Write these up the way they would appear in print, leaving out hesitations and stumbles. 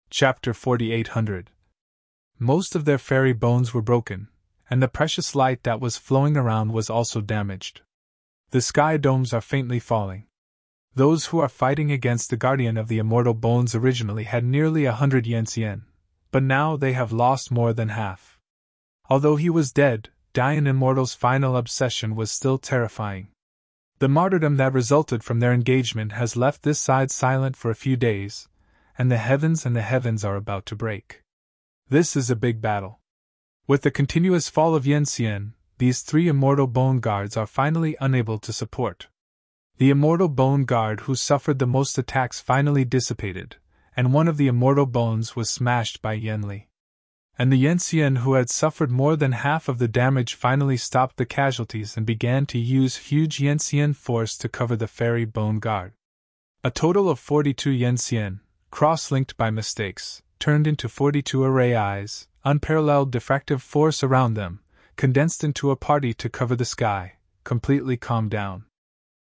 Chapter 4800. Most of their fairy bones were broken, and the precious light that was flowing around was also damaged. The sky domes are faintly falling. Those who are fighting against the guardian of the immortal bones originally had nearly 100 yen, but now they have lost more than half. Although he was dead, Dian Immortal's final obsession was still terrifying. The martyrdom that resulted from their engagement has left this side silent for a few days, and the heavens are about to break. This is a big battle. With the continuous fall of Yen, these three immortal bone guards are finally unable to support. The immortal bone guard who suffered the most attacks finally dissipated, and one of the immortal bones was smashed by Yenli. And the Yen who had suffered more than half of the damage finally stopped the casualties and began to use huge Yen force to cover the fairy bone guard. A total of 42 Yen, cross-linked by mistakes, turned into 42 array eyes, unparalleled diffractive force around them, condensed into a party to cover the sky, completely calmed down.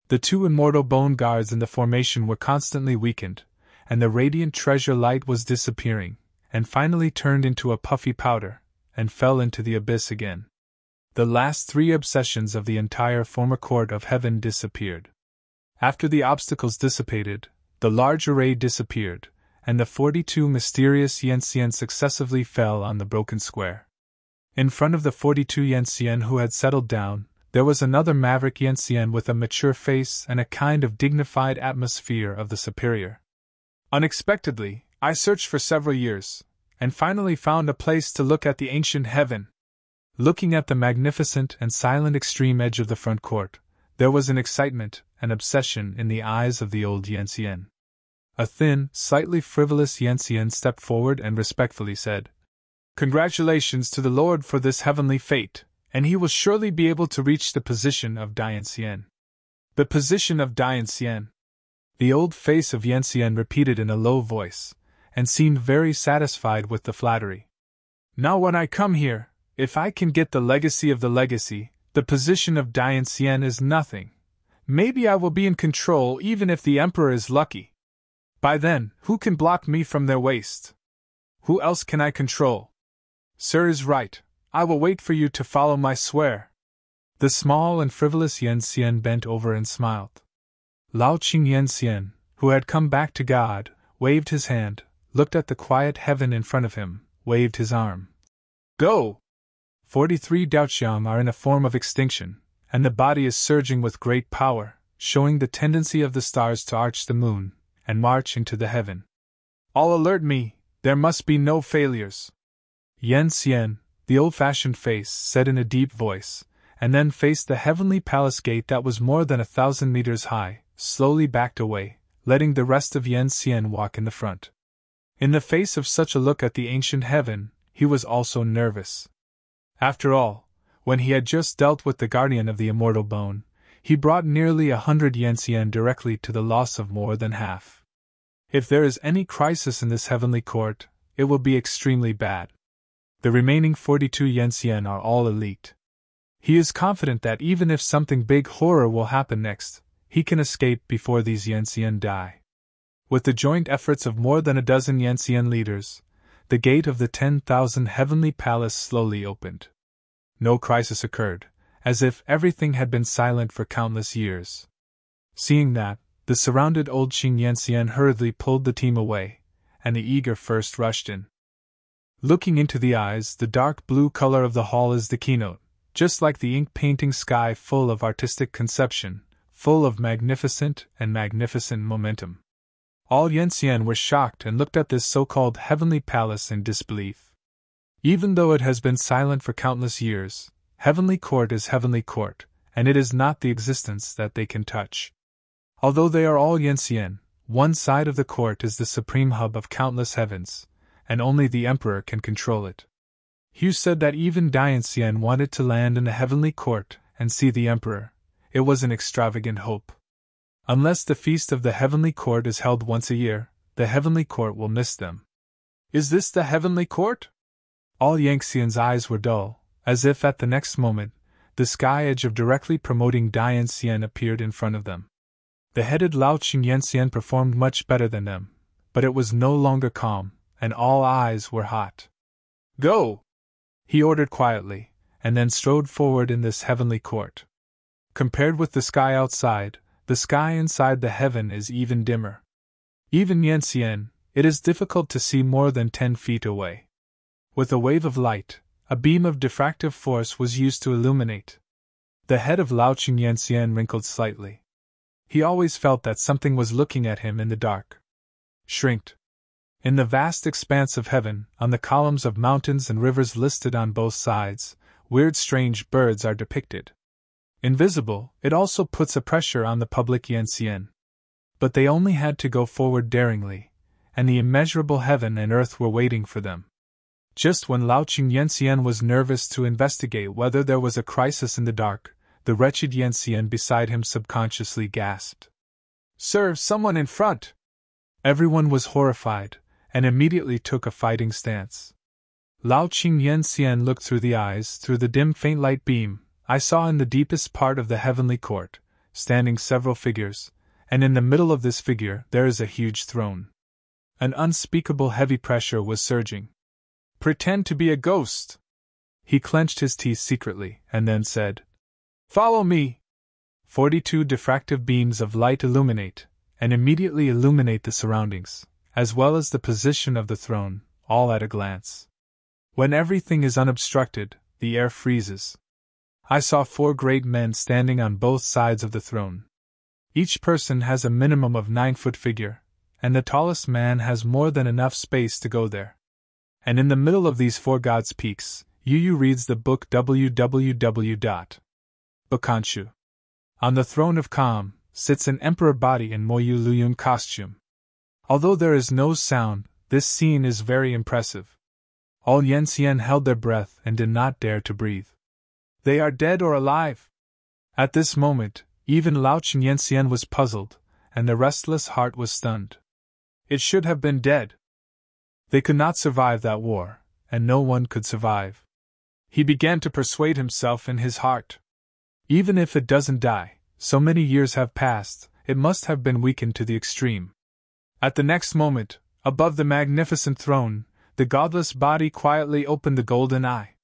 The two immortal bone guards in the formation were constantly weakened, and the radiant treasure light was disappearing, and finally turned into a puffy powder, and fell into the abyss again. The last three obsessions of the entire former court of heaven disappeared. After the obstacles dissipated, the large array disappeared, and the 42 mysterious Yen successively fell on the broken square. In front of the 42 Yen who had settled down, there was another maverick Yen with a mature face and a kind of dignified atmosphere of the superior. Unexpectedly, I searched for several years, and finally found a place to look at the ancient heaven. Looking at the magnificent and silent extreme edge of the front court, there was an excitement, an obsession in the eyes of the old Yen. A thin, slightly frivolous Yen stepped forward and respectfully said, "Congratulations to the Lord for this heavenly fate, and he will surely be able to reach the position of Dian. The position of Dian." The old face of Yen repeated in a low voice, and seemed very satisfied with the flattery. "Now when I come here, if I can get the legacy of the legacy, the position of Dian is nothing. Maybe I will be in control even if the Emperor is lucky. By then, who can block me from their waist? Who else can I control? Sir is right, I will wait for you to follow my swear." The small and frivolous Yen bent over and smiled. Lao Qing Yen, who had come back to God, waved his hand, looked at the quiet heaven in front of him, waved his arm. "Go!" 43 Daoqiang are in a form of extinction, and the body is surging with great power, showing the tendency of the stars to arch the moon, and march into the heaven. "All alert me, there must be no failures." Yen, the old-fashioned face, said in a deep voice, and then faced the heavenly palace gate that was more than 1,000 meters high, slowly backed away, letting the rest of Yen walk in the front. In the face of such a look at the ancient heaven, he was also nervous. After all, when he had just dealt with the guardian of the immortal bone, he brought nearly 100 Yen directly to the loss of more than half. If there is any crisis in this heavenly court, it will be extremely bad. The remaining 42 Yen are all elite. He is confident that even if something big horror will happen next, he can escape before these Yen die. With the joint efforts of more than a dozen Yen leaders, the gate of the 10,000 heavenly palace slowly opened. No crisis occurred, as if everything had been silent for countless years. Seeing that, the surrounded old Qing Yen hurriedly pulled the team away, and the eager first rushed in. Looking into the eyes, the dark blue color of the hall is the keynote, just like the ink-painting sky, full of artistic conception, full of magnificent momentum. All Yen were shocked and looked at this so-called heavenly palace in disbelief. Even though it has been silent for countless years, heavenly court is heavenly court, and it is not the existence that they can touch. Although they are all Yen, one side of the court is the supreme hub of countless heavens, and only the Emperor can control it. Hugh said that even Dian wanted to land in the heavenly court and see the Emperor. It was an extravagant hope. Unless the feast of the heavenly court is held once a year, the heavenly court will miss them. Is this the heavenly court? All Yanxian's eyes were dull, as if at the next moment, the sky edge of directly promoting Dian appeared in front of them. The headed Lao Qing Yen performed much better than them, but it was no longer calm, and all eyes were hot. "Go!" he ordered quietly, and then strode forward in this heavenly court. Compared with the sky outside, the sky inside the heaven is even dimmer. Even Yanxian, it is difficult to see more than 10 feet away. With a wave of light, a beam of diffractive force was used to illuminate. The head of Lao Qing Yanxian wrinkled slightly. He always felt that something was looking at him in the dark. Shrinked. In the vast expanse of heaven, on the columns of mountains and rivers listed on both sides, weird strange birds are depicted. Invisible, it also puts a pressure on the public Yanxian. But they only had to go forward daringly, and the immeasurable heaven and earth were waiting for them. Just when Lao Qing Yanxian was nervous to investigate whether there was a crisis in the dark, the wretched Yanxian beside him subconsciously gasped. "Sir, someone in front!" Everyone was horrified, and immediately took a fighting stance. Lao Qing Yanxian looked through the dim faint light beam. I saw in the deepest part of the heavenly court, standing several figures, and in the middle of this figure there is a huge throne. An unspeakable heavy pressure was surging. "Pretend to be a ghost!" He clenched his teeth secretly, and then said, "Follow me!" 42 diffractive beams of light illuminate, and immediately illuminate the surroundings, as well as the position of the throne, all at a glance. When everything is unobstructed, the air freezes. I saw 4 great men standing on both sides of the throne. Each person has a minimum of 9-foot figure, and the tallest man has more than enough space to go there. And in the middle of these 4 gods' peaks, Yu reads the book www.Bakanshu. On the throne of Calm sits an emperor body in Moyu Luyun costume. Although there is no sound, this scene is very impressive. All Yanxian held their breath and did not dare to breathe. They are dead or alive? At this moment, even Lao Qing Yanxian was puzzled, and the restless heart was stunned. It should have been dead. They could not survive that war, and no one could survive. He began to persuade himself in his heart. Even if it doesn't die, so many years have passed, it must have been weakened to the extreme. At the next moment, above the magnificent throne, the godless body quietly opened the golden eye.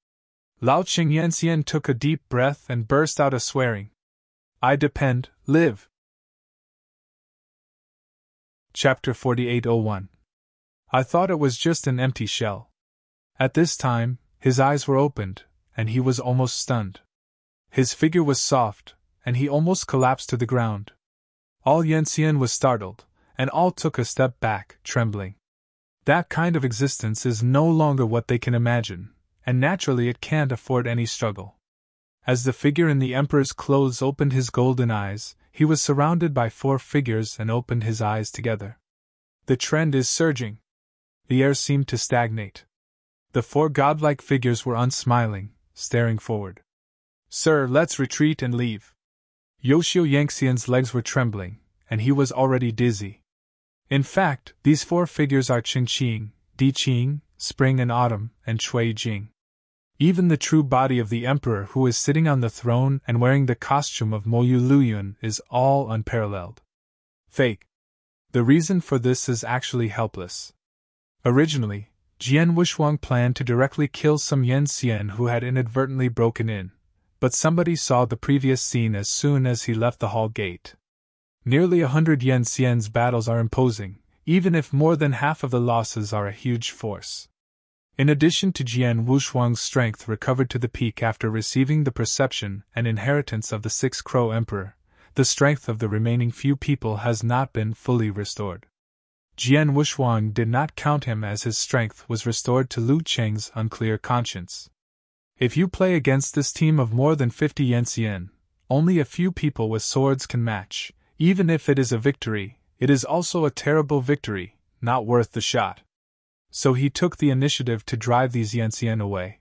Lao Qing Yanxian took a deep breath and burst out a swearing. "I depend, live." Chapter 48:01. I thought it was just an empty shell. At this time, his eyes were opened, and he was almost stunned. His figure was soft, and he almost collapsed to the ground. All Yanxian was startled, and all took a step back, trembling. That kind of existence is no longer what they can imagine, and naturally it can't afford any struggle. As the figure in the emperor's clothes opened his golden eyes, he was surrounded by 4 figures and opened his eyes together. The trend is surging. The air seemed to stagnate. The 4 godlike figures were unsmiling, staring forward. "Sir, let's retreat and leave." Yoshio Yanxian's legs were trembling, and he was already dizzy. In fact, these 4 figures are Qingqing, Diqing, Spring and Autumn, and Cui Jing. Even the true body of the emperor who is sitting on the throne and wearing the costume of Moyu Luyun is all unparalleled. Fake. The reason for this is actually helpless. Originally, Jian Wushuang planned to directly kill some Yanxian who had inadvertently broken in, but somebody saw the previous scene as soon as he left the hall gate. Nearly 100 Yanxian's battles are imposing, even if more than half of the losses are a huge force. In addition to Jian Wushuang's strength recovered to the peak after receiving the perception and inheritance of the 6 Crow Emperor, the strength of the remaining few people has not been fully restored. Jian Wushuang did not count him as his strength was restored to Lu Cheng's unclear conscience. If you play against this team of more than 50 Yanxian, only a few people with swords can match. Even if it is a victory, it is also a terrible victory, not worth the shot. So he took the initiative to drive these Yanxian away.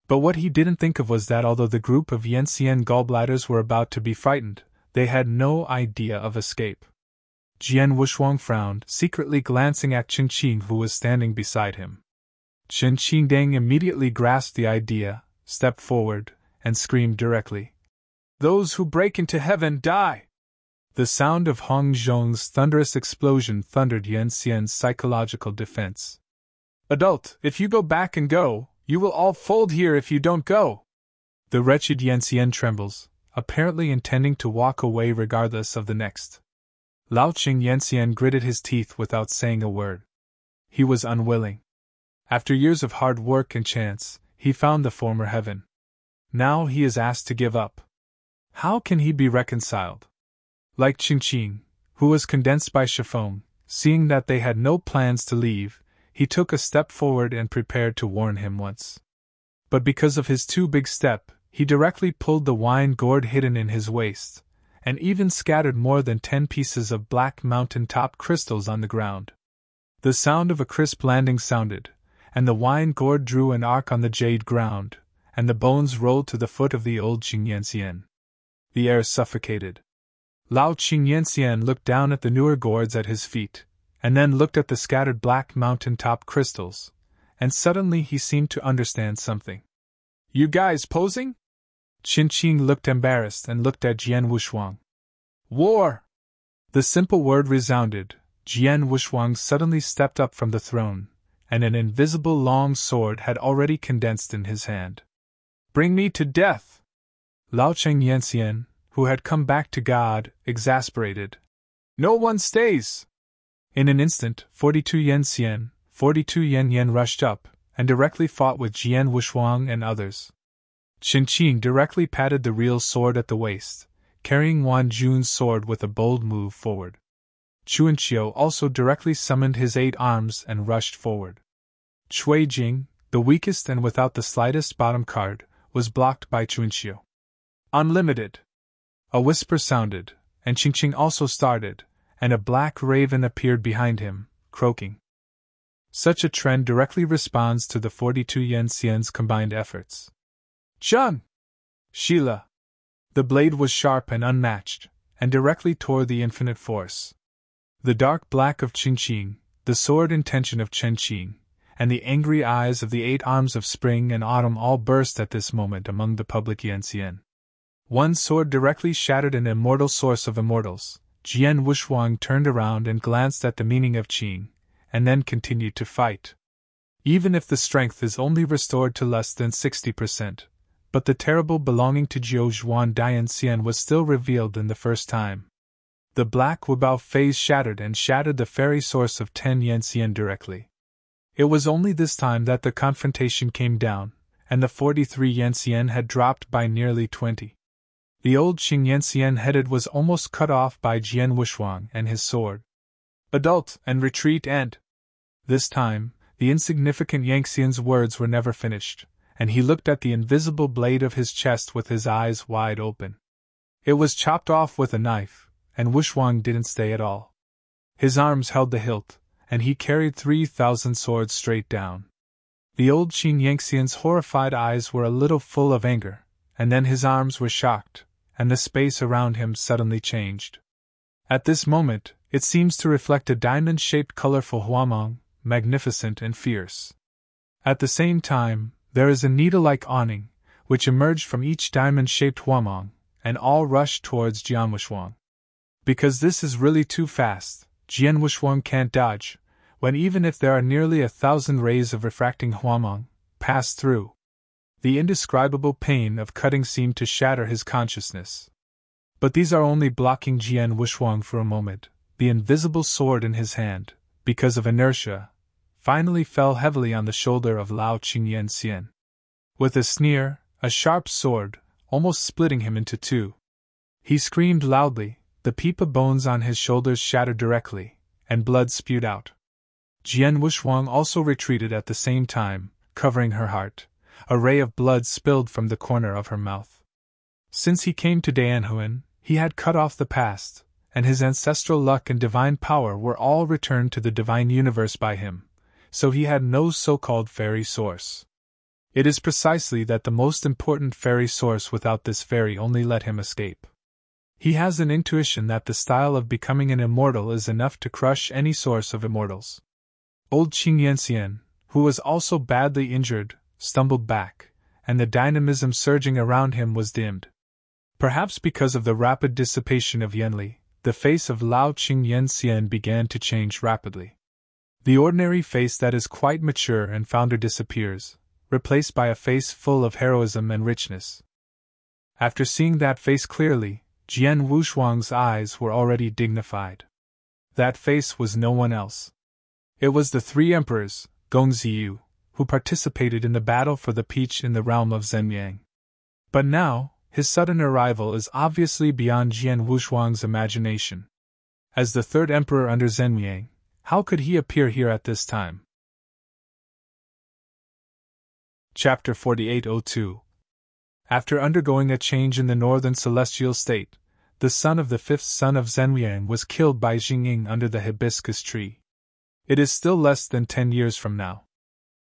But what he didn't think of was that although the group of Yanxian gallbladders were about to be frightened, they had no idea of escape. Jian Wushuang frowned, secretly glancing at Qingqing who was standing beside him. Qingqing immediately grasped the idea, stepped forward, and screamed directly, "Those who break into heaven die!" The sound of Hong Zhong's thunderous explosion thundered Yanxian's psychological defense. Adult, if you go back and go, you will all fold here if you don't go. The wretched Yanxian trembles, apparently intending to walk away regardless of the next. Lao Qing Yanxian gritted his teeth without saying a word. He was unwilling. After years of hard work and chance, he found the former heaven. Now he is asked to give up. How can he be reconciled? Like Qingqing, who was condensed by Shifeng, seeing that they had no plans to leave, he took a step forward and prepared to warn him once. But because of his too big step, he directly pulled the wine gourd hidden in his waist, and even scattered more than 10 pieces of black mountain-top crystals on the ground. The sound of a crisp landing sounded, and the wine gourd drew an arc on the jade ground, and the bones rolled to the foot of the old Qing Yanxian. The air suffocated. Lao Qing Yanxian looked down at the newer gourds at his feet, and then looked at the scattered black mountain-top crystals, and suddenly he seemed to understand something. You guys posing? Qingqing looked embarrassed and looked at Jian Wushuang. War! The simple word resounded. Jian Wushuang suddenly stepped up from the throne, and an invisible long sword had already condensed in his hand. Bring me to death! Lao Qing Yanxian, who had come back to God, exasperated. No one stays! In an instant, 42 Yanxian, 42 Yan rushed up, and directly fought with Jian Wushuang and others. Qingqing directly patted the real sword at the waist, carrying Wan Jun's sword with a bold move forward. Chuanqiu also directly summoned his 8 arms and rushed forward. Cui Jing, the weakest and without the slightest bottom card, was blocked by Chuanqiu. Unlimited! A whisper sounded, and Qingqing also started, and a black raven appeared behind him, croaking. Such a trend directly responds to the 42 Yanxian's combined efforts. Zheng! Sheila! The blade was sharp and unmatched, and directly tore the infinite force. The dark black of Qingqing, the sword intention of Qingqing, and the angry eyes of the 8 arms of spring and autumn all burst at this moment among the public Yanxian. One sword directly shattered an immortal source of immortals. Jian Wushuang turned around and glanced at the meaning of Qing, and then continued to fight. Even if the strength is only restored to less than 60%, but the terrible belonging to Jiu Zhuan Dianxian was still revealed in the first time. The black Wubao phase shattered and shattered the fairy source of 10 Yanxian directly. It was only this time that the confrontation came down, and the 43 Yanxian had dropped by nearly 20. The old Qing Yanxian headed was almost cut off by Jian Wushuang and his sword. Adult and retreat and... This time, the insignificant Yanxian's words were never finished, and he looked at the invisible blade of his chest with his eyes wide open. It was chopped off with a knife, and Wushuang didn't stay at all. His arms held the hilt, and he carried 3,000 swords straight down. The old Qing Yanxian's horrified eyes were a little full of anger, and then his arms were shocked, and the space around him suddenly changed. At this moment, it seems to reflect a diamond-shaped colorful huamong, magnificent and fierce. At the same time, there is a needle-like awning, which emerged from each diamond-shaped huamong, and all rushed towards Jian Wushuang. Because this is really too fast, Jian Wushuang can't dodge, when even if there are nearly 1,000 rays of refracting huamong pass through. The indescribable pain of cutting seemed to shatter his consciousness. But these are only blocking Jian Wushuang for a moment. The invisible sword in his hand, because of inertia, finally fell heavily on the shoulder of Lao Qing Yanxian. With a sneer, a sharp sword, almost splitting him into 2. He screamed loudly, the peepa bones on his shoulders shattered directly, and blood spewed out. Jian Wushuang also retreated at the same time, covering her heart. A ray of blood spilled from the corner of her mouth. Since he came to Daanhuan, he had cut off the past, and his ancestral luck and divine power were all returned to the divine universe by him, so he had no so-called fairy source. It is precisely that the most important fairy source without this fairy only let him escape. He has an intuition that the style of becoming an immortal is enough to crush any source of immortals. Old Qing Yanxian, who was also badly injured, stumbled back, and the dynamism surging around him was dimmed. Perhaps because of the rapid dissipation of Yanli, the face of Lao Qing Yanxian began to change rapidly. The ordinary face that is quite mature and founder disappears, replaced by a face full of heroism and richness. After seeing that face clearly, Jian Wushuang's eyes were already dignified. That face was no one else. It was the three emperors, Gongziyu, who participated in the battle for the peach in the realm of Zhenyang. But now, his sudden arrival is obviously beyond Jian Wushuang's imagination. As the third emperor under Zhenyang, how could he appear here at this time? Chapter 4802. After undergoing a change in the northern celestial state, the son of the fifth son of Zhenyang was killed by Jingying under the hibiscus tree. It is still less than 10 years from now.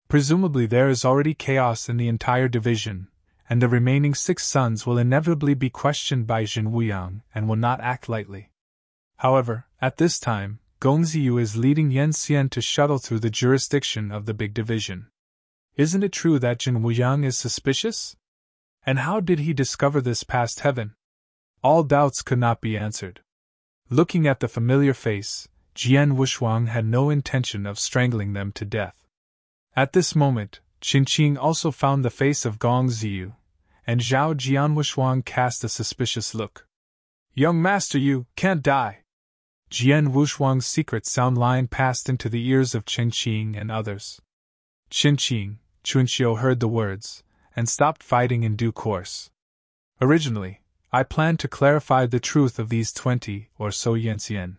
Presumably there is already chaos in the entire division, and the remaining 6 sons will inevitably be questioned by Jin Wuyang and will not act lightly. However, at this time, Gongziyu is leading Yan Xian to shuttle through the jurisdiction of the big division. Isn't it true that Jin Wuyang is suspicious? And how did he discover this past heaven? All doubts could not be answered. Looking at the familiar face, Jian Wushuang had no intention of strangling them to death. At this moment, Qinqing also found the face of Gongziyu, and Zhao Jian Wushuang cast a suspicious look. "Young master, you can't die." Jian Wushuang's secret sound line passed into the ears of Qinqing and others. Qinqing, Chunqiu heard the words, and stopped fighting in due course. Originally, I planned to clarify the truth of these 20 or so Yanxian.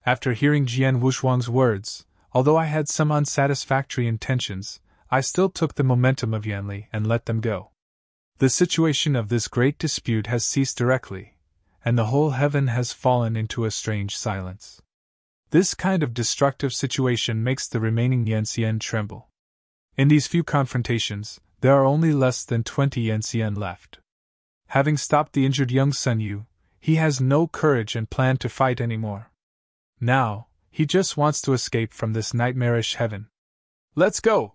After hearing Jian Wushuang's words, although I had some unsatisfactory intentions, I still took the momentum of Yanli and let them go. The situation of this great dispute has ceased directly, and the whole heaven has fallen into a strange silence. This kind of destructive situation makes the remaining Yanxian tremble. In these few confrontations, there are only less than 20 Yanxian left. Having stopped the injured young Sun Yu, he has no courage and plan to fight anymore. Now, he just wants to escape from this nightmarish heaven. "Let's go!"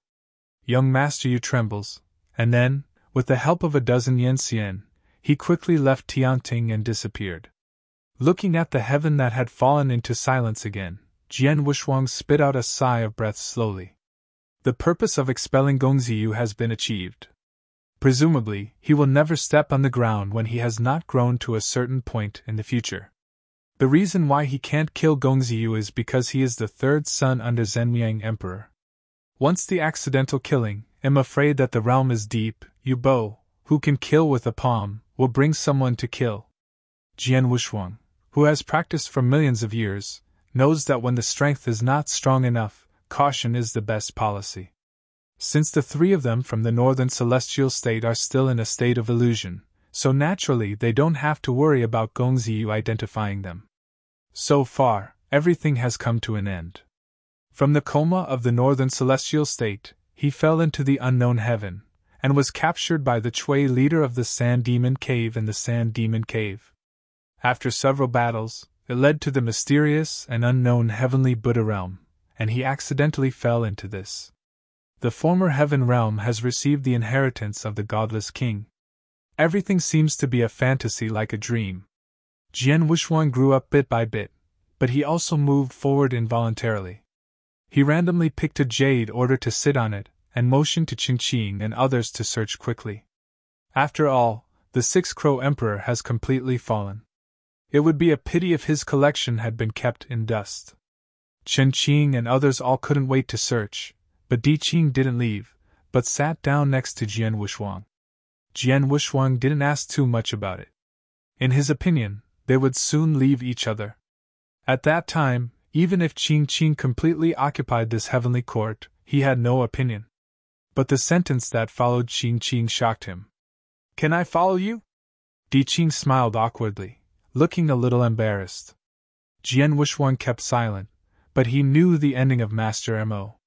Young Master Yu trembles, and then, with the help of a dozen Yanxian, he quickly left Tianting and disappeared. Looking at the heaven that had fallen into silence again, Jian Wushuang spit out a sigh of breath slowly. The purpose of expelling Gongziyu has been achieved. Presumably, he will never step on the ground when he has not grown to a certain point in the future. The reason why he can't kill Gongziyu is because he is the third son under Zhenyang Emperor. Once the accidental killing, I'm afraid that the realm is deep. Yu Bo, who can kill with a palm, will bring someone to kill. Jian Wushuang, who has practiced for millions of years, knows that when the strength is not strong enough, caution is the best policy. Since the 3 of them from the northern celestial state are still in a state of illusion, so naturally they don't have to worry about Gongziyu identifying them. So far, everything has come to an end. From the coma of the northern celestial state, he fell into the unknown heaven, and was captured by the Chui leader of the Sand Demon Cave in the Sand Demon Cave. After several battles, it led to the mysterious and unknown heavenly Buddha realm, and he accidentally fell into this. The former heaven realm has received the inheritance of the godless king. Everything seems to be a fantasy like a dream. Jian Wushuang grew up bit by bit, but he also moved forward involuntarily. He randomly picked a jade order to sit on it, and motioned to Qinqing and others to search quickly. After all, the 6th Crow Emperor has completely fallen. It would be a pity if his collection had been kept in dust. Qinqing and others all couldn't wait to search, but Di Qing didn't leave, but sat down next to Jian Wushuang. Jian Wushuang didn't ask too much about it. In his opinion, they would soon leave each other. At that time, even if Qinqing completely occupied this heavenly court, he had no opinion. But the sentence that followed Qinqing shocked him. "Can I follow you?" Di Qing smiled awkwardly, looking a little embarrassed. Jian Wushuang kept silent, but he knew the ending of Master Mo.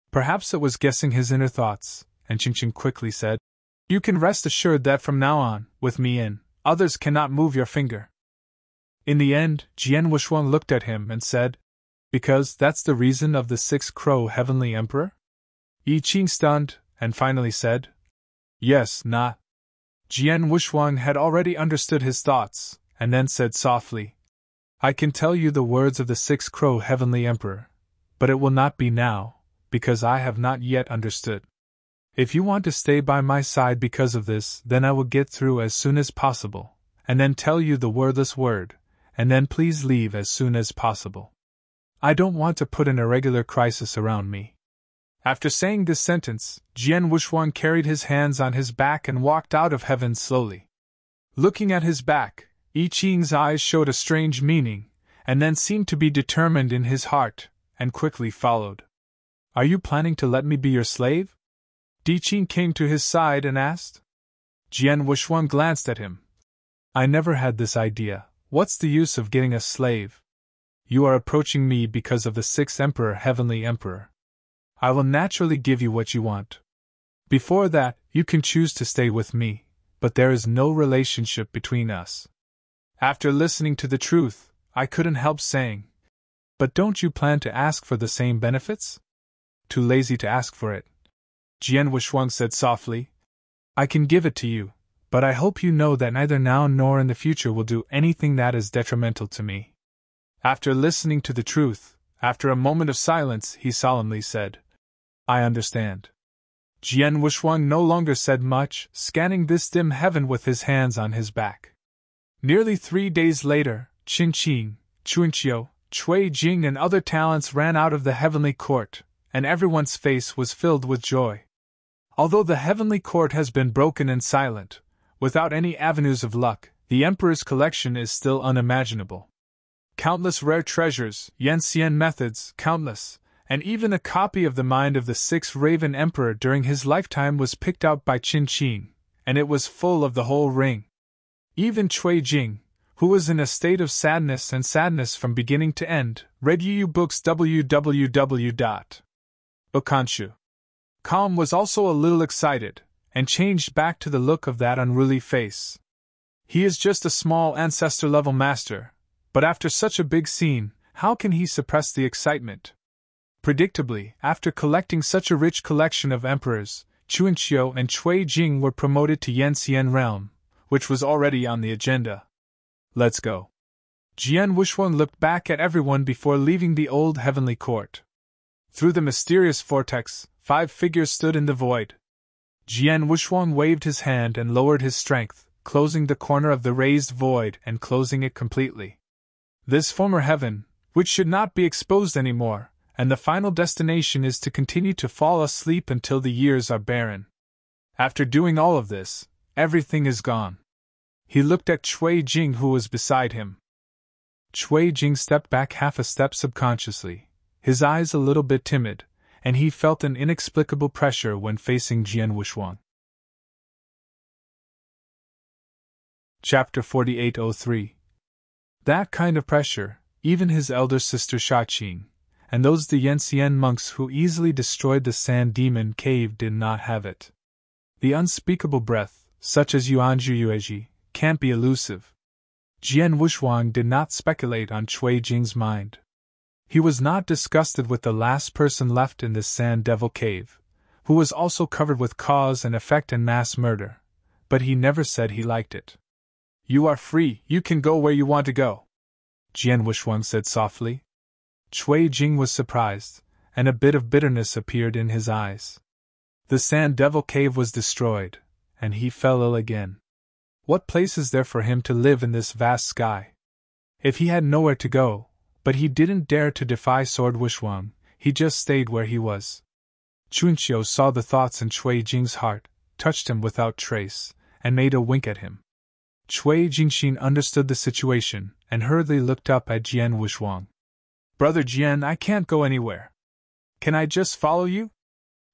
Perhaps it was guessing his inner thoughts, and Qinqing quickly said, "You can rest assured that from now on, with me in, others cannot move your finger." In the end, Jian Wushuang looked at him and said, "Because that's the reason of the 6th Crow Heavenly Emperor?" Yi Qing stunned, and finally said, "Yes, not." Jian Wushuang had already understood his thoughts, and then said softly, "I can tell you the words of the 6th Crow Heavenly Emperor, But it will not be now, because I have not yet understood. If you want to stay by my side because of this, then I will get through as soon as possible, and then tell you the wordless word, and then please leave as soon as possible. I don't want to put an irregular crisis around me. After saying this sentence, Jian Wuxuang carried his hands on his back and walked out of heaven slowly. Looking at his back, I Ching's eyes showed a strange meaning, and then seemed to be determined in his heart, and quickly followed. Are you planning to let me be your slave? Di Qing came to his side and asked. Jian Wuxuang glanced at him. I never had this idea. What's the use of getting a slave? You are approaching me because of the sixth emperor, Heavenly Emperor. I will naturally give you what you want. Before that, you can choose to stay with me, but there is no relationship between us. After listening to the truth, I couldn't help saying, but don't you plan to ask for the same benefits? Too lazy to ask for it. Jian Wuxuang said softly. I can give it to you, but I hope you know that neither now nor in the future will do anything that is detrimental to me. After listening to the truth, after a moment of silence, he solemnly said, I understand. Jian Wuxuang no longer said much, scanning this dim heaven with his hands on his back. Nearly 3 days later, Qin Qing, Chunqiu, Cui Jing and other talents ran out of the heavenly court, and everyone's face was filled with joy. Although the heavenly court has been broken and silent, without any avenues of luck, the emperor's collection is still unimaginable. Countless rare treasures, Yanxian methods, countless, and even a copy of the mind of the sixth Raven Emperor during his lifetime was picked out by Qin Qing, and it was full of the whole ring. Even Cui Jing, who was in a state of sadness from beginning to end, read Yu Books www.Okanshu.com was also a little excited, and changed back to the look of that unruly face. He is just a small ancestor-level master, but after such a big scene, how can he suppress the excitement? Predictably, after collecting such a rich collection of emperors, Chunqiu and Cui Jing were promoted to Yanxian realm, which was already on the agenda. Let's go. Jian Wuxuang looked back at everyone before leaving the old heavenly court. Through the mysterious vortex, 5 figures stood in the void. Jian Wuxuang waved his hand and lowered his strength, closing the corner of the raised void and closing it completely. This former heaven, which should not be exposed anymore, and the final destination is to continue to fall asleep until the years are barren. After doing all of this, everything is gone. He looked at Cui Jing, who was beside him. Cui Jing stepped back half a step subconsciously, his eyes a little bit timid, and he felt an inexplicable pressure when facing Jian Wuxuang. Chapter 4803. That kind of pressure, even his elder sister Shaqing, and those the Yanxian monks who easily destroyed the Sand Demon Cave did not have it. The unspeakable breath, such as Yuanzhu Yueji, can't be elusive. Jian Wuxuang did not speculate on Cui Jing's mind. He was not disgusted with the last person left in this Sand Devil Cave, who was also covered with cause and effect and mass murder, but he never said he liked it. You are free, you can go where you want to go, Jian Wuxuang said softly. Cui Jing was surprised, and a bit of bitterness appeared in his eyes. The Sand Devil Cave was destroyed, and he fell ill again. What place is there for him to live in this vast sky? If he had nowhere to go, but he didn't dare to defy Sword Wuxuang, he just stayed where he was. Chunqiu saw the thoughts in Cui Jing's heart, touched him without trace, and made a wink at him. Cui Jingxin understood the situation, and hurriedly looked up at Jian Wuxuang. Brother Jian, I can't go anywhere. Can I just follow you?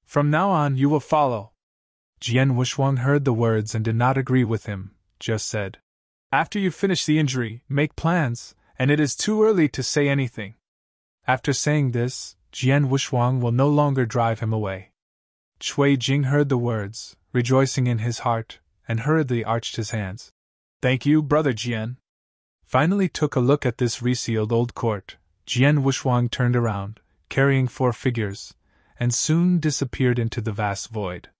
From now on you will follow. Jian Wuxuang heard the words and did not agree with him, just said, after you finish the injury, make plans, and it is too early to say anything. After saying this, Jian Wuxuang will no longer drive him away. Cui Jing heard the words, rejoicing in his heart, and hurriedly arched his hands. Thank you, Brother Jian. Finally took a look at this resealed old court, Jian Wuxuang turned around, carrying 4 figures, and soon disappeared into the vast void.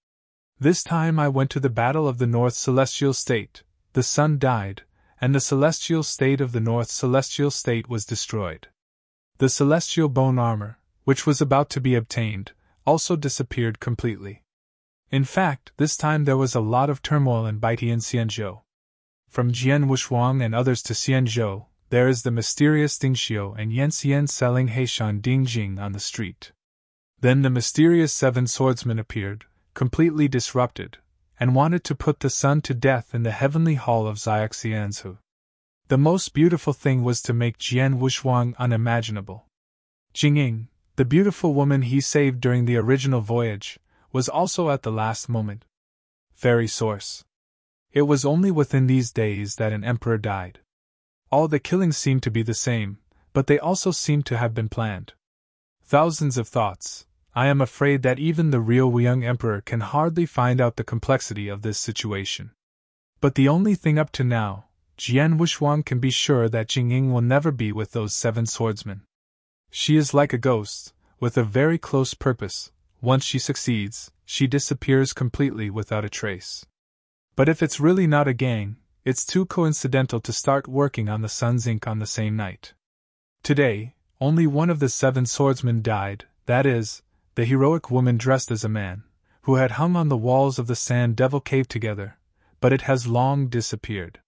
This time I went to the battle of the North Celestial State, the sun died, and the celestial state of the North Celestial State was destroyed. The celestial bone armor, which was about to be obtained, also disappeared completely. In fact, this time there was a lot of turmoil in Baiti and Xianzhou. From Jian Wushuang and others to Xianzhou, there is the mysterious Ding Xiu and Yan Xian selling Heishan Ding Jing on the street. Then the mysterious 7 swordsmen appeared, completely disrupted, and wanted to put the sun to death in the heavenly hall of Xiaoxianzhu. The most beautiful thing was to make Jian Wushuang unimaginable. Jingying, the beautiful woman he saved during the original voyage, was also at the last moment. Fairy source. It was only within these days that an emperor died. All the killings seemed to be the same, but they also seemed to have been planned. Thousands of thoughts. I am afraid that even the real young emperor can hardly find out the complexity of this situation. But the only thing up to now, Jian Wushuang can be sure that Jingying will never be with those 7 swordsmen. She is like a ghost, with a very close purpose. Once she succeeds, she disappears completely without a trace. But if it's really not a gang, it's too coincidental to start working on the sun's ink on the same night. Today, only one of the 7 swordsmen died, that is, the heroic woman dressed as a man, who had hung on the walls of the Sand Devil Cave together, but it has long disappeared.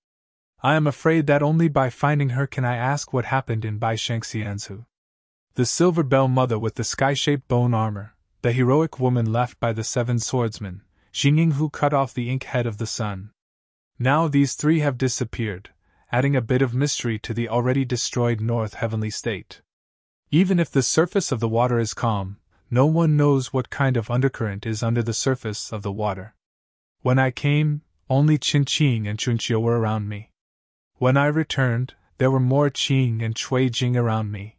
I am afraid that only by finding her can I ask what happened in Baishangxianzhu. The silver bell mother with the sky-shaped bone armor, the heroic woman left by the 7 swordsmen, Jingying who cut off the ink head of the sun. Now these 3 have disappeared, adding a bit of mystery to the already destroyed North Heavenly State. Even if the surface of the water is calm, no one knows what kind of undercurrent is under the surface of the water. When I came, only Qin Qing and Chunqiu were around me. When I returned, there were more Qing and Cui Jing around me.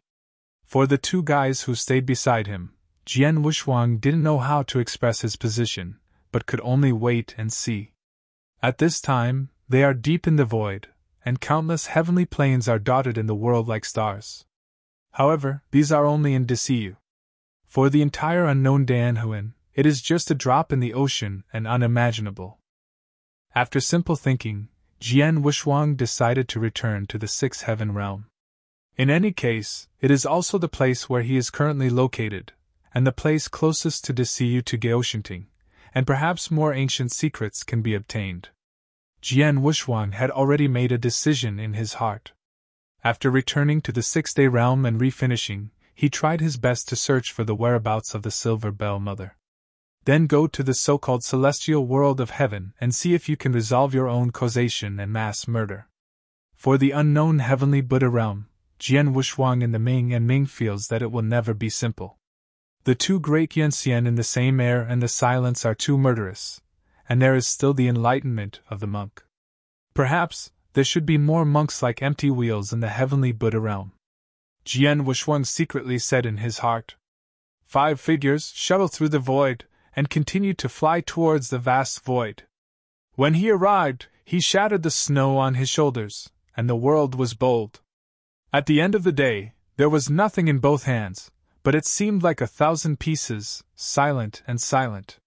For the 2 guys who stayed beside him, Jian Wushuang didn't know how to express his position, but could only wait and see. At this time, they are deep in the void, and countless heavenly planes are dotted in the world like stars. However, these are only in Disiu. For the entire unknown Danhuan, it is just a drop in the ocean and unimaginable. After simple thinking, Jian Wushuang decided to return to the 6th heaven realm. In any case, it is also the place where he is currently located, and the place closest to Disiu to Geoshanting, and perhaps more ancient secrets can be obtained. Jian Wushuang had already made a decision in his heart. After returning to the 6th-day realm and refinishing, he tried his best to search for the whereabouts of the Silver Bell Mother. Then go to the so-called celestial world of heaven and see if you can resolve your own causation and mass murder. For the unknown heavenly Buddha realm, Jian Wushuang in the Ming and Ming feels that it will never be simple. The 2 great Yanxian in the same air and the silence are too murderous, and there is still the enlightenment of the monk. Perhaps there should be more monks like empty wheels in the heavenly Buddha realm. Jian Wushuang secretly said in his heart. 5 figures shuttled through the void, and continued to fly towards the vast void. When he arrived, he shattered the snow on his shoulders, and the world was bold. At the end of the day, there was nothing in both hands, but it seemed like 1,000 pieces, silent and silent.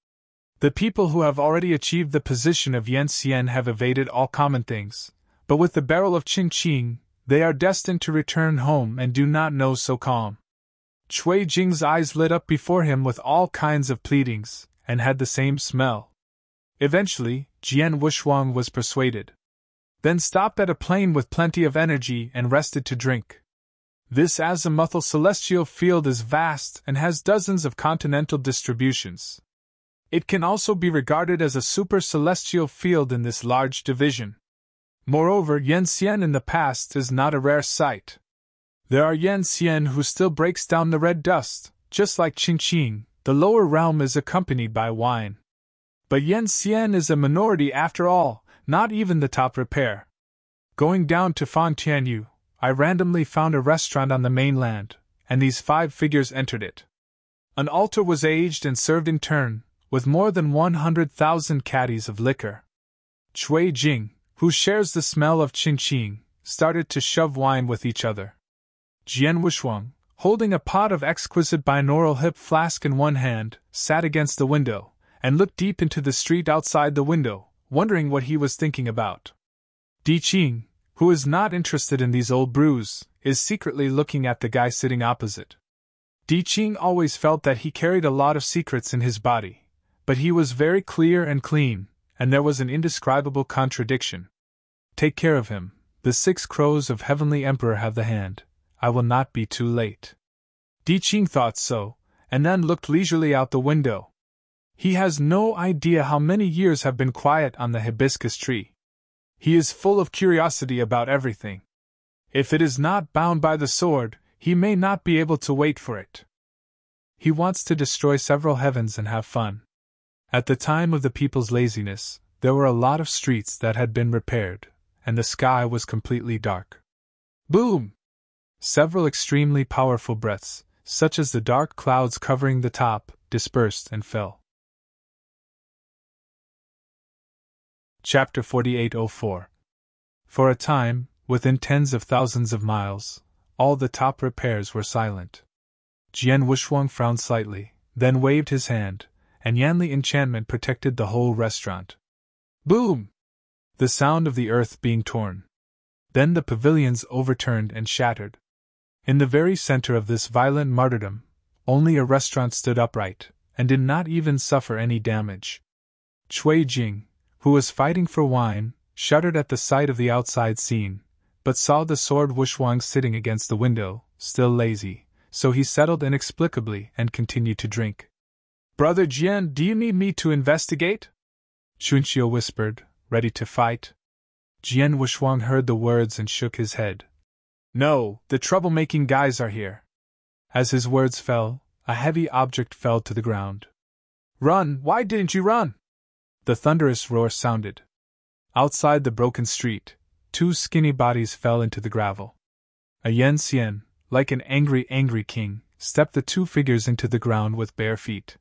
The people who have already achieved the position of Yan Xian have evaded all common things, but with the barrel of Qing Qing, they are destined to return home and do not know so calm. Cui Jing's eyes lit up before him with all kinds of pleadings, and had the same smell. Eventually, Jian Wushuang was persuaded. Then stopped at a plain with plenty of energy and rested to drink. This azimuthal celestial field is vast and has dozens of continental distributions. It can also be regarded as a super-celestial field in this large division. Moreover, Yanxian in the past is not a rare sight. There are Yanxian who still breaks down the red dust, just like Qingqing. The lower realm is accompanied by wine. But Yanxian is a minority after all, not even the top repair. Going down to Fontainebleau, I randomly found a restaurant on the mainland, and these 5 figures entered it. An altar was aged and served in turn, with more than 100,000 caddies of liquor. Cui Jing, who shares the smell of Qingqing, started to shove wine with each other. Jian Wushuang, holding a pot of exquisite binaural hip flask in one hand, sat against the window, and looked deep into the street outside the window, wondering what he was thinking about. Di Qing, who is not interested in these old brews, is secretly looking at the guy sitting opposite. Di Qing always felt that he carried a lot of secrets in his body, but he was very clear and clean, and there was an indescribable contradiction. Take care of him, the 6 crows of Heavenly Emperor have the hand, I will not be too late. Di Qing thought so, and then looked leisurely out the window. He has no idea how many years have been quiet on the hibiscus tree. He is full of curiosity about everything. If it is not bound by the sword, he may not be able to wait for it. He wants to destroy several heavens and have fun. At the time of the people's laziness, there were a lot of streets that had been repaired, and the sky was completely dark. Boom! Several extremely powerful breaths, such as the dark clouds covering the top, dispersed and fell. Chapter 4804. For a time, within tens of thousands of miles, all the top repairs were silent. Jian Wushuang frowned slightly, then waved his hand, and Yanli enchantment protected the whole restaurant. Boom! The sound of the earth being torn. Then the pavilions overturned and shattered. In the very center of this violent martyrdom, only a restaurant stood upright, and did not even suffer any damage. Cui Jing, who was fighting for wine, shuddered at the sight of the outside scene, but saw the sword Wushuang sitting against the window, still lazy, so he settled inexplicably and continued to drink. Brother Jian, do you need me to investigate? Chunqiu whispered, ready to fight. Jian Wushuang heard the words and shook his head. No, the troublemaking guys are here. As his words fell, a heavy object fell to the ground. Run, why didn't you run? The thunderous roar sounded. Outside the broken street, 2 skinny bodies fell into the gravel. A Yan Xian, like an angry king, stepped the 2 figures into the ground with bare feet.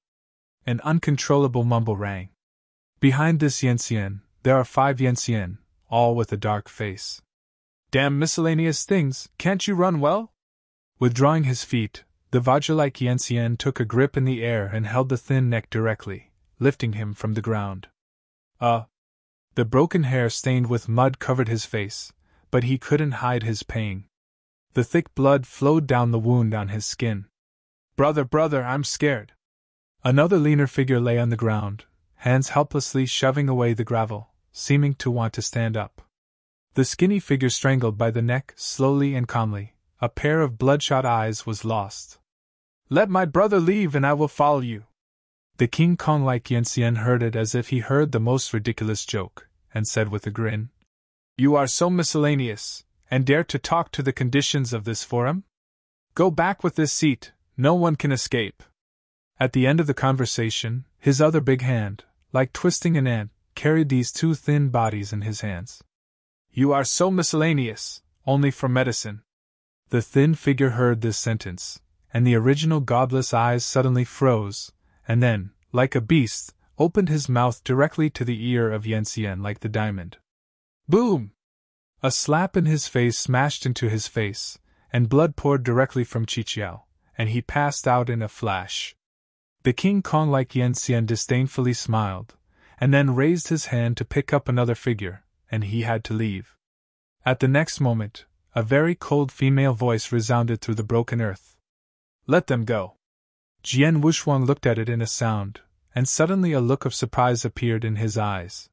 An uncontrollable mumble rang. Behind this Yan Xian, there are 5 Yan Xian, all with a dark face. Damn miscellaneous things, can't you run well? Withdrawing his feet, the Vajra-like Yan Xian took a grip in the air and held the thin neck directly, lifting him from the ground. The broken hair stained with mud covered his face, but he couldn't hide his pain. The thick blood flowed down the wound on his skin. Brother, I'm scared. Another leaner figure lay on the ground, hands helplessly shoving away the gravel, seeming to want to stand up. The skinny figure strangled by the neck, slowly and calmly, a pair of bloodshot eyes was lost. Let my brother leave and I will follow you. The King Kong-like Yan Xian heard it as if he heard the most ridiculous joke, and said with a grin, You are so miscellaneous, and dare to talk to the conditions of this forum? Go back with this seat, no one can escape. At the end of the conversation, his other big hand, like twisting an ant, carried these 2 thin bodies in his hands. You are so miscellaneous, only for medicine. The thin figure heard this sentence, and the original godless eyes suddenly froze, and then, like a beast, opened his mouth directly to the ear of Yan Xian like the diamond. Boom! A slap in his face smashed into his face, and blood poured directly from Qiqiao, and he passed out in a flash. The King Kong-like Yan Xian disdainfully smiled, and then raised his hand to pick up another figure, and he had to leave. At the next moment, a very cold female voice resounded through the broken earth. Let them go. Jian Wushuang looked at it in a sound, and suddenly a look of surprise appeared in his eyes.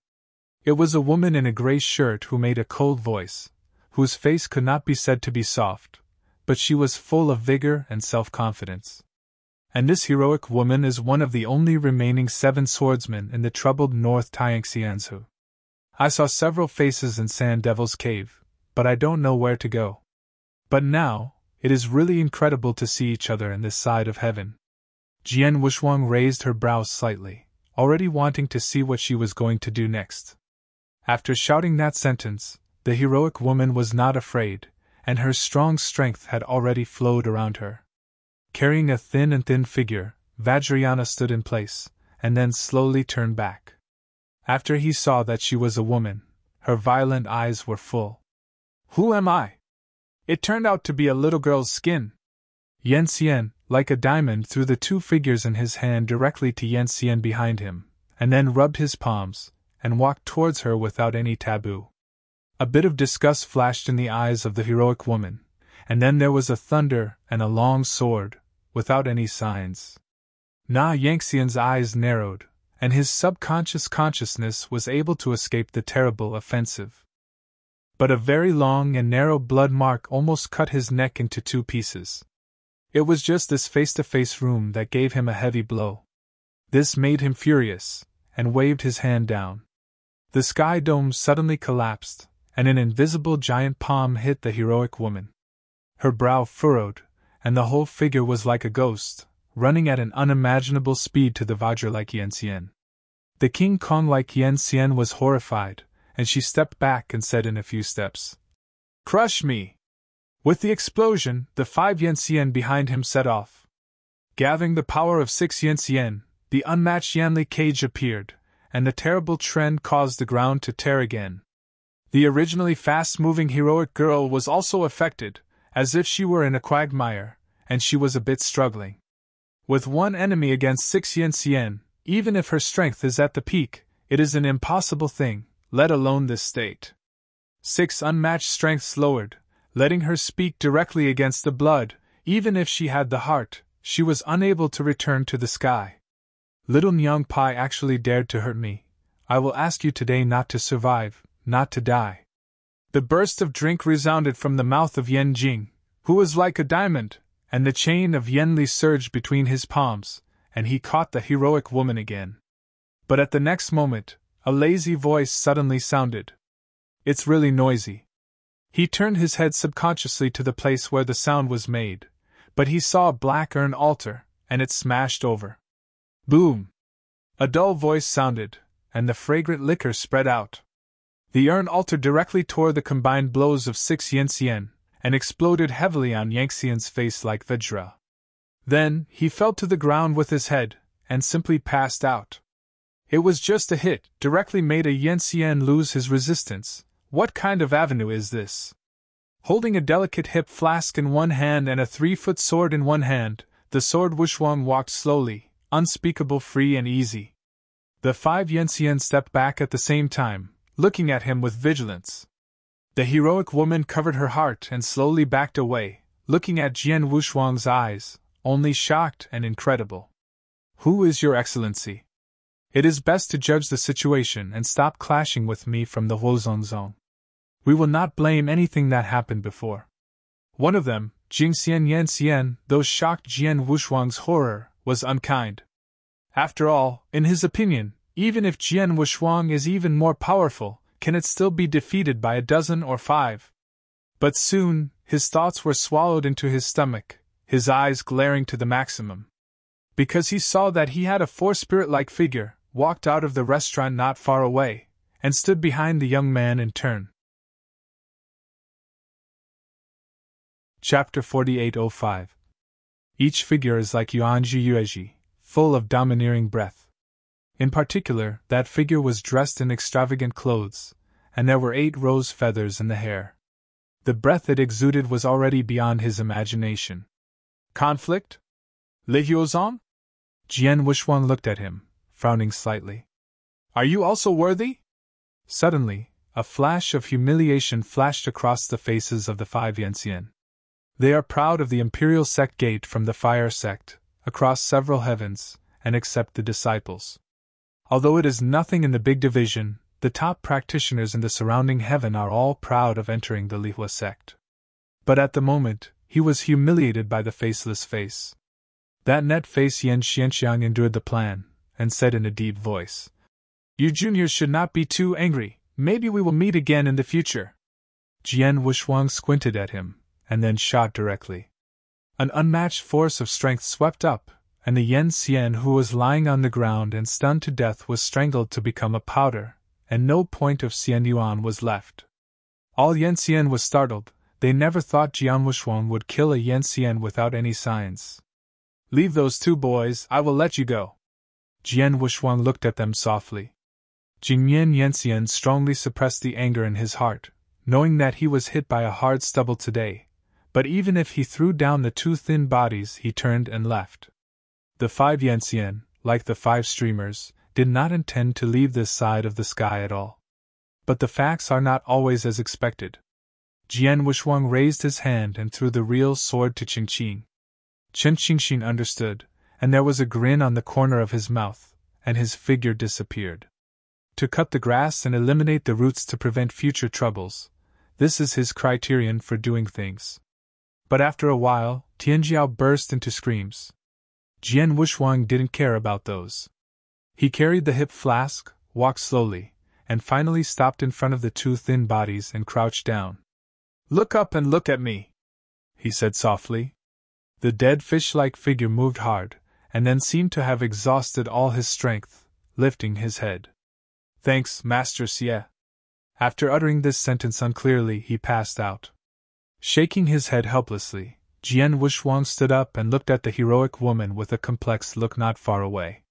It was a woman in a gray shirt who made a cold voice, whose face could not be said to be soft, but she was full of vigor and self-confidence. And this heroic woman is one of the only remaining 7 swordsmen in the troubled North Tianxianzhu. I saw several faces in Sand Devil's Cave, but I don't know where to go. But now, it is really incredible to see each other in this side of heaven. Jian Wushuang raised her brows slightly, already wanting to see what she was going to do next. After shouting that sentence, the heroic woman was not afraid, and her strong strength had already flowed around her. Carrying a thin figure, Vajrayana stood in place, and then slowly turned back. After he saw that she was a woman, her violent eyes were full. Who am I? It turned out to be a little girl's skin. Yan Xian, like a diamond, threw the 2 figures in his hand directly to Yan Xian behind him, and then rubbed his palms, and walked towards her without any taboo. A bit of disgust flashed in the eyes of the heroic woman, and then there was a thunder and a long sword, without any signs. Na Yanxian's eyes narrowed, and his subconscious consciousness was able to escape the terrible offensive. But a very long and narrow blood mark almost cut his neck into 2 pieces. It was just this face-to-face room that gave him a heavy blow. This made him furious, and waved his hand down. The sky dome suddenly collapsed, and an invisible giant palm hit the heroic woman. Her brow furrowed, and the whole figure was like a ghost, running at an unimaginable speed to the Vajra-like Yanxian. The King Kong-like Yanxian was horrified, and she stepped back and said in a few steps, "Crush me!" With the explosion, the 5 Yanxian behind him set off. Gathering the power of 6 Yanxian, the unmatched Yanli cage appeared, and the terrible trend caused the ground to tear again. The originally fast-moving heroic girl was also affected, as if she were in a quagmire, and she was a bit struggling. With 1 enemy against 6 Yanxian, even if her strength is at the peak, it is an impossible thing, let alone this state. 6 unmatched strengths lowered, letting her speak directly against the blood. Even if she had the heart, she was unable to return to the sky. Little Nyang Pai actually dared to hurt me. I will ask you today not to survive, not to die. The burst of drink resounded from the mouth of Yen Jing, who was like a diamond, and the chain of Yen Li surged between his palms, and he caught the heroic woman again. But at the next moment, a lazy voice suddenly sounded. "It's really noisy." He turned his head subconsciously to the place where the sound was made, but he saw a black urn altar, and it smashed over. Boom! A dull voice sounded, and the fragrant liquor spread out. The urn altar directly tore the combined blows of 6 Yanxian, and exploded heavily on Yanxian's face like Vajra. Then, he fell to the ground with his head, and simply passed out. It was just a hit, directly made a Yanxian lose his resistance. What kind of avenue is this? Holding a delicate hip flask in one hand and a 3-foot sword in one hand, the sword Wushuang walked slowly, unspeakable free and easy. The 5 Yanxian stepped back at the same time, looking at him with vigilance. The heroic woman covered her heart and slowly backed away, looking at Jian Wushuang's eyes, only shocked and incredible. "Who is your excellency? It is best to judge the situation and stop clashing with me from the Huozongzong. We will not blame anything that happened before." One of them, Jingxian Yanxian, though shocked Jian Wushuang's horror, was unkind. After all, in his opinion, even if Jian Wushuang is even more powerful, can it still be defeated by a dozen or 5? But soon, his thoughts were swallowed into his stomach, his eyes glaring to the maximum. Because he saw that he had a 4-spirit-like figure, walked out of the restaurant not far away, and stood behind the young man in turn. Chapter 4805. Each figure is like Yuanji Yueji, full of domineering breath. In particular, that figure was dressed in extravagant clothes, and there were 8 rose feathers in the hair. The breath it exuded was already beyond his imagination. Conflict? Le Huozong? Jian Wushuang looked at him, frowning slightly. "Are you also worthy?" Suddenly, a flash of humiliation flashed across the faces of the 5 Yanxian. They are proud of the imperial sect gate from the fire sect, across several heavens, and accept the disciples. Although it is nothing in the big division, the top practitioners in the surrounding heaven are all proud of entering the Lihua sect. But at the moment, he was humiliated by the faceless face. That net face Yen Xianxiang endured the plan, and said in a deep voice, "You juniors should not be too angry, maybe we will meet again in the future." Jian Wushuang squinted at him, and then shot directly. An unmatched force of strength swept up, and the Yen Xian who was lying on the ground and stunned to death was strangled to become a powder, and no point of Xian Yuan was left. All Yen Xian was startled. They never thought Jian Wushuang would kill a Yen Xian without any signs. "Leave those 2 boys, I will let you go." Jian Wushuang looked at them softly. Jingmian Yanxian strongly suppressed the anger in his heart, knowing that he was hit by a hard stubble today, but even if he threw down the 2 thin bodies he turned and left. The 5 Yanxian, like the 5 streamers, did not intend to leave this side of the sky at all. But the facts are not always as expected. Jian Wushuang raised his hand and threw the real sword to Qingqing. Chen Qingxin understood, and there was a grin on the corner of his mouth, and his figure disappeared. To cut the grass and eliminate the roots to prevent future troubles, this is his criterion for doing things. But after a while, Tianjiao burst into screams. Jian Wushuang didn't care about those. He carried the hip flask, walked slowly, and finally stopped in front of the two thin bodies and crouched down. "Look up and look at me," he said softly. The dead fish-like figure moved hard, and then seemed to have exhausted all his strength, lifting his head. "Thanks, Master Xie." After uttering this sentence unclearly, he passed out. Shaking his head helplessly, Jian Wushuang stood up and looked at the heroic woman with a complex look not far away.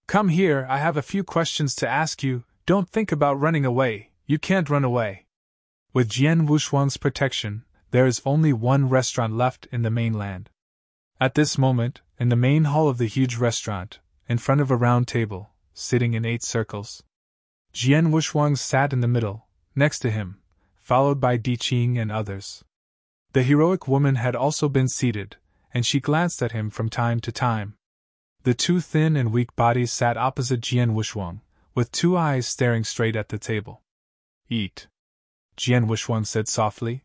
"Come here, I have a few questions to ask you. Don't think about running away, you can't run away." With Jian Wushuang's protection, there is only one restaurant left in the mainland. At this moment, in the main hall of the huge restaurant, in front of a round table, sitting in 8 circles, Jian Wushuang sat in the middle, next to him, followed by Di Qing and others. The heroic woman had also been seated, and she glanced at him from time to time. The two thin and weak bodies sat opposite Jian Wushuang, with 2 eyes staring straight at the table. "Eat," Jian Wushuang said softly.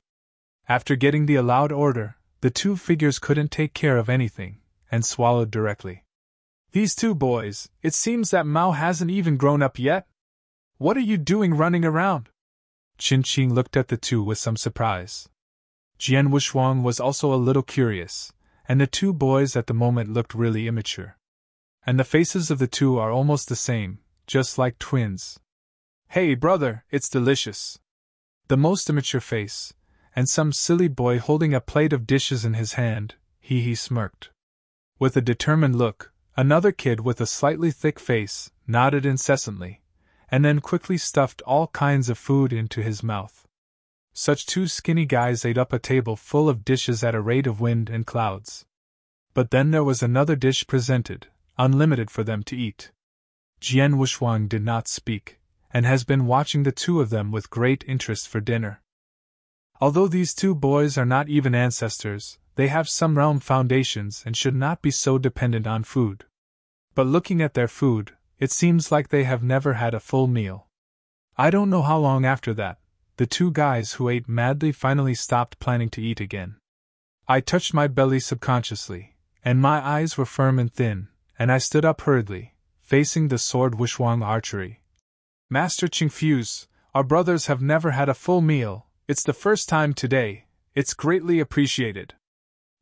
After getting the allowed order, the two figures couldn't take care of anything, and swallowed directly. "These two boys, it seems that Mao hasn't even grown up yet? What are you doing running around?" Qin Qing looked at the two with some surprise. Jian Wushuang was also a little curious, and the two boys at the moment looked really immature. And the faces of the two are almost the same, just like twins. "Hey brother, it's delicious." The most immature face, and some silly boy holding a plate of dishes in his hand, he smirked. With a determined look, another kid with a slightly thick face nodded incessantly, and then quickly stuffed all kinds of food into his mouth. Such 2 skinny guys ate up a table full of dishes at a rate of wind and clouds. But then there was another dish presented, unlimited for them to eat. Jian Wushuang did not speak, and has been watching the two of them with great interest for dinner. Although these two boys are not even ancestors, they have some realm foundations and should not be so dependent on food. But looking at their food, it seems like they have never had a full meal. I don't know how long after that, the two guys who ate madly finally stopped planning to eat again. I touched my belly subconsciously, and my eyes were firm and thin, and I stood up hurriedly, facing the sword Wushuang archery. "Master Qingfuse, our brothers have never had a full meal, it's the first time today, it's greatly appreciated."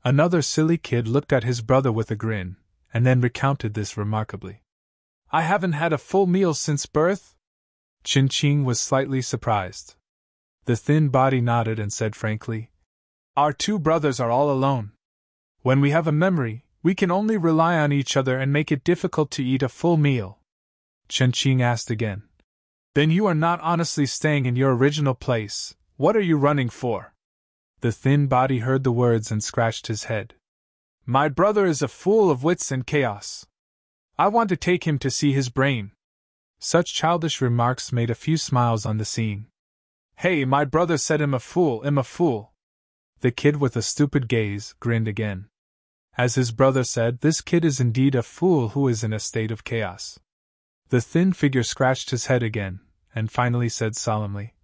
Another silly kid looked at his brother with a grin, and then recounted this remarkably. "I haven't had a full meal since birth?" Qin Qing was slightly surprised. The thin body nodded and said frankly, "Our two brothers are all alone. When we have a memory, we can only rely on each other and make it difficult to eat a full meal." Chen Qing asked again, "Then you are not honestly staying in your original place, what are you running for?" The thin body heard the words and scratched his head. "My brother is a fool of wits and chaos. I want to take him to see his brain." Such childish remarks made a few smiles on the scene. "Hey, my brother said I'm a fool, I'm a fool." The kid with a stupid gaze grinned again. As his brother said, this kid is indeed a fool who is in a state of chaos. The thin figure scratched his head again, and finally said solemnly,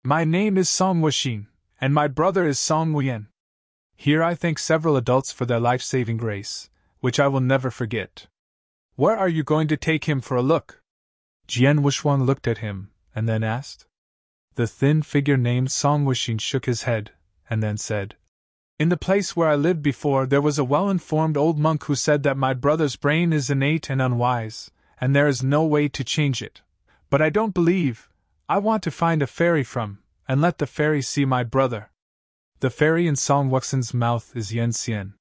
"My name is Song Wuxin, and my brother is Song Wuyan. Here I thank several adults for their life-saving grace, which I will never forget. Where are you going to take him for a look?" Jian Wushuang looked at him, and then asked. The thin figure named Song Wuxin shook his head, and then said, "In the place where I lived before there was a well-informed old monk who said that my brother's brain is innate and unwise, and there is no way to change it. But I don't believe. I want to find a fairy and let the fairy see my brother." The fairy in Song Wuxin's mouth is Yan Xian.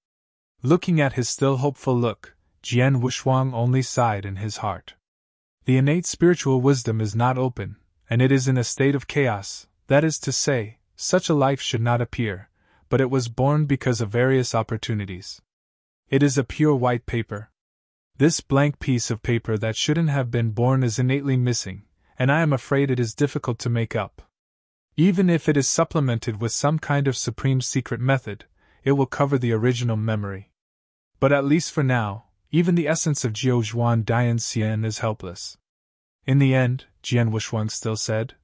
Looking at his still hopeful look, Jian Wushuang only sighed in his heart. The innate spiritual wisdom is not open, and it is in a state of chaos, that is to say, such a life should not appear, but it was born because of various opportunities. It is a pure white paper. This blank piece of paper that shouldn't have been born is innately missing, and I am afraid it is difficult to make up. Even if it is supplemented with some kind of supreme secret method, it will cover the original memory. But at least for now, even the essence of Jiao Zhuan Dian Xian is helpless. In the end, Jian Wushuang still said,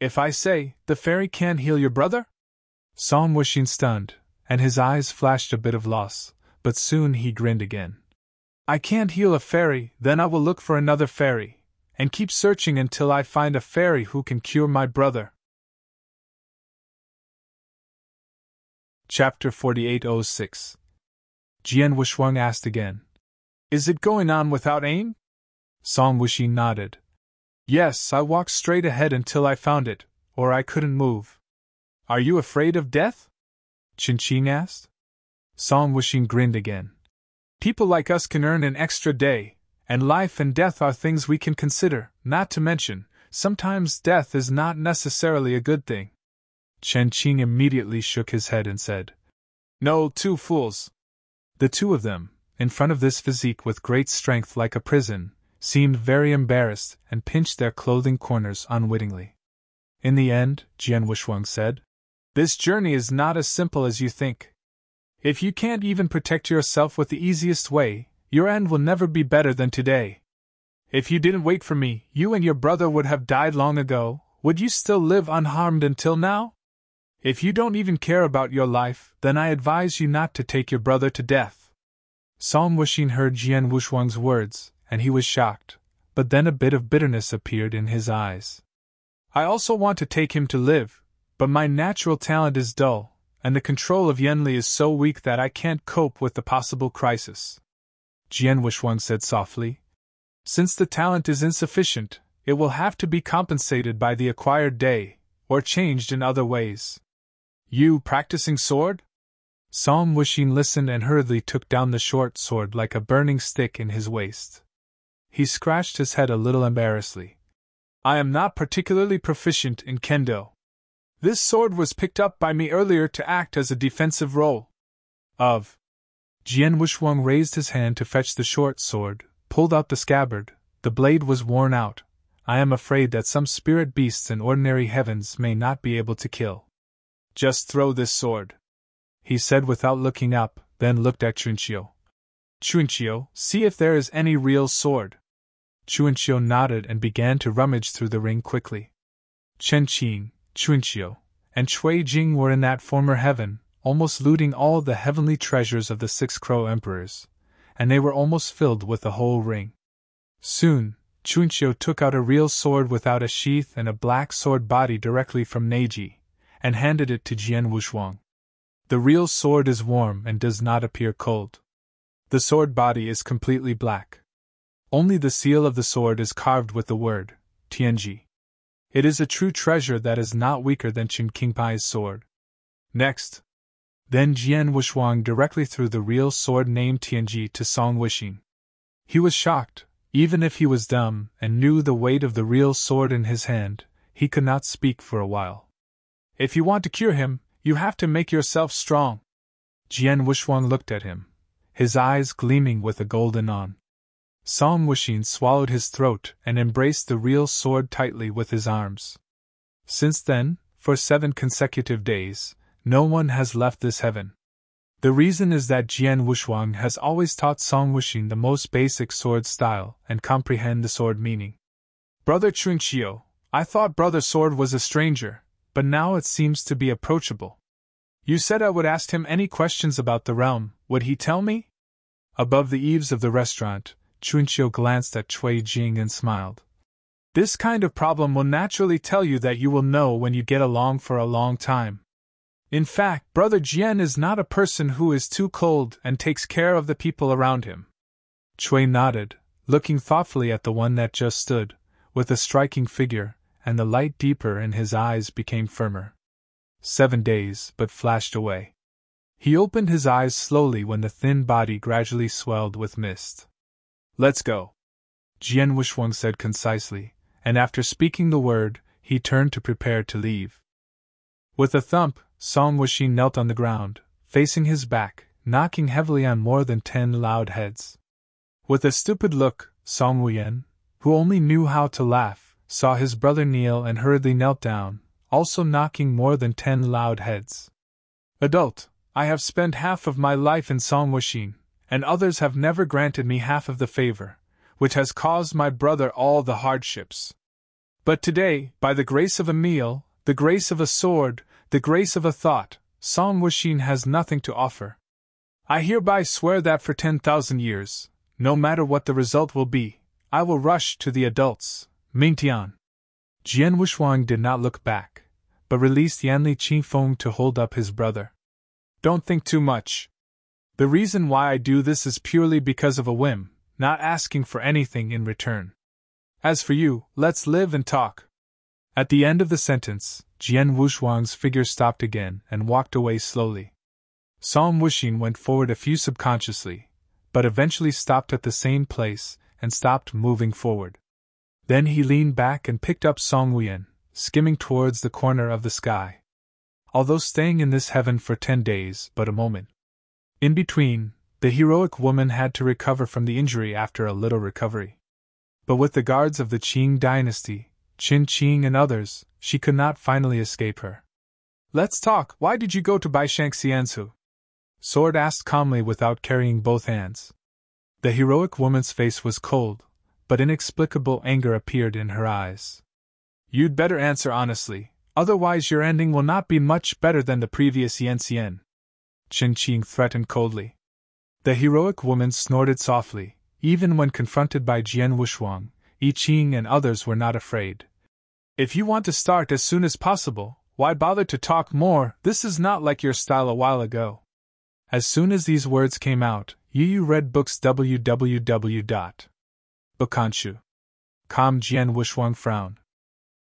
"If I say, the fairy can't heal your brother?" Song Wuxin stunned, and his eyes flashed a bit of loss, but soon he grinned again. "I can't heal a fairy, then I will look for another fairy, and keep searching until I find a fairy who can cure my brother." Chapter 4806. Jian Wushuang asked again, "Is it going on without aim?" Song Wuxin nodded. "Yes, I walked straight ahead until I found it, or I couldn't move." "Are you afraid of death?" Qin Qing asked. Song Wuxin grinned again. "People like us can earn an extra day, and life and death are things we can consider, not to mention, sometimes death is not necessarily a good thing." Chen Qing immediately shook his head and said, "No, two fools." The two of them, in front of this physique with great strength like a prison, seemed very embarrassed and pinched their clothing corners unwittingly. In the end, Jian Wushuang said, "This journey is not as simple as you think. If you can't even protect yourself with the easiest way, your end will never be better than today. If you didn't wait for me, you and your brother would have died long ago. Would you still live unharmed until now? If you don't even care about your life, then I advise you not to take your brother to death." Song Wuxin heard Jian Wushuang's words, and he was shocked, but then a bit of bitterness appeared in his eyes. "I also want to take him to live, but my natural talent is dull, and the control of Yanli is so weak that I can't cope with the possible crisis." Jian Wushuang said softly, "Since the talent is insufficient, it will have to be compensated by the acquired day, or changed in other ways." "You practicing sword?" Song Wuxin listened and hurriedly took down the short sword like a burning stick in his waist. He scratched his head a little embarrassedly. "I am not particularly proficient in kendo. This sword was picked up by me earlier to act as a defensive role." "Of?" Jian Wushuang raised his hand to fetch the short sword, pulled out the scabbard. The blade was worn out. "I am afraid that some spirit beasts in ordinary heavens may not be able to kill." "Just throw this sword," he said without looking up, then looked at Chunqiu. "Chunqiu, see if there is any real sword." Chunqiu nodded and began to rummage through the ring quickly. Chen Qing, Chunqiu, and Cui Jing were in that former heaven, almost looting all the heavenly treasures of the 6 Crow Emperors, and they were almost filled with the whole ring. Soon, Chunqiu took out a real sword without a sheath and a black sword body directly from Neji, and handed it to Jian Wushuang. "The real sword is warm and does not appear cold. The sword body is completely black. Only the seal of the sword is carved with the word, Tianji. It is a true treasure that is not weaker than Qin Qingpai's sword." Next. Then Jian Wushuang directly threw the real sword named Tianji to Song Wuxin. He was shocked. Even if he was dumb and knew the weight of the real sword in his hand, he could not speak for a while. "If you want to cure him, you have to make yourself strong." Jian Wushuang looked at him, his eyes gleaming with a golden on. Song Wuxin swallowed his throat and embraced the real sword tightly with his arms. Since then, for 7 consecutive days, no one has left this heaven. The reason is that Jian Wushuang has always taught Song Wuxin the most basic sword style and comprehend the sword meaning. "Brother Chunqiu, I thought Brother Sword was a stranger, but now it seems to be approachable. You said I would ask him any questions about the realm, would he tell me?" Above the eaves of the restaurant, Chunqiu glanced at Cui Jing and smiled. "This kind of problem will naturally tell you that you will know when you get along for a long time. In fact, Brother Jian is not a person who is too cold and takes care of the people around him." Cui nodded, looking thoughtfully at the one that just stood, with a striking figure, and the light deeper in his eyes became firmer. 7 days but flashed away. He opened his eyes slowly when the thin body gradually swelled with mist. "Let's go," Jian Wushuang said concisely, and after speaking the word, he turned to prepare to leave. With a thump, Song Wuxin knelt on the ground, facing his back, knocking heavily on more than 10 loud heads. With a stupid look, Song Wuyan, who only knew how to laugh, saw his brother kneel and hurriedly knelt down, also knocking more than 10 loud heads. "Adult, I have spent half of my life in Song Wuxin, and others have never granted me half of the favor, which has caused my brother all the hardships. But today, by the grace of a meal, the grace of a sword, the grace of a thought, Song Wuxin has nothing to offer. I hereby swear that for 10,000 years, no matter what the result will be, I will rush to the adults, Mingtian. Jian Wuxuang did not look back, but released Yanli Qingfeng to hold up his brother. Don't think too much. The reason why I do this is purely because of a whim, not asking for anything in return. As for you, let's live and talk. At the end of the sentence, Jian Wuxuang's figure stopped again and walked away slowly. Song Wuxin went forward a few subconsciously, but eventually stopped at the same place and stopped moving forward. Then he leaned back and picked up Song Wuyan, skimming towards the corner of the sky. Although staying in this heaven for 10 days, but a moment. In between, the heroic woman had to recover from the injury after a little recovery. But with the guards of the Qing dynasty, Qin Qing and others, she could not finally escape her. Let's talk. Why did you go to Baishang Xiansu? Sword asked calmly without carrying both hands. The heroic woman's face was cold, but inexplicable anger appeared in her eyes. You'd better answer honestly, otherwise your ending will not be much better than the previous Yanxian. Qin Qing threatened coldly. The heroic woman snorted softly. Even when confronted by Jian Wuxuang, Yi Qing and others were not afraid. If you want to start as soon as possible, why bother to talk more? This is not like your style a while ago. As soon as these words came out, Yu read books www.bokanshu. Calm Jian Wuxuang frowned.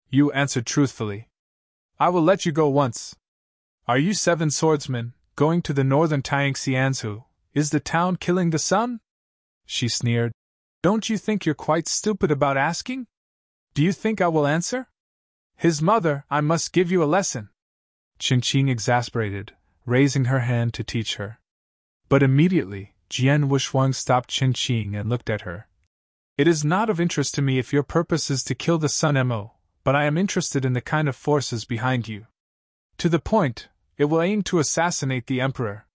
Yu answered truthfully. I will let you go once. Are you 7 swordsmen, going to the northern Tiangxianzu? Is the town killing the sun? She sneered. Don't you think you're quite stupid about asking? Do you think I will answer? His mother, I must give you a lesson. Qin Qing exasperated, raising her hand to teach her. But immediately, Jian Wuxuang stopped Qin Qing and looked at her. It is not of interest to me if your purpose is to kill the Sun Mo, but I am interested in the kind of forces behind you. To the point, it will aim to assassinate the Emperor.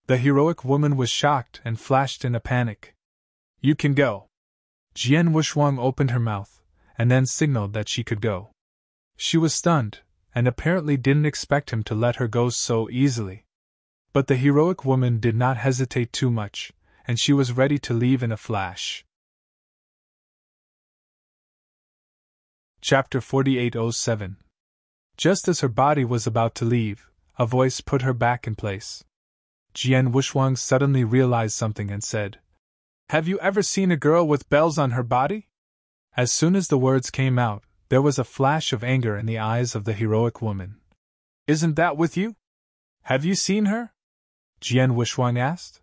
The heroic woman was shocked and flashed in a panic. You can go. Jian Wuxuang opened her mouth, and then signaled that she could go. She was stunned, and apparently didn't expect him to let her go so easily. But the heroic woman did not hesitate too much, and she was ready to leave in a flash. Chapter 4807. Just as her body was about to leave, a voice put her back in place. Jian Wuxuang suddenly realized something and said, Have you ever seen a girl with bells on her body? As soon as the words came out, there was a flash of anger in the eyes of the heroic woman. Isn't that with you? Have you seen her? Jian Wuxuang asked.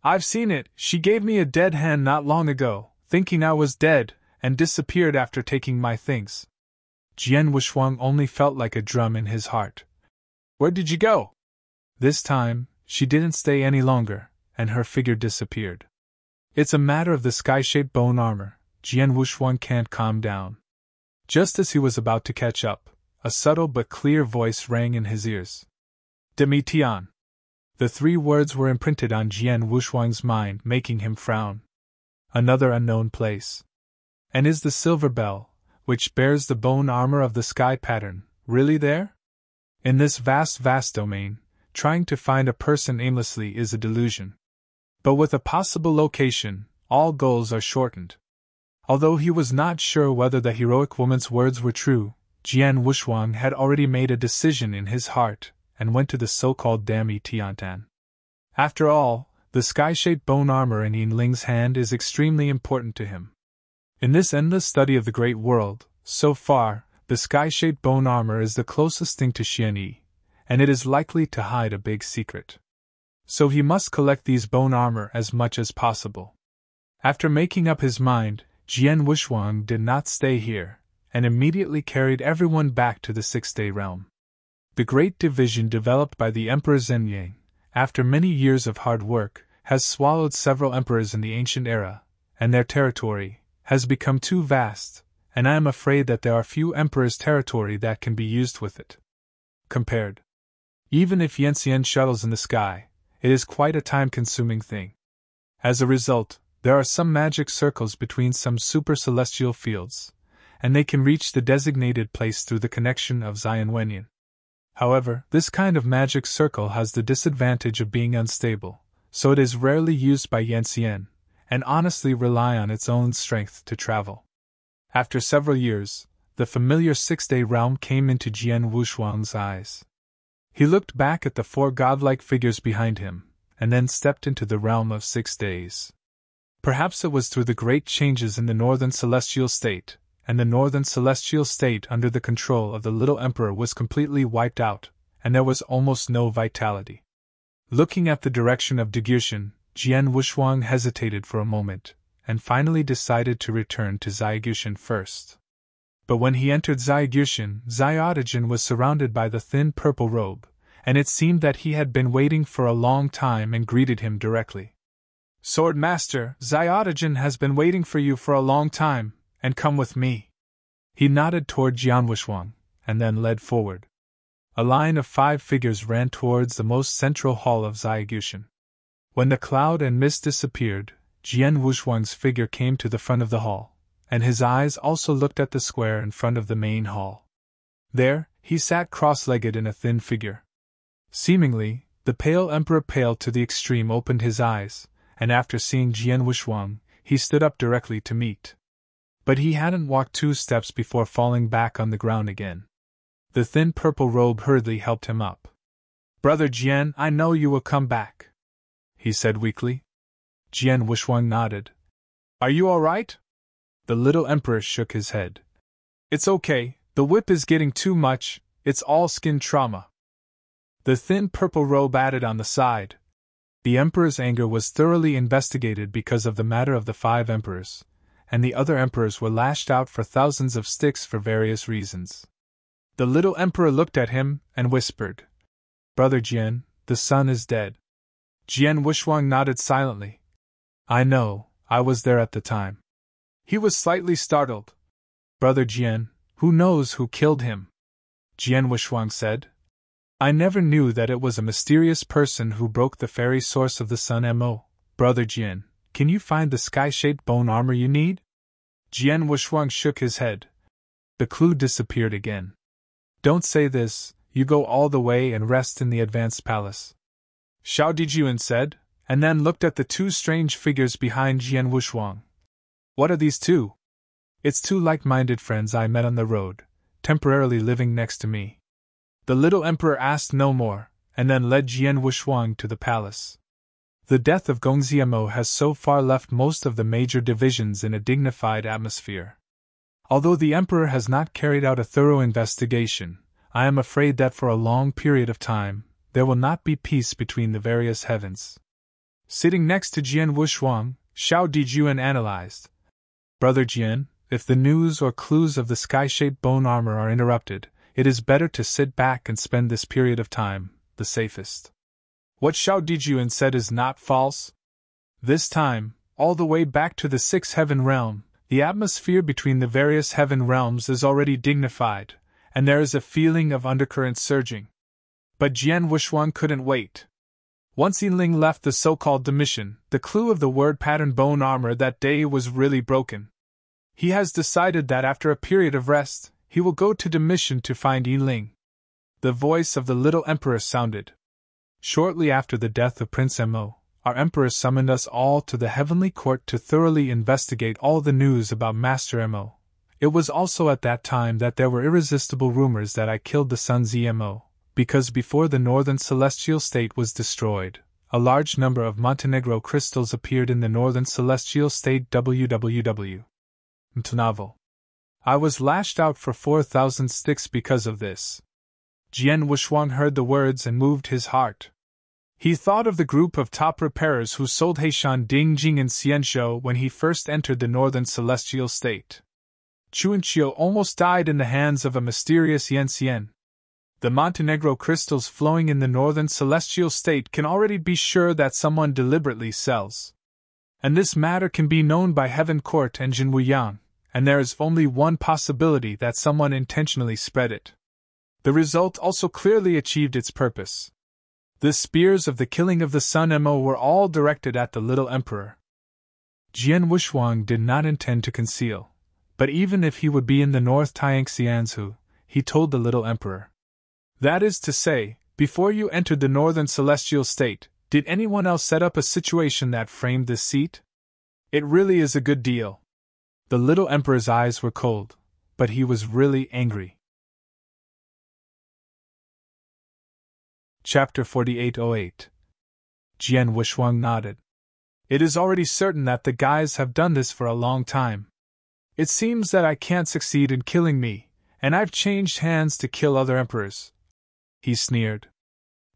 I've seen it. She gave me a dead hand not long ago, thinking I was dead, and disappeared after taking my things. Jian Wuxuang only felt like a drum in his heart. Where did you go? This time, she didn't stay any longer, and her figure disappeared. It's a matter of the sky-shaped bone armor. Jian Wuxuang can't calm down. Just as he was about to catch up, a subtle but clear voice rang in his ears. Demi Tian. The 3 words were imprinted on Jian Wuxuang's mind, making him frown. Another unknown place. And is the silver bell, which bears the bone armor of the sky pattern, really there? In this vast domain, trying to find a person aimlessly is a delusion. But with a possible location, all goals are shortened. Although he was not sure whether the heroic woman's words were true, Jian Wuxuang had already made a decision in his heart, and went to the so-called Dami Tiantan. After all, the sky-shaped bone armor in Yin Ling's hand is extremely important to him. In this endless study of the great world, so far, the sky-shaped bone armor is the closest thing to Xian Yi, and it is likely to hide a big secret. So he must collect these bone armor as much as possible. After making up his mind, Jian Wuxuang did not stay here, and immediately carried everyone back to the 6-day realm. The great division developed by the Emperor Zhenyang, after many years of hard work, has swallowed several emperors in the ancient era, and their territory has become too vast, and I am afraid that there are few emperors' territory that can be used with it. Compared. Even if Yanxian shuttles in the sky, it is quite a time-consuming thing. As a result, there are some magic circles between some super-celestial fields, and they can reach the designated place through the connection of Zion Wenyan. However, this kind of magic circle has the disadvantage of being unstable, so it is rarely used by Yanxian, and honestly rely on its own strength to travel. After several years, the familiar six-day realm came into Jian Wushuang's eyes. He looked back at the four godlike figures behind him, and then stepped into the realm of 6 days. Perhaps it was through the great changes in the Northern Celestial State, and the Northern Celestial State under the control of the Little Emperor was completely wiped out, and there was almost no vitality. Looking at the direction of Dagyushan, Jian Wushuang hesitated for a moment, and finally decided to return to Xiagyushan first. But when he entered Xiagyushan, Xiaotajin was surrounded by the thin purple robe, and it seemed that he had been waiting for a long time and greeted him directly. "Sword Master, Xiaotajin has been waiting for you for a long time, and come with me." He nodded toward Jian Wushuang, and then led forward. A line of 5 figures ran towards the most central hall of Xiagyushan. When the cloud and mist disappeared, Jian Wushuang's figure came to the front of the hall, and his eyes also looked at the square in front of the main hall. There, he sat cross-legged in a thin figure. Seemingly, the pale emperor, pale to the extreme, opened his eyes, and after seeing Jian Wushuang, he stood up directly to meet. But he hadn't walked 2 steps before falling back on the ground again. The thin purple robe hurriedly helped him up. "Brother Jian, I know you will come back," he said weakly. Jian Wushuang nodded. "Are you all right?" The little emperor shook his head. "It's okay, the whip is getting too much, it's all skin trauma." The thin purple robe added on the side. The emperor's anger was thoroughly investigated because of the matter of the 5 emperors, and the other emperors were lashed out for thousands of sticks for various reasons. The little emperor looked at him and whispered, "Brother Jian, the sun is dead." Jian Wushuang nodded silently. "I know, I was there at the time." He was slightly startled. "Brother Jian, who knows who killed him?" Jian Wushuang said. "I never knew that it was a mysterious person who broke the fairy source of the sun. Brother Jian, can you find the sky-shaped bone armor you need?" Jian Wushuang shook his head. The clue disappeared again. "Don't say this, you go all the way and rest in the advanced palace," Xiao Dijuan said, and then looked at the 2 strange figures behind Jian Wushuang. "What are these 2? "It's 2 like-minded friends I met on the road, temporarily living next to me." The little emperor asked no more, and then led Jian Wushuang to the palace. The death of Gongxiamo has so far left most of the major divisions in a dignified atmosphere. Although the emperor has not carried out a thorough investigation, I am afraid that for a long period of time, there will not be peace between the various heavens. Sitting next to Jian Wushuang, Xiao Dijuan analyzed. "Brother Jian, if the news or clues of the sky-shaped bone armor are interrupted, it is better to sit back and spend this period of time, the safest." What Xiao Dijuan said is not false. This time, all the way back to the 6th heaven realm, the atmosphere between the various heaven realms is already dignified, and there is a feeling of undercurrent surging. But Jian Wushuang couldn't wait. Once Yiling left the so-called demission, the clue of the word pattern bone armor that day was really broken. He has decided that after a period of rest, he will go to demission to find Yiling. The voice of the little emperor sounded. "Shortly after the death of Prince Mo, our emperor summoned us all to the heavenly court to thoroughly investigate all the news about Master Mo. It was also at that time that there were irresistible rumors that I killed the sun Zmo, because before the Northern Celestial State was destroyed, a large number of Montenegro crystals appeared in the Northern Celestial State www. Novel. I was lashed out for 4,000 sticks because of this." Jian Wushuang heard the words and moved his heart. He thought of the group of top repairers who sold Heishan Dingjing and Xianzhou when he first entered the Northern Celestial State. Chuanqiu almost died in the hands of a mysterious Yanxian. The Montenegro crystals flowing in the Northern Celestial State can already be sure that someone deliberately sells. And this matter can be known by Heaven Court and Jin Wuyang, and there is only one possibility that someone intentionally spread it. The result also clearly achieved its purpose. The spears of the killing of the Sun Mo were all directed at the little emperor. Jian Wuxuang did not intend to conceal, but even if he would be in the North Tiangxianzhu, he told the little emperor. That is to say, before you entered the Northern Celestial State, did anyone else set up a situation that framed this seat? It really is a good deal. The little emperor's eyes were cold, but he was really angry. Chapter 4808. Jian Wuxuang nodded. It is already certain that the guys have done this for a long time. It seems that I can't succeed in killing me, and I've changed hands to kill other emperors. He sneered.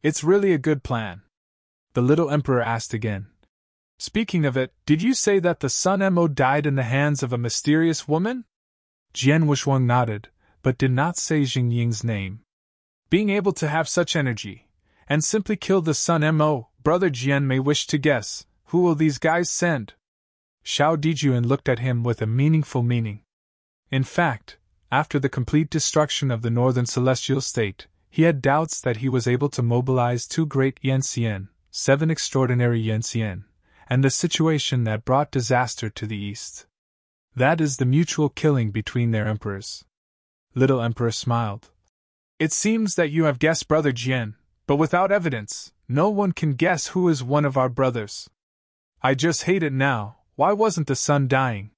It's really a good plan. The little emperor asked again. Speaking of it, did you say that the Sun Mo died in the hands of a mysterious woman? Jian Wuxuang nodded, but did not say Jing Ying's name. Being able to have such energy, and simply kill the Sun Mo, Brother Jian may wish to guess, who will these guys send? Xiao Dijuan looked at him with a meaningful meaning. In fact, after the complete destruction of the Northern Celestial State, he had doubts that he was able to mobilize 2 great Yanxian, 7 extraordinary Yanxian, and the situation that brought disaster to the east. That is the mutual killing between their emperors. Little Emperor smiled. It seems that you have guessed Brother Jian, but without evidence, no one can guess who is one of our brothers. I just hate it now. Why wasn't the sun dying?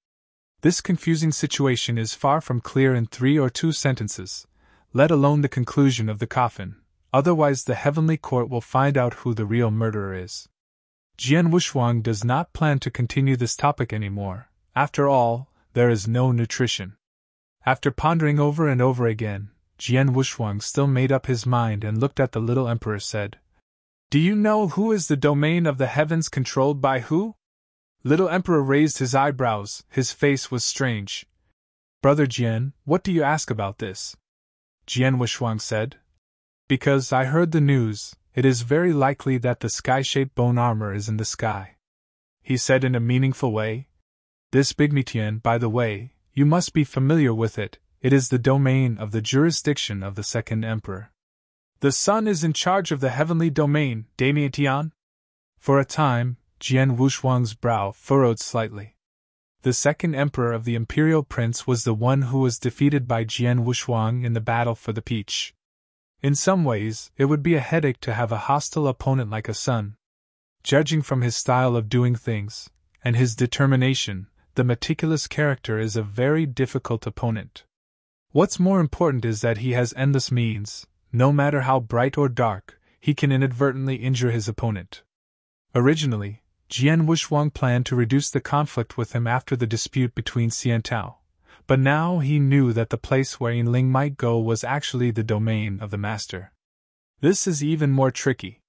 This confusing situation is far from clear in 3 or 2 sentences, let alone the conclusion of the coffin, otherwise the heavenly court will find out who the real murderer is. Jian Wuxuang does not plan to continue this topic anymore. After all, there is no nutrition. After pondering over and over again, Jian Wuxuang still made up his mind and looked at the little emperor said, Do you know who is the domain of the heavens controlled by who? Little Emperor raised his eyebrows, his face was strange. Brother Jian, what do you ask about this? Jian Wuxuang said. Because I heard the news, it is very likely that the sky-shaped bone armor is in the sky. He said in a meaningful way. This Bigmetian, by the way, you must be familiar with it, it is the domain of the jurisdiction of the second emperor. The sun is in charge of the heavenly domain, Dametian? For a time, Jian Wuxuang's brow furrowed slightly. The second emperor of the imperial prince was the one who was defeated by Jian Wuxuang in the battle for the peach. In some ways, it would be a headache to have a hostile opponent like a son. Judging from his style of doing things, and his determination, the meticulous character is a very difficult opponent. What's more important is that he has endless means. No matter how bright or dark, he can inadvertently injure his opponent. Originally, Jian Wuxuang planned to reduce the conflict with him after the dispute between Xiantao, but now he knew that the place where Yinling might go was actually the domain of the master. This is even more tricky.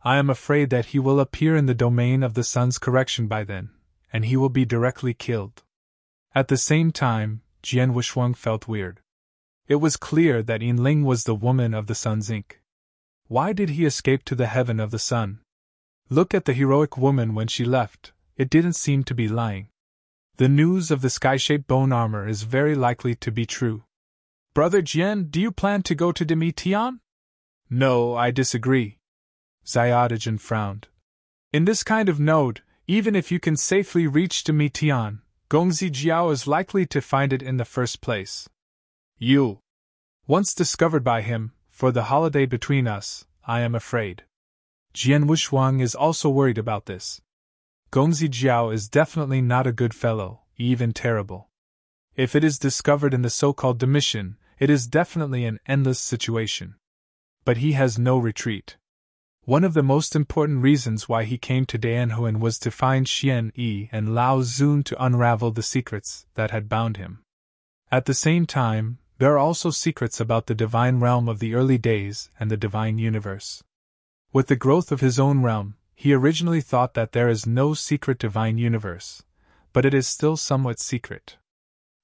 I am afraid that he will appear in the domain of the sun's correction by then, and he will be directly killed. At the same time, Jian Wuxuang felt weird. It was clear that Yinling was the woman of the sun's ink. Why did he escape to the heaven of the sun? Look at the heroic woman when she left, it didn't seem to be lying. The news of the sky-shaped bone armor is very likely to be true. Brother Jian, do you plan to go to Demetian? No, I disagree. Xiaodijan frowned. In this kind of node, even if you can safely reach Demetian, Gongzi Jiao is likely to find it in the first place. You. Once discovered by him, for the holiday between us, I am afraid. Jian Wuxuang is also worried about this. Gongzi Jiao is definitely not a good fellow, even terrible. If it is discovered in the so-called demission, it is definitely an endless situation. But he has no retreat. One of the most important reasons why he came to Daanhuan was to find Xian Yi and Lao Zun to unravel the secrets that had bound him. At the same time, there are also secrets about the divine realm of the early days and the divine universe. With the growth of his own realm, he originally thought that there is no secret divine universe, but it is still somewhat secret.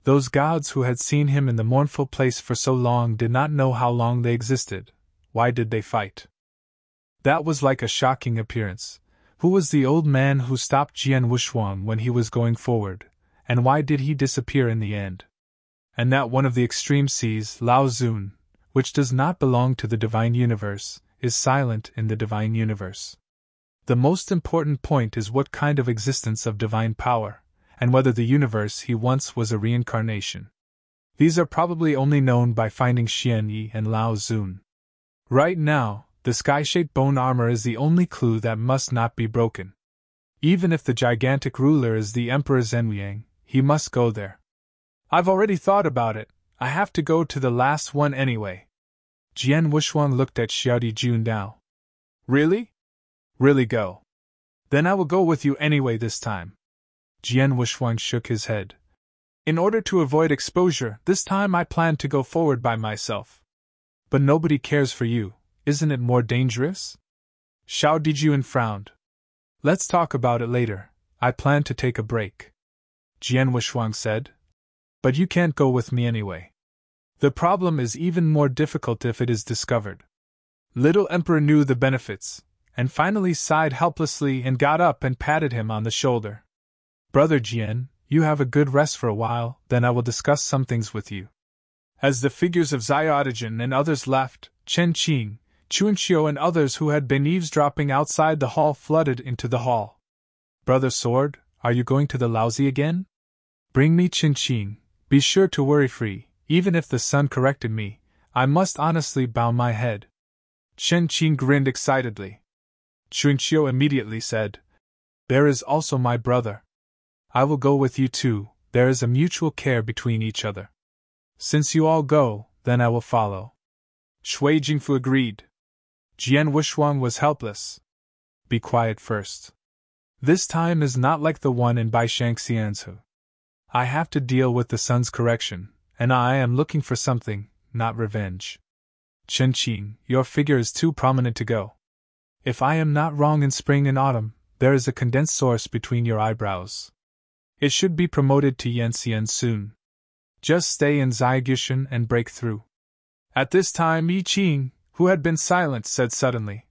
Those gods who had seen him in the mournful place for so long did not know how long they existed. Why did they fight? That was like a shocking appearance. Who was the old man who stopped Jian Wuxuang when he was going forward, and why did he disappear in the end? And that one of the extreme seas, Lao Zun, which does not belong to the divine universe, is silent in the divine universe. The most important point is what kind of existence of divine power, and whether the universe he once was a reincarnation. These are probably only known by finding Xian Yi and Lao Zun. Right now, the sky-shaped bone armor is the only clue that must not be broken. Even if the gigantic ruler is the Emperor Zhenwuyang, he must go there. I've already thought about it. I have to go to the last one anyway. Jian Wushuang looked at Xiaodi Junao. Really? Really go. Then I will go with you anyway this time. Jian Wushuang shook his head. In order to avoid exposure, this time I plan to go forward by myself. But nobody cares for you, isn't it more dangerous? Xiao Dijun frowned. Let's talk about it later, I plan to take a break. Jian Wushuang said. But you can't go with me anyway. The problem is even more difficult if it is discovered. Little Emperor knew the benefits, and finally sighed helplessly and got up and patted him on the shoulder. Brother Jian, you have a good rest for a while, then I will discuss some things with you. As the figures of Xiaodigen and others left, Chen Qing, Chuanxiu and others who had been eavesdropping outside the hall flooded into the hall. Brother Sword, are you going to the Laozi again? Bring me Chen Qing, be sure to worry free, even if the sun corrected me, I must honestly bow my head. Chen Qing grinned excitedly. Chuanxiu immediately said, There is also my brother. I will go with you too, there is a mutual care between each other. Since you all go, then I will follow. Shui Jingfu agreed. Jian Wushuang was helpless. Be quiet first. This time is not like the one in Baishang Xianzu. I have to deal with the sun's correction, and I am looking for something, not revenge. Chen Qing, your figure is too prominent to go. If I am not wrong, in spring and autumn, there is a condensed source between your eyebrows. It should be promoted to Yanxian soon. Just stay in Zaigushan and break through. At this time, Yi Qing, who had been silent, said suddenly,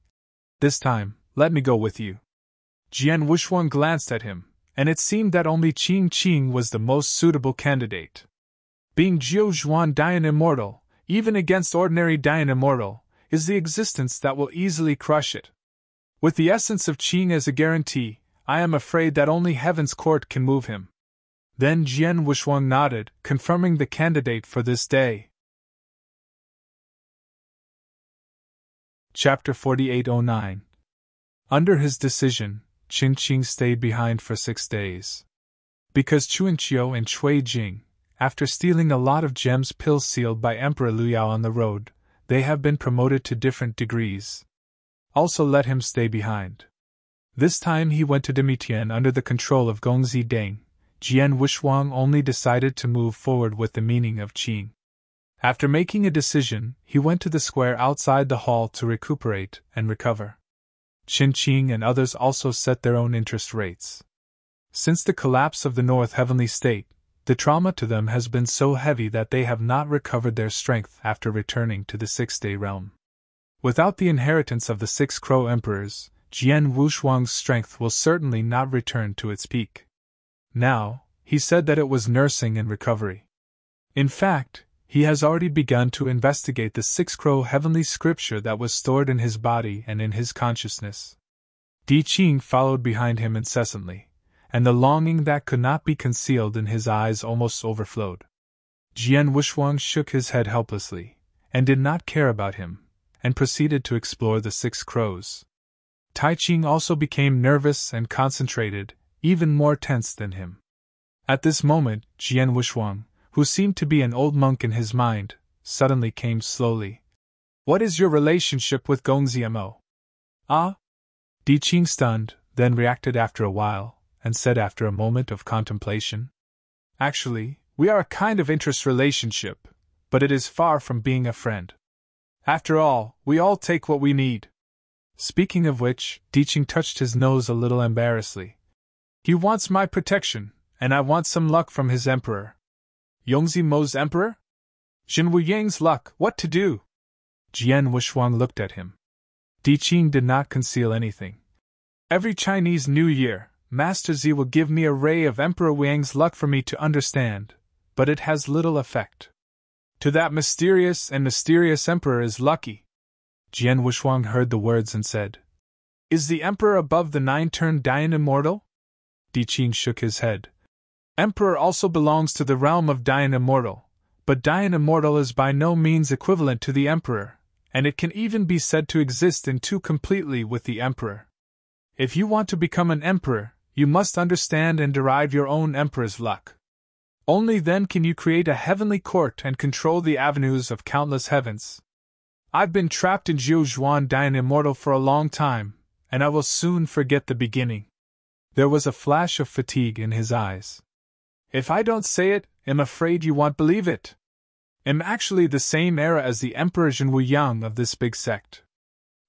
This time, let me go with you. Jian Wushuang glanced at him, and it seemed that only Qing Qing was the most suitable candidate. Being Jiu Zhuan Dian immortal, even against ordinary Dian immortal, is the existence that will easily crush it. With the essence of Qing as a guarantee, I am afraid that only Heaven's court can move him. Then Jian Wushuang nodded, confirming the candidate for this day. Chapter 4809. Under his decision, Qin Qing stayed behind for 6 days. Because Chuanqiu and Shui Jing, after stealing a lot of gems pills sealed by Emperor Luyao on the road, they have been promoted to different degrees. Also let him stay behind. This time he went to Demitian under the control of Gongzi Deng. Jian Wushuang only decided to move forward with the meaning of Qing. After making a decision, he went to the square outside the hall to recuperate and recover. Qin Qing and others also set their own interest rates. Since the collapse of the North Heavenly State, the trauma to them has been so heavy that they have not recovered their strength after returning to the Six-Day Realm. Without the inheritance of the 6 Crow Emperors, Jian Wushuang's strength will certainly not return to its peak. Now, he said that it was nursing and recovery. In fact, he has already begun to investigate the 6 Crow heavenly scripture that was stored in his body and in his consciousness. Di Qing followed behind him incessantly, and the longing that could not be concealed in his eyes almost overflowed. Jian Wushuang shook his head helplessly, and did not care about him, and proceeded to explore the 6 crows. Tai Qing also became nervous and concentrated, even more tense than him. At this moment, Jian Wushuang, who seemed to be an old monk in his mind, suddenly came slowly. What is your relationship with Gongzi Mo? Ah? Di Qing stunned, then reacted after a while, and said after a moment of contemplation. Actually, we are a kind of interest relationship, but it is far from being a friend. After all, we all take what we need. Speaking of which, Di Qing touched his nose a little embarrassedly. He wants my protection, and I want some luck from his emperor. Yongzi Mo's emperor? Jinwu Yang's luck, what to do? Jian Wushuang looked at him. Di Qing did not conceal anything. Every Chinese New Year, Master Z will give me a ray of Emperor Wang's luck for me to understand, but it has little effect. To that mysterious emperor is lucky. Jian Wushuang heard the words and said, "Is the Emperor above the 9-turn Dian Immortal?" Di Qing shook his head. "Emperor also belongs to the realm of Dian Immortal, but Dian Immortal is by no means equivalent to the Emperor, and it can even be said to exist in two completely with the Emperor. If you want to become an Emperor, you must understand and derive your own Emperor's luck. Only then can you create a heavenly court and control the avenues of countless heavens. I've been trapped in Jiuzhuan Dian Immortal for a long time, and I will soon forget the beginning." There was a flash of fatigue in his eyes. "If I don't say it, I'm afraid you won't believe it. I'm actually the same era as the Emperor Zhenwu Yang of this big sect.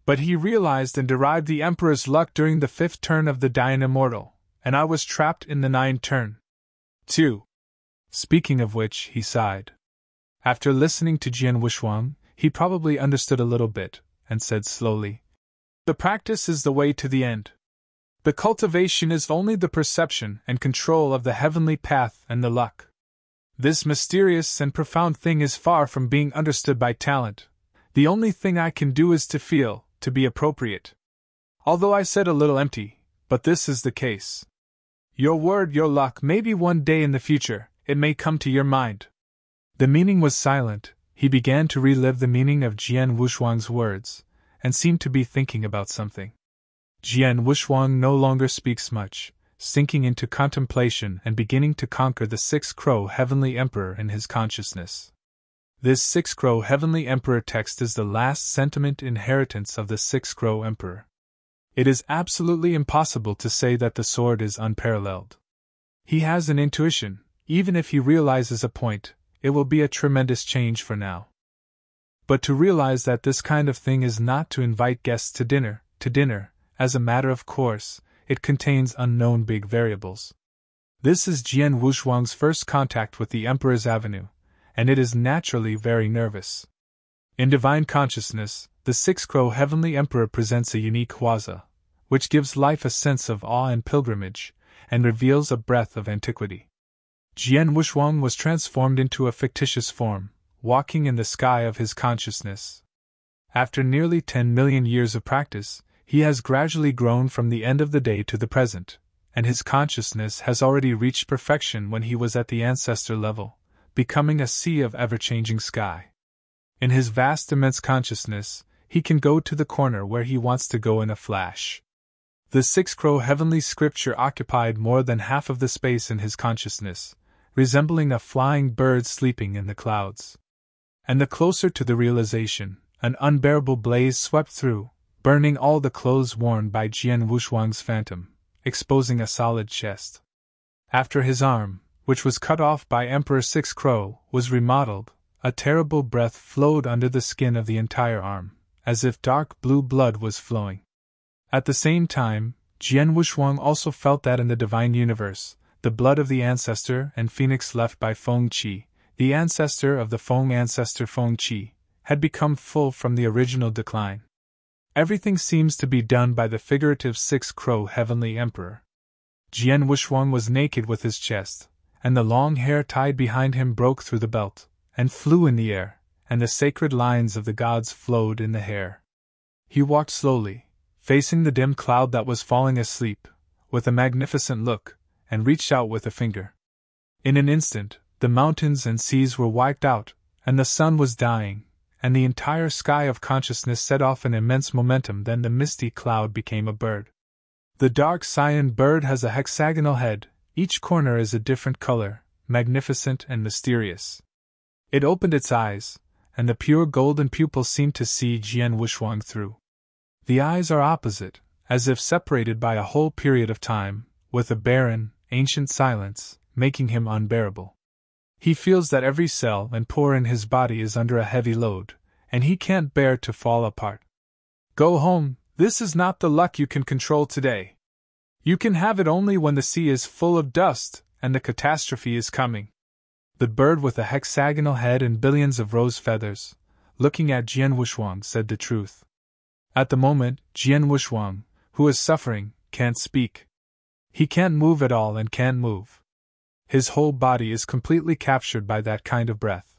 But he realized and derived the Emperor's luck during the 5th turn of the Dian Immortal, and I was trapped in the 9th turn. 2. Speaking of which, he sighed. After listening to Jian Wushuang, he probably understood a little bit, and said slowly, "The practice is the way to the end. The cultivation is only the perception and control of the heavenly path and the luck. This mysterious and profound thing is far from being understood by talent. The only thing I can do is to feel, to be appropriate. Although I said a little empty, but this is the case. Your word, your luck, maybe one day in the future, it may come to your mind." The meaning was silent. He began to relive the meaning of Jian Wushuang's words, and seemed to be thinking about something. Jian Wushuang no longer speaks much, sinking into contemplation and beginning to conquer the 6-crow Heavenly Emperor in his consciousness. This 6-crow Heavenly Emperor text is the last sentiment inheritance of the 6-crow Emperor. It is absolutely impossible to say that the sword is unparalleled. He has an intuition. Even if he realizes a point, it will be a tremendous change for now. But to realize that this kind of thing is not to invite guests to dinner, as a matter of course, it contains unknown big variables. This is Jian Wushuang's first contact with the Emperor's Avenue, and it is naturally very nervous. In divine consciousness, the 6-crow Heavenly Emperor presents a unique huazi, which gives life a sense of awe and pilgrimage, and reveals a breadth of antiquity. Jian Wushuang was transformed into a fictitious form, walking in the sky of his consciousness. After nearly 10 million years of practice, he has gradually grown from the end of the day to the present, and his consciousness has already reached perfection when he was at the ancestor level, becoming a sea of ever-changing sky. In his vast immense consciousness, he can go to the corner where he wants to go in a flash. The 6-crow heavenly scripture occupied more than half of the space in his consciousness, resembling a flying bird sleeping in the clouds. And the closer to the realization, an unbearable blaze swept through, burning all the clothes worn by Jian Wushuang's phantom, exposing a solid chest. After his arm, which was cut off by Emperor 6-crow, was remodeled, a terrible breath flowed under the skin of the entire arm, as if dark blue blood was flowing. At the same time, Jian Wushuang also felt that in the divine universe, the blood of the ancestor and phoenix left by Feng Qi, the ancestor of the Feng ancestor Feng Qi, had become full from the original decline. Everything seems to be done by the figurative 6-crow Heavenly Emperor. Jian Wushuang was naked with his chest, and the long hair tied behind him broke through the belt, and flew in the air, and the sacred lines of the gods flowed in the hair. He walked slowly, facing the dim cloud that was falling asleep, with a magnificent look, and reached out with a finger. In an instant, the mountains and seas were wiped out, and the sun was dying, and the entire sky of consciousness set off an immense momentum. Then the misty cloud became a bird. The dark cyan bird has a hexagonal head, each corner is a different color, magnificent and mysterious. It opened its eyes, and the pure golden pupils seemed to see Jian Wushuang through. The eyes are opposite, as if separated by a whole period of time, with a barren, ancient silence, making him unbearable. He feels that every cell and pore in his body is under a heavy load, and he can't bear to fall apart. Go home, this is not the luck you can control today. You can have it only when the sea is full of dust, and the catastrophe is coming. The bird with a hexagonal head and billions of rose feathers, looking at Jian Wushuang, said the truth. At the moment, Jian Wushuang, who is suffering, can't speak. He can't move at all and can't move. His whole body is completely captured by that kind of breath.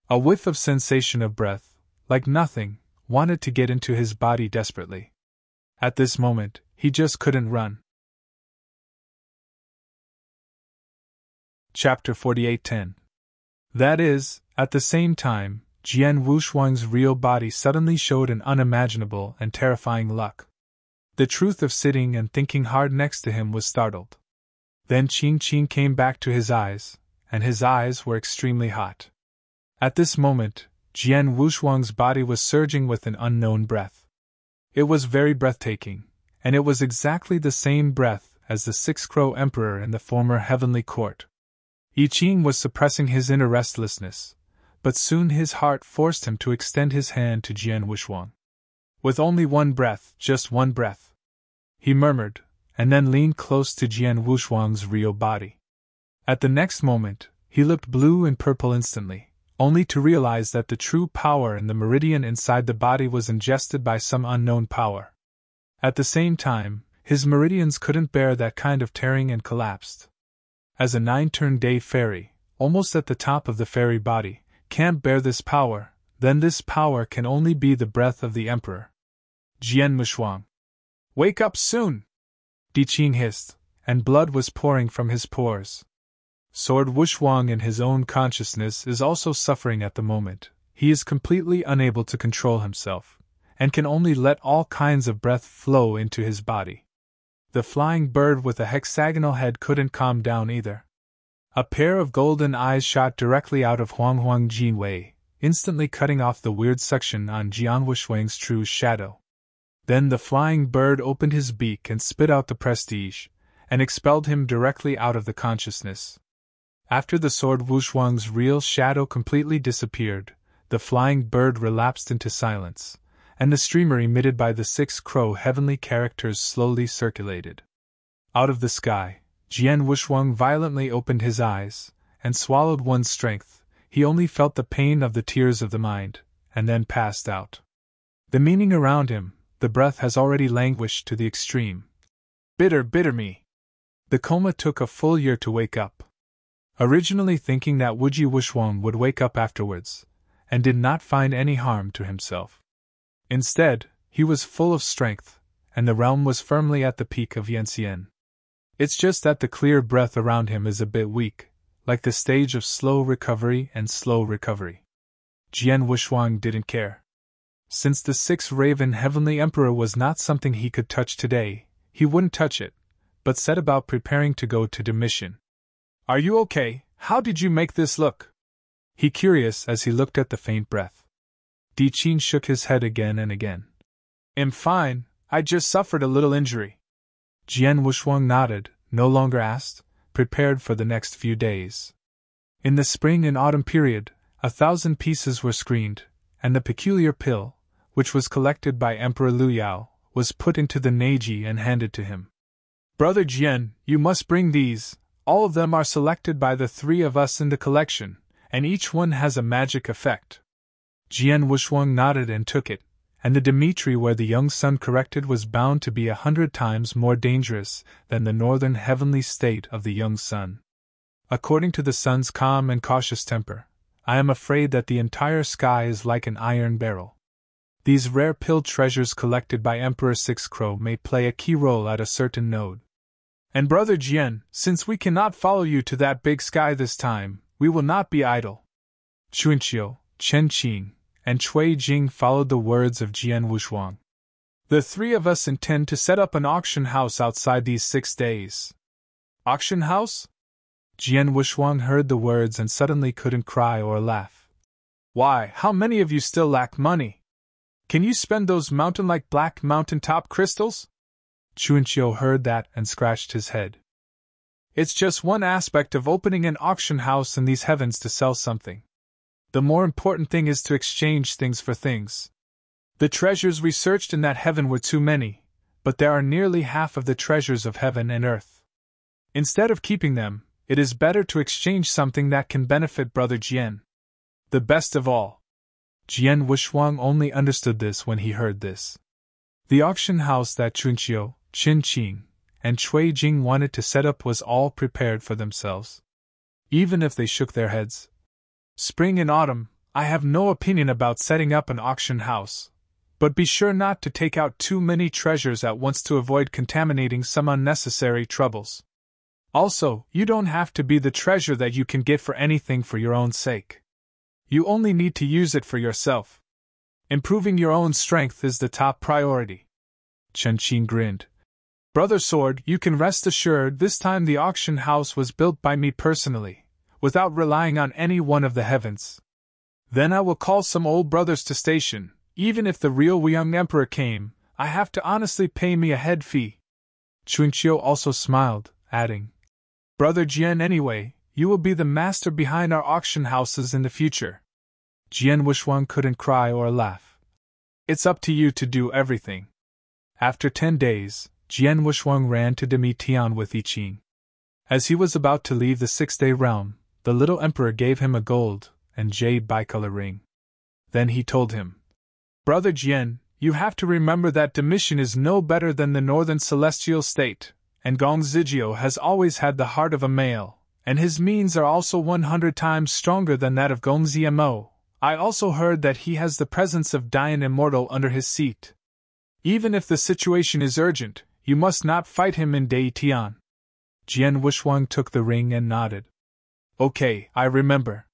A whiff of sensation of breath, like nothing, wanted to get into his body desperately. At this moment, he just couldn't run. Chapter 48:10. That is, at the same time, Jian Wushuang's real body suddenly showed an unimaginable and terrifying luck. The truth of sitting and thinking hard next to him was startled. Then Qing came back to his eyes, and his eyes were extremely hot. At this moment, Jian Wushuang's body was surging with an unknown breath. It was very breathtaking, and it was exactly the same breath as the Six-Crow Emperor in the former heavenly court. Yi Qing was suppressing his inner restlessness, but soon his heart forced him to extend his hand to Jian Wushuang. With only one breath, just one breath, he murmured, and then leaned close to Jian Wushuang's real body. At the next moment, he looked blue and purple instantly, only to realize that the true power in the meridian inside the body was ingested by some unknown power. At the same time, his meridians couldn't bear that kind of tearing and collapsed. As a 9-turn-day fairy, almost at the top of the fairy body, can't bear this power, then this power can only be the breath of the Emperor. Jian Wushuang. Wake up soon! Di Qing hissed, and blood was pouring from his pores. Sword Wushuang in his own consciousness is also suffering at the moment. He is completely unable to control himself, and can only let all kinds of breath flow into his body. The flying bird with a hexagonal head couldn't calm down either. A pair of golden eyes shot directly out of Huang Jinwei, instantly cutting off the weird suction on Jian Wushuang's true shadow. Then the flying bird opened his beak and spit out the prestige, and expelled him directly out of the consciousness. After the sword Wushuang's real shadow completely disappeared, the flying bird relapsed into silence, and the streamer emitted by the 6 crow heavenly characters slowly circulated. Out of the sky, Jian Wushuang violently opened his eyes, and swallowed one's strength. He only felt the pain of the tears of the mind, and then passed out. The meaning around him, the breath has already languished to the extreme. Bitter me! The coma took a full year to wake up. Originally thinking that Wuji Wushuang would wake up afterwards, and did not find any harm to himself. Instead, he was full of strength, and the realm was firmly at the peak of Yanxian. It's just that the clear breath around him is a bit weak, like the stage of slow recovery and slow recovery. Jian Wushuang didn't care. Since the 6-Raven Heavenly Emperor was not something he could touch today, he wouldn't touch it, but set about preparing to go to the mission. Are you okay? How did you make this look? He curious as he looked at the faint breath. Di Qing shook his head again and again. I'm fine, I just suffered a little injury. Jian Wushuang nodded, no longer asked, prepared for the next few days. In the spring and autumn period, 1,000 pieces were screened, and the peculiar pill, which was collected by Emperor Liu Yao, was put into the Neiji and handed to him. Brother Jian, you must bring these. All of them are selected by the 3 of us in the collection, and each one has a magic effect. Jian Wushuang nodded and took it, and the Dimitri where the young sun corrected was bound to be 100 times more dangerous than the northern heavenly state of the young sun. According to the sun's calm and cautious temper, I am afraid that the entire sky is like an iron barrel. These rare pill treasures collected by Emperor 6-Crow may play a key role at a certain node. And Brother Jian, since we cannot follow you to that big sky this time, we will not be idle. Chunqiu, Chen Qing, and Cui Jing followed the words of Jian Wushuang. The 3 of us intend to set up an auction house outside these 6 days. Auction house? Jian Wushuang heard the words and suddenly couldn't cry or laugh. Why, how many of you still lack money? Can you spend those mountain-like black mountaintop crystals? Chunqiu heard that and scratched his head. It's just one aspect of opening an auction house in these heavens to sell something. The more important thing is to exchange things for things. The treasures we searched in that heaven were too many, but there are nearly half of the treasures of heaven and earth. Instead of keeping them, it is better to exchange something that can benefit Brother Jian. The best of all. Jian Wushuang only understood this when he heard this. The auction house that Chunqiu, Qin Qing, and Cui Jing wanted to set up was all prepared for themselves. Even if they shook their heads. Spring and autumn, I have no opinion about setting up an auction house, But be sure not to take out too many treasures at once to avoid contaminating some unnecessary troubles. Also, you don't have to be the treasure that you can get for anything for your own sake. You only need to use it for yourself. Improving your own strength is the top priority. Chen Qing grinned. Brother Sword, you can rest assured this time the auction house was built by me personally, without relying on any one of the heavens. Then I will call some old brothers to station. Even if the real young emperor came, I have to honestly pay me a head fee. Chunqiu also smiled, adding, Brother Jian anyway, you will be the master behind our auction houses in the future. Jian Wushuang couldn't cry or laugh. It's up to you to do everything. After 10 days, Jian Wushuang ran to Demi Tian with I Ching. As he was about to leave the 6-day realm, the little emperor gave him a gold and jade bicolor ring. Then he told him, Brother Jian, you have to remember that Domitian is no better than the northern celestial state, and Gong Zhijiu has always had the heart of a male, and his means are also 100 times stronger than that of Gong Zmo. I also heard that he has the presence of Dian Immortal under his seat. Even if the situation is urgent, you must not fight him in Dai Tian. Jian Wushuang took the ring and nodded. Okay, I remember.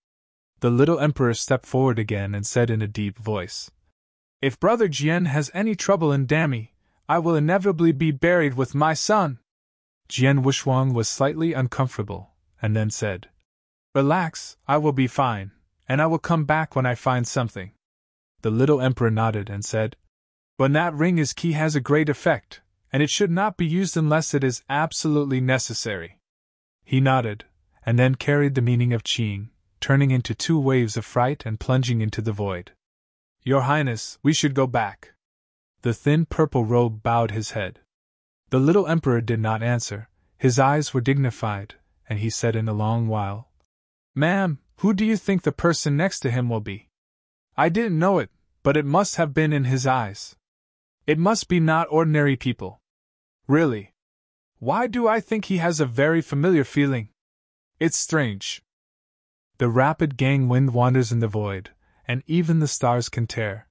The little emperor stepped forward again and said in a deep voice, If Brother Jian has any trouble in Dami, I will inevitably be buried with my son. Jian Wushuang was slightly uncomfortable, and then said, Relax, I will be fine, and I will come back when I find something. The little emperor nodded and said, When that ring is key has a great effect, and it should not be used unless it is absolutely necessary. He nodded, and then carried the meaning of Qing, turning into 2 waves of fright and plunging into the void. Your Highness, we should go back. The thin purple robe bowed his head. The little emperor did not answer, his eyes were dignified, and he said in a long while, Ma'am, who do you think the person next to him will be? I didn't know it, but it must have been in his eyes. It must be not ordinary people. Really. Why do I think he has a very familiar feeling? It's strange. The rapid gang wind wanders in the void, and even the stars can tear.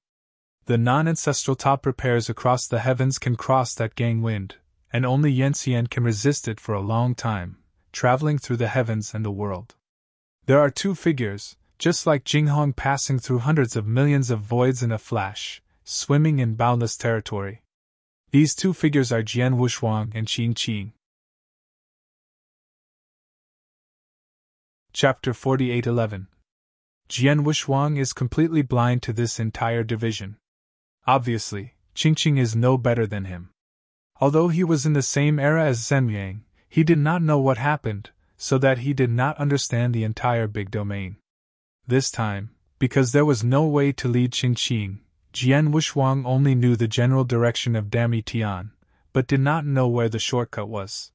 The non-ancestral top repairs across the heavens can cross that gang wind, and only Yanxian can resist it for a long time, traveling through the heavens and the world. There are 2 figures, just like Jinghong passing through hundreds of millions of voids in a flash, swimming in boundless territory. These 2 figures are Jian Wushuang and Qin Qing. Chapter 48:11. Jian Wushuang is completely blind to this entire division. Obviously, Qing Qing is no better than him. Although he was in the same era as Zhenyang, he did not know what happened, so that he did not understand the entire big domain. This time, because there was no way to lead Qing Qing, Jian Wushuang only knew the general direction of Dami Tian, but did not know where the shortcut was.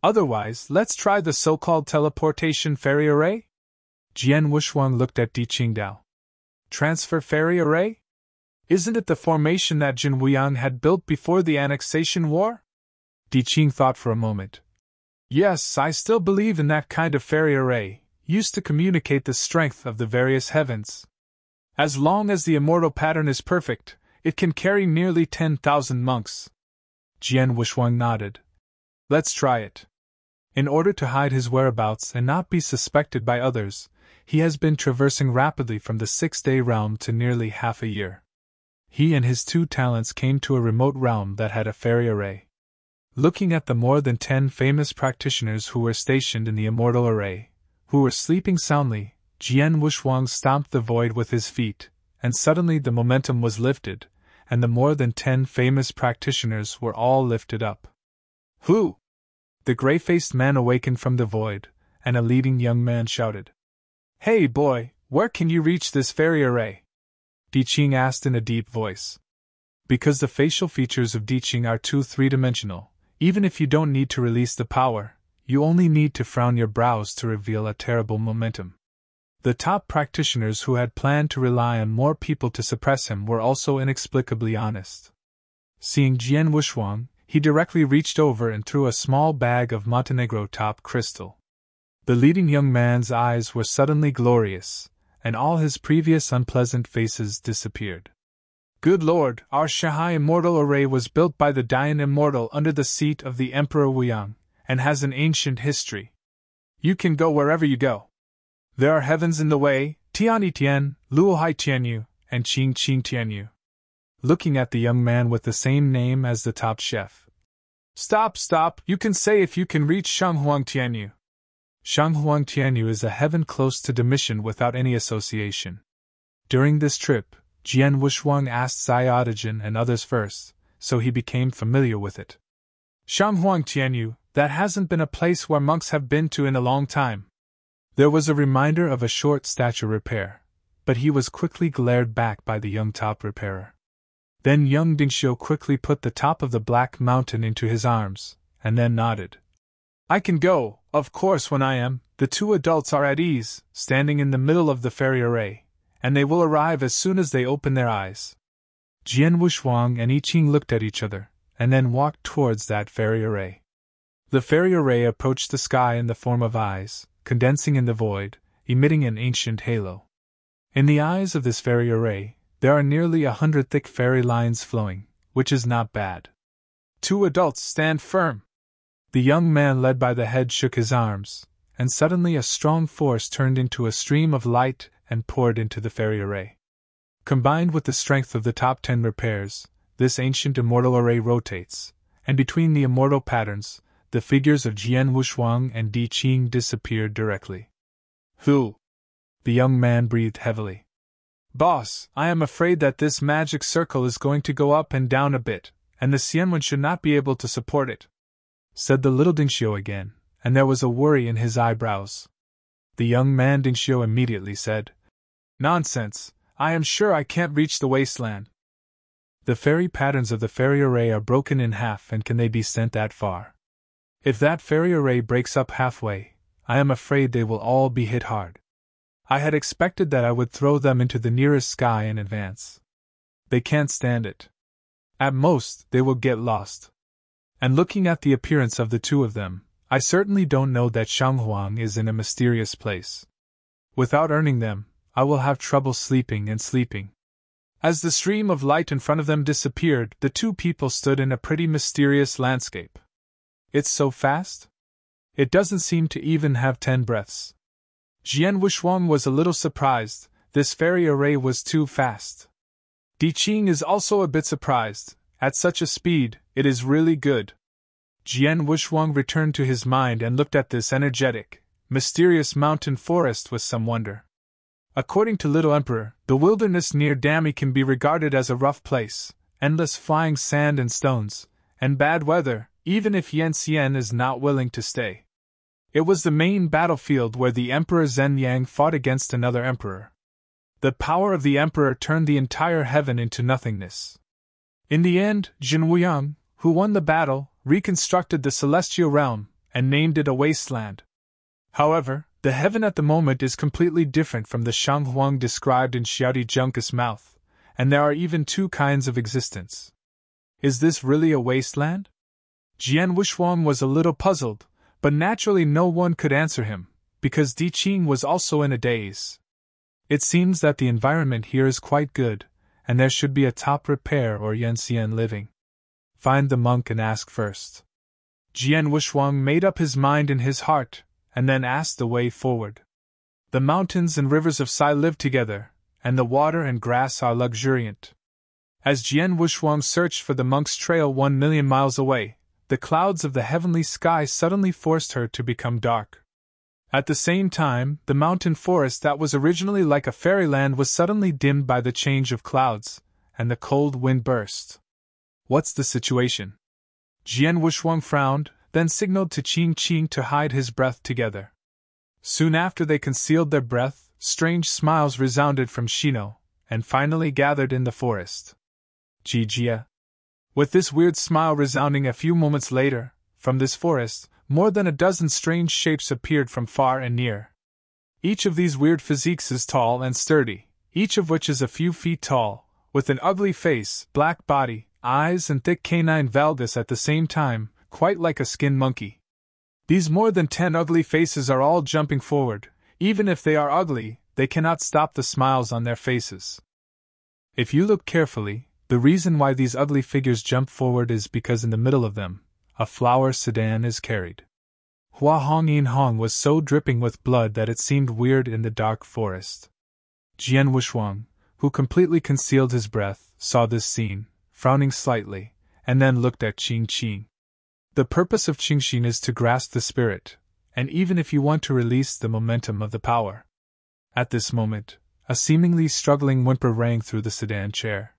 Otherwise, let's try the so-called teleportation fairy array? Jian Wushuang looked at Di Qingdao. Transfer fairy array? Isn't it the formation that Jin Wuyang had built before the annexation war? Di Qing thought for a moment. Yes, I still believe in that kind of fairy array, used to communicate the strength of the various heavens. As long as the immortal pattern is perfect, it can carry nearly 10,000 monks. Jian Wushuang nodded. Let's try it. In order to hide his whereabouts and not be suspected by others, he has been traversing rapidly from the 6-day realm to nearly half a year. He and his 2 talents came to a remote realm that had a fairy array. Looking at the more than 10 famous practitioners who were stationed in the immortal array, who were sleeping soundly, Jian Wushuang stomped the void with his feet, and suddenly the momentum was lifted, and the more than 10 famous practitioners were all lifted up. Who? The gray-faced man awakened from the void, and a leading young man shouted. Hey boy, where can you reach this fairy array? Di Qing asked in a deep voice. Because the facial features of Di Qing are too 3-dimensional, even if you don't need to release the power, you only need to frown your brows to reveal a terrible momentum. The top practitioners who had planned to rely on more people to suppress him were also inexplicably honest. Seeing Jian Wushuang, he directly reached over and threw a small bag of Montenegro top crystal. The leading young man's eyes were suddenly glorious, and all his previous unpleasant faces disappeared. Good lord, our Shanghai Immortal Array was built by the Dian Immortal under the seat of the Emperor Wuyang, and has an ancient history. You can go wherever you go. There are heavens in the way, Tianyi Tian, Luohai Tianyu, and Qing Qing Tianyu. Looking at the young man with the same name as the top chef. Stop, you can say if you can reach Shanghuang Tianyu. Shanghuang Tianyu is a heaven close to Domitian without any association. During this trip, Jian Wushuang asked Xiaotajin and others first, so he became familiar with it. Shanghuang Tianyu, that hasn't been a place where monks have been to in a long time. There was a reminder of a short stature repair, but he was quickly glared back by the young top repairer. Then young Dingxiu quickly put the top of the black mountain into his arms, and then nodded. I can go, of course when I am. The two adults are at ease, standing in the middle of the fairy array, and they will arrive as soon as they open their eyes. Jian Wushuang and I Ching looked at each other, and then walked towards that fairy array. The fairy array approached the sky in the form of eyes, condensing in the void, emitting an ancient halo. In the eyes of this fairy array, there are nearly 100 thick fairy lines flowing, which is not bad. Two adults stand firm. The young man led by the head shook his arms, and suddenly a strong force turned into a stream of light and poured into the fairy array. Combined with the strength of the top 10 repairs, this ancient immortal array rotates, and between the immortal patterns, the figures of Jian Wushuang and Di Qing disappeared directly. Who? The young man breathed heavily. Boss, I am afraid that this magic circle is going to go up and down a bit, and the Xianwen should not be able to support it, said the little Dingxiu again, and there was a worry in his eyebrows. The young man Dingxiu immediately said, Nonsense, I am sure I can't reach the wasteland. The fairy patterns of the fairy array are broken in half, and can they be sent that far? If that fairy array breaks up halfway, I am afraid they will all be hit hard. I had expected that I would throw them into the nearest sky in advance. They can't stand it. At most, they will get lost. And looking at the appearance of the two of them, I certainly don't know that Shanghuang is in a mysterious place. Without earning them, I will have trouble sleeping. As the stream of light in front of them disappeared, the two people stood in a pretty mysterious landscape. It's so fast? It doesn't seem to even have 10 breaths. Jian Wushuang was a little surprised. This fairy array was too fast. Di Qing is also a bit surprised. At such a speed, it is really good. Jian Wushuang returned to his mind and looked at this energetic, mysterious mountain forest with some wonder. According to Little Emperor, the wilderness near Dami can be regarded as a rough place, endless flying sand and stones, and bad weather, even if Yanxian is not willing to stay. It was the main battlefield where the Emperor Zhen Yang fought against another emperor. The power of the emperor turned the entire heaven into nothingness. In the end, Jin Wuyang, who won the battle, reconstructed the celestial realm and named it a wasteland. However, the heaven at the moment is completely different from the Shanghuang described in Xiaodi Junka's mouth, and there are even two kinds of existence. Is this really a wasteland? Jian Wushuang was a little puzzled, but naturally no one could answer him, because Di Qing was also in a daze. It seems that the environment here is quite good, and there should be a top repair or Yanxian living. Find the monk and ask first. Jian Wushuang made up his mind in his heart, and then asked the way forward. The mountains and rivers of Sai live together, and the water and grass are luxuriant. As Jian Wushuang searched for the monk's trail 1,000,000 miles away, the clouds of the heavenly sky suddenly forced her to become dark. At the same time, the mountain forest that was originally like a fairyland was suddenly dimmed by the change of clouds, and the cold wind burst. What's the situation? Jian Wushuang frowned, then signaled to Qing Qing to hide his breath together. Soon after they concealed their breath, strange smiles resounded from Shino, and finally gathered in the forest. Jijia. With this weird smile resounding a few moments later, from this forest, more than a dozen strange shapes appeared from far and near. Each of these weird physiques is tall and sturdy, each of which is a few feet tall, with an ugly face, black body, eyes and thick canine valgus at the same time, quite like a skin monkey. These more than 10 ugly faces are all jumping forward. Even if they are ugly, they cannot stop the smiles on their faces. If you look carefully, The reason why these ugly figures jump forward is because in the middle of them, a flower sedan is carried. Hua Hong Yin Hong was so dripping with blood that it seemed weird in the dark forest. Jian Wushuang, who completely concealed his breath, saw this scene, frowning slightly, and then looked at Qing Qing. The purpose of Qingxin is to grasp the spirit, and even if you want to release the momentum of the power. At this moment, a seemingly struggling whimper rang through the sedan chair.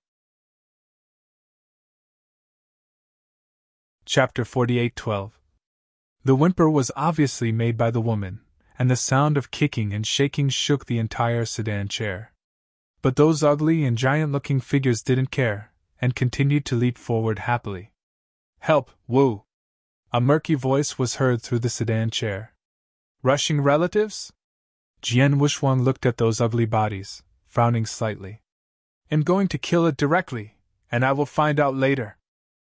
Chapter 48:12. The whimper was obviously made by the woman, and the sound of kicking and shaking shook the entire sedan chair. But those ugly and giant-looking figures didn't care, and continued to leap forward happily. "Help, Wu!" A murky voice was heard through the sedan chair. "Rushing relatives?" Jian Wushuang looked at those ugly bodies, frowning slightly. "I'm going to kill it directly, and I will find out later,"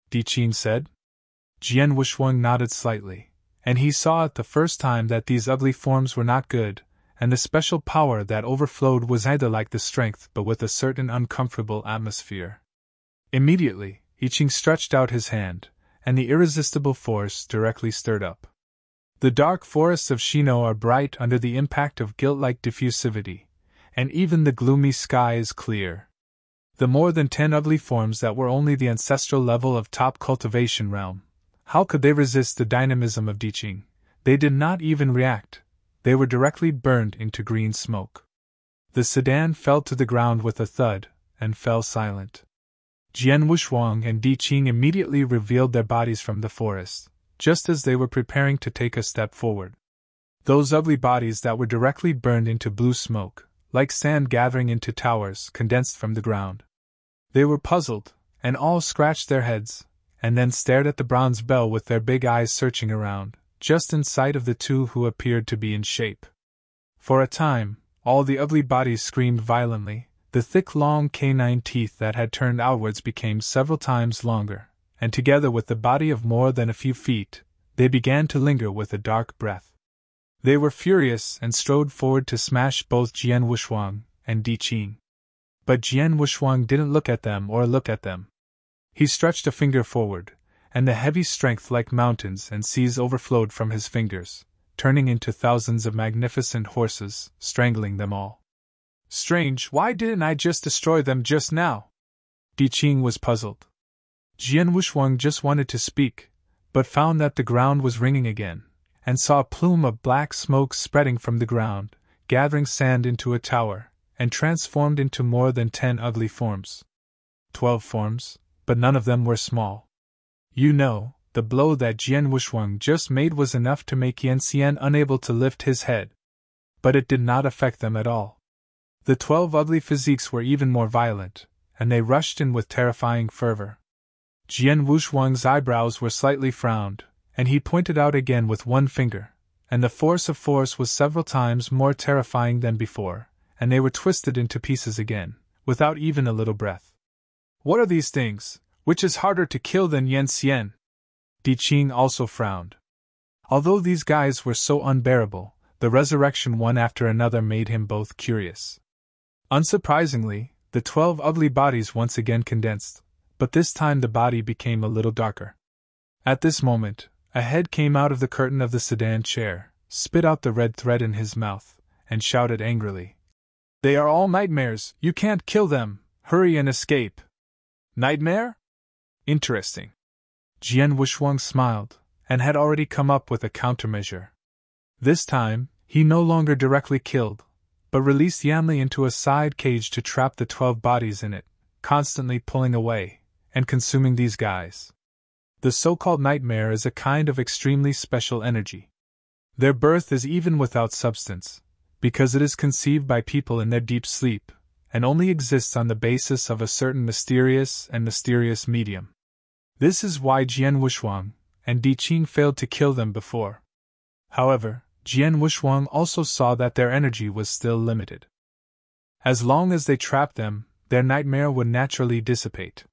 Di Qing said. Jian Wushuang nodded slightly, and he saw it the first time that these ugly forms were not good, and the special power that overflowed was neither like the strength but with a certain uncomfortable atmosphere. Immediately, I Ching stretched out his hand, and the irresistible force directly stirred up. The dark forests of Shino are bright under the impact of guilt-like diffusivity, and even the gloomy sky is clear. The more than 10 ugly forms that were only the ancestral level of top cultivation realm. How could they resist the dynamism of Di Qing? They did not even react. They were directly burned into green smoke. The sedan fell to the ground with a thud, and fell silent. Jian Wushuang and Di Qing immediately revealed their bodies from the forest, just as they were preparing to take a step forward. Those ugly bodies that were directly burned into blue smoke, like sand gathering into towers, condensed from the ground. They were puzzled, and all scratched their heads, and then stared at the bronze bell with their big eyes searching around, just in sight of the two who appeared to be in shape. For a time, all the ugly bodies screamed violently. The thick long canine teeth that had turned outwards became several times longer, and together with the body of more than a few feet, they began to linger with a dark breath. They were furious and strode forward to smash both Jian Wushuang and Di Qing. But Jian Wushuang didn't look at them or look at them. He stretched a finger forward, and the heavy strength like mountains and seas overflowed from his fingers, turning into thousands of magnificent horses, strangling them all. "Strange, why didn't I just destroy them just now?" Di Qing was puzzled. Jian Wushuang just wanted to speak, but found that the ground was ringing again, and saw a plume of black smoke spreading from the ground, gathering sand into a tower, and transformed into more than 10 ugly forms. 12 forms, but none of them were small. You know, the blow that Jian Wushuang just made was enough to make Yan Xian unable to lift his head. But it did not affect them at all. The 12 ugly physiques were even more violent, and they rushed in with terrifying fervor. Jian Wushuang's eyebrows were slightly frowned, and he pointed out again with one finger, and the force of force was several times more terrifying than before, and they were twisted into pieces again, without even a little breath. "What are these things? Which is harder to kill than Yan Xian?" Di Qing also frowned. Although these guys were so unbearable, the resurrection one after another made him both curious. Unsurprisingly, the 12 ugly bodies once again condensed, but this time the body became a little darker. At this moment, a head came out of the curtain of the sedan chair, spit out the red thread in his mouth, and shouted angrily, "They are all nightmares, you can't kill them, hurry and escape." "Nightmare? Interesting." Jian Wushuang smiled, and had already come up with a countermeasure. This time, he no longer directly killed, but released Yanli into a side cage to trap the 12 bodies in it, constantly pulling away, and consuming these guys. The so-called nightmare is a kind of extremely special energy. Their birth is even without substance, because it is conceived by people in their deep sleep, and only exists on the basis of a certain mysterious medium. This is why Jian Wushuang and Di Qing failed to kill them before. However, Jian Wushuang also saw that their energy was still limited. As long as they trapped them, their nightmare would naturally dissipate.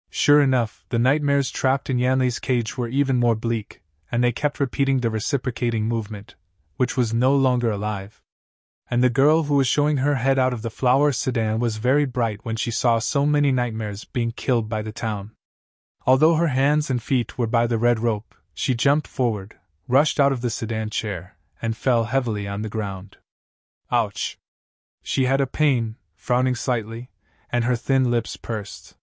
Sure enough, the nightmares trapped in Yanli's cage were even more bleak, and they kept repeating the reciprocating movement, which was no longer alive. and the girl who was showing her head out of the flower sedan was very bright when she saw so many nightmares being killed by the town. Although her hands and feet were by the red rope, she jumped forward, rushed out of the sedan chair, and fell heavily on the ground. Ouch! She had a pain, frowning slightly, and her thin lips pursed.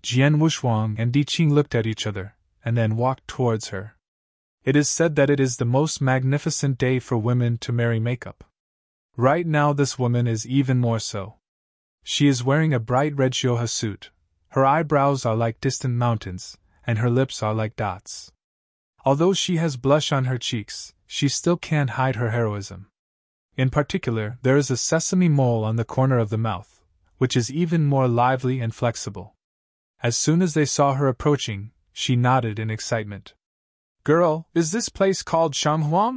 Jian Wushuang and Di Qing looked at each other, and then walked towards her. It is said that it is the most magnificent day for women to marry makeup. Right now this woman is even more so. She is wearing a bright red Xiohe suit, her eyebrows are like distant mountains, and her lips are like dots. Although she has blush on her cheeks, she still can't hide her heroism. In particular, there is a sesame mole on the corner of the mouth, which is even more lively and flexible. As soon as they saw her approaching, she nodded in excitement. "Girl, is this place called Shanghuang?"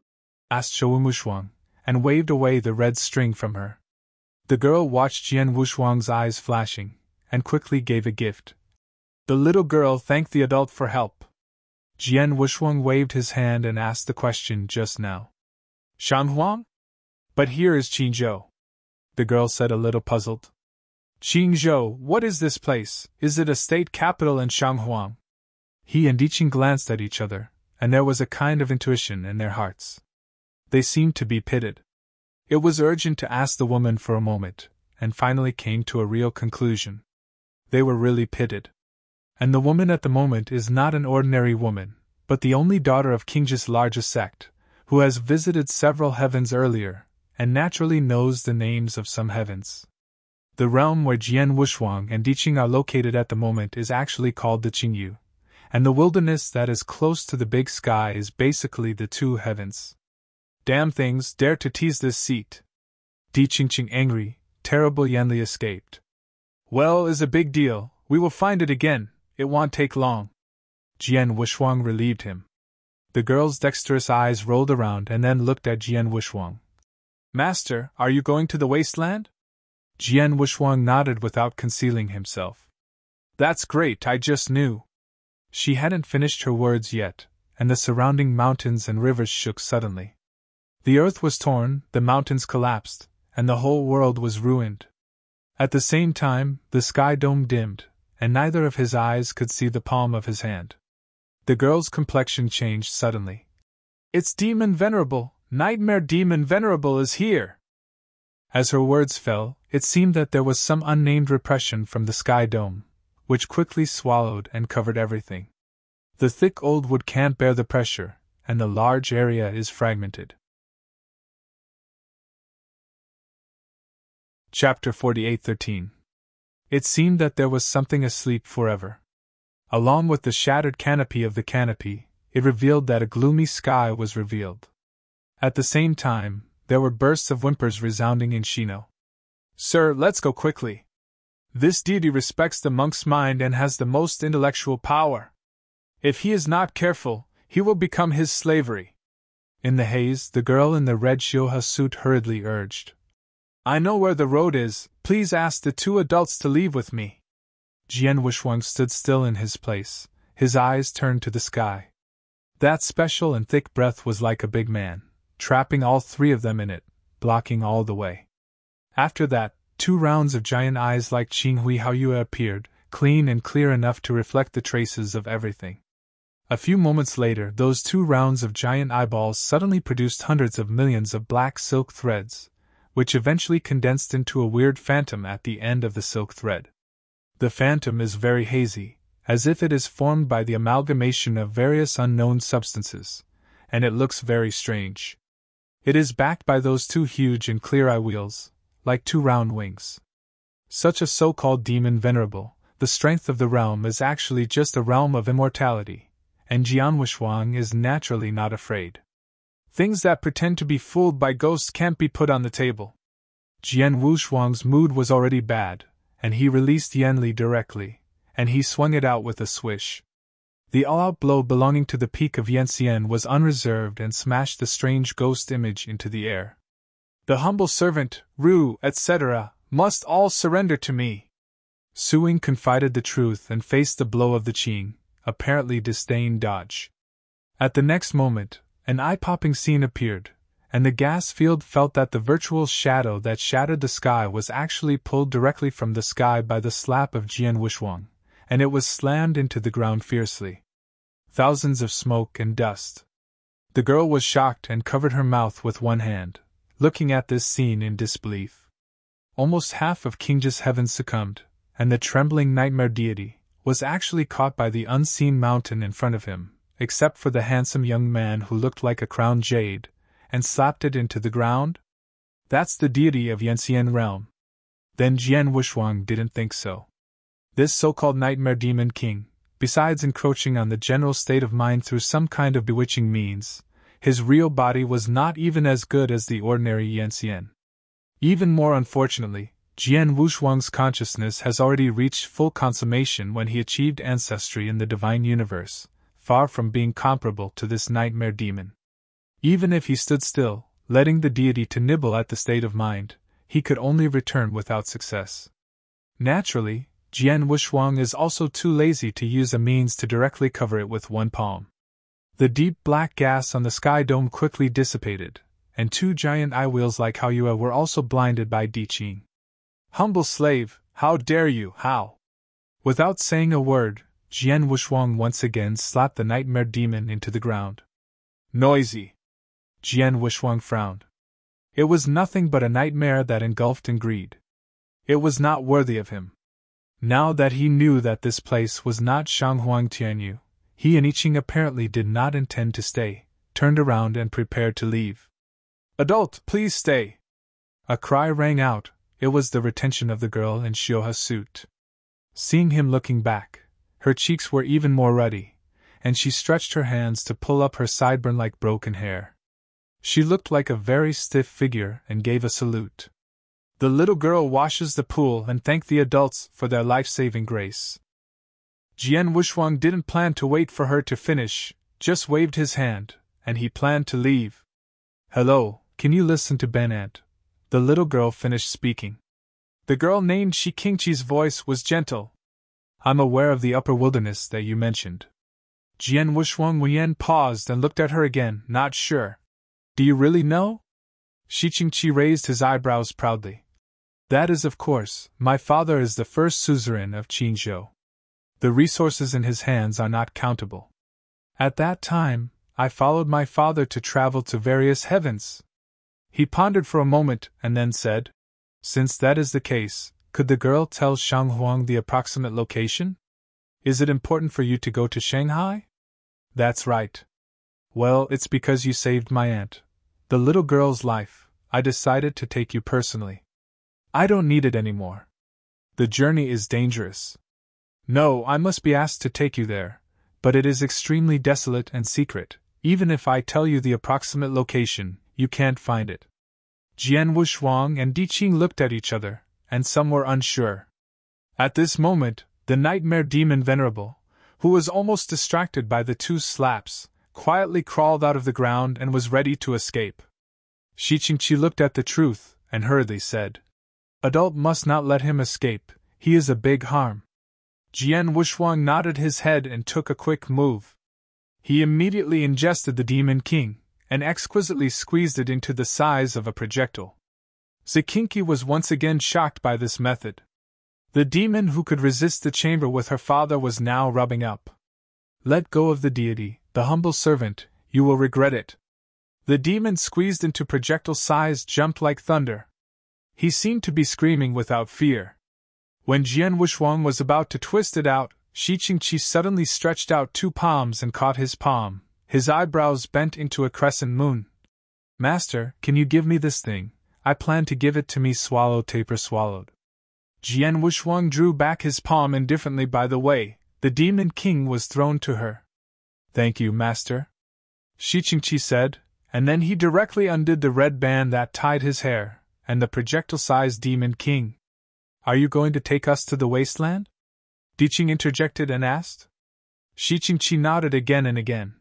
asked Shou Wushuang, and waved away the red string from her. The girl watched Jian Wushuang's eyes flashing, and quickly gave a gift. The little girl thanked the adult for help. Jian Wushuang waved his hand and asked the question just now. "Shanghuang? But here is Qingzhou," the girl said, a little puzzled. "Qingzhou, what is this place? Is it a state capital in Shanghuang?" He and Diqing glanced at each other, and there was a kind of intuition in their hearts. They seemed to be pitted. It was urgent to ask the woman for a moment, and finally came to a real conclusion. They were really pitted. And the woman at the moment is not an ordinary woman, but the only daughter of Qingzhi's largest sect, who has visited several heavens earlier, and naturally knows the names of some heavens. The realm where Jian Wushuang and Diqing are located at the moment is actually called the Qingyu, and the wilderness that is close to the big sky is basically the two heavens. Damn things dare to tease this seat. Di Qingqing angry, terrible Yanli escaped. Well, is a big deal, we will find it again, it won't take long. Jian Wushuang relieved him. The girl's dexterous eyes rolled around and then looked at Jian Wushuang. Master, are you going to the wasteland? Jian Wushuang nodded without concealing himself. That's great, I just knew. She hadn't finished her words yet, and the surrounding mountains and rivers shook suddenly. The earth was torn, the mountains collapsed, and the whole world was ruined. At the same time, the sky dome dimmed, and neither of his eyes could see the palm of his hand. The girl's complexion changed suddenly. It's Demon Venerable, Nightmare Demon Venerable is here! As her words fell, it seemed that there was some unnamed repression from the sky dome, which quickly swallowed and covered everything. The thick old wood can't bear the pressure, and the large area is fragmented. Chapter 48:13. It seemed that there was something asleep forever. Along with the shattered canopy of the canopy, it revealed that a gloomy sky was revealed. At the same time, there were bursts of whimpers resounding in Shino. Sir, let's go quickly. This deity respects the monk's mind and has the most intellectual power. If he is not careful, he will become his slavery. In the haze, the girl in the red Xiohe suit hurriedly urged. I know where the road is, please ask the two adults to leave with me. Jian Wushuang stood still in his place, his eyes turned to the sky. That special and thick breath was like a big man, trapping all three of them in it, blocking all the way. After that, two rounds of giant eyes like Qinghui Haoyue appeared, clean and clear enough to reflect the traces of everything. A few moments later, those two rounds of giant eyeballs suddenly produced hundreds of millions of black silk threads, which eventually condensed into a weird phantom at the end of the silk thread. The phantom is very hazy, as if it is formed by the amalgamation of various unknown substances, and it looks very strange. It is backed by those two huge and clear eye wheels, like two round wings. Such a so-called demon venerable, the strength of the realm is actually just a realm of immortality, and Jian Wushuang is naturally not afraid. Things that pretend to be fooled by ghosts can't be put on the table. Jian Wushuang's mood was already bad, and he released Yanli directly, and he swung it out with a swish. The all-out blow belonging to the peak of Yanxian was unreserved and smashed the strange ghost image into the air. The humble servant, Ru, etc., must all surrender to me. Suing confided the truth and faced the blow of the Qing, apparently disdained dodge. At the next moment, an eye-popping scene appeared, and the gas field felt that the virtual shadow that shattered the sky was actually pulled directly from the sky by the slap of Jian Wuxuang, and it was slammed into the ground fiercely. Thousands of smoke and dust. The girl was shocked and covered her mouth with one hand, looking at this scene in disbelief. Almost half of Qingjia's heaven succumbed, and the trembling nightmare deity was actually caught by the unseen mountain in front of him, except for the handsome young man who looked like a crowned jade, and slapped it into the ground? That's the deity of Yanxian realm. Then Jian Wuxuang didn't think so. This so-called nightmare demon king, besides encroaching on the general state of mind through some kind of bewitching means, his real body was not even as good as the ordinary Yanxian. Even more unfortunately, Jian Wuxuang's consciousness has already reached full consummation when he achieved ancestry in the divine universe, far from being comparable to this nightmare demon. Even if he stood still, letting the deity to nibble at the state of mind, he could only return without success. Naturally, Jian Wuxuang is also too lazy to use a means to directly cover it with one palm. The deep black gas on the sky dome quickly dissipated, and two giant eye wheels like Hao Yue were also blinded by Di Qing. Humble slave, how dare you, how? Without saying a word, Jian Wuxuang once again slapped the nightmare demon into the ground. Noisy! Jian Wuxuang frowned. It was nothing but a nightmare that engulfed in greed. It was not worthy of him. Now that he knew that this place was not Shanghuang Tianyu, he and I Ching apparently did not intend to stay, turned around and prepared to leave. Adult, please stay! A cry rang out. It was the retention of the girl in Xioha's suit. Seeing him looking back, her cheeks were even more ruddy, and she stretched her hands to pull up her sideburn like broken hair. She looked like a very stiff figure and gave a salute. The little girl washes the pool and thanked the adults for their life-saving grace. Jian Wuxuang didn't plan to wait for her to finish, just waved his hand, and he planned to leave. Hello, can you listen to Ben Ant? The little girl finished speaking. The girl named Shi Qingqi's voice was gentle. I'm aware of the upper wilderness that you mentioned. Jian Wuxuang Wuyan paused and looked at her again, not sure. Do you really know? Shi Qingqi raised his eyebrows proudly. That is, of course, my father is the first suzerain of Qingzhou. The resources in his hands are not countable. At that time, I followed my father to travel to various heavens. He pondered for a moment and then said, Since that is the case, could the girl tell Shanghuang the approximate location? Is it important for you to go to Shanghai? That's right. Well, it's because you saved my aunt, the little girl's life. I decided to take you personally. I don't need it anymore. The journey is dangerous. No, I must be asked to take you there, but it is extremely desolate and secret. Even if I tell you the approximate location, you can't find it. Jian Wuxuang and Di Qing looked at each other, and some were unsure. At this moment, the nightmare demon Venerable, who was almost distracted by the two slaps, quietly crawled out of the ground and was ready to escape. Shi Qingqi looked at the truth, and hurriedly said, Adult must not let him escape, he is a big harm. Jian Wuxuang nodded his head and took a quick move. He immediately ingested the Demon King, and exquisitely squeezed it into the size of a projectile. Ziqingqi was once again shocked by this method. The demon who could resist the chamber with her father was now rubbing up. Let go of the deity, the humble servant, you will regret it. The demon squeezed into projectile size jumped like thunder. He seemed to be screaming without fear. When Jian Wuxuang was about to twist it out, Shi Qingqi suddenly stretched out two palms and caught his palm, his eyebrows bent into a crescent moon. Master, can you give me this thing? I plan to give it to me swallow taper swallowed. Jian Wuxuang drew back his palm indifferently. By the way, the Demon King was thrown to her. Thank you, Master, Shi Qingqi said, and then he directly undid the red band that tied his hair, and the projectile-sized Demon King. Are you going to take us to the wasteland? Di Qing interjected and asked. Shi Qingqi nodded again and again.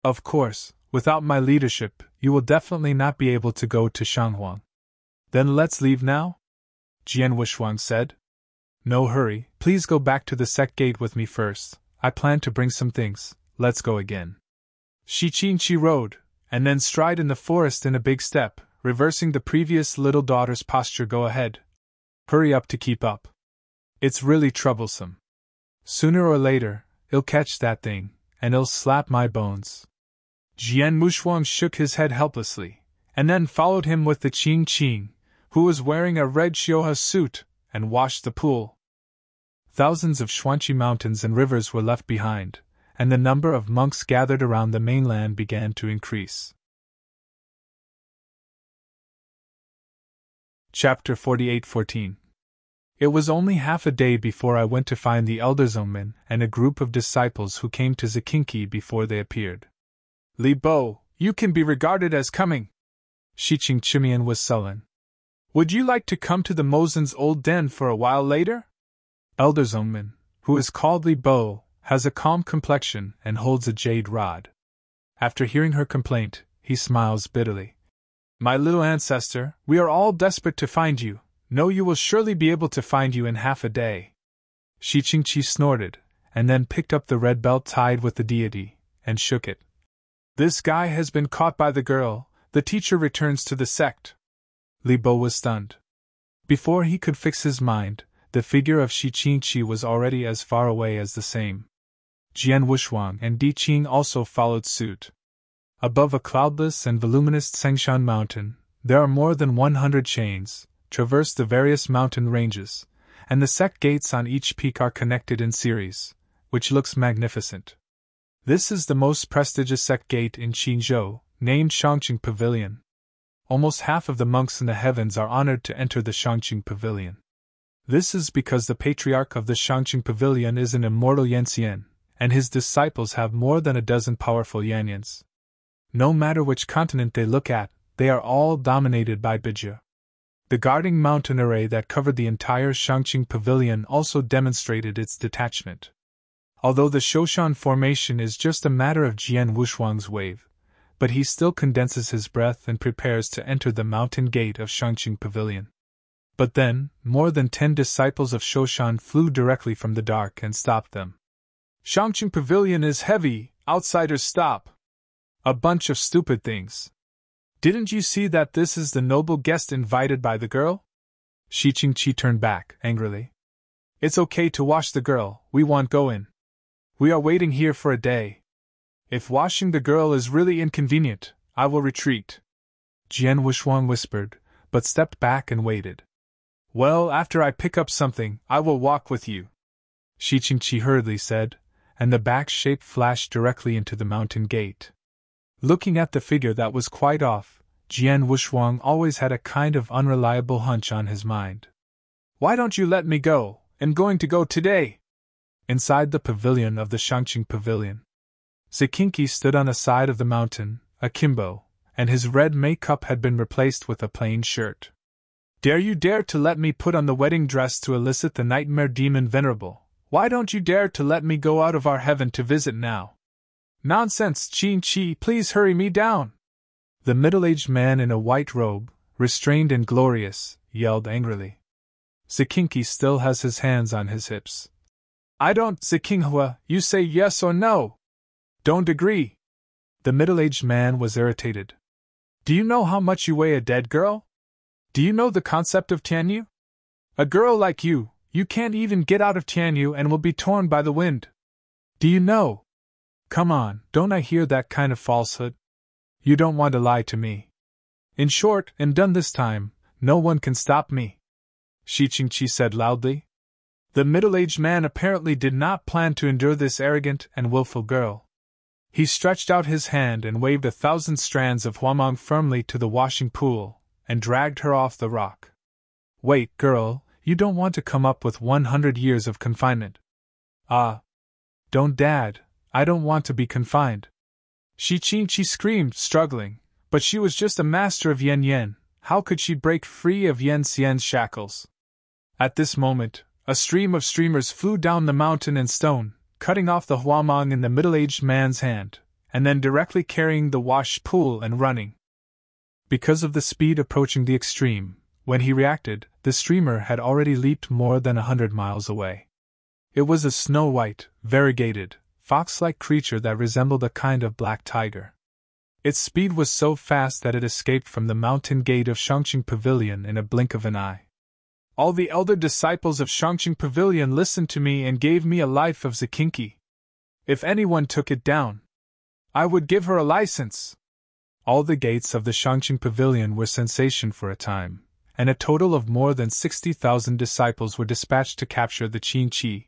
Of course, without my leadership, you will definitely not be able to go to Shanghuang. Then let's leave now? Jian Wuxuang said. No hurry, please go back to the sect gate with me first. I plan to bring some things, let's go again. Shi Qingqi rode, and then stride in the forest in a big step, reversing the previous little daughter's posture. Go ahead. Hurry up to keep up. It's really troublesome. Sooner or later, I'll catch that thing, and it'll slap my bones. Jian Mushuang shook his head helplessly, and then followed him with the Qing Qing, who was wearing a red Xioha suit, and washed the pool. Thousands of Xuanqi mountains and rivers were left behind, and the number of monks gathered around the mainland began to increase. Chapter 48:14. It was only half a day before I went to find the elder Swordsman and a group of disciples who came to Zikinki before they appeared. Li Bo, you can be regarded as coming. Shiqing Chimian was sullen. Would you like to come to the Mozen's old den for a while later? Elder Swordsman, who is called Li Bo, has a calm complexion and holds a jade rod. After hearing her complaint, he smiles bitterly. My little ancestor, we are all desperate to find you. No, you will surely be able to find you in half a day. Shiqing Qi snorted, and then picked up the red belt tied with the deity, and shook it. This guy has been caught by the girl. The teacher returns to the sect. Li Bo was stunned. Before he could fix his mind, the figure of Shiqing Qi was already as far away as the same. Jian Wushuang and Di Qing also followed suit. Above a cloudless and voluminous Tsengshan mountain, there are more than 100 chains, traverse the various mountain ranges, and the sect gates on each peak are connected in series, which looks magnificent. This is the most prestigious sect gate in Qinzhou, named Shangqing Pavilion. Almost half of the monks in the heavens are honored to enter the Shangqing Pavilion. This is because the patriarch of the Shangqing Pavilion is an immortal Yanxian, and his disciples have more than a dozen powerful Yanyans. No matter which continent they look at, they are all dominated by Bija. The guarding mountain array that covered the entire Shangqing Pavilion also demonstrated its detachment. Although the Shoshan formation is just a matter of Jian Wushuang's wave, but he still condenses his breath and prepares to enter the mountain gate of Shangqing Pavilion. But then, more than 10 disciples of Shoshan flew directly from the dark and stopped them. Shangqing Pavilion is heavy, outsiders stop. A bunch of stupid things. Didn't you see that this is the noble guest invited by the girl? Shiqing Qi turned back, angrily. It's okay to wash the girl, we won't go in. We are waiting here for a day. If washing the girl is really inconvenient, I will retreat. Jian Wushuang whispered, but stepped back and waited. Well, after I pick up something, I will walk with you. Shiqing Qi hurriedly said, and the back shape flashed directly into the mountain gate. Looking at the figure that was quite off, Jian Wushuang always had a kind of unreliable hunch on his mind. Why don't you let me go? I'm going to go today. Inside the pavilion of the Shangqing Pavilion, Zikinki stood on the side of the mountain, akimbo, and his red makeup had been replaced with a plain shirt. Dare you dare to let me put on the wedding dress to elicit the nightmare demon venerable? Why don't you dare to let me go out of our heaven to visit now? Nonsense, Qin Qi, please hurry me down! The middle-aged man in a white robe, restrained and glorious, yelled angrily. Zikinki still has his hands on his hips. I don't, Zikinghua, you say yes or no? Don't agree. The middle-aged man was irritated. Do you know how much you weigh, a dead girl? Do you know the concept of Tianyu? A girl like you can't even get out of Tianyu and will be torn by the wind. Do you know? Come on, don't I hear that kind of falsehood? You don't want to lie to me. In short, I'm done this time, no one can stop me. Shiqing Qi said loudly. The middle-aged man apparently did not plan to endure this arrogant and willful girl. He stretched out his hand and waved 1,000 strands of huamang firmly to the washing pool, and dragged her off the rock. Wait, girl, you don't want to come up with 100 years of confinement. Ah. Don't, Dad, I don't want to be confined. Shiqing Qi screamed, struggling, but she was just a master of Yen Yen, how could she break free of Yen Xian's shackles? At this moment, a stream of streamers flew down the mountain and stone, cutting off the huamang in the middle-aged man's hand, and then directly carrying the wash pool and running. Because of the speed approaching the extreme, when he reacted, the streamer had already leaped more than 100 miles away. It was a snow-white, variegated, fox-like creature that resembled a kind of black tiger. Its speed was so fast that it escaped from the mountain gate of Shangqing Pavilion in a blink of an eye. All the elder disciples of Shangqing Pavilion listened to me and gave me a life of Zikinki. If anyone took it down, I would give her a license. All the gates of the Shangqing Pavilion were sensation for a time, and a total of more than 60,000 disciples were dispatched to capture the Qin Qi.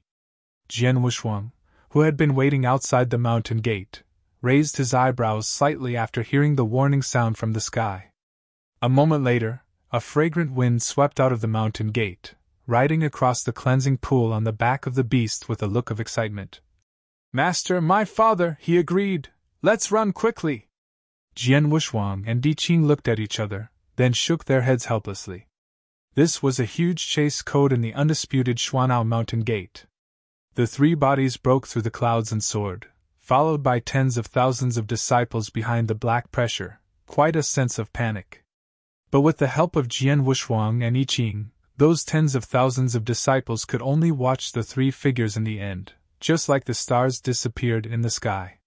Jian Wushuang, who had been waiting outside the mountain gate, raised his eyebrows slightly after hearing the warning sound from the sky. A moment later, a fragrant wind swept out of the mountain gate, riding across the cleansing pool on the back of the beast with a look of excitement. "Master, my father," he agreed. "Let's run quickly." Jian Wushuang and Di Qing looked at each other, then shook their heads helplessly. This was a huge chase code in the undisputed Xuanao mountain gate. The three bodies broke through the clouds and soared, followed by tens of thousands of disciples behind the black pressure, quite a sense of panic. But with the help of Jian Wushuang and I Ching, those tens of thousands of disciples could only watch the three figures in the end, just like the stars disappeared in the sky.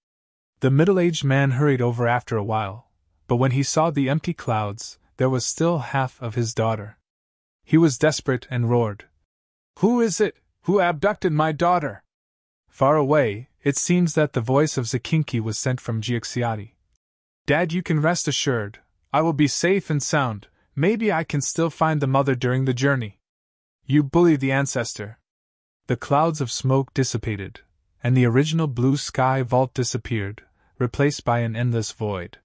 The middle-aged man hurried over after a while, but when he saw the empty clouds, there was still half of his daughter. He was desperate and roared, "Who is it? Who abducted my daughter?" Far away, it seems that the voice of Zikinki was sent from Jiaxiati. "Dad, you can rest assured, I will be safe and sound. Maybe I can still find the mother during the journey." "You bully the ancestor." The clouds of smoke dissipated, and the original blue sky vault disappeared, replaced by an endless void.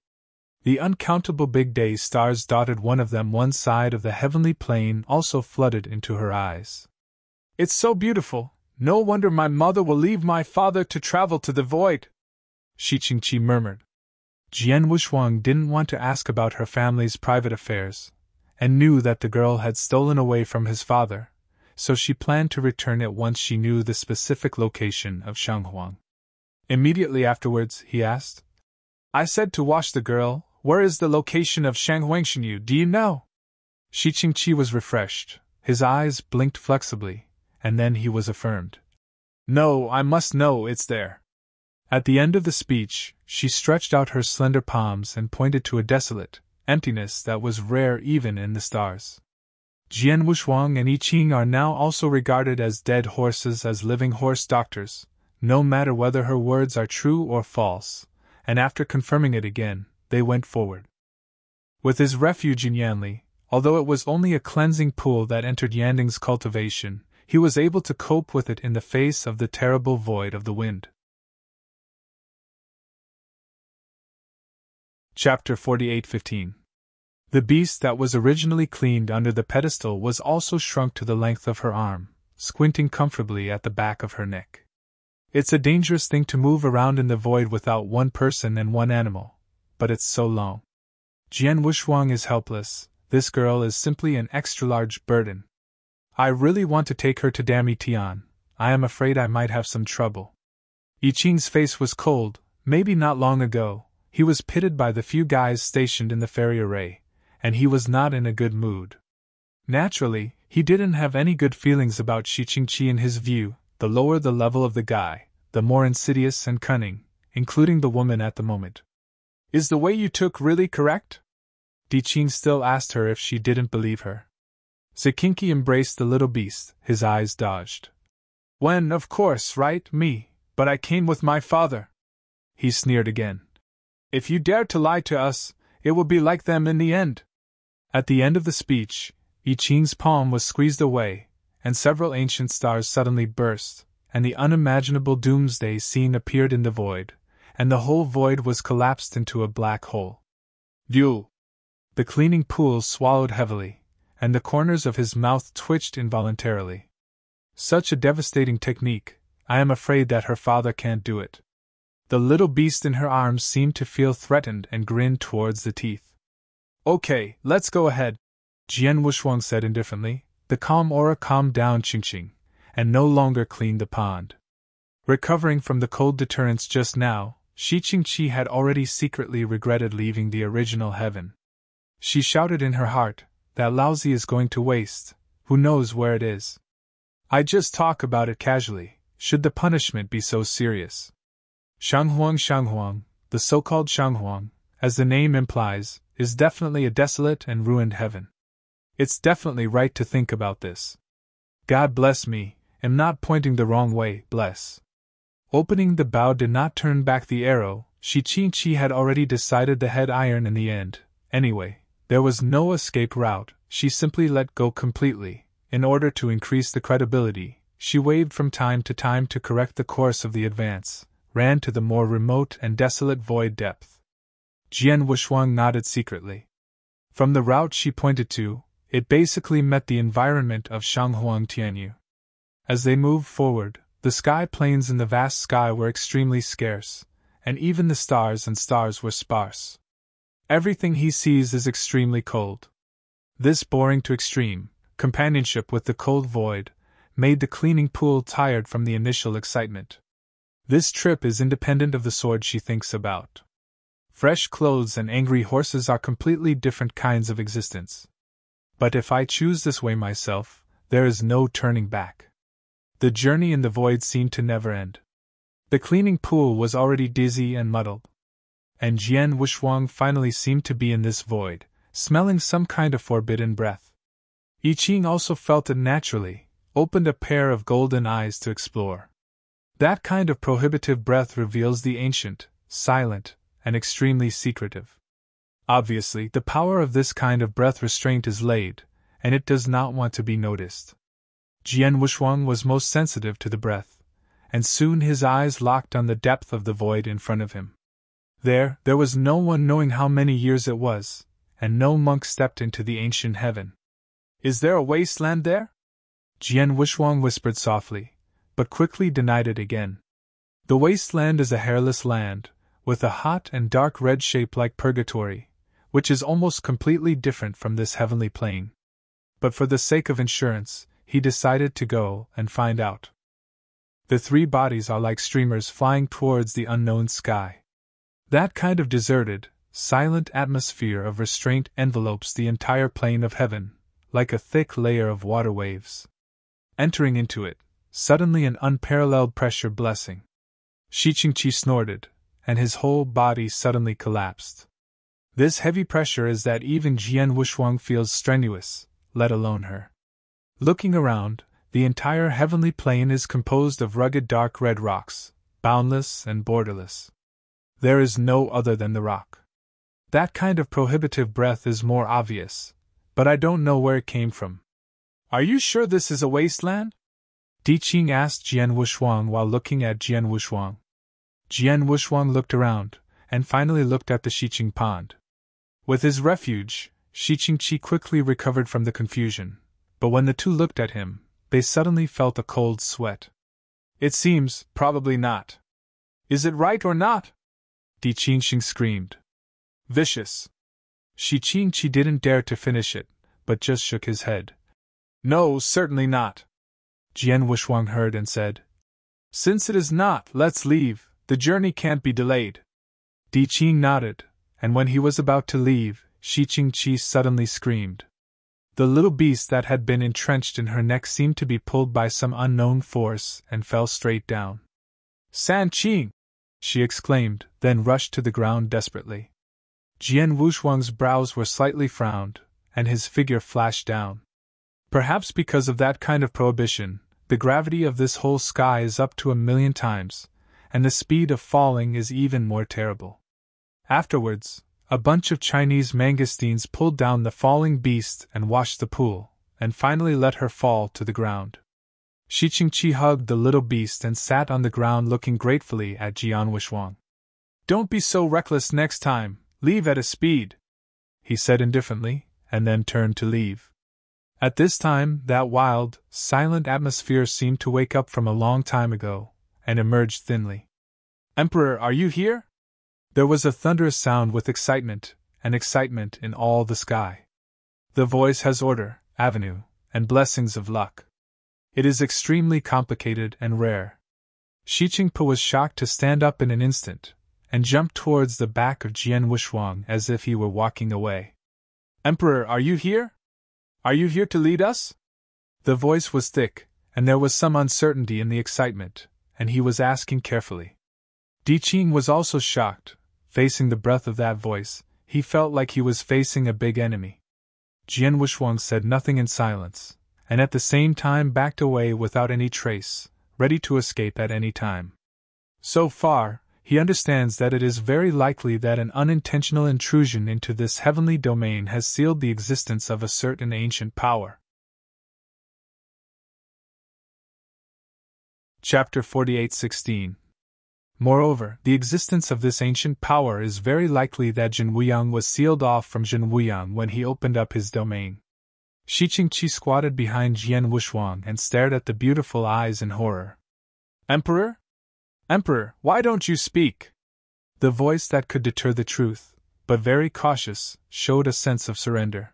The uncountable big day stars dotted one of them one side of the heavenly plain also flooded into her eyes. "It's so beautiful, no wonder my mother will leave my father to travel to the void," Shi Qingqi murmured. Jian Wushuang didn't want to ask about her family's private affairs, and knew that the girl had stolen away from his father, so she planned to return at once she knew the specific location of Shanghuang. Immediately afterwards, he asked, "I said to wash the girl, where is the location of Shanghuangshenyu, do you know?" Shi Qingqi was refreshed, his eyes blinked flexibly, and then he was affirmed. "No, I must know it's there." At the end of the speech, she stretched out her slender palms and pointed to a desolate emptiness that was rare even in the stars. Jian Wushuang and I Ching are now also regarded as dead horses as living horse doctors, no matter whether her words are true or false, and after confirming it again, they went forward. With his refuge in Yanli, although it was only a cleansing pool that entered Yanding's cultivation, he was able to cope with it in the face of the terrible void of the wind. Chapter 48:15. The beast that was originally cleaned under the pedestal was also shrunk to the length of her arm, squinting comfortably at the back of her neck. It's a dangerous thing to move around in the void without one person and one animal, but it's so long. Jian Wushuang is helpless, this girl is simply an extra-large burden. I really want to take her to Dami Tian, I am afraid I might have some trouble. I Ching's face was cold, maybe not long ago, he was pitted by the few guys stationed in the ferry array, and he was not in a good mood. Naturally, he didn't have any good feelings about Shi Qingqi in his view, the lower the level of the guy, the more insidious and cunning, including the woman at the moment. "Is the way you took really correct?" Di Qing still asked her if she didn't believe her. Zikinki embraced the little beast, his eyes dodged. "When, of course, right, me, but I came with my father." He sneered again. "If you dare to lie to us, it will be like them in the end." At the end of the speech, I Ching's palm was squeezed away, and several ancient stars suddenly burst, and the unimaginable doomsday scene appeared in the void, and the whole void was collapsed into a black hole. "You!" The cleaning pool swallowed heavily, and the corners of his mouth twitched involuntarily. Such a devastating technique, I am afraid that her father can't do it. The little beast in her arms seemed to feel threatened and grinned towards the teeth. "Okay, let's go ahead," Jian Wushuang said indifferently. The calm aura calmed down Qingqing, and no longer cleaned the pond. Recovering from the cold deterrence just now, Shi Qingqi had already secretly regretted leaving the original heaven. She shouted in her heart, "That lousy is going to waste, who knows where it is? I just talk about it casually, should the punishment be so serious?" Shanghuang, the so-called Shanghuang, as the name implies, is definitely a desolate and ruined heaven. It's definitely right to think about this. God bless me, am not pointing the wrong way, bless. Opening the bow did not turn back the arrow, Shi-Ching-Chi had already decided the head iron in the end. Anyway, there was no escape route, she simply let go completely. In order to increase the credibility, she waved from time to time to correct the course of the advance, ran to the more remote and desolate void depth. Jian Wuxuang nodded secretly. From the route she pointed to, it basically met the environment of Shanghuang Tianyu. As they moved forward, the sky planes in the vast sky were extremely scarce, and even the stars were sparse. Everything he sees is extremely cold. This boring to extreme companionship with the cold void made the cleaning pool tired from the initial excitement. This trip is independent of the sword she thinks about. Fresh clothes and angry horses are completely different kinds of existence. But if I choose this way myself, there is no turning back. The journey in the void seemed to never end. The cleaning pool was already dizzy and muddled. And Jian Wuxuang finally seemed to be in this void, smelling some kind of forbidden breath. Yi Qing also felt it naturally, opened a pair of golden eyes to explore. That kind of prohibitive breath reveals the ancient, silent, and extremely secretive. Obviously, the power of this kind of breath restraint is laid, and it does not want to be noticed. Jian Wuxuang was most sensitive to the breath, and soon his eyes locked on the depth of the void in front of him. There was no one knowing how many years it was, and no monk stepped into the ancient heaven. Is there a wasteland there? Jian Wuxuang whispered softly, but quickly denied it again. The wasteland is a hairless land, with a hot and dark red shape like purgatory, which is almost completely different from this heavenly plane. But for the sake of insurance, he decided to go and find out. The three bodies are like streamers flying towards the unknown sky. That kind of deserted, silent atmosphere of restraint envelopes the entire plane of heaven, like a thick layer of water waves. Entering into it, suddenly an unparalleled pressure blessing. Shi-Ching-Chi snorted, and his whole body suddenly collapsed. This heavy pressure is that even Jian Wuxuang feels strenuous, let alone her. Looking around, the entire heavenly plane is composed of rugged dark red rocks, boundless and borderless. There is no other than the rock. That kind of prohibitive breath is more obvious, but I don't know where it came from. Are you sure this is a wasteland? Di Qing asked Jian Wuxuang while looking at Jian Wuxuang. Jian Wuxuang looked around, and finally looked at the Shiqing pond. With his refuge, Shi-Ching-Chi quickly recovered from the confusion, but when the two looked at him, they suddenly felt a cold sweat. It seems, probably not. Is it right or not? Di Qingxing screamed. Vicious. Shi-Ching-Chi didn't dare to finish it, but just shook his head. No, certainly not. Jian Wuxuang heard and said, Since it is not, let's leave, the journey can't be delayed. Di Qing nodded, and when he was about to leave, Shi-Ching-Chi suddenly screamed. The little beast that had been entrenched in her neck seemed to be pulled by some unknown force and fell straight down. San Qing! She exclaimed, then rushed to the ground desperately. Jian Wuxuang's brows were slightly frowned, and his figure flashed down. Perhaps because of that kind of prohibition, the gravity of this whole sky is up to 1,000,000 times, and the speed of falling is even more terrible. Afterwards, a bunch of Chinese mangosteens pulled down the falling beast and washed the pool, and finally let her fall to the ground. Shi-Ching-Chi hugged the little beast and sat on the ground looking gratefully at Jian Wuxuang. Don't be so reckless next time, leave at a speed, he said indifferently, and then turned to leave. At this time, that wild, silent atmosphere seemed to wake up from a long time ago, and emerged thinly. Emperor, are you here? There was a thunderous sound with excitement, and excitement in all the sky. The voice has order, avenue, and blessings of luck. It is extremely complicated and rare. Shi-Ching-Pa was shocked to stand up in an instant, and jumped towards the back of Jian Wuxuang as if he were walking away. Emperor, are you here? Are you here to lead us? The voice was thick, and there was some uncertainty in the excitement, and he was asking carefully. Di Qing was also shocked, facing the breath of that voice, he felt like he was facing a big enemy. Jian Wuxuang said nothing in silence, and at the same time backed away without any trace, ready to escape at any time. So far, he understands that it is very likely that an unintentional intrusion into this heavenly domain has sealed the existence of a certain ancient power. Chapter 48:16. Moreover, the existence of this ancient power is very likely that Jin Wuyang was sealed off from Jin Wuyang when he opened up his domain. Shi Qingqi squatted behind Jian Wuxuang and stared at the beautiful eyes in horror. Emperor? Emperor, why don't you speak? The voice that could deter the truth, but very cautious, showed a sense of surrender.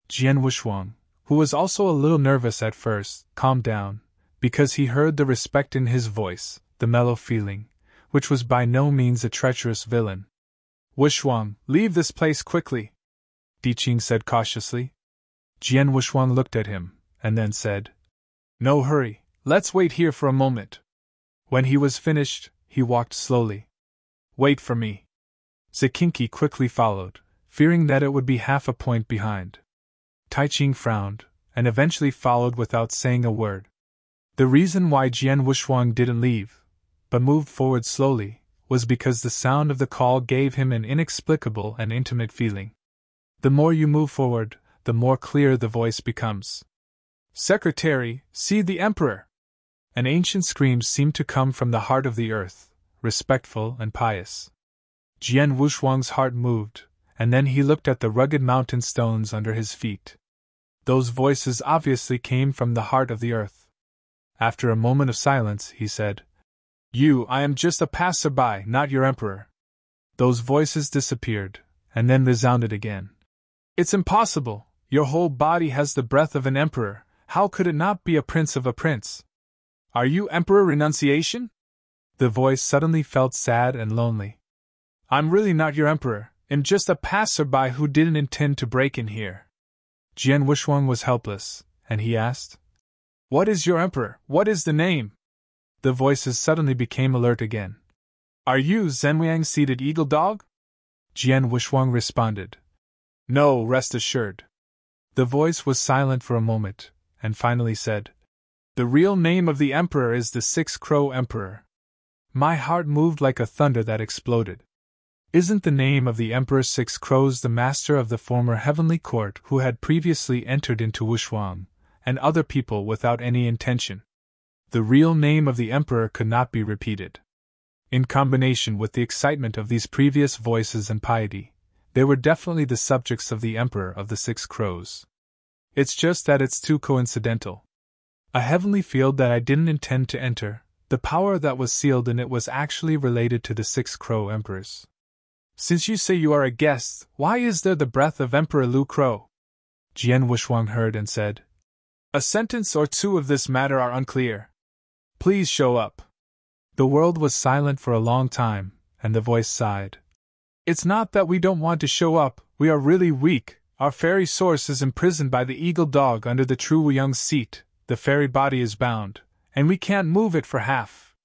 Jian Wuxuang, who was also a little nervous at first, calmed down, because he heard the respect in his voice, the mellow feeling, which was by no means a treacherous villain. Wuxuang, leave this place quickly, Di Qing said cautiously. Jian Wuxuang looked at him, and then said, No hurry, let's wait here for a moment. When he was finished, he walked slowly. Wait for me. Ziqingqi quickly followed, fearing that it would be half a point behind. Tai Qing frowned, and eventually followed without saying a word. The reason why Jian Wuxuang didn't leave, but moved forward slowly, was because the sound of the call gave him an inexplicable and intimate feeling. The more you move forward, the more clear the voice becomes. Secretary, see the Emperor! An ancient scream seemed to come from the heart of the earth, respectful and pious. Jian Wuxuang's heart moved, and then he looked at the rugged mountain stones under his feet. Those voices obviously came from the heart of the earth. After a moment of silence, he said, I am just a passerby, not your emperor. Those voices disappeared, and then resounded again. It's impossible, your whole body has the breath of an emperor, how could it not be a prince of a prince? Are you Emperor Renunciation? The voice suddenly felt sad and lonely. I'm really not your emperor, I'm just a passerby who didn't intend to break in here. Jian Wuxuang was helpless, and he asked, What is your emperor, what is the name? The voices suddenly became alert again. Are you Zhenwang seated eagle dog? Jian Wuxuang responded. No, rest assured. The voice was silent for a moment, and finally said, The real name of the emperor is the Six-Crow Emperor. My heart moved like a thunder that exploded. Isn't the name of the Emperor Six Crows the master of the former heavenly court who had previously entered into Wuxuang, and other people without any intention? The real name of the emperor could not be repeated. In combination with the excitement of these previous voices and piety, they were definitely the subjects of the Emperor of the Six Crows. It's just that it's too coincidental. A heavenly field that I didn't intend to enter, the power that was sealed in it was actually related to the Six Crow Emperors. Since you say you are a guest, why is there the breath of Emperor Lu Crow? Jian Wuxuang heard and said, A sentence or two of this matter are unclear. Please show up. The world was silent for a long time, and the voice sighed. It's not that we don't want to show up, we are really weak. Our fairy source is imprisoned by the eagle dog under the true Wuyang's seat, the fairy body is bound, and we can't move it for half.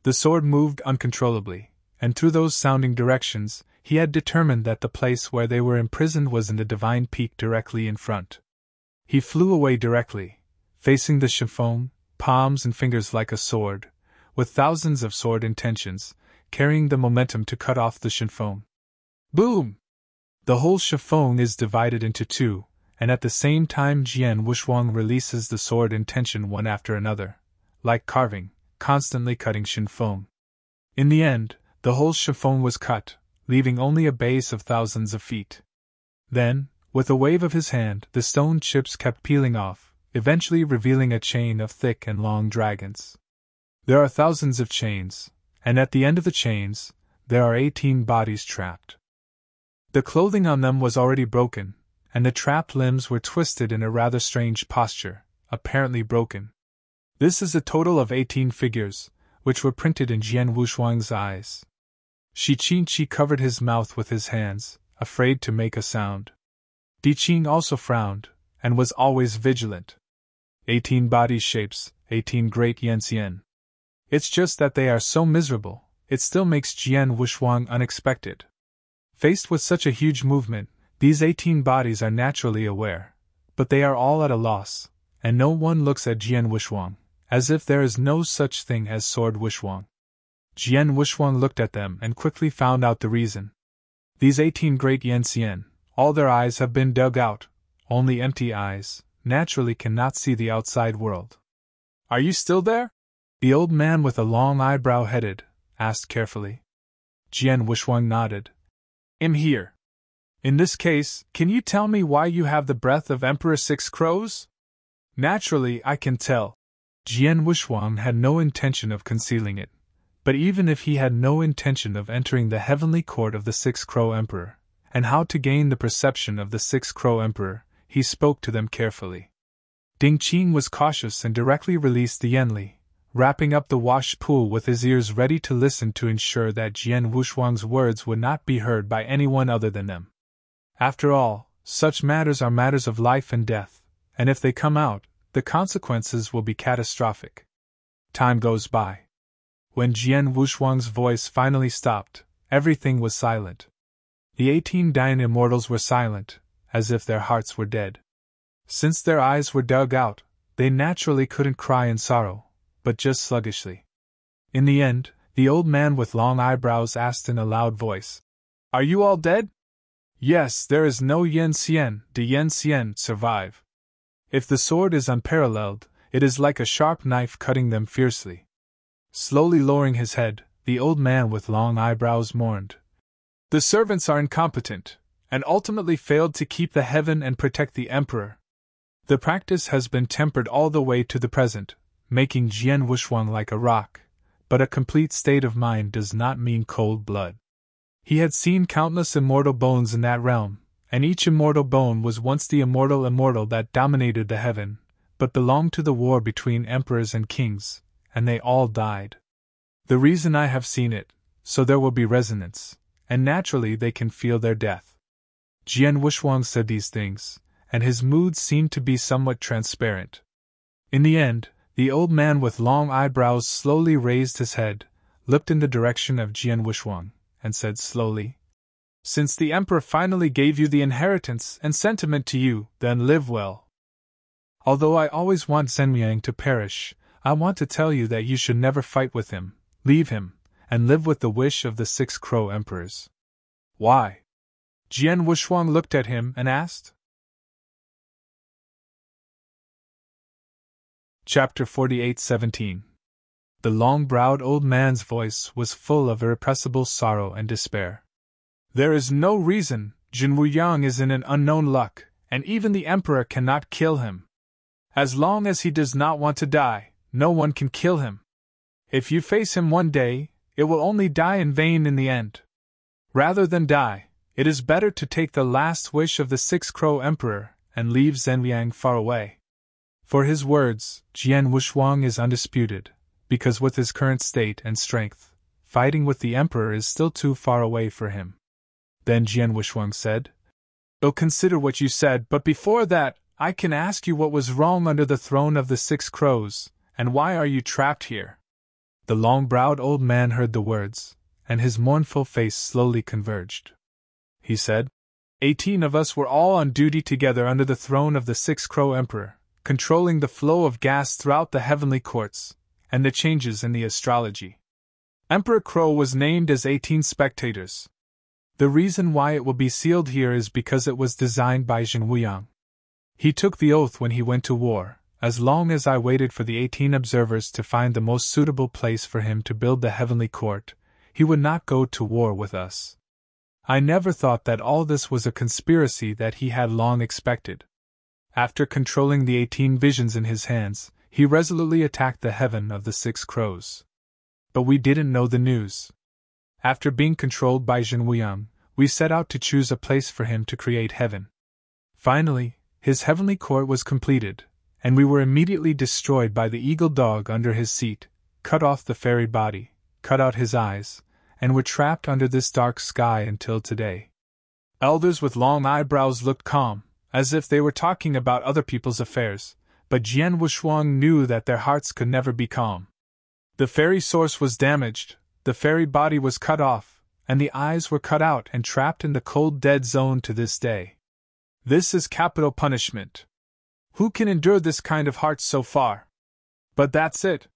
The sword moved uncontrollably, and through those sounding directions, he had determined that the place where they were imprisoned was in the divine peak directly in front. He flew away directly, facing the chiffon, palms and fingers like a sword, with thousands of sword intentions, carrying the momentum to cut off the chiffon. Boom! The whole chiffon is divided into two, and at the same time Jian Wuxuang releases the sword intention one after another, like carving, constantly cutting chiffon. In the end, the whole chiffon was cut, leaving only a base of thousands of feet. Then, with a wave of his hand, the stone chips kept peeling off, eventually revealing a chain of thick and long dragons. There are thousands of chains, and at the end of the chains, there are 18 bodies trapped. The clothing on them was already broken, and the trapped limbs were twisted in a rather strange posture, apparently broken. This is a total of 18 figures, which were printed in Jian Wuxuang's eyes. Shi Qingqi covered his mouth with his hands, afraid to make a sound. Di Qing also frowned, and was always vigilant. 18 body shapes, 18 great Yanxian. It's just that they are so miserable, it still makes Jian Wuxuang unexpected, Faced with such a huge movement, these 18 bodies are naturally aware, but they are all at a loss, and no one looks at Jian Wushuang, as if there is no such thing as Sword Wushuang. Jian Wushuang looked at them and quickly found out the reason. These 18 great Yanxian, all their eyes have been dug out, only empty eyes, naturally cannot see the outside world. Are you still there? The old man with a long eyebrow headed, asked carefully. Jian Wushuang nodded. I'm here. In this case, can you tell me why you have the breath of Emperor Six Crows? Naturally, I can tell. Jian Wushuang had no intention of concealing it, but even if he had no intention of entering the heavenly court of the Six Crow Emperor, and how to gain the perception of the Six Crow Emperor, he spoke to them carefully. Ding Qing was cautious and directly released the Yanli, wrapping up the wash pool with his ears ready to listen to ensure that Jian Wushuang's words would not be heard by anyone other than them. After all, such matters are matters of life and death, and if they come out, the consequences will be catastrophic. Time goes by. When Jian Wushuang's voice finally stopped, everything was silent. The 18 dying immortals were silent, as if their hearts were dead. Since their eyes were dug out, they naturally couldn't cry in sorrow, but just sluggishly. In the end, the old man with long eyebrows asked in a loud voice, "Are you all dead?" "Yes, there is no Yanxian, de Yanxian, survive. If the sword is unparalleled, it is like a sharp knife cutting them fiercely." Slowly lowering his head, the old man with long eyebrows mourned. "The servants are incompetent, and ultimately failed to keep the heaven and protect the emperor. The practice has been tempered all the way to the present, making Jian Wushuang like a rock, but a complete state of mind does not mean cold blood. He had seen countless immortal bones in that realm, and each immortal bone was once the immortal that dominated the heaven, but belonged to the war between emperors and kings, and they all died. The reason I have seen it, so there will be resonance, and naturally they can feel their death." Jian Wushuang said these things, and his mood seemed to be somewhat transparent. In the end, the old man with long eyebrows slowly raised his head, looked in the direction of Jian Wushuang, and said slowly, "Since the emperor finally gave you the inheritance and sentiment to you, then live well. Although I always want Zhenliang to perish, I want to tell you that you should never fight with him, leave him, and live with the wish of the 6 Crow Emperors." "Why?" Jian Wushuang looked at him and asked. Chapter 48:17. The long-browed old man's voice was full of irrepressible sorrow and despair. "There is no reason. Jin Wuyang is in an unknown luck, and even the emperor cannot kill him. As long as he does not want to die, no one can kill him. If you face him one day, it will only die in vain in the end. Rather than die, it is better to take the last wish of the 6 Crow Emperor and leave Zhenliang far away." For his words, Jian Wushuang is undisputed, because with his current state and strength, fighting with the emperor is still too far away for him. Then Jian Wushuang said, "I'll consider what you said, but before that, I can ask you what was wrong under the throne of the 6 Crows, and why are you trapped here?" The long-browed old man heard the words, and his mournful face slowly converged. He said, 18 of us were all on duty together under the throne of the 6 Crow Emperor, controlling the flow of gas throughout the heavenly courts, and the changes in the astrology. Emperor Crow was named as 18 spectators. The reason why it will be sealed here is because it was designed by Jin Wuyang. He took the oath when he went to war. As long as I waited for the 18 observers to find the most suitable place for him to build the heavenly court, he would not go to war with us. I never thought that all this was a conspiracy that he had long expected. After controlling the 18 visions in his hands, he resolutely attacked the heaven of the 6 Crows. But we didn't know the news. After being controlled by Jin Wuyang, we set out to choose a place for him to create heaven. Finally, his heavenly court was completed, and we were immediately destroyed by the eagle dog under his seat, cut off the fairy body, cut out his eyes, and were trapped under this dark sky until today. Elders with long eyebrows looked calm, as if they were talking about other people's affairs, but Jian Wushuang knew that their hearts could never be calm. The fairy source was damaged, the fairy body was cut off, and the eyes were cut out and trapped in the cold dead zone to this day. This is capital punishment. Who can endure this kind of heart so far? But that's it.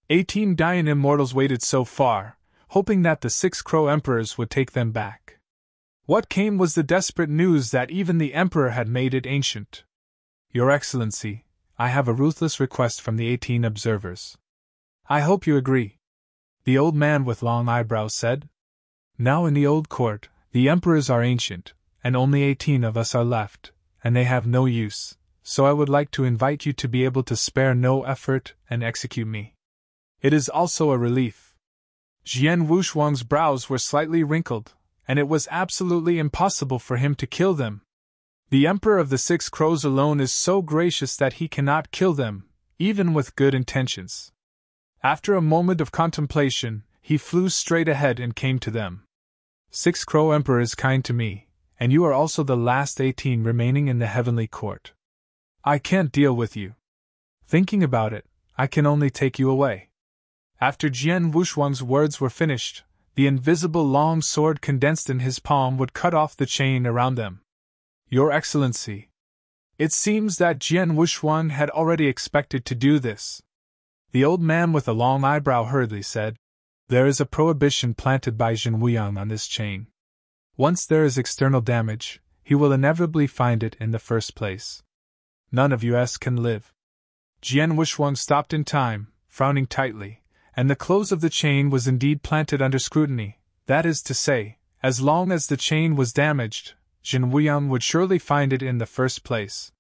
18 dying immortals waited so far, hoping that the 6 Crow Emperors would take them back. What came was the desperate news that even the Emperor had made it ancient. Your Excellency, I have a ruthless request from the 18 observers. I hope you agree. The old man with long eyebrows said. Now in the old court, the Emperors are ancient, and only 18 of us are left, and they have no use, so I would like to invite you to be able to spare no effort and execute me. It is also a relief. Jian Wushuang's brows were slightly wrinkled, and it was absolutely impossible for him to kill them. The Emperor of the 6 Crows alone is so gracious that he cannot kill them, even with good intentions. After a moment of contemplation, he flew straight ahead and came to them. 6 Crow Emperor is kind to me, and you are also the last 18 remaining in the heavenly court. I can't deal with you. Thinking about it, I can only take you away. After Jian Wushuang's words were finished, the invisible long sword condensed in his palm would cut off the chain around them. Your Excellency. It seems that Jian Wushuang had already expected to do this. The old man with a long eyebrow hurriedly said, There is a prohibition planted by Jian Wuyang on this chain. Once there is external damage, he will inevitably find it in the first place. None of us can live. Jian Wushuang stopped in time, frowning tightly, and the close of the chain was indeed planted under scrutiny. That is to say, as long as the chain was damaged, Jian Wuyang would surely find it in the first place.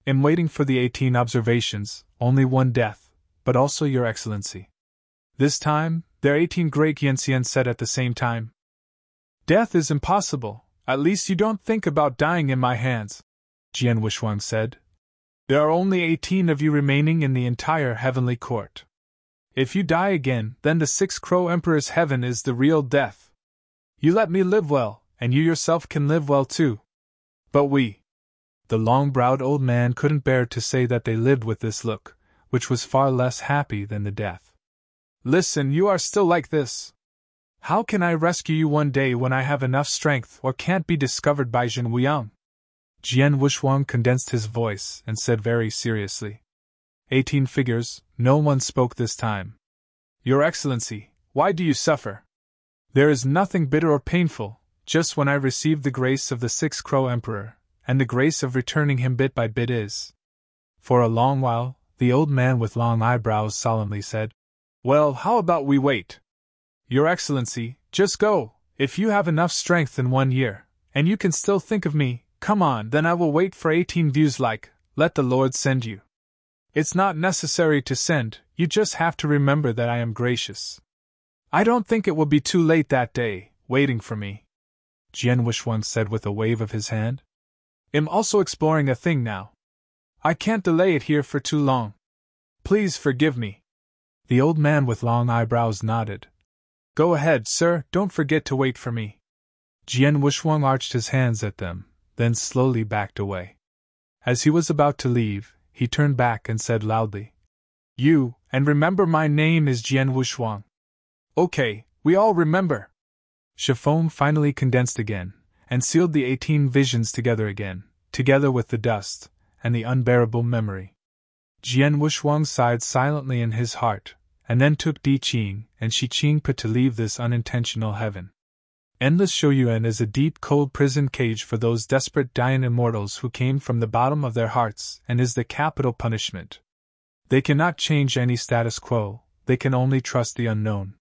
In waiting for the 18 observations, only one death, but also your Excellency. This time, their 18 great Yenxian said at the same time. Death is impossible, at least you don't think about dying in my hands, Jian Wushuang said. There are only 18 of you remaining in the entire heavenly court. If you die again, then the 6 Crow Emperor's heaven is the real death. You let me live well, and you yourself can live well too. But we. The long-browed old man couldn't bear to say that they lived with this look, which was far less happy than the death. Listen, you are still like this. How can I rescue you one day when I have enough strength or can't be discovered by Jian Wuyang? Jian Wushuang condensed his voice and said very seriously. 18 figures, no one spoke this time. Your Excellency, why do you suffer? There is nothing bitter or painful, just when I received the grace of the 6 Crow Emperor, and the grace of returning him bit by bit is. For a long while, the old man with long eyebrows solemnly said, Well, how about we wait? Your Excellency, just go, if you have enough strength in 1 year, and you can still think of me, come on, then I will wait for 18 views like, let the Lord send you. It's not necessary to send, you just have to remember that I am gracious. I don't think it will be too late that day, waiting for me. Jian Wushuang said with a wave of his hand. I'm also exploring a thing now. I can't delay it here for too long. Please forgive me. The old man with long eyebrows nodded. Go ahead, sir, don't forget to wait for me. Jian Wushuang arched his hands at them, then slowly backed away. As he was about to leave, he turned back and said loudly, You, and remember my name is Jian Wushuang. Okay, we all remember. Chiffon finally condensed again, and sealed the 18 visions together again, together with the dust, and the unbearable memory. Jian Wushuang sighed silently in his heart, and then took Di Qing and Shi Qingpa to leave this unintentional heaven. Endless Shouyuan is a deep cold prison cage for those desperate dying immortals who came from the bottom of their hearts and is the capital punishment. They cannot change any status quo, they can only trust the unknown.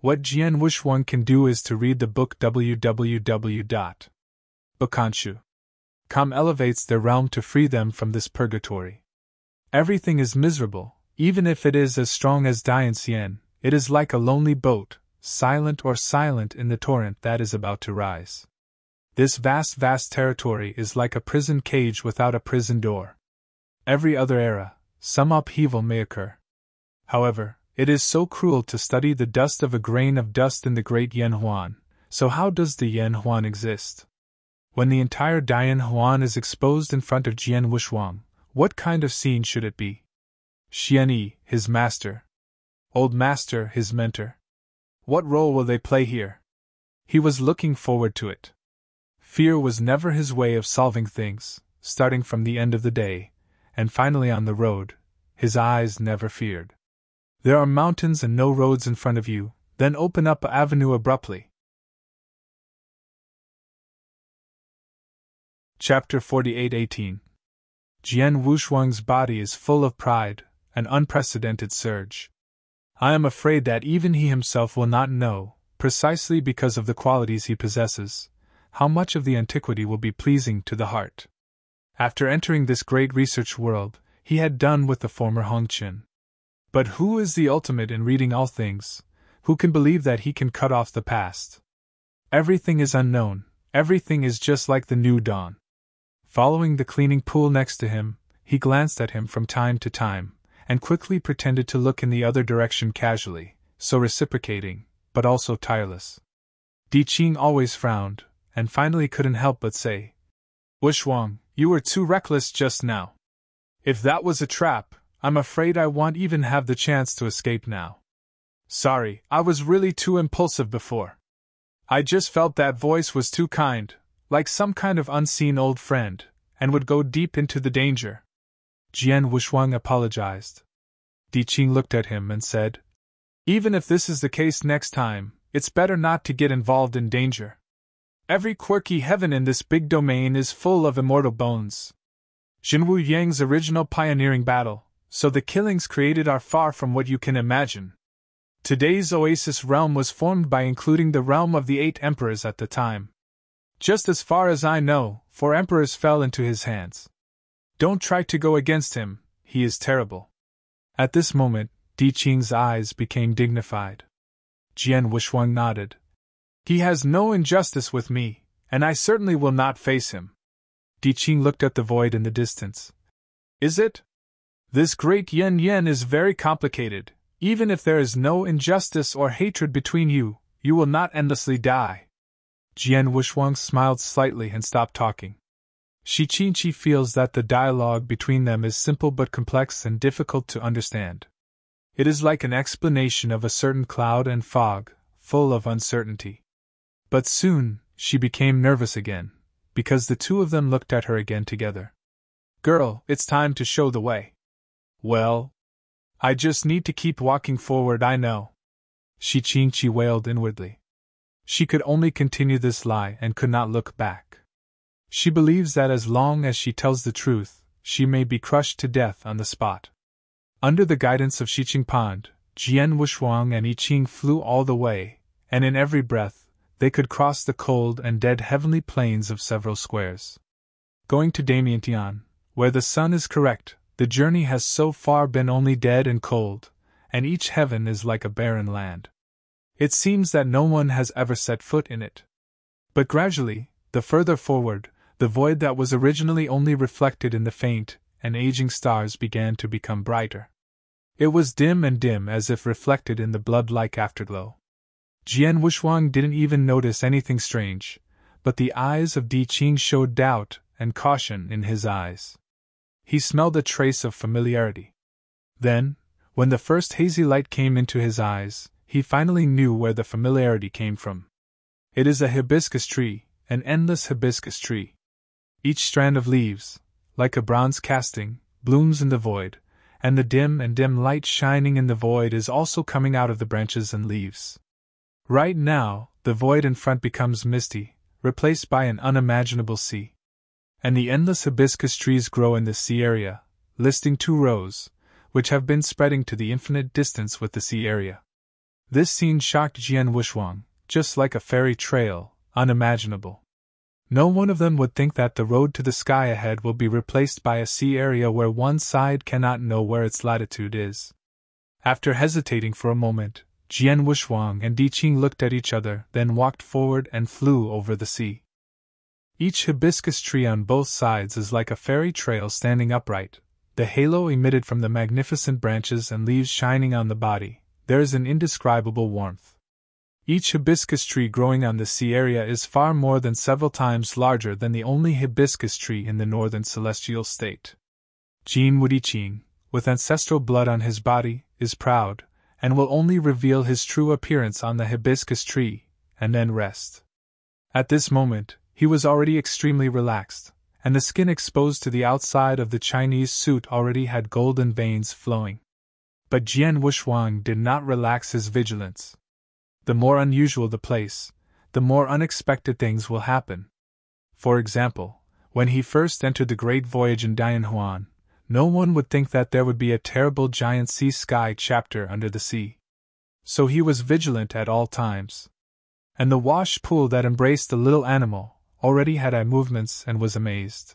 What Jian Wushuang can do is to read the book www.bakanshu.com elevates their realm to free them from this purgatory. Everything is miserable, even if it is as strong as Dianxian, it is like a lonely boat, silent in the torrent that is about to rise. This vast territory is like a prison cage without a prison door. Every other era, some upheaval may occur. However, it is so cruel to study the dust of a grain of dust in the great Yanhuan, so how does the Yanhuan exist? When the entire Dianhuan is exposed in front of Jian Wushuang, what kind of scene should it be? Xianyi, his master. Old master, his mentor. What role will they play here? He was looking forward to it. Fear was never his way of solving things, starting from the end of the day, and finally on the road. His eyes never feared. There are mountains and no roads in front of you, then open up an avenue abruptly. Chapter 48:18. Jian Wushuang's body is full of pride, an unprecedented surge. I am afraid that even he himself will not know, precisely because of the qualities he possesses, how much of the antiquity will be pleasing to the heart. After entering this great research world, he had done with the former Hongqin. But who is the ultimate in reading all things? Who can believe that he can cut off the past? Everything is unknown, everything is just like the new dawn. Following the cleaning pool next to him, he glanced at him from time to time, and quickly pretended to look in the other direction casually, so reciprocating, but also tireless. Di Qing always frowned, and finally couldn't help but say, "Wushuang, you were too reckless just now. If that was a trap, I'm afraid I won't even have the chance to escape now. Sorry, I was really too impulsive before. I just felt that voice was too kind, like some kind of unseen old friend, and would go deep into the danger." Jian Wushuang apologized. Di Qing looked at him and said, "Even if this is the case next time, it's better not to get involved in danger. Every quirky heaven in this big domain is full of immortal bones. Jinwu Yang's original pioneering battle, so the killings created are far from what you can imagine. Today's Oasis realm was formed by including the realm of the 8 emperors at the time. Just as far as I know, 4 emperors fell into his hands. Don't try to go against him, he is terrible." At this moment, Di Qing's eyes became dignified. Jian Wushuang nodded. "He has no injustice with me, and I certainly will not face him." Di Qing looked at the void in the distance. "Is it? This great Yen Yen is very complicated. Even if there is no injustice or hatred between you, you will not endlessly die." Jian Wushuang smiled slightly and stopped talking. Shi Qingqi feels that the dialogue between them is simple but complex and difficult to understand. It is like an explanation of a certain cloud and fog, full of uncertainty. But soon, she became nervous again, because the two of them looked at her again together. "Girl, it's time to show the way." "Well, I just need to keep walking forward, I know," Shi Qingqi wailed inwardly. She could only continue this lie and could not look back. She believes that as long as she tells the truth, she may be crushed to death on the spot. Under the guidance of Shiqing Pond, Jian Wushuang and I Ching flew all the way, and in every breath, they could cross the cold and dead heavenly plains of several squares. Going to Damientian, where the sun is correct, the journey has so far been only dead and cold, and each heaven is like a barren land. It seems that no one has ever set foot in it. But gradually, the further forward, the void that was originally only reflected in the faint and aging stars began to become brighter. It was dim and dim as if reflected in the blood-like afterglow. Jian Wushuang didn't even notice anything strange, but the eyes of Di Qing showed doubt and caution in his eyes. He smelled a trace of familiarity. Then, when the first hazy light came into his eyes, he finally knew where the familiarity came from. It is a hibiscus tree, an endless hibiscus tree. Each strand of leaves, like a bronze casting, blooms in the void, and the dim light shining in the void is also coming out of the branches and leaves. Right now, the void in front becomes misty, replaced by an unimaginable sea. And the endless hibiscus trees grow in the sea area, listing 2 rows, which have been spreading to the infinite distance with the sea area. This scene shocked Jian Wushuang, just like a fairy trail, unimaginable. No one of them would think that the road to the sky ahead will be replaced by a sea area where one side cannot know where its latitude is. After hesitating for a moment, Jian Wushuang and Di Qing looked at each other, then walked forward and flew over the sea. Each hibiscus tree on both sides is like a fairy trail standing upright, the halo emitted from the magnificent branches and leaves shining on the body. There is an indescribable warmth. Each hibiscus tree growing on the sea area is far more than several times larger than the only hibiscus tree in the northern celestial state. Jin Wudiqing, with ancestral blood on his body, is proud, and will only reveal his true appearance on the hibiscus tree, and then rest. At this moment, he was already extremely relaxed, and the skin exposed to the outside of the Chinese suit already had golden veins flowing. But Jian Wushuang did not relax his vigilance. The more unusual the place, the more unexpected things will happen. For example, when he first entered the Great Voyage in Dianhuan, no one would think that there would be a terrible giant sea sky chapter under the sea. So he was vigilant at all times. And the wash pool that embraced the little animal already had eye movements and was amazed.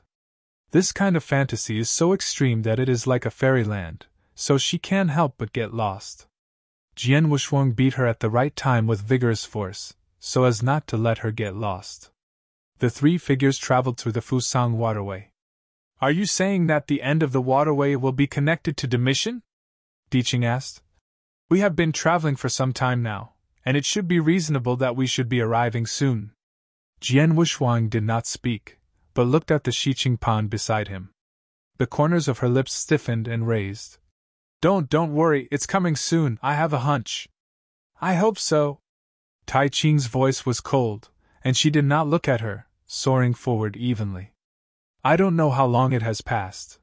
This kind of fantasy is so extreme that it is like a fairyland, so she can't help but get lost. Jian Wushuang beat her at the right time with vigorous force, so as not to let her get lost. The three figures traveled through the Fusang waterway. Are you saying that the end of the waterway will be connected to the mission? Diqing asked. We have been traveling for some time now, and it should be reasonable that we should be arriving soon. Jian Wushuang did not speak, but looked at the Shiqing pond beside him. The corners of her lips stiffened and raised. Don't worry, it's coming soon, I have a hunch. I hope so. Tai Ching's voice was cold, and she did not look at her, soaring forward evenly. I don't know how long it has passed.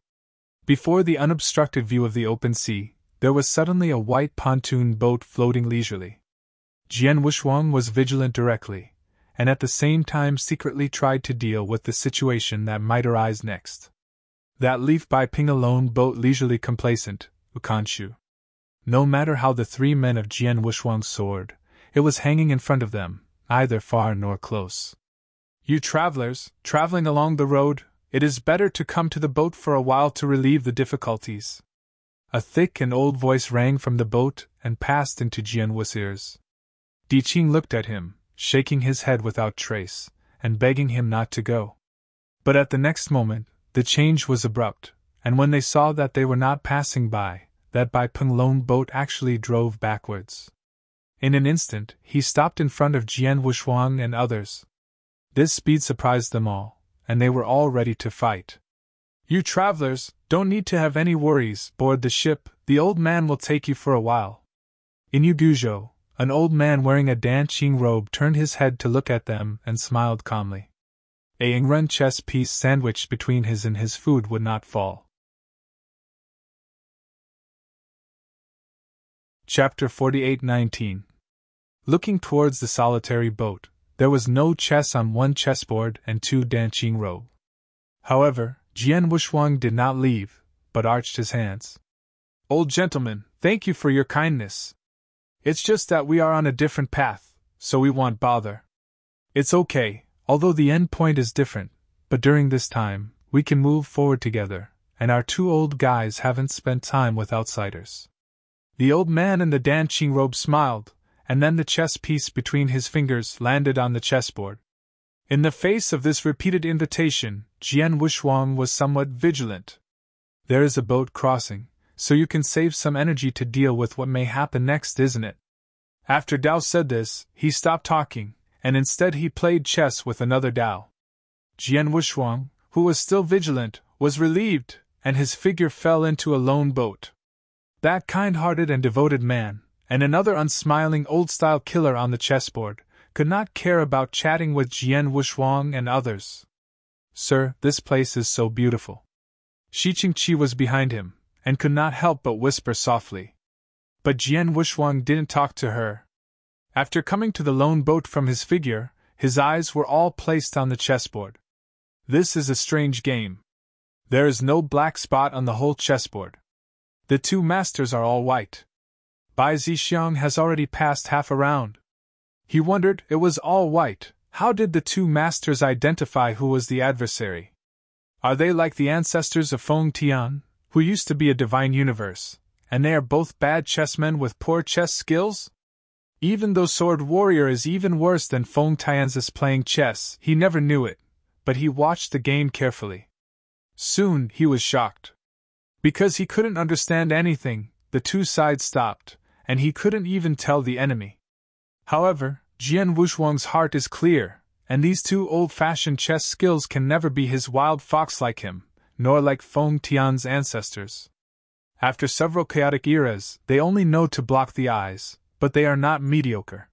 Before the unobstructed view of the open sea, there was suddenly a white pontoon boat floating leisurely. Jian Wushuang was vigilant directly, and at the same time secretly tried to deal with the situation that might arise next. That leaf by Ping alone boat leisurely complacent, Ukanshu. No matter how the three men of Jian Wushuang soared, it was hanging in front of them, neither far nor close. You travelers, traveling along the road, it is better to come to the boat for a while to relieve the difficulties. A thick and old voice rang from the boat and passed into Jian Wu's ears. Diqing looked at him, shaking his head without trace, and begging him not to go. But at the next moment, the change was abrupt, and when they saw that they were not passing by, that Bai Peng lone boat actually drove backwards. In an instant, he stopped in front of Jian Wushuang and others. This speed surprised them all, and they were all ready to fight. You travelers, don't need to have any worries, board the ship, the old man will take you for a while. In Yuguzhou, an old man wearing a Danqing robe turned his head to look at them and smiled calmly. A Yingren chess piece sandwiched between his and his food would not fall. Chapter 48-19. Looking towards the solitary boat, there was no chess on one chessboard and two Danqing robe. However, Jian Wushuang did not leave, but arched his hands. Old gentleman, thank you for your kindness. It's just that we are on a different path, so we won't bother. It's okay, although the end point is different, but during this time, we can move forward together, and our two old guys haven't spent time with outsiders. The old man in the Danqing robe smiled, and then the chess piece between his fingers landed on the chessboard. In the face of this repeated invitation, Jian Wushuang was somewhat vigilant. There is a boat crossing, so you can save some energy to deal with what may happen next, isn't it? After Dao said this, he stopped talking, and instead he played chess with another Dao. Jian Wushuang, who was still vigilant, was relieved, and his figure fell into a lone boat. That kind-hearted and devoted man, and another unsmiling old-style killer on the chessboard, could not care about chatting with Jian Wushuang and others. Sir, this place is so beautiful. Shiqing Qi was behind him, and could not help but whisper softly. But Jian Wushuang didn't talk to her. After coming to the lone boat from his figure, his eyes were all placed on the chessboard. This is a strange game. There is no black spot on the whole chessboard. The two masters are all white. Bai Zixiang has already passed half a round. He wondered, it was all white, how did the two masters identify who was the adversary? Are they like the ancestors of Feng Tian, who used to be a divine universe, and they are both bad chessmen with poor chess skills? Even though Sword Warrior is even worse than Feng Tian's playing chess, he never knew it, but he watched the game carefully. Soon he was shocked. Because he couldn't understand anything, the two sides stopped, and he couldn't even tell the enemy. However, Jian Wushuang's heart is clear, and these two old-fashioned chess skills can never be his wild fox like him, nor like Feng Tian's ancestors. After several chaotic eras, they only know to block the eyes, but they are not mediocre.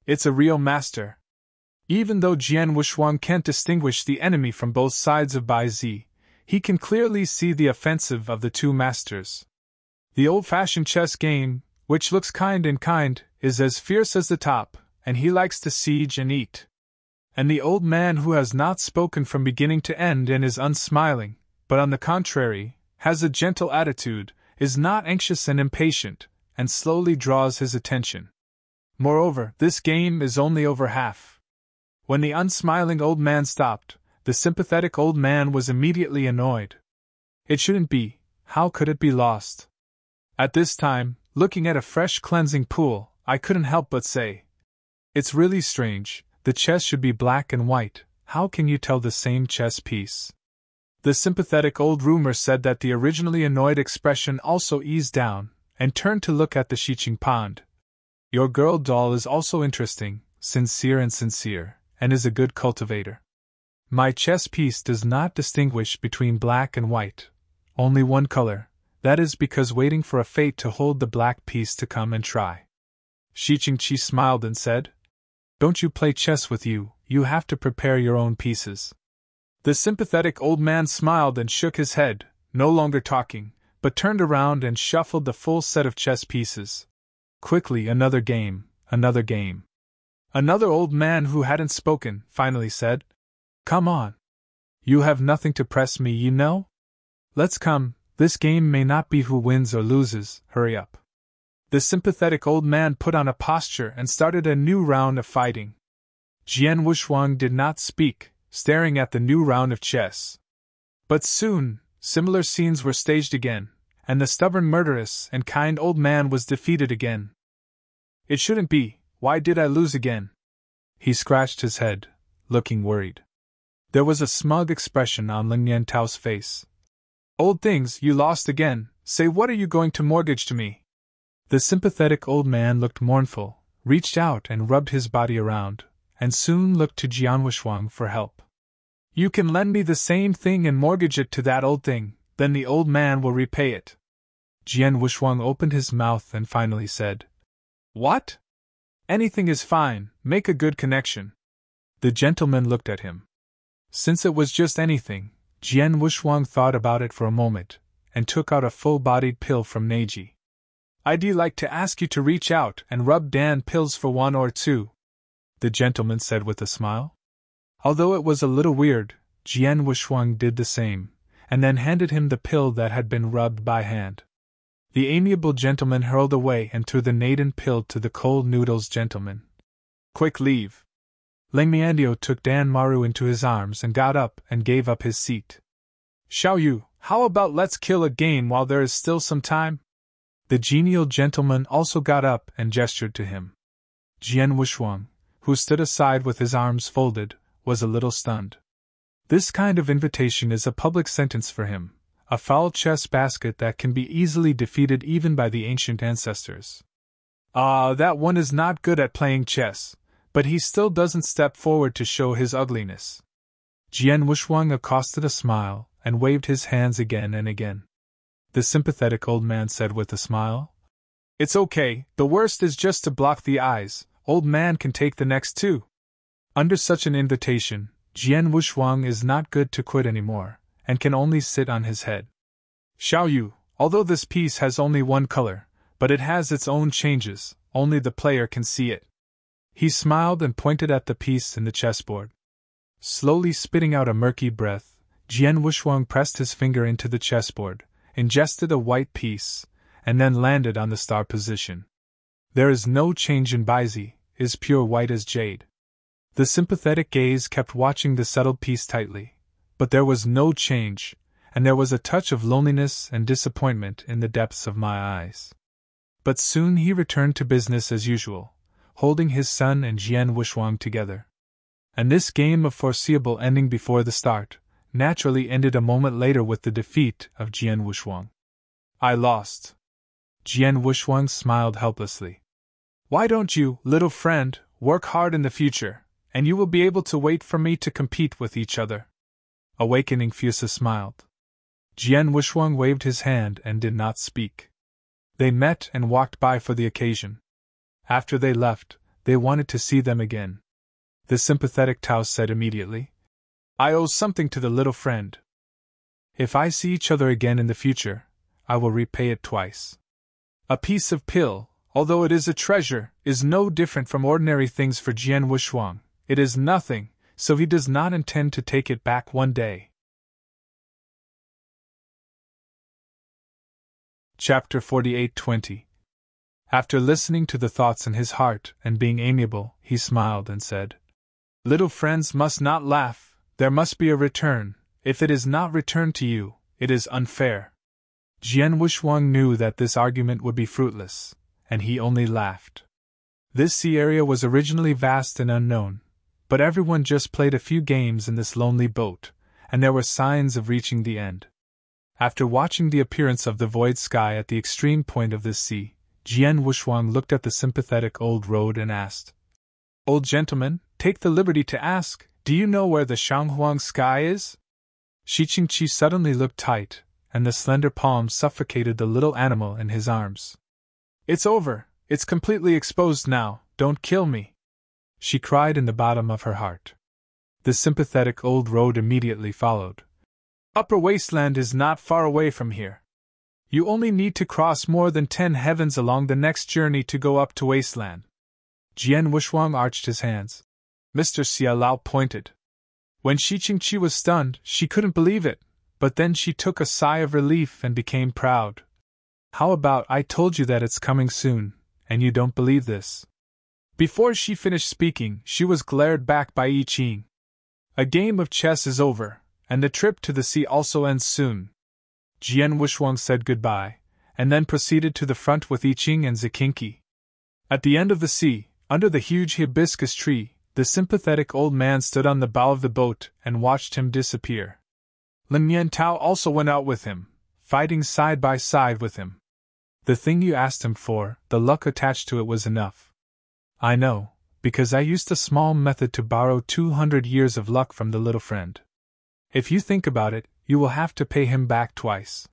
It's a real master. Even though Jian Wushuang can't distinguish the enemy from both sides of Bai Zi, he can clearly see the offensive of the two masters. The old-fashioned chess game, which looks kind and kind, is as fierce as the top, and he likes to siege and eat. And the old man who has not spoken from beginning to end and is unsmiling, but on the contrary, has a gentle attitude, is not anxious and impatient, and slowly draws his attention. Moreover, this game is only over half. When the unsmiling old man stopped, the sympathetic old man was immediately annoyed. It shouldn't be, how could it be lost? At this time, looking at a fresh cleansing pool, I couldn't help but say, "It's really strange, the chess should be black and white, how can you tell the same chess piece?" The sympathetic old roomer said that the originally annoyed expression also eased down, and turned to look at the Xiqing pond. "Your girl doll is also interesting, sincere, and is a good cultivator. My chess piece does not distinguish between black and white, only one color. That is because waiting for a fate to hold the black piece to come and try." Xiqing Qi smiled and said, "Don't you play chess with you, you have to prepare your own pieces." The sympathetic old man smiled and shook his head, no longer talking, but turned around and shuffled the full set of chess pieces. Quickly, another game, another game. Another old man who hadn't spoken finally said, "Come on. You have nothing to press me, you know? Let's come, this game may not be who wins or loses, hurry up." The sympathetic old man put on a posture and started a new round of fighting. Jian Wushuang did not speak, staring at the new round of chess. But soon, similar scenes were staged again, and the stubborn, murderous, and kind old man was defeated again. "It shouldn't be, why did I lose again?" He scratched his head, looking worried. There was a smug expression on Ling Yantao's face. "Old things, you lost again, say what are you going to mortgage to me?" The sympathetic old man looked mournful, reached out and rubbed his body around, and soon looked to Jian Wushuang for help. "You can lend me the same thing and mortgage it to that old thing, then the old man will repay it." Jian Wushuang opened his mouth and finally said, "What? Anything is fine, make a good connection." The gentleman looked at him. Since it was just anything, Jian Wushuang thought about it for a moment, and took out a full-bodied pill from Neji. "I'd like to ask you to reach out and rub Dan pills for 1 or 2, the gentleman said with a smile. Although it was a little weird, Jian Wushuang did the same, and then handed him the pill that had been rubbed by hand. The amiable gentleman hurled away and threw the Naden pill to the cold noodles gentleman. "Quick leave." Ling Miandio took Dan Maru into his arms and got up and gave up his seat. "Xiao Yu, how about let's kill a game while there is still some time?" The genial gentleman also got up and gestured to him. Jian Wushuang, who stood aside with his arms folded, was a little stunned. This kind of invitation is a public sentence for him, a foul chess basket that can be easily defeated even by the ancient ancestors. That one is not good at playing chess, but he still doesn't step forward to show his ugliness. Jian Wushuang accosted a smile and waved his hands again and again. The sympathetic old man said with a smile, "It's okay, the worst is just to block the eyes, old man can take the next 2. Under such an invitation, Jian Wushuang is not good to quit anymore, and can only sit on his head. "Xiao Yu, although this piece has only one color, but it has its own changes, only the player can see it." He smiled and pointed at the piece in the chessboard. Slowly spitting out a murky breath, Jian Wushuang pressed his finger into the chessboard, ingested a white piece, and then landed on the star position. There is no change in Baizi, is pure white as jade. The sympathetic gaze kept watching the settled piece tightly, but there was no change, and there was a touch of loneliness and disappointment in the depths of my eyes. But soon he returned to business as usual, holding his son and Jian Wushuang together. And this game of foreseeable ending before the start naturally ended a moment later with the defeat of Jian Wushuang. "I lost." Jian Wushuang smiled helplessly. "Why don't you, little friend, work hard in the future, and you will be able to wait for me to compete with each other?" Awakening Fusa smiled. Jian Wushuang waved his hand and did not speak. They met and walked by for the occasion. After they left, they wanted to see them again. the sympathetic Tao said immediately. I owe something to the little friend. If I see each other again in the future, I will repay it twice. A piece of pill, although it is a treasure, is no different from ordinary things for Jian Wushuang. It is nothing, so he does not intend to take it back one day. Chapter 48:20. After listening to the thoughts in his heart and being amiable, he smiled and said, Little friends must not laugh, there must be a return. If it is not returned to you, it is unfair. Jian Wushuang knew that this argument would be fruitless, and he only laughed. This sea area was originally vast and unknown, but everyone just played a few games in this lonely boat, and there were signs of reaching the end. After watching the appearance of the void sky at the extreme point of this sea, Jian Wushuang looked at the sympathetic old road and asked, Old gentleman, take the liberty to ask, do you know where the Shanghuang sky is? Shi Qingqi suddenly looked tight, and the slender palms suffocated the little animal in his arms. It's over, it's completely exposed now, don't kill me, she cried in the bottom of her heart. The sympathetic old road immediately followed. Upper Wasteland is not far away from here. You only need to cross more than 10 heavens along the next journey to go up to Wasteland. Jian Wushuang arched his hands. Mr. Xia Lao pointed. When Shi Qingqi was stunned, she couldn't believe it, but then she took a sigh of relief and became proud. How about I told you that it's coming soon, and you don't believe this? Before she finished speaking, she was glared back by Yi Qing. A game of chess is over, and the trip to the sea also ends soon. Jian Wushuang said goodbye, and then proceeded to the front with Yi Qing and Ziqingqi. At the end of the sea, under the huge hibiscus tree, the sympathetic old man stood on the bow of the boat and watched him disappear. Lin Yantao also went out with him, fighting side by side with him. The thing you asked him for, the luck attached to it was enough. I know, because I used a small method to borrow 200 years of luck from the little friend. If you think about it, you will have to pay him back twice.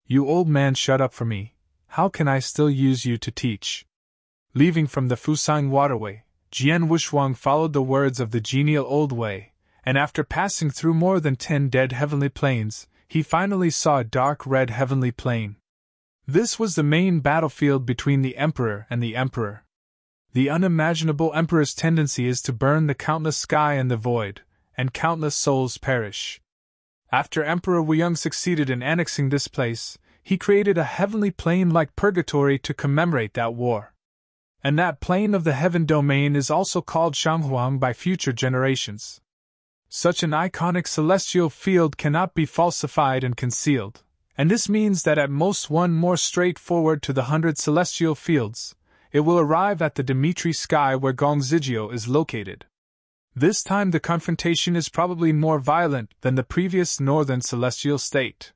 You old man, shut up for me. How can I still use you to teach? Leaving from the Fusang waterway, Jian Wushuang followed the words of the genial old way, and after passing through more than 10 dead heavenly plains, he finally saw a dark red heavenly plain. This was the main battlefield between the Emperor and the Emperor. The unimaginable Emperor's tendency is to burn the countless sky and the void, and countless souls perish. After Emperor Wuyang succeeded in annexing this place, he created a heavenly plain like purgatory to commemorate that war. And that plane of the heaven domain is also called Shanghuang by future generations. Such an iconic celestial field cannot be falsified and concealed, and this means that at most one more straightforward to the 100 celestial fields, it will arrive at the Dimitri sky where Gongzhigyo is located. This time the confrontation is probably more violent than the previous northern celestial state.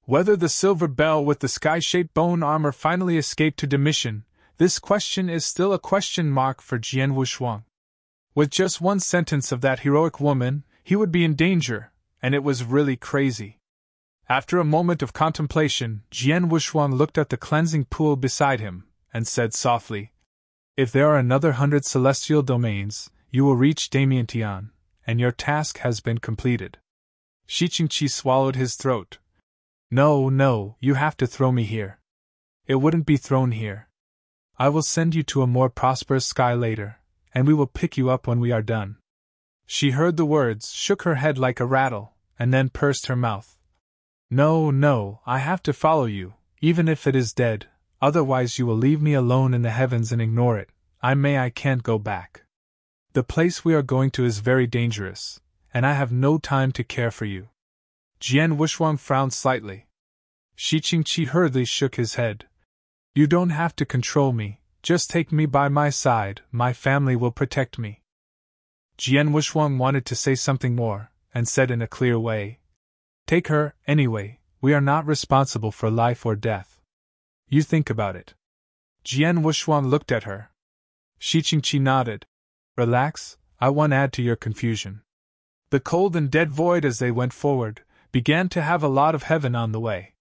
Whether the silver bell with the sky-shaped bone armor finally escaped to Domitian, this question is still a question mark for Jian Wushuang. With just one sentence of that heroic woman, he would be in danger, and it was really crazy. After a moment of contemplation, Jian Wushuang looked at the cleansing pool beside him, and said softly, If there are another 100 celestial domains, you will reach Damientian, and your task has been completed. Shi Qingqi swallowed his throat. No, you have to throw me here. It wouldn't be thrown here. I will send you to a more prosperous sky later, and we will pick you up when we are done. She heard the words, shook her head like a rattle, and then pursed her mouth. No, I have to follow you, even if it is dead, otherwise you will leave me alone in the heavens and ignore it. I can't go back. The place we are going to is very dangerous, and I have no time to care for you. Jian Wushuang frowned slightly. Shi Qingqi hurriedly shook his head. You don't have to control me, just take me by my side, my family will protect me. Jian Wushuang wanted to say something more, and said in a clear way, Take her, anyway, we are not responsible for life or death. You think about it. Jian Wushuang looked at her. Shi Qingqi nodded. Relax, I won't add to your confusion. The cold and dead void as they went forward, began to have a lot of heaven on the way.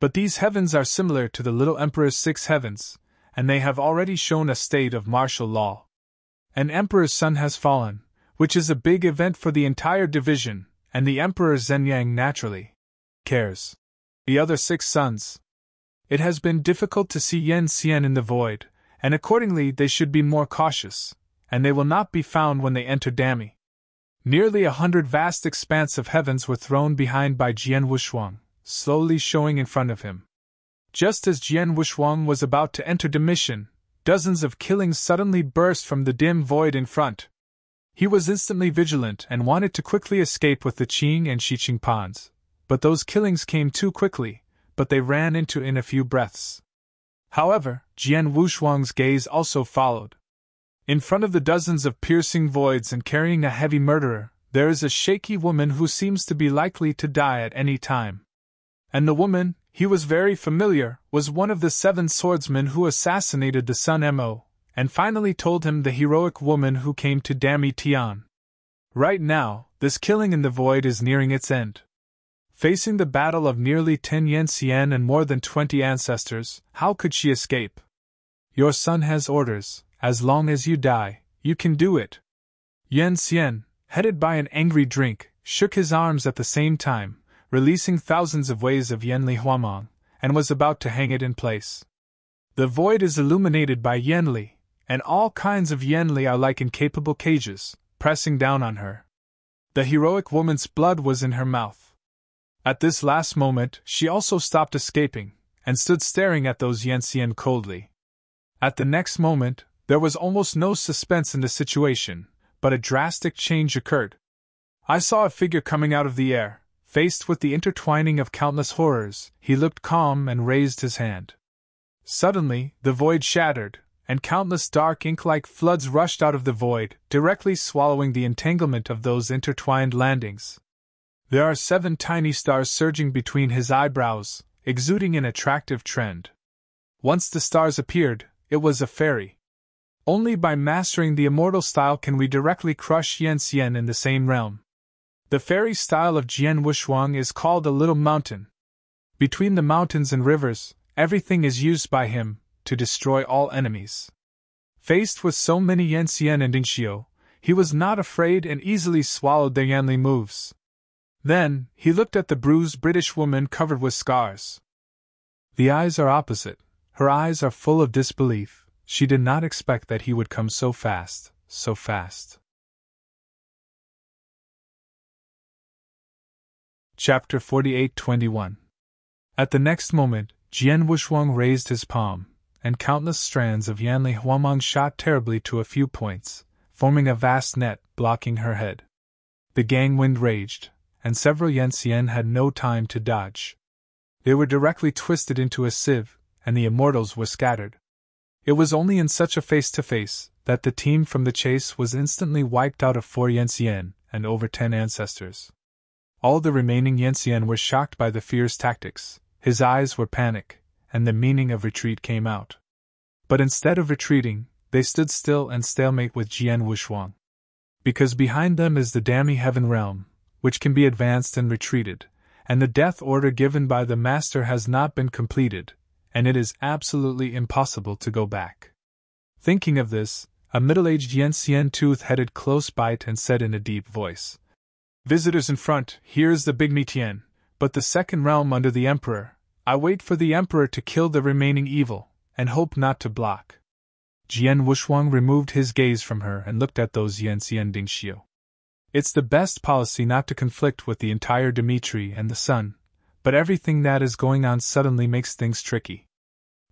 But these heavens are similar to the little Emperor's 6 heavens, and they have already shown a state of martial law. An emperor's son has fallen, which is a big event for the entire division, and the Emperor Zenyang naturally cares. The other 6 sons. It has been difficult to see Yan Xian in the void, and accordingly they should be more cautious, and they will not be found when they enter Dami. Nearly 100 vast expanse of heavens were thrown behind by Jian Wushuang, slowly showing in front of him. Just as Jian Wushuang was about to enter the mission, dozens of killings suddenly burst from the dim void in front. He was instantly vigilant and wanted to quickly escape with the Qing and Xiqing pawns, but those killings came too quickly, but they ran into in a few breaths. However, Jian Wushuang's gaze also followed. In front of the dozens of piercing voids and carrying a heavy murderer, there is a shaky woman who seems to be likely to die at any time. And the woman, he was very familiar, was one of the 7 swordsmen who assassinated the Sun Mo, and finally told him the heroic woman who came to Dami Tian. Right now, this killing in the void is nearing its end. Facing the battle of nearly 10 Yan Xian and more than 20 ancestors, how could she escape? Your son has orders, as long as you die, you can do it. Yan Xian, headed by an angry drink, shook his arms at the same time, releasing thousands of waves of Yanli Huamang, and was about to hang it in place. The void is illuminated by Yanli, and all kinds of Yanli are like incapable cages, pressing down on her. The heroic woman's blood was in her mouth. At this last moment, she also stopped escaping, and stood staring at those Yan Xian coldly. At the next moment, there was almost no suspense in the situation, but a drastic change occurred. I saw a figure coming out of the air. Faced with the intertwining of countless horrors, he looked calm and raised his hand. Suddenly, the void shattered, and countless dark ink-like floods rushed out of the void, directly swallowing the entanglement of those intertwined landings. There are 7 tiny stars surging between his eyebrows, exuding an attractive trend. Once the stars appeared, it was a fairy. Only by mastering the immortal style can we directly crush Yan Xian in the same realm. The fairy style of Jian Wushuang is called a little mountain. Between the mountains and rivers, everything is used by him to destroy all enemies. Faced with so many Yan Xian and Dingxiu, he was not afraid and easily swallowed their Yanli moves. Then, he looked at the bruised British woman covered with scars. The eyes are opposite. Her eyes are full of disbelief. She did not expect that he would come so fast, so fast. Chapter 48-21. At the next moment, Jian Wushuang raised his palm, and countless strands of Yanli Huamang shot terribly to a few points, forming a vast net, blocking her head. The gang wind raged, and several Yan Xian had no time to dodge. They were directly twisted into a sieve, and the immortals were scattered. It was only in such a face-to-face that the team from the chase was instantly wiped out of 4 Yan Xian and over 10 ancestors. All the remaining Yan Xian were shocked by the fierce tactics, his eyes were panic, and the meaning of retreat came out. But instead of retreating, they stood still and stalemate with Jian Wushuang. Because behind them is the Dami Heaven Realm, which can be advanced and retreated, and the death order given by the Master has not been completed, and it is absolutely impossible to go back. Thinking of this, a middle-aged Yan Xian tooth headed close by it and said in a deep voice, "Visitors in front, here is the Big Tian, but the second realm under the Emperor. I wait for the Emperor to kill the remaining evil, and hope not to block." Jian Wushuang removed his gaze from her and looked at those Yan Xian Dingxiu. It's the best policy not to conflict with the entire Dimitri and the Sun, but everything that is going on suddenly makes things tricky.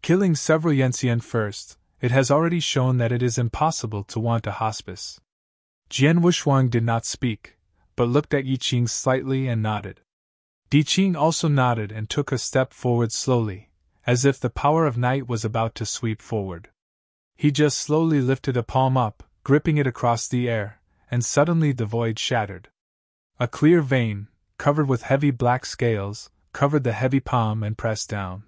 Killing several Yan Xian first, it has already shown that it is impossible to want a hospice. Jian Wushuang did not speak, but looked at Yi Qing slightly and nodded. Di Qing also nodded and took a step forward slowly, as if the power of night was about to sweep forward. He just slowly lifted a palm up, gripping it across the air, and suddenly the void shattered. A clear vein, covered with heavy black scales, covered the heavy palm and pressed down.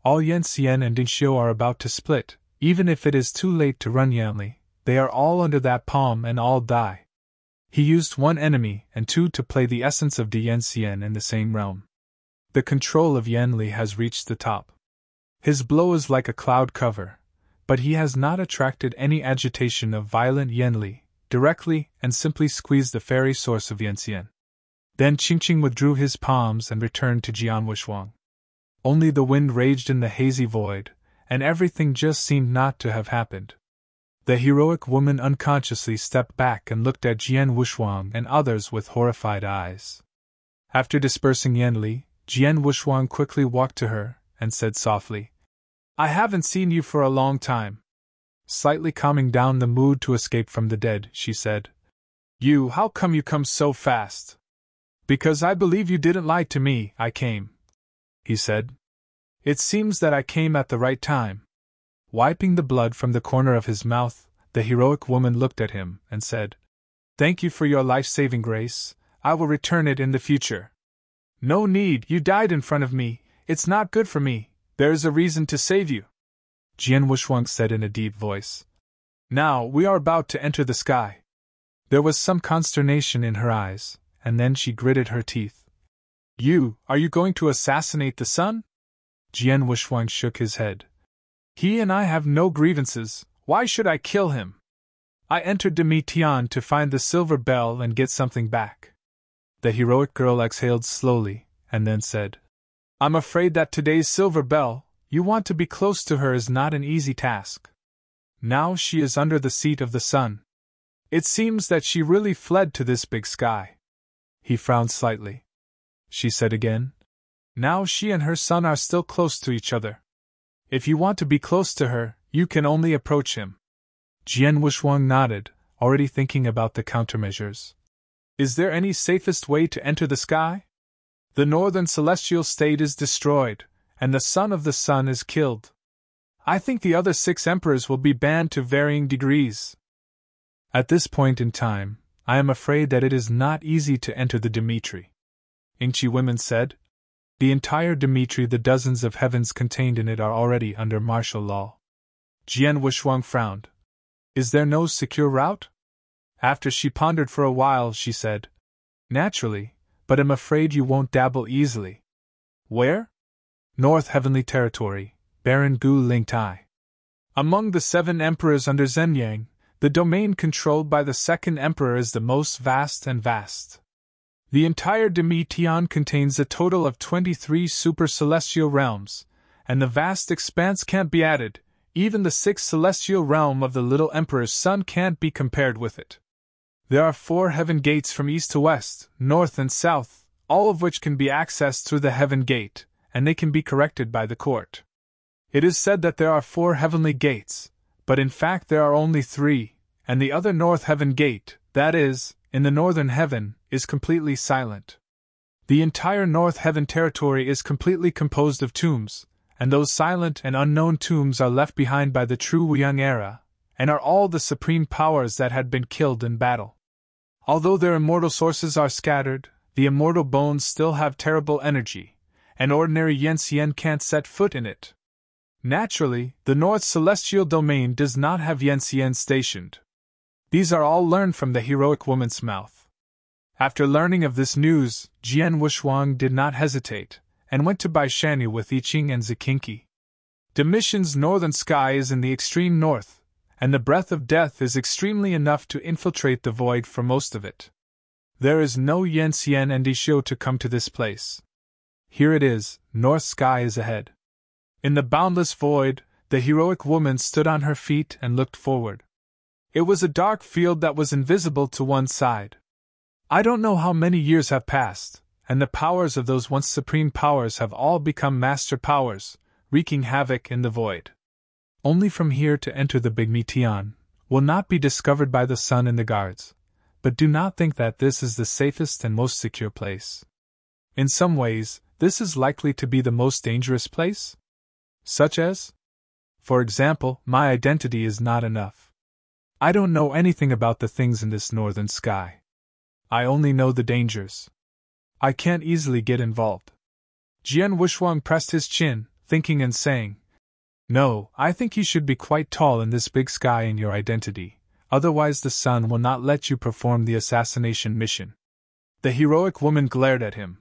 All Yan Xian and Dingxiu are about to split, even if it is too late to run Yanli, they are all under that palm and all die. He used 1 enemy and 2 to play the essence of the Yan Xian in the same realm. The control of Yanli has reached the top. His blow is like a cloud cover, but he has not attracted any agitation of violent Yanli, directly, and simply squeezed the fairy source of Yanxian. Then Qingqing withdrew his palms and returned to Jian Wushuang. Only the wind raged in the hazy void, and everything just seemed not to have happened. The heroic woman unconsciously stepped back and looked at Jian Wushuang and others with horrified eyes. After dispersing Yanli, Jian Wushuang quickly walked to her and said softly, "I haven't seen you for a long time." Slightly calming down the mood to escape from the dead, she said, How come you come so fast?" "Because I believe you didn't lie to me, I came," he said. "It seems that I came at the right time." Wiping the blood from the corner of his mouth, the heroic woman looked at him and said, "Thank you for your life-saving grace. I will return it in the future." "No need, you died in front of me. It's not good for me. There is a reason to save you," Jian Wushuang said in a deep voice. "Now we are about to enter the sky." There was some consternation in her eyes, and then she gritted her teeth. Are you going to assassinate the sun?" Jian Wushuang shook his head. "He and I have no grievances. Why should I kill him? I entered Demi Tian to find the silver bell and get something back." The heroic girl exhaled slowly, and then said, "I'm afraid that today's silver bell, you want to be close to her, is not an easy task. Now she is under the seat of the sun. It seems that she really fled to this big sky." He frowned slightly. She said again, "Now she and her son are still close to each other. If you want to be close to her, you can only approach him." Jian Wushuang nodded, already thinking about the countermeasures. "Is there any safest way to enter the sky? The northern celestial state is destroyed, and the son of the sun is killed. I think the other 6 emperors will be banned to varying degrees. At this point in time, I am afraid that it is not easy to enter the Dimitri," Yingqi women said. "The entire Dimitri, the dozens of heavens contained in it, are already under martial law." Jian Wushuang frowned. "Is there no secure route?" After she pondered for a while, she said, "Naturally, but I'm afraid you won't dabble easily." "Where?" "North Heavenly Territory, Baron Gu Lingtai. Among the 7 emperors under Zhenyang, the domain controlled by the 2nd emperor is the most vast and vast. The entire Demi Tian contains a total of 23 super-celestial realms, and the vast expanse can't be added. Even the 6th celestial realm of the little emperor's son can't be compared with it. There are 4 heaven gates from east to west, north and south, all of which can be accessed through the heaven gate, and they can be corrected by the court. It is said that there are 4 heavenly gates, but in fact there are only 3, and the other north heaven gate, that is, in the northern heaven, is completely silent. The entire North Heaven territory is completely composed of tombs, and those silent and unknown tombs are left behind by the true Wuyang era, and are all the supreme powers that had been killed in battle. Although their immortal sources are scattered, the immortal bones still have terrible energy, and ordinary Yanxian can't set foot in it. Naturally, the North Celestial Domain does not have Yanxian stationed. These are all learned from the heroic woman's mouth. After learning of this news, Jian Wushuang did not hesitate, and went to Baishanyu with Yiqing and Ziqingqi. Demission's northern sky is in the extreme north, and the breath of death is extremely enough to infiltrate the void for most of it. There is no Yanxian and Dishio to come to this place. Here it is, north sky is ahead. In the boundless void, the heroic woman stood on her feet and looked forward. It was a dark field that was invisible to one side. I don't know how many years have passed, and the powers of those once supreme powers have all become master powers, wreaking havoc in the void. Only from here to enter the Big Tian will not be discovered by the sun and the guards, but do not think that this is the safest and most secure place. In some ways, this is likely to be the most dangerous place. Such as? For example, my identity is not enough. I don't know anything about the things in this northern sky. I only know the dangers. I can't easily get involved. Jian Wushuang pressed his chin, thinking and saying, "No, I think you should be quite tall in this big sky in your identity, otherwise the sun will not let you perform the assassination mission." The heroic woman glared at him.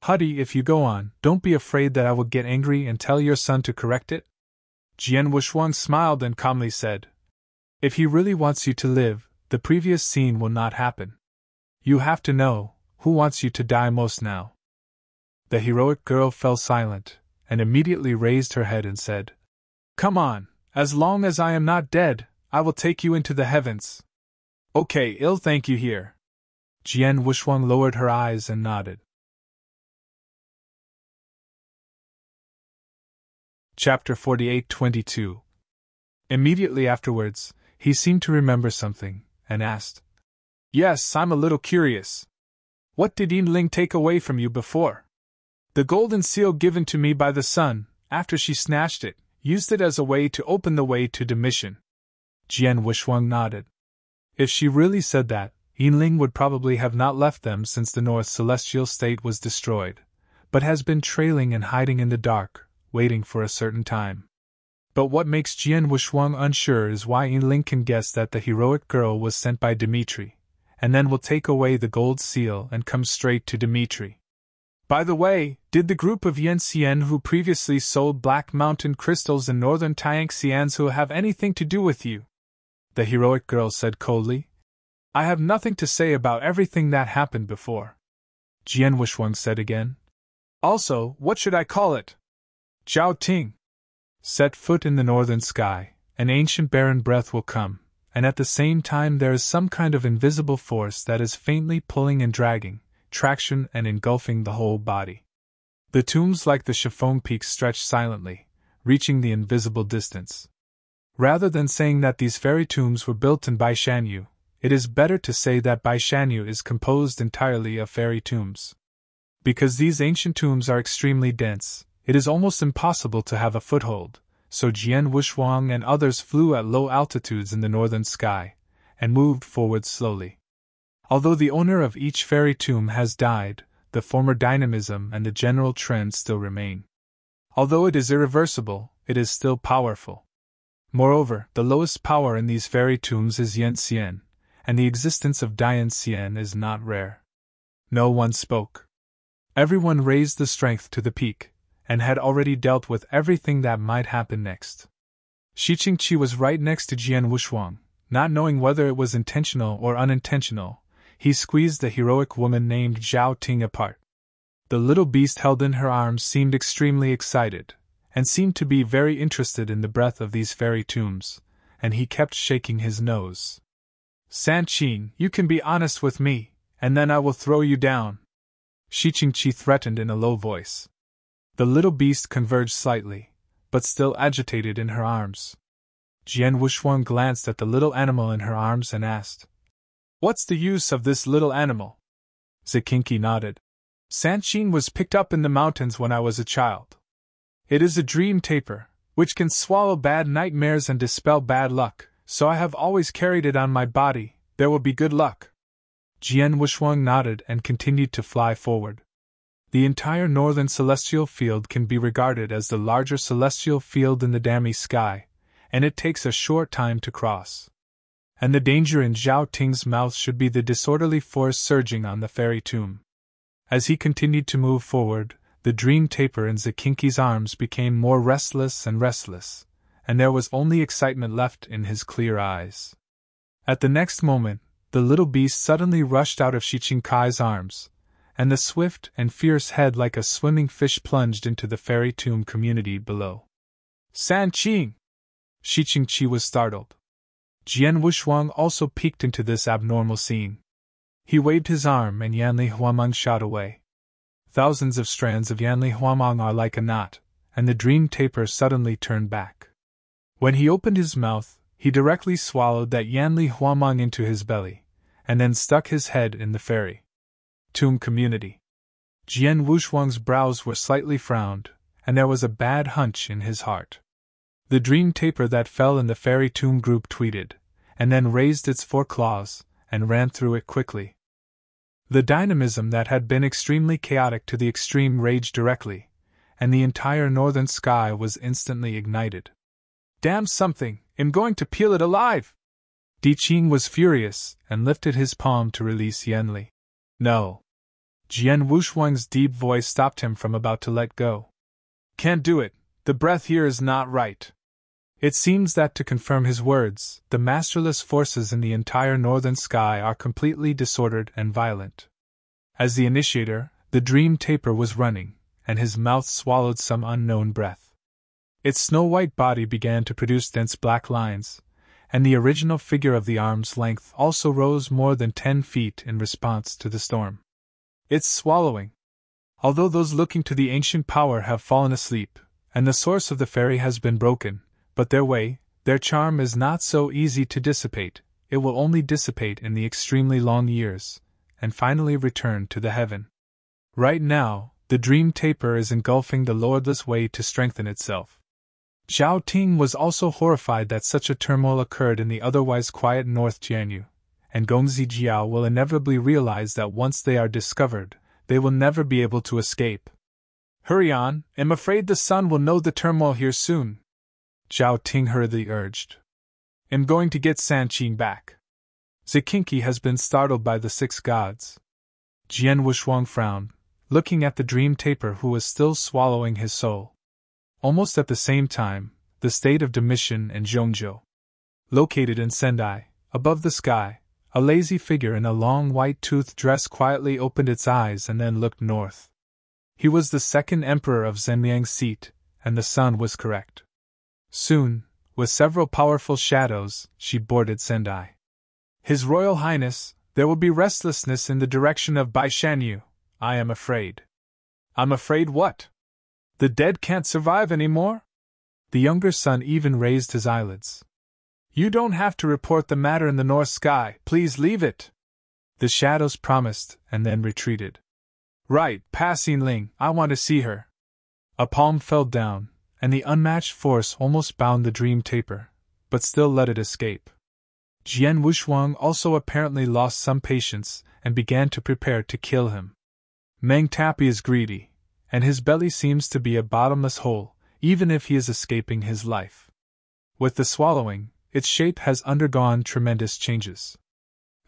"Huddy, if you go on, don't be afraid that I will get angry and tell your son to correct it?" Jian Wushuang smiled and calmly said, "If he really wants you to live, the previous scene will not happen. You have to know, who wants you to die most now? The heroic girl fell silent, and immediately raised her head and said, Come on, as long as I am not dead, I will take you into the heavens. Okay, I'll thank you here. Jian Wuxuang lowered her eyes and nodded. Chapter 48-22. Immediately afterwards, he seemed to remember something, and asked, Yes, I'm a little curious. What did Yinling take away from you before? The golden seal given to me by the sun, after she snatched it, used it as a way to open the way to Demission. Jian Wuxuang nodded. If she really said that, Yinling would probably have not left them since the North Celestial State was destroyed, but has been trailing and hiding in the dark, waiting for a certain time. But what makes Jian Wuxuang unsure is why Yinling can guess that the heroic girl was sent by Dimitri, and then will take away the gold seal and come straight to Dimitri. By the way, did the group of Yanxian who previously sold Black Mountain crystals in northern Tangxianzu have anything to do with you? The heroic girl said coldly. I have nothing to say about everything that happened before. Jian Wuxuang said again. Also, what should I call it? Zhao Ting. Set foot in the northern sky, an ancient barren breath will come, and at the same time there is some kind of invisible force that is faintly pulling and dragging, traction and engulfing the whole body. The tombs like the chiffon peaks stretch silently, reaching the invisible distance. Rather than saying that these fairy tombs were built in Baishanyu, it is better to say that Baishanyu is composed entirely of fairy tombs. Because these ancient tombs are extremely dense, it is almost impossible to have a foothold, so Jian Wuxuang and others flew at low altitudes in the northern sky, and moved forward slowly. Although the owner of each fairy tomb has died, the former dynamism and the general trend still remain. Although it is irreversible, it is still powerful. Moreover, the lowest power in these fairy tombs is Yanxian, and the existence of Dianxian is not rare. No one spoke. Everyone raised the strength to the peak, and had already dealt with everything that might happen next. Shi Qingqi was right next to Jian Wuxuang, not knowing whether it was intentional or unintentional. He squeezed the heroic woman named Zhao Ting apart. The little beast held in her arms seemed extremely excited, and seemed to be very interested in the breath of these fairy tombs, and he kept shaking his nose. San Qin, you can be honest with me, and then I will throw you down. Shi Qingqi threatened in a low voice. The little beast converged slightly, but still agitated in her arms. Jian Wuxuang glanced at the little animal in her arms and asked, What's the use of this little animal? Zikinki nodded. Sanqin was picked up in the mountains when I was a child. It is a dream taper, which can swallow bad nightmares and dispel bad luck, so I have always carried it on my body. There will be good luck. Jian Wuxuang nodded and continued to fly forward. The entire northern celestial field can be regarded as the larger celestial field in the Dami sky, and it takes a short time to cross. And the danger in Zhao Ting's mouth should be the disorderly force surging on the fairy tomb. As he continued to move forward, the dream taper in Zikinki's arms became more restless, and there was only excitement left in his clear eyes. At the next moment, the little beast suddenly rushed out of Shi Qingkai's arms, and the swift and fierce head like a swimming fish plunged into the fairy tomb community below. San Qing! Shi Qingqi was startled. Jian Wuxuang also peeked into this abnormal scene. He waved his arm and Yanli Huameng shot away. Thousands of strands of Yanli Huameng are like a knot, and the dream taper suddenly turned back. When he opened his mouth, he directly swallowed that Yanli Huameng into his belly, and then stuck his head in the fairy tomb community. Jian Wuxuang's brows were slightly frowned, and there was a bad hunch in his heart. The dream taper that fell in the fairy tomb group tweeted, and then raised its 4 claws, and ran through it quickly. The dynamism that had been extremely chaotic to the extreme raged directly, and the entire northern sky was instantly ignited. Damn something, I'm going to peel it alive! Di Qing was furious, and lifted his palm to release Yanli. No. Jian Wuxuang's deep voice stopped him from about to let go. Can't do it, the breath here is not right. It seems that to confirm his words, the masterless forces in the entire northern sky are completely disordered and violent. As the initiator, the dream taper was running, and his mouth swallowed some unknown breath. Its snow-white body began to produce dense black lines, and the original figure of the arm's length also rose more than 10 feet in response to the storm. It's swallowing. Although those looking to the ancient power have fallen asleep, and the source of the fairy has been broken, but their charm is not so easy to dissipate. It will only dissipate in the extremely long years, and finally return to the heaven. Right now, the dream taper is engulfing the lordless way to strengthen itself. Zhao Ting was also horrified that such a turmoil occurred in the otherwise quiet North Jianyu, and Gongzi Jiao will inevitably realize that once they are discovered, they will never be able to escape. Hurry on, I'm afraid the sun will know the turmoil here soon, Zhao Ting hurriedly urged. I'm going to get San Qing back. Zikinki has been startled by the 6 gods. Jian Wushuang frowned, looking at the dream taper who was still swallowing his soul. Almost at the same time, the state of Demission and Zhongzhou. Located in Sendai, above the sky, a lazy figure in a long white-toothed dress quietly opened its eyes and then looked north. He was the second emperor of Zhenliang's seat, and the sun was correct. Soon, with several powerful shadows, she boarded Sendai. His Royal Highness, there will be restlessness in the direction of Baishanyu, I am afraid. I'm afraid what? The dead can't survive anymore? The younger son even raised his eyelids. You don't have to report the matter in the north sky, please leave it. The shadows promised, and then retreated. Right, passing Ling, I want to see her. A palm fell down, and the unmatched force almost bound the dream taper, but still let it escape. Jian Wushuang also apparently lost some patience, and began to prepare to kill him. Meng Tapi is greedy, and his belly seems to be a bottomless hole, even if he is escaping his life. With the swallowing, its shape has undergone tremendous changes.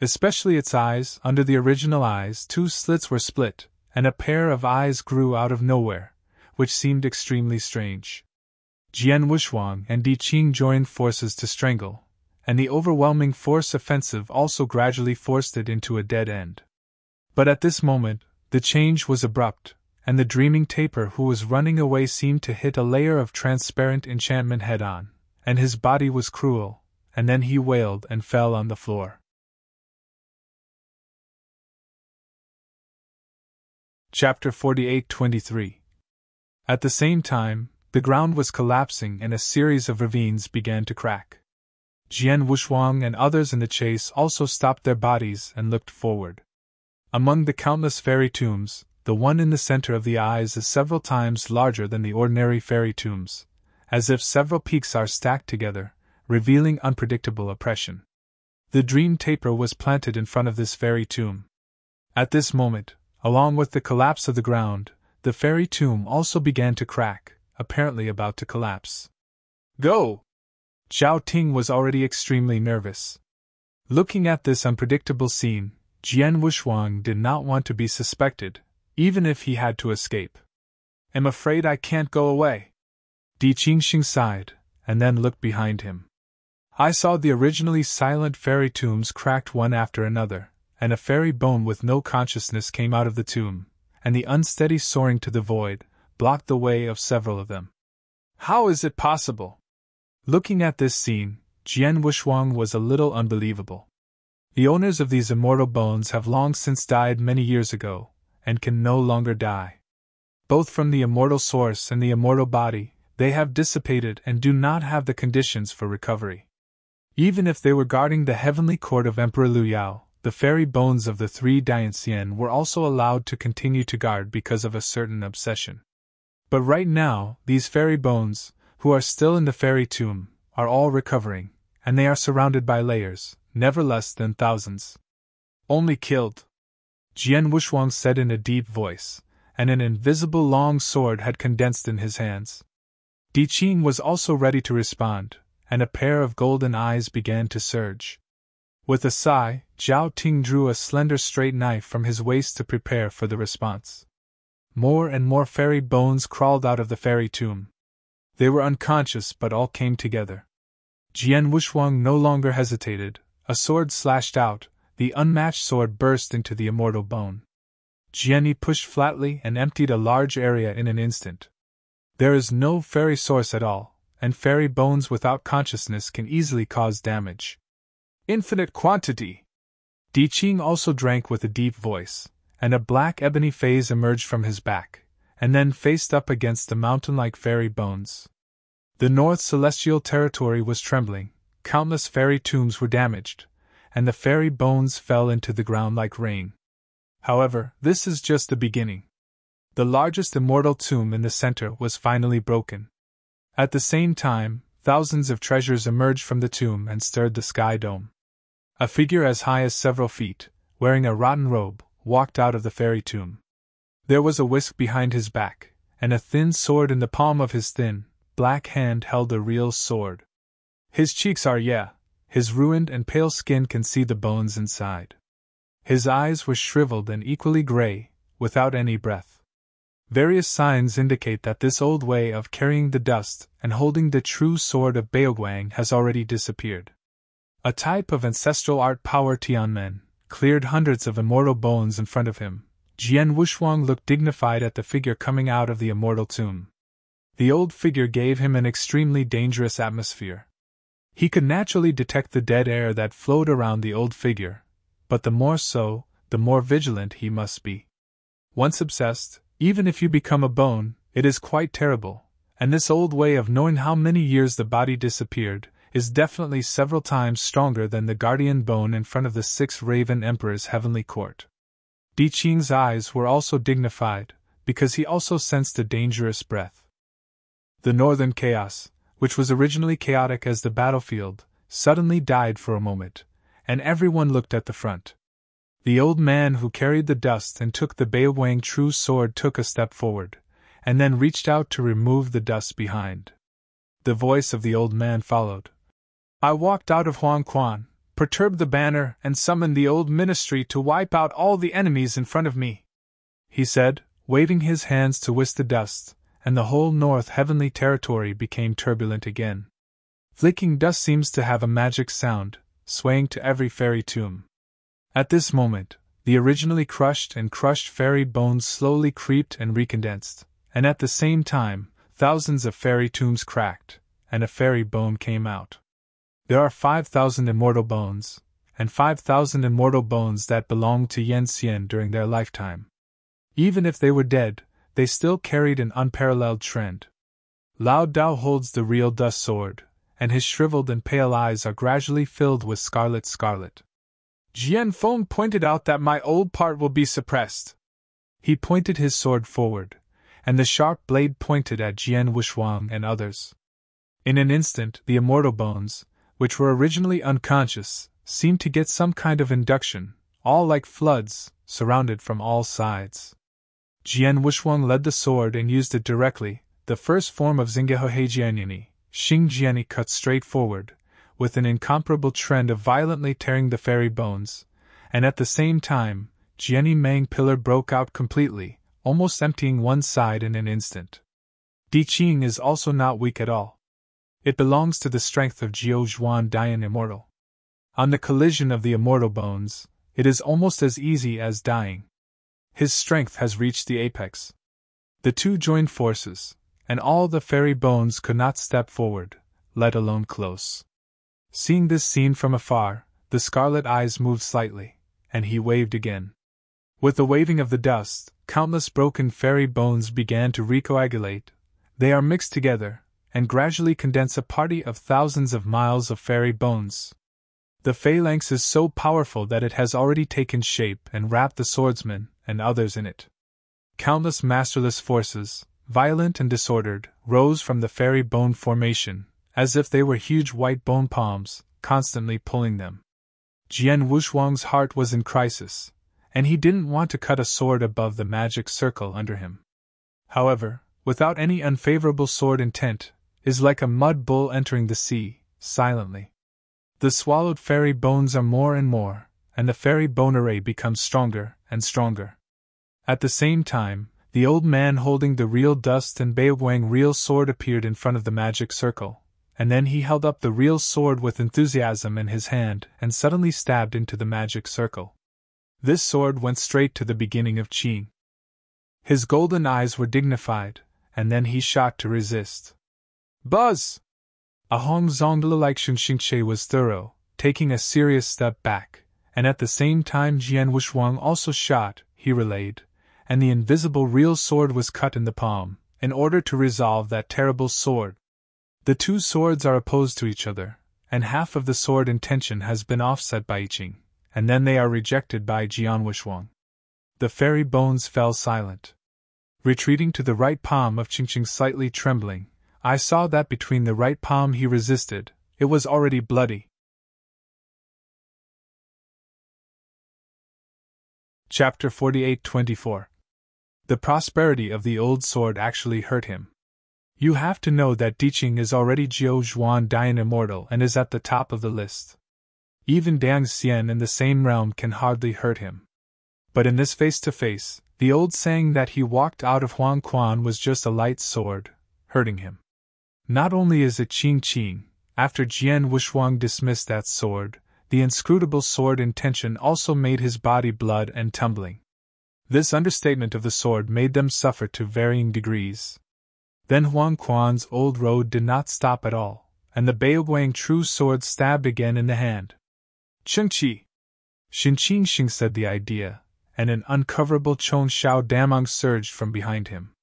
Especially its eyes. Under the original eyes, 2 slits were split, and a pair of eyes grew out of nowhere, which seemed extremely strange. Jian Wushuang and Di Qing joined forces to strangle, and the overwhelming force offensive also gradually forced it into a dead end. But at this moment, the change was abrupt, and the dreaming taper who was running away seemed to hit a layer of transparent enchantment head-on, and his body was cruel, and then he wailed and fell on the floor. Chapter 48-23. At the same time, the ground was collapsing and a series of ravines began to crack. Jian Wushuang and others in the chase also stopped their bodies and looked forward. Among the countless fairy tombs, the one in the center of the eyes is several times larger than the ordinary fairy tombs, as if several peaks are stacked together, revealing unpredictable oppression. The dream taper was planted in front of this fairy tomb. At this moment, along with the collapse of the ground, the fairy tomb also began to crack, apparently about to collapse. Go! Zhao Ting was already extremely nervous. Looking at this unpredictable scene, Jian Wushuang did not want to be suspected, even if he had to escape. I'm afraid I can't go away. Di Qingxing sighed, and then looked behind him. I saw the originally silent fairy tombs cracked one after another, and a fairy bone with no consciousness came out of the tomb, and the unsteady soaring to the void blocked the way of several of them. How is it possible? Looking at this scene, Jian Wushuang was a little unbelievable. The owners of these immortal bones have long since died many years ago, and can no longer die. Both from the immortal source and the immortal body, they have dissipated and do not have the conditions for recovery. Even if they were guarding the heavenly court of Emperor Liu Yao, the fairy bones of the 3 Dianxian were also allowed to continue to guard because of a certain obsession. But right now, these fairy bones, who are still in the fairy tomb, are all recovering, and they are surrounded by layers, never less than thousands. Only killed, Jian Wushuang said in a deep voice, and an invisible long sword had condensed in his hands. Di Qing was also ready to respond, and a pair of golden eyes began to surge. With a sigh, Zhao Ting drew a slender straight knife from his waist to prepare for the response. More and more fairy bones crawled out of the fairy tomb. They were unconscious, but all came together. Jian Wuxuang no longer hesitated. A sword slashed out, the unmatched sword burst into the immortal bone. Jian pushed flatly and emptied a large area in an instant. There is no fairy source at all, and fairy bones without consciousness can easily cause damage. Infinite quantity! Di Qing also drank with a deep voice, and a black ebony phase emerged from his back, and then faced up against the mountain-like fairy bones. The North Celestial Territory was trembling, countless fairy tombs were damaged, and the fairy bones fell into the ground like rain. However, this is just the beginning. The largest immortal tomb in the center was finally broken. At the same time, thousands of treasures emerged from the tomb and stirred the sky dome. A figure as high as several feet, wearing a rotten robe, walked out of the fairy tomb. There was a whisk behind his back, and a thin sword in the palm of his thin, black hand held a real sword. His cheeks are his ruined and pale skin can see the bones inside. His eyes were shriveled and equally gray, without any breath. Various signs indicate that this old way of carrying the dust and holding the true sword of Baoguang has already disappeared. A type of ancestral art power Tianmen cleared hundreds of immortal bones in front of him. Jian Wuxuang looked dignified at the figure coming out of the immortal tomb. The old figure gave him an extremely dangerous atmosphere. He could naturally detect the dead air that flowed around the old figure, but the more so, the more vigilant he must be. Once obsessed, even if you become a bone, it is quite terrible, and this old way of knowing how many years the body disappeared is definitely several times stronger than the guardian bone in front of the 6 Raven Emperor's heavenly court. Di Qing's eyes were also dignified, because he also sensed a dangerous breath. The northern chaos, which was originally chaotic as the battlefield, suddenly died for a moment, and everyone looked at the front. The old man who carried the dust and took the Baoguang true sword took a step forward, and then reached out to remove the dust behind. The voice of the old man followed. I walked out of Huangquan, perturbed the banner, and summoned the old ministry to wipe out all the enemies in front of me, he said, waving his hands to whisk the dust, and the whole North Heavenly Territory became turbulent again. Flicking dust seems to have a magic sound, swaying to every fairy tomb. At this moment, the originally crushed and crushed fairy bones slowly creeped and recondensed, and at the same time, thousands of fairy tombs cracked, and a fairy bone came out. There are 5,000 immortal bones, and 5,000 immortal bones that belonged to Yan Xian during their lifetime. Even if they were dead, they still carried an unparalleled trend. Lao Dao holds the real dust sword, and his shriveled and pale eyes are gradually filled with scarlet. Jian Feng pointed out that my old part will be suppressed. He pointed his sword forward, and the sharp blade pointed at Jian Wuxuang and others. In an instant, the immortal bones, which were originally unconscious, seemed to get some kind of induction, all like floods, surrounded from all sides. Jian Wuxuang led the sword and used it directly, the first form of Xinggehejianyi, Xingjiani cut straight forward, with an incomparable trend of violently tearing the fairy bones, and at the same time, Jianyi Mang Pillar broke out completely, almost emptying one side in an instant. Di Qing is also not weak at all. It belongs to the strength of Jiu Zhuan Dian Immortal. On the collision of the immortal bones, it is almost as easy as dying. His strength has reached the apex. The two joined forces, and all the fairy bones could not step forward, let alone close. Seeing this scene from afar, the scarlet eyes moved slightly, and he waved again. With the waving of the dust, countless broken fairy bones began to recoagulate. They are mixed together, and gradually condense a party of thousands of miles of fairy bones. The phalanx is so powerful that it has already taken shape and wrapped the swordsman and others in it. Countless masterless forces, violent and disordered, rose from the fairy bone formation, as if they were huge white bone palms, constantly pulling them. Jian Wuxuang's heart was in crisis, and he didn't want to cut a sword above the magic circle under him. However, without any unfavorable sword intent, is like a mud bull entering the sea, silently. The swallowed fairy bones are more and more, and the fairy bone array becomes stronger and stronger. At the same time, the old man holding the real dust and Beowang real sword appeared in front of the magic circle, and then he held up the real sword with enthusiasm in his hand and suddenly stabbed into the magic circle. This sword went straight to the beginning of Qing. His golden eyes were dignified, and then he shot to resist. Buzz! A Hong Zongla like Xingxingche was thorough, taking a serious step back, and at the same time Jian Wushuang also shot, he relayed, and the invisible real sword was cut in the palm, in order to resolve that terrible sword. The two swords are opposed to each other, and half of the sword intention has been offset by Yiqing, and then they are rejected by Jian Wushuang. The fairy bones fell silent. Retreating to the right palm of Qingqing slightly trembling, I saw that between the right palm he resisted, it was already bloody. Chapter 48-24. The prosperity of the old sword actually hurt him. You have to know that Diqing is already Jiu Zhuan Dian immortal and is at the top of the list. Even Dang Xian in the same realm can hardly hurt him. But in this face-to-face, the old saying that he walked out of Huang Quan was just a light sword, hurting him. Not only is it Qing, after Jian Wushuang dismissed that sword, the inscrutable sword intention also made his body blood and tumbling. This understatement of the sword made them suffer to varying degrees. Then Huang Quan's old road did not stop at all, and the Beoguang true sword stabbed again in the hand. Chengqi! Xinqing Xing said the idea, and an uncoverable Chong Shao Damong surged from behind him.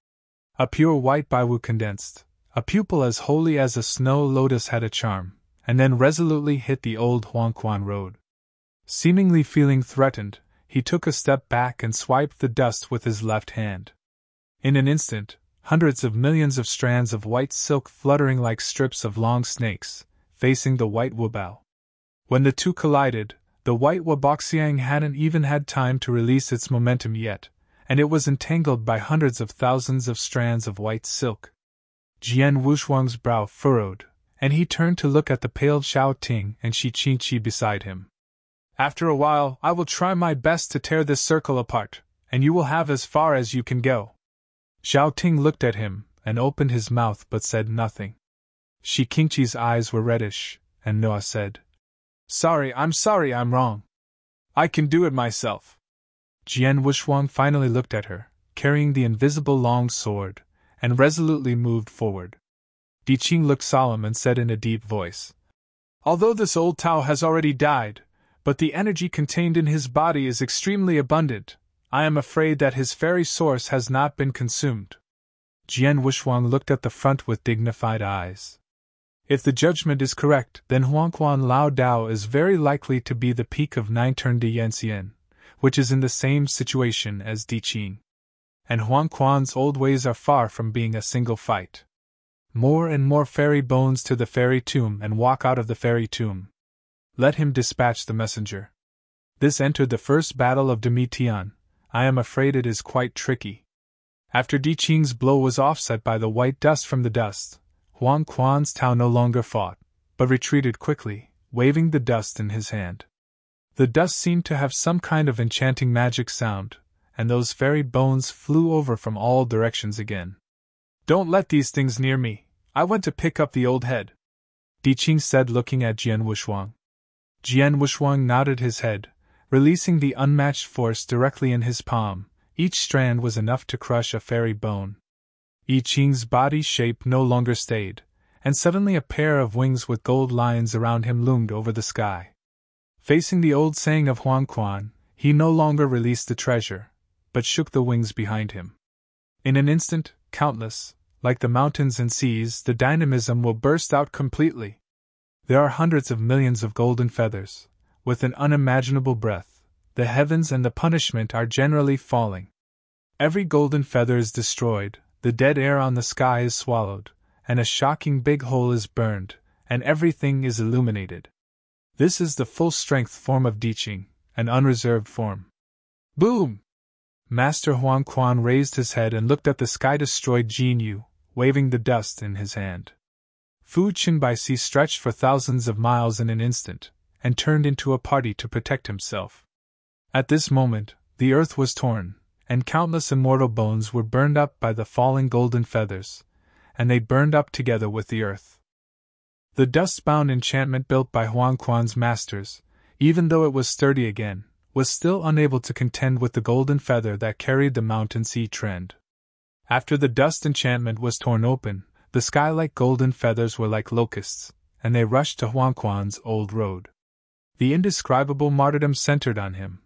A pure white Baiwu condensed, a pupil as holy as a snow lotus had a charm, and then resolutely hit the old Huang Quan road. Seemingly feeling threatened, he took a step back and swiped the dust with his left hand. In an instant, hundreds of millions of strands of white silk fluttering like strips of long snakes, facing the white Wubao. When the two collided, the white Waboxiang hadn't even had time to release its momentum yet, and it was entangled by hundreds of thousands of strands of white silk. Jian Wushuang's brow furrowed, and he turned to look at the pale Xiao Ting and Shi Qingqi beside him. After a while, I will try my best to tear this circle apart, and you will have as far as you can go. Xiao Ting looked at him, and opened his mouth but said nothing. Shi Qingqi's eyes were reddish, and Noah said, Sorry, I'm wrong. I can do it myself. Jian Wushuang finally looked at her, carrying the invisible long sword, and resolutely moved forward. Diqing looked solemn and said in a deep voice, Although this old Tao has already died, but the energy contained in his body is extremely abundant, I am afraid that his fairy source has not been consumed. Jian Wushuang looked at the front with dignified eyes. If the judgment is correct, then Huangquan Lao Dao is very likely to be the peak of Nine-Turn de Yanxian, which is in the same situation as Diqing. And Huangquan's old ways are far from being a single fight. More and more fairy bones to the fairy tomb and walk out of the fairy tomb. Let him dispatch the messenger. This entered the first battle of Demitian. I am afraid it is quite tricky. After Diqing's blow was offset by the white dust from the dust, Huang Quan's Tao no longer fought, but retreated quickly, waving the dust in his hand. The dust seemed to have some kind of enchanting magic sound, and those fairy bones flew over from all directions again. Don't let these things near me. I went to pick up the old head, Diqing said looking at Jian Wushuang. Jian Wushuang nodded his head, releasing the unmatched force directly in his palm. Each strand was enough to crush a fairy bone. Yi Qing's body shape no longer stayed, and suddenly a pair of wings with gold lines around him loomed over the sky. Facing the old saying of Huang Quan, he no longer released the treasure, but shook the wings behind him. In an instant, countless, like the mountains and seas, the dynamism will burst out completely. There are hundreds of millions of golden feathers, with an unimaginable breadth. The heavens and the punishment are generally falling. Every golden feather is destroyed, the dead air on the sky is swallowed, and a shocking big hole is burned, and everything is illuminated. This is the full-strength form of Diqing, an unreserved form. Boom! Master Huang Quan raised his head and looked at the sky-destroyed Jin Yu, waving the dust in his hand. Fu Qinbaici stretched for thousands of miles in an instant, and turned into a party to protect himself. At this moment, the earth was torn, and countless immortal bones were burned up by the falling golden feathers, and they burned up together with the earth. The dust-bound enchantment built by Huang Quan's masters, even though it was sturdy again, was still unable to contend with the golden feather that carried the mountain sea trend. After the dust enchantment was torn open, the sky-like golden feathers were like locusts, and they rushed to Huang Quan's old road. The indescribable martyrdom centered on him,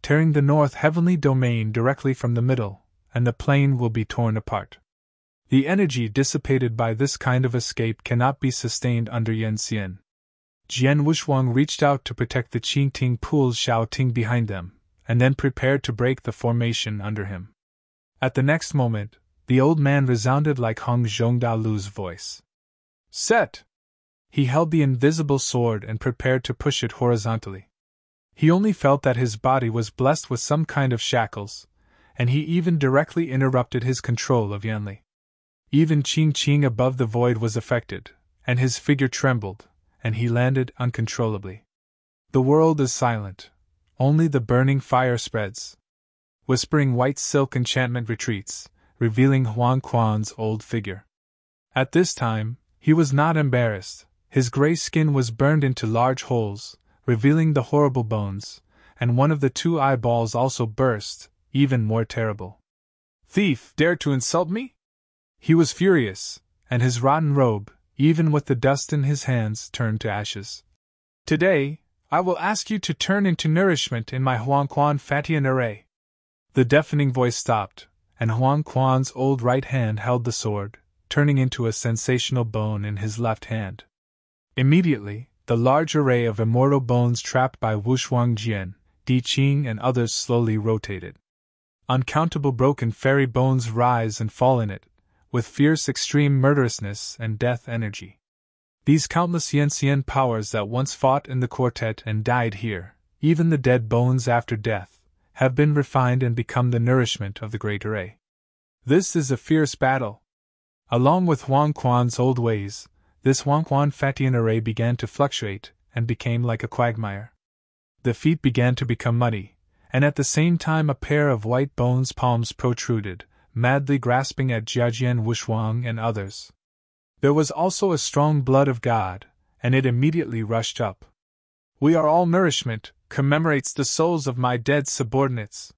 tearing the north heavenly domain directly from the middle, and the plain will be torn apart. The energy dissipated by this kind of escape cannot be sustained under Yan Xian. Jian Wushuang reached out to protect the Qingting pools Shao Ting behind them, and then prepared to break the formation under him. At the next moment, the old man resounded like Hong Zhongdalu's voice. Set! He held the invisible sword and prepared to push it horizontally. He only felt that his body was blessed with some kind of shackles, and he even directly interrupted his control of Yanli. Even Qing above the void was affected, and his figure trembled, and he landed uncontrollably. The world is silent. Only the burning fire spreads. Whispering white silk enchantment retreats, revealing Huang Quan's old figure. At this time, he was not embarrassed. His gray skin was burned into large holes, revealing the horrible bones, and one of the two eyeballs also burst, even more terrible. Thief, dare to insult me? He was furious, and his rotten robe, even with the dust in his hands, turned to ashes. Today, I will ask you to turn into nourishment in my Huang Quan Fatian array. The deafening voice stopped, and Huang Quan's old right hand held the sword, turning into a sensational bone in his left hand. Immediately, the large array of immortal bones trapped by Wushuang Jian, Di Qing, and others slowly rotated. Uncountable broken fairy bones rise and fall in it, with fierce extreme murderousness and death energy. These countless Yanxian powers that once fought in the quartet and died here, even the dead bones after death, have been refined and become the nourishment of the great array. This is a fierce battle. Along with Huang Quan's old ways, this Huang Quan Fatian array began to fluctuate and became like a quagmire. The feet began to become muddy, and at the same time a pair of white bones palms protruded, madly grasping at Jiajian Wushuang and others. There was also a strong blood of God, and it immediately rushed up. We are all nourishment, commemorates the souls of my dead subordinates.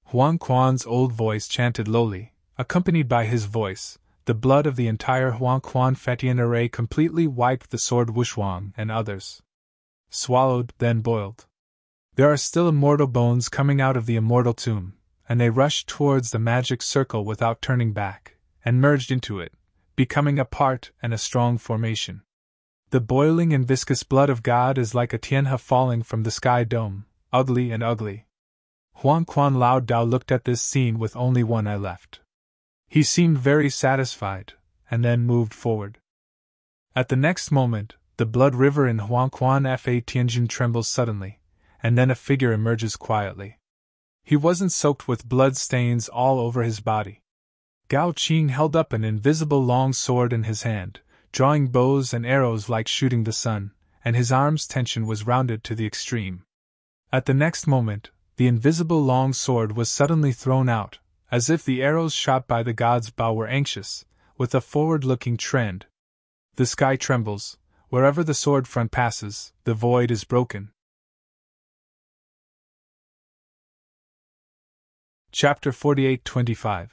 Huang Quan's old voice chanted lowly, accompanied by his voice. The blood of the entire Huang Quan Fatian array completely wiped the sword Wushuang and others. Swallowed, then boiled. There are still immortal bones coming out of the immortal tomb, and they rushed towards the magic circle without turning back, and merged into it, becoming a part and a strong formation. The boiling and viscous blood of God is like a tianhe falling from the sky dome, ugly and ugly. Huang Quan Lao Dao looked at this scene with only one eye left. He seemed very satisfied, and then moved forward. At the next moment, the blood river in Huang Quan Fa Tianjin trembles suddenly, and then a figure emerges quietly. He wasn't soaked with blood stains all over his body. Gao Qing held up an invisible long sword in his hand, drawing bows and arrows like shooting the sun, and his arm's tension was rounded to the extreme. At the next moment, the invisible long sword was suddenly thrown out, as if the arrows shot by the god's bow were anxious, with a forward-looking trend. The sky trembles, wherever the sword front passes, the void is broken. Chapter 48-25.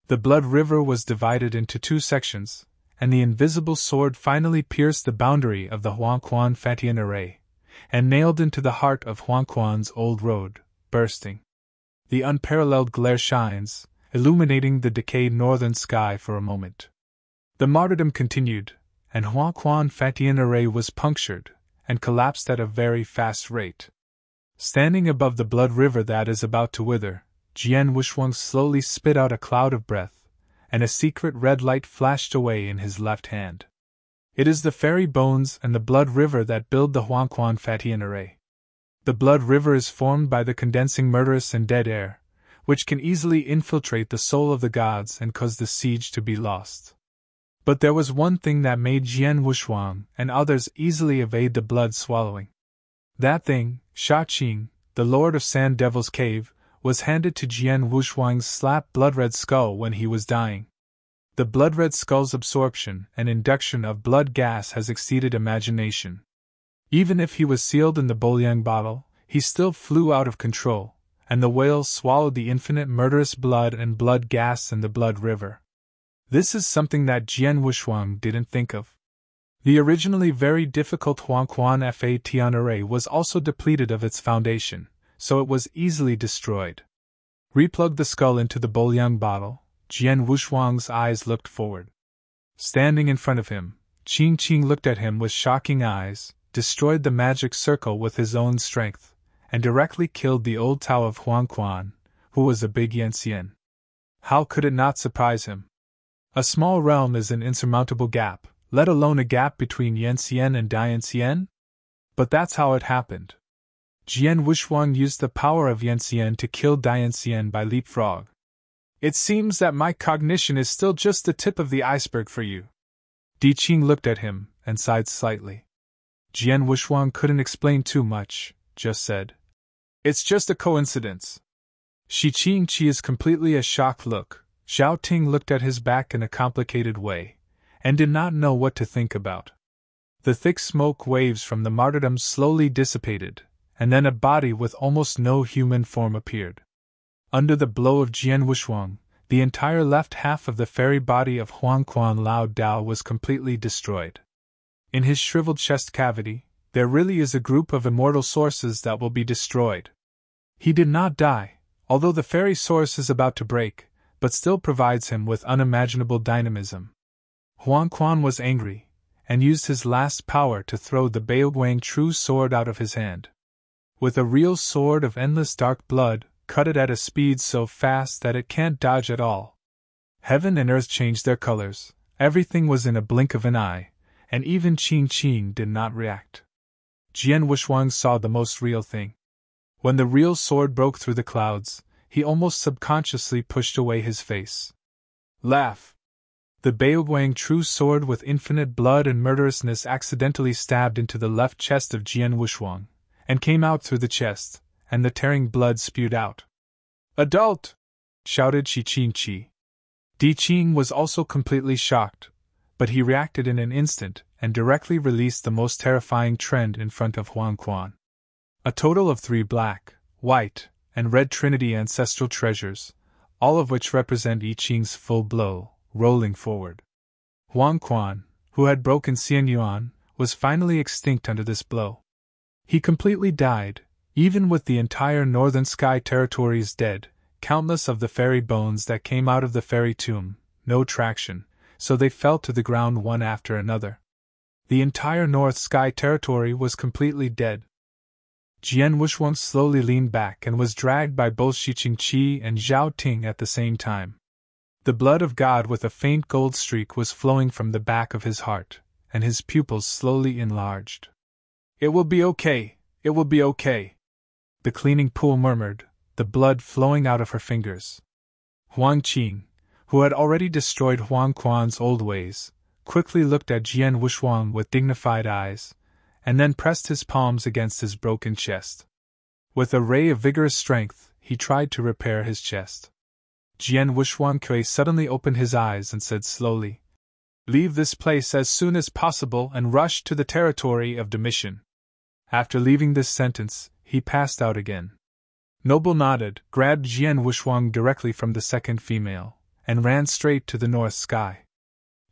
The blood river was divided into two sections, and the invisible sword finally pierced the boundary of the Huang Quan Fatian array, and nailed into the heart of Huang Quan's old road, bursting. The unparalleled glare shines, illuminating the decayed northern sky for a moment. The martyrdom continued, and Huang Quan Fatian array was punctured, and collapsed at a very fast rate. Standing above the blood river that is about to wither, Jian Wushuang slowly spit out a cloud of breath, and a secret red light flashed away in his left hand. It is the fairy bones and the blood river that build the Huang Quan Fatian array. The blood river is formed by the condensing murderous and dead air, which can easily infiltrate the soul of the gods and cause the siege to be lost. But there was one thing that made Jian Wushuang and others easily evade the blood swallowing. That thing, Sha Qing, the lord of Sand Devil's Cave, was handed to Jian Wuxuang's slap blood-red skull when he was dying. The blood-red skull's absorption and induction of blood gas has exceeded imagination. Even if he was sealed in the bouillon bottle, he still flew out of control, and the whale swallowed the infinite murderous blood and blood gas in the blood river. This is something that Jian Wuxuang didn't think of. The originally very difficult Huangquan Fa Tian'erei was also depleted of its foundation, so it was easily destroyed. Replug the skull into the bouillon bottle. Jian Wuxuang's eyes looked forward. Standing in front of him, Qing Qing looked at him with shocking eyes, destroyed the magic circle with his own strength, and directly killed the old Tao of Huangquan, who was a big Yanxian. How could it not surprise him? A small realm is an insurmountable gap, let alone a gap between Yanxian and Dianxian? But that's how it happened. Jian Wuxuang used the power of Yanxian to kill Dianxian by leapfrog. It seems that my cognition is still just the tip of the iceberg for you. Di Qing looked at him and sighed slightly. Jian Wuxuang couldn't explain too much, just said, "It's just a coincidence." Shi Qingqi's completely a shocked look. Zhao Ting looked at his back in a complicated way, and did not know what to think about. The thick smoke waves from the martyrdom slowly dissipated, and then a body with almost no human form appeared. Under the blow of Jian Wuxuang, the entire left half of the fairy body of Huangquan Lao Dao was completely destroyed. In his shriveled chest cavity, there really is a group of immortal sources that will be destroyed. He did not die, although the fairy source is about to break, but still provides him with unimaginable dynamism. Huangquan was angry, and used his last power to throw the Baoguang true sword out of his hand. With a real sword of endless dark blood, cut it at a speed so fast that it can't dodge at all. Heaven and earth changed their colors, everything was in a blink of an eye, and even Qing Qing did not react. Jian Wuxuang saw the most real thing. When the real sword broke through the clouds, he almost subconsciously pushed away his face. Laugh! The Baoguang true sword with infinite blood and murderousness accidentally stabbed into the left chest of Jian Wuxuang, and came out through the chest, and the tearing blood spewed out. "Adult!" shouted Shi Qingqi. Di Qing was also completely shocked, but he reacted in an instant and directly released the most terrifying trend in front of Huangquan. A total of 3 black, white, and red Trinity ancestral treasures, all of which represent I Ching's full blow, rolling forward. Huangquan, who had broken Xianyuan, was finally extinct under this blow. He completely died. Even with the entire northern sky territories dead, countless of the fairy bones that came out of the fairy tomb, no traction, so they fell to the ground one after another. The entire north sky territory was completely dead. Jian Wuxuang slowly leaned back and was dragged by both Shi Qingqi and Zhao Ting at the same time. The blood of God with a faint gold streak was flowing from the back of his heart, and his pupils slowly enlarged. "It will be okay, it will be okay," the cleaning pool murmured, the blood flowing out of her fingers. Huang Qing, who had already destroyed Huangquan's old ways, quickly looked at Jian Wuxuang with dignified eyes, and then pressed his palms against his broken chest. With a ray of vigorous strength, he tried to repair his chest. Jian Wuxuang suddenly opened his eyes and said slowly, "Leave this place as soon as possible and rush to the territory of Domitian." After leaving this sentence, he passed out again. Noble nodded, grabbed Jian Wuxuang directly from the second female, and ran straight to the north sky.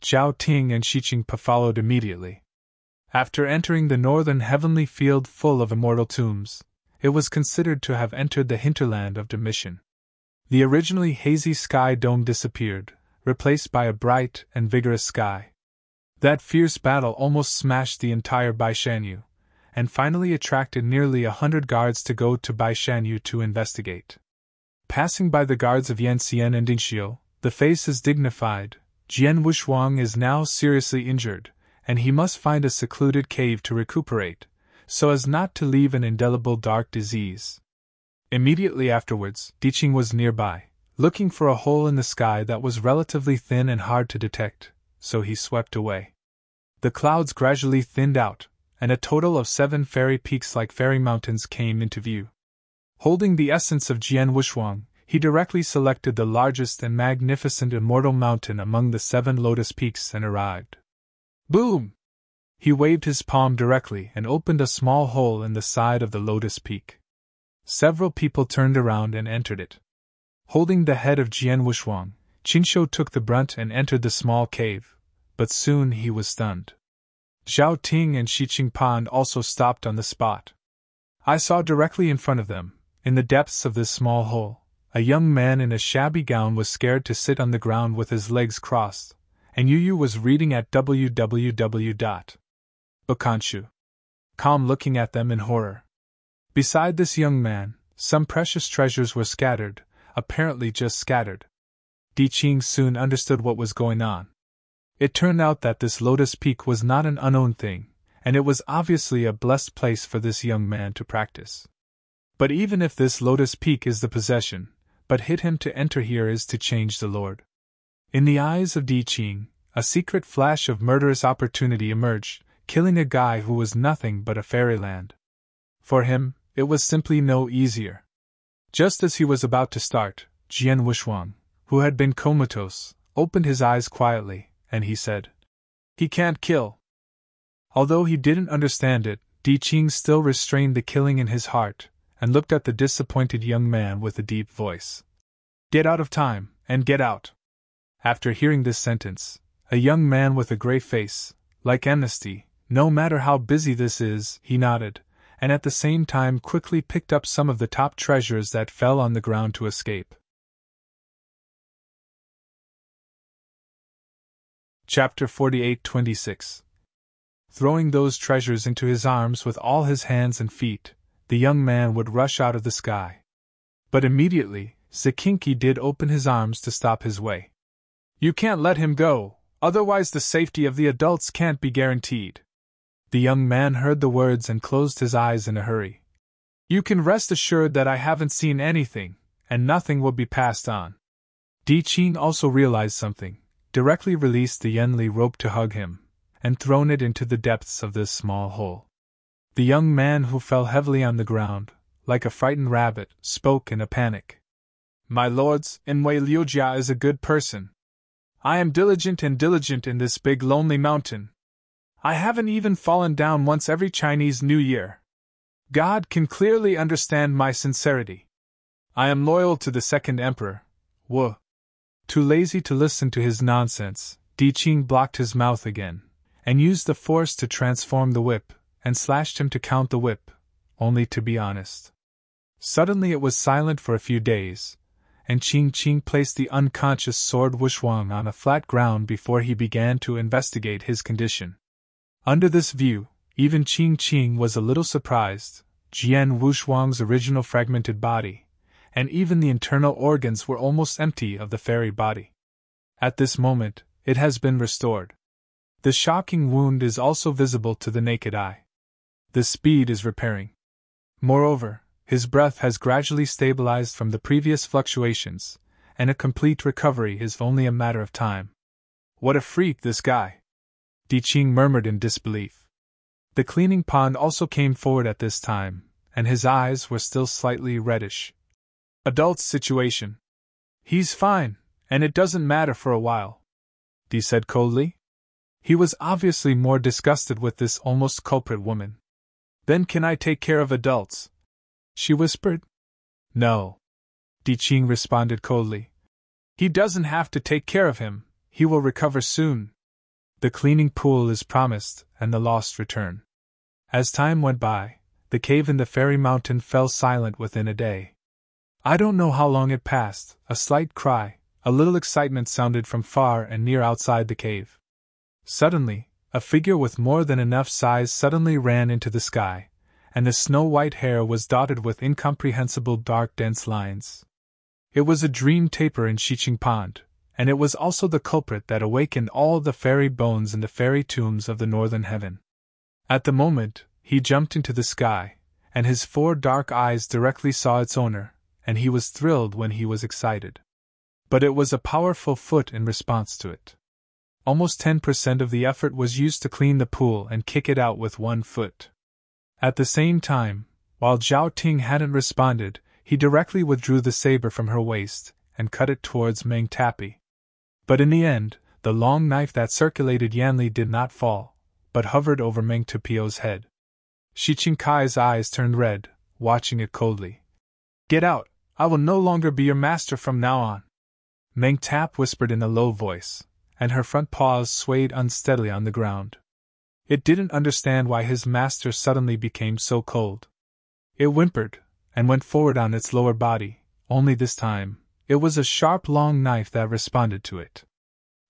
Zhao Ting and Shi Qingpa followed immediately. After entering the northern heavenly field full of immortal tombs, it was considered to have entered the hinterland of Domitian. The originally hazy sky dome disappeared, replaced by a bright and vigorous sky. That fierce battle almost smashed the entire Baishanyu, and finally attracted nearly 100 guards to go to Baishanyu to investigate. Passing by the guards of Yanxian and Dingxiu, the face is dignified. Jian Wuxuang is now seriously injured, and he must find a secluded cave to recuperate, so as not to leave an indelible dark disease. Immediately afterwards, Diqing was nearby, looking for a hole in the sky that was relatively thin and hard to detect, so he swept away. The clouds gradually thinned out, and a total of 7 fairy peaks like fairy mountains came into view. Holding the essence of Jian Wushuang, he directly selected the largest and magnificent immortal mountain among the 7 lotus peaks and arrived. Boom! He waved his palm directly and opened a small hole in the side of the lotus peak. Several people turned around and entered it. Holding the head of Jian Wushuang, Qingshou took the brunt and entered the small cave, but soon he was stunned. Zhao Ting and Shi Qingpan also stopped on the spot. I saw directly in front of them, in the depths of this small hole, a young man in a shabby gown was scared to sit on the ground with his legs crossed, and Yu was reading at www.bakanshu.com looking at them in horror. Beside this young man, some precious treasures were scattered, apparently just scattered. Di Qing soon understood what was going on. It turned out that this lotus peak was not an unknown thing, and it was obviously a blessed place for this young man to practice. But even if this lotus peak is the possession, but hit him to enter here is to change the Lord. In the eyes of Di Qing, a secret flash of murderous opportunity emerged, killing a guy who was nothing but a fairyland. For him, it was simply no easier. Just as he was about to start, Jian Wushuang, who had been comatose, opened his eyes quietly, and he said, "He can't kill." Although he didn't understand it, Di Qing still restrained the killing in his heart, and looked at the disappointed young man with a deep voice. "Get out of time, and get out." After hearing this sentence, a young man with a grey face, like amnesty, no matter how busy this is, he nodded, and at the same time quickly picked up some of the top treasures that fell on the ground to escape. Chapter 48-26. Throwing those treasures into his arms with all his hands and feet, the young man would rush out of the sky. But immediately, Zikinki did open his arms to stop his way. "You can't let him go, otherwise the safety of the adults can't be guaranteed." The young man heard the words and closed his eyes in a hurry. "You can rest assured that I haven't seen anything, and nothing will be passed on." Di Qing also realized something, directly released the Yenli rope to hug him, and thrown it into the depths of this small hole. The young man, who fell heavily on the ground, like a frightened rabbit, spoke in a panic. "My lords, Enwei Liujia is a good person. I am diligent in this big lonely mountain. I haven't even fallen down once every Chinese New Year. God can clearly understand my sincerity. I am loyal to the second emperor, Wu." Too lazy to listen to his nonsense, Di Qing blocked his mouth again, and used the force to transform the whip, and slashed him to count the whip, only to be honest. Suddenly it was silent for a few days, and Qing placed the unconscious sword Wushuang on a flat ground before he began to investigate his condition. Under this view, even Qing was a little surprised. Jian Wushuang's original fragmented body, and even the internal organs were almost empty of the fairy body. At this moment, it has been restored. The shocking wound is also visible to the naked eye. The speed is repairing. Moreover, his breath has gradually stabilized from the previous fluctuations, and a complete recovery is only a matter of time. What a freak, this guy! Di Qing murmured in disbelief. The cleaning pond also came forward at this time, and his eyes were still slightly reddish. "Adult's situation. He's fine, and it doesn't matter for a while," Di said coldly. He was obviously more disgusted with this almost culprit woman. "Then can I take care of adults?" she whispered. "No," Di Qing responded coldly. "He doesn't have to take care of him, he will recover soon. The cleaning pool is promised, and the lost return." As time went by, the cave in the fairy mountain fell silent within a day. I don't know how long it passed, a slight cry, a little excitement sounded from far and near outside the cave. Suddenly, a figure with more than enough size suddenly ran into the sky, and the snow-white hair was dotted with incomprehensible dark dense lines. It was a dream taper in Shiqing Pond, and it was also the culprit that awakened all the fairy bones in the fairy tombs of the northern heaven. At the moment, he jumped into the sky, and his 4 dark eyes directly saw its owner, and he was thrilled when he was excited. But it was a powerful foot in response to it. Almost 10% of the effort was used to clean the pool and kick it out with 1 foot. At the same time, while Zhao Ting hadn't responded, he directly withdrew the saber from her waist and cut it towards Meng Tappy. But in the end, the long knife that circulated Yanli did not fall, but hovered over Meng Tapio's head. Shi Qingkai's eyes turned red, watching it coldly. "Get out! I will no longer be your master from now on," Meng Tap whispered in a low voice, and her front paws swayed unsteadily on the ground. It didn't understand why his master suddenly became so cold. It whimpered, and went forward on its lower body, only this time, it was a sharp long knife that responded to it.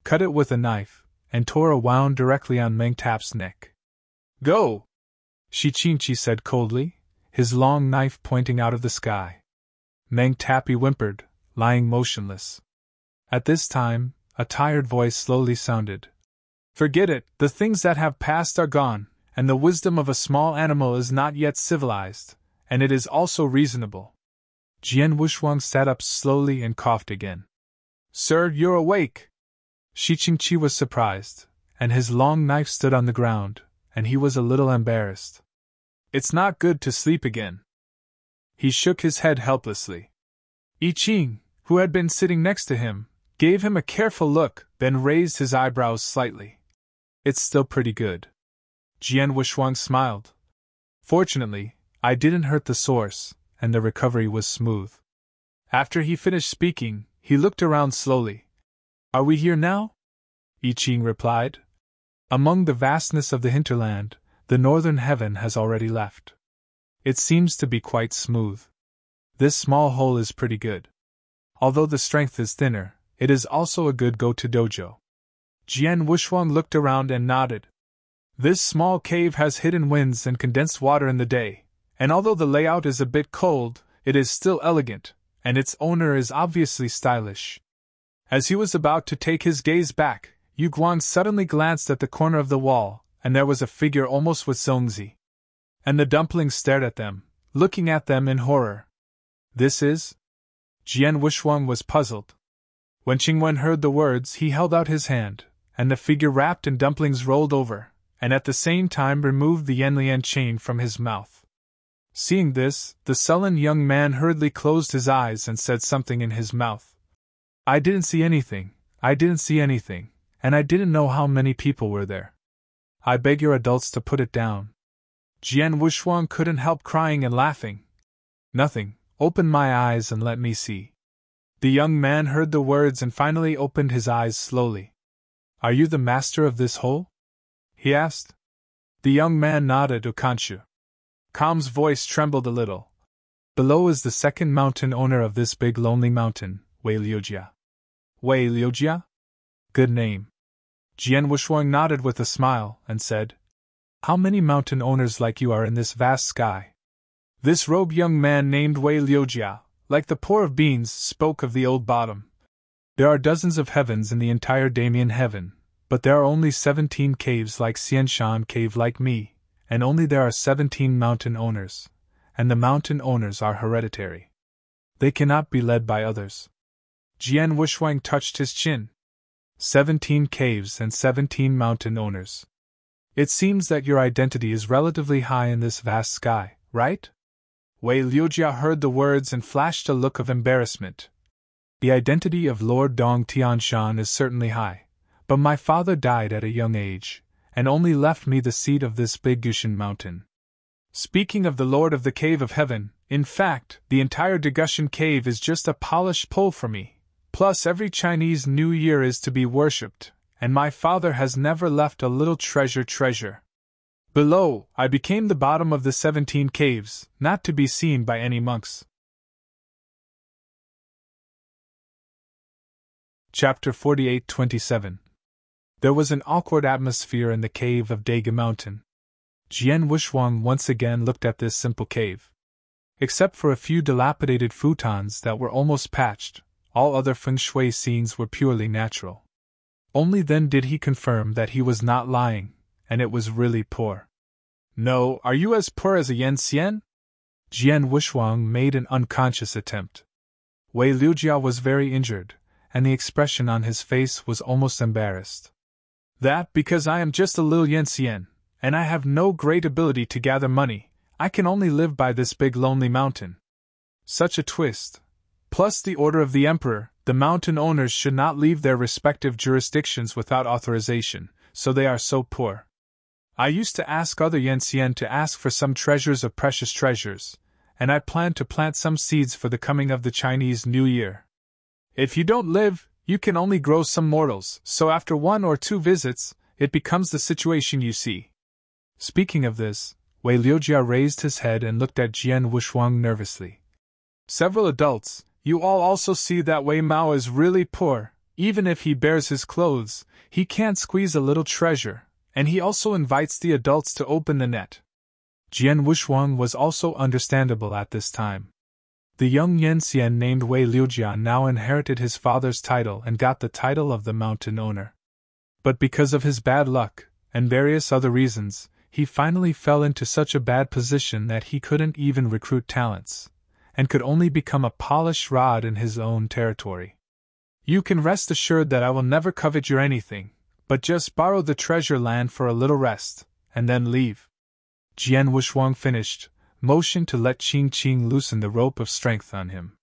Cut it with a knife, and tore a wound directly on Meng Tap's neck. "Go!" Shi Qingqi said coldly, his long knife pointing out of the sky. Meng Tappy whimpered, lying motionless. At this time, a tired voice slowly sounded. "Forget it, the things that have passed are gone, and the wisdom of a small animal is not yet civilized, and it is also reasonable." Jian Wushuang sat up slowly and coughed again. "Sir, you're awake!" Shi Qingqi was surprised, and his long knife stood on the ground, and he was a little embarrassed. "It's not good to sleep again." He shook his head helplessly. I Ching, who had been sitting next to him, gave him a careful look, then raised his eyebrows slightly. "It's still pretty good." Jian Wushuang smiled. "Fortunately, I didn't hurt the source, and the recovery was smooth." After he finished speaking, he looked around slowly. "Are we here now?" I Ching replied. "Among the vastness of the hinterland, the northern heaven has already left. It seems to be quite smooth. This small hole is pretty good. Although the strength is thinner, it is also a good go-to dojo." Jian Wushuang looked around and nodded. "This small cave has hidden winds and condensed water in the day, and although the layout is a bit cold, it is still elegant, and its owner is obviously stylish." As he was about to take his gaze back, Yu Guang suddenly glanced at the corner of the wall, and there was a figure almost with Zongzi. And the dumplings stared at them, looking at them in horror. "This is?" Jian Wushuang was puzzled. When Qingwen heard the words, he held out his hand, and the figure wrapped in dumplings rolled over, and at the same time removed the Yanlian chain from his mouth. Seeing this, the sullen young man hurriedly closed his eyes and said something in his mouth. "I didn't see anything, and I didn't know how many people were there. I beg your adults to put it down." Jian Wushuang couldn't help crying and laughing. "Nothing, open my eyes and let me see." The young man heard the words and finally opened his eyes slowly. "Are you the master of this hole?" he asked. The young man nodded. "Ukanshu." Kam's voice trembled a little. "Below is the second mountain owner of this big lonely mountain, Wei Liujia." "Wei Liujia? Good name." Jian Wushuang nodded with a smile, and said, "How many mountain owners like you are in this vast sky?" This robed young man named Wei Liujia, like the pour of beans, spoke of the old bottom. "There are dozens of heavens in the entire Damian heaven, but there are only 17 caves like Xianshan Cave like me, and only there are 17 mountain owners, and the mountain owners are hereditary. They cannot be led by others." Jian Wushuang touched his chin. 17 caves and 17 mountain owners. It seems that your identity is relatively high in this vast sky, right? Wei Liujia heard the words and flashed a look of embarrassment. "The identity of Lord Dong Tianshan is certainly high, but my father died at a young age, and only left me the seat of this big Gushan mountain. Speaking of the Lord of the Cave of Heaven, in fact, the entire Degushan Cave is just a polished pole for me. Plus every Chinese New Year is to be worshipped, and my father has never left a little treasure. Below, I became the bottom of the 17 caves, not to be seen by any monks." Chapter 48-27. There was an awkward atmosphere in the cave of Daga Mountain. Jian Wushuang once again looked at this simple cave. Except for a few dilapidated futons that were almost patched, all other feng shui scenes were purely natural. Only then did he confirm that he was not lying, and it was really poor. "No, are you as poor as a yen xian?" Jian Wushuang made an unconscious attempt. Wei Liujia was very injured, and the expression on his face was almost embarrassed. "That because I am just a little yen xian, and I have no great ability to gather money, I can only live by this big lonely mountain." Such a twist. Plus the order of the emperor, the mountain owners should not leave their respective jurisdictions without authorization, so they are so poor. I used to ask other Yanxian to ask for some treasures of precious treasures, and I plan to plant some seeds for the coming of the Chinese New Year. If you don't live, you can only grow some mortals, so after 1 or 2 visits, it becomes the situation you see. Speaking of this, Wei Liujia raised his head and looked at Jian Wushuang nervously. Several adults, you all also see that Wei Mao is really poor. Even if he bears his clothes, he can't squeeze a little treasure, and he also invites the adults to open the net. Jian Wushuang was also understandable at this time. The young Yanxian named Wei Liujia now inherited his father's title and got the title of the mountain owner. But because of his bad luck, and various other reasons, he finally fell into such a bad position that he couldn't even recruit talents, and could only become a polished rod in his own territory. You can rest assured that I will never covet your anything, but just borrow the treasure land for a little rest, and then leave. Jian Wushuang finished, motioned to let Qing Qing loosen the rope of strength on him.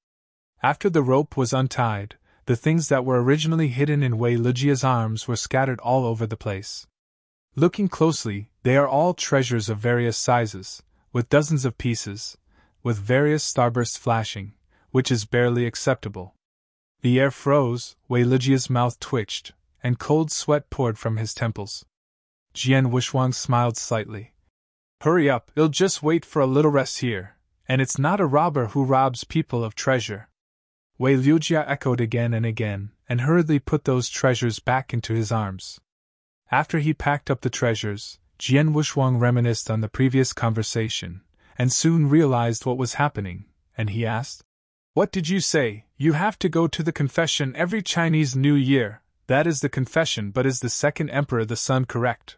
After the rope was untied, the things that were originally hidden in Wei Liujia's arms were scattered all over the place. Looking closely, they are all treasures of various sizes, with dozens of pieces, with various starbursts flashing, which is barely acceptable. The air froze, Wei Liujia's mouth twitched, and cold sweat poured from his temples. Jian Wushuang smiled slightly. Hurry up, I'll just wait for a little rest here, and it's not a robber who robs people of treasure. Wei Liujia echoed again, and hurriedly put those treasures back into his arms. After he packed up the treasures, Jian Wushuang reminisced on the previous conversation, and soon realized what was happening, and he asked, "What did you say? You have to go to the confession every Chinese New Year." "That is the confession, but is the second emperor the son correct?"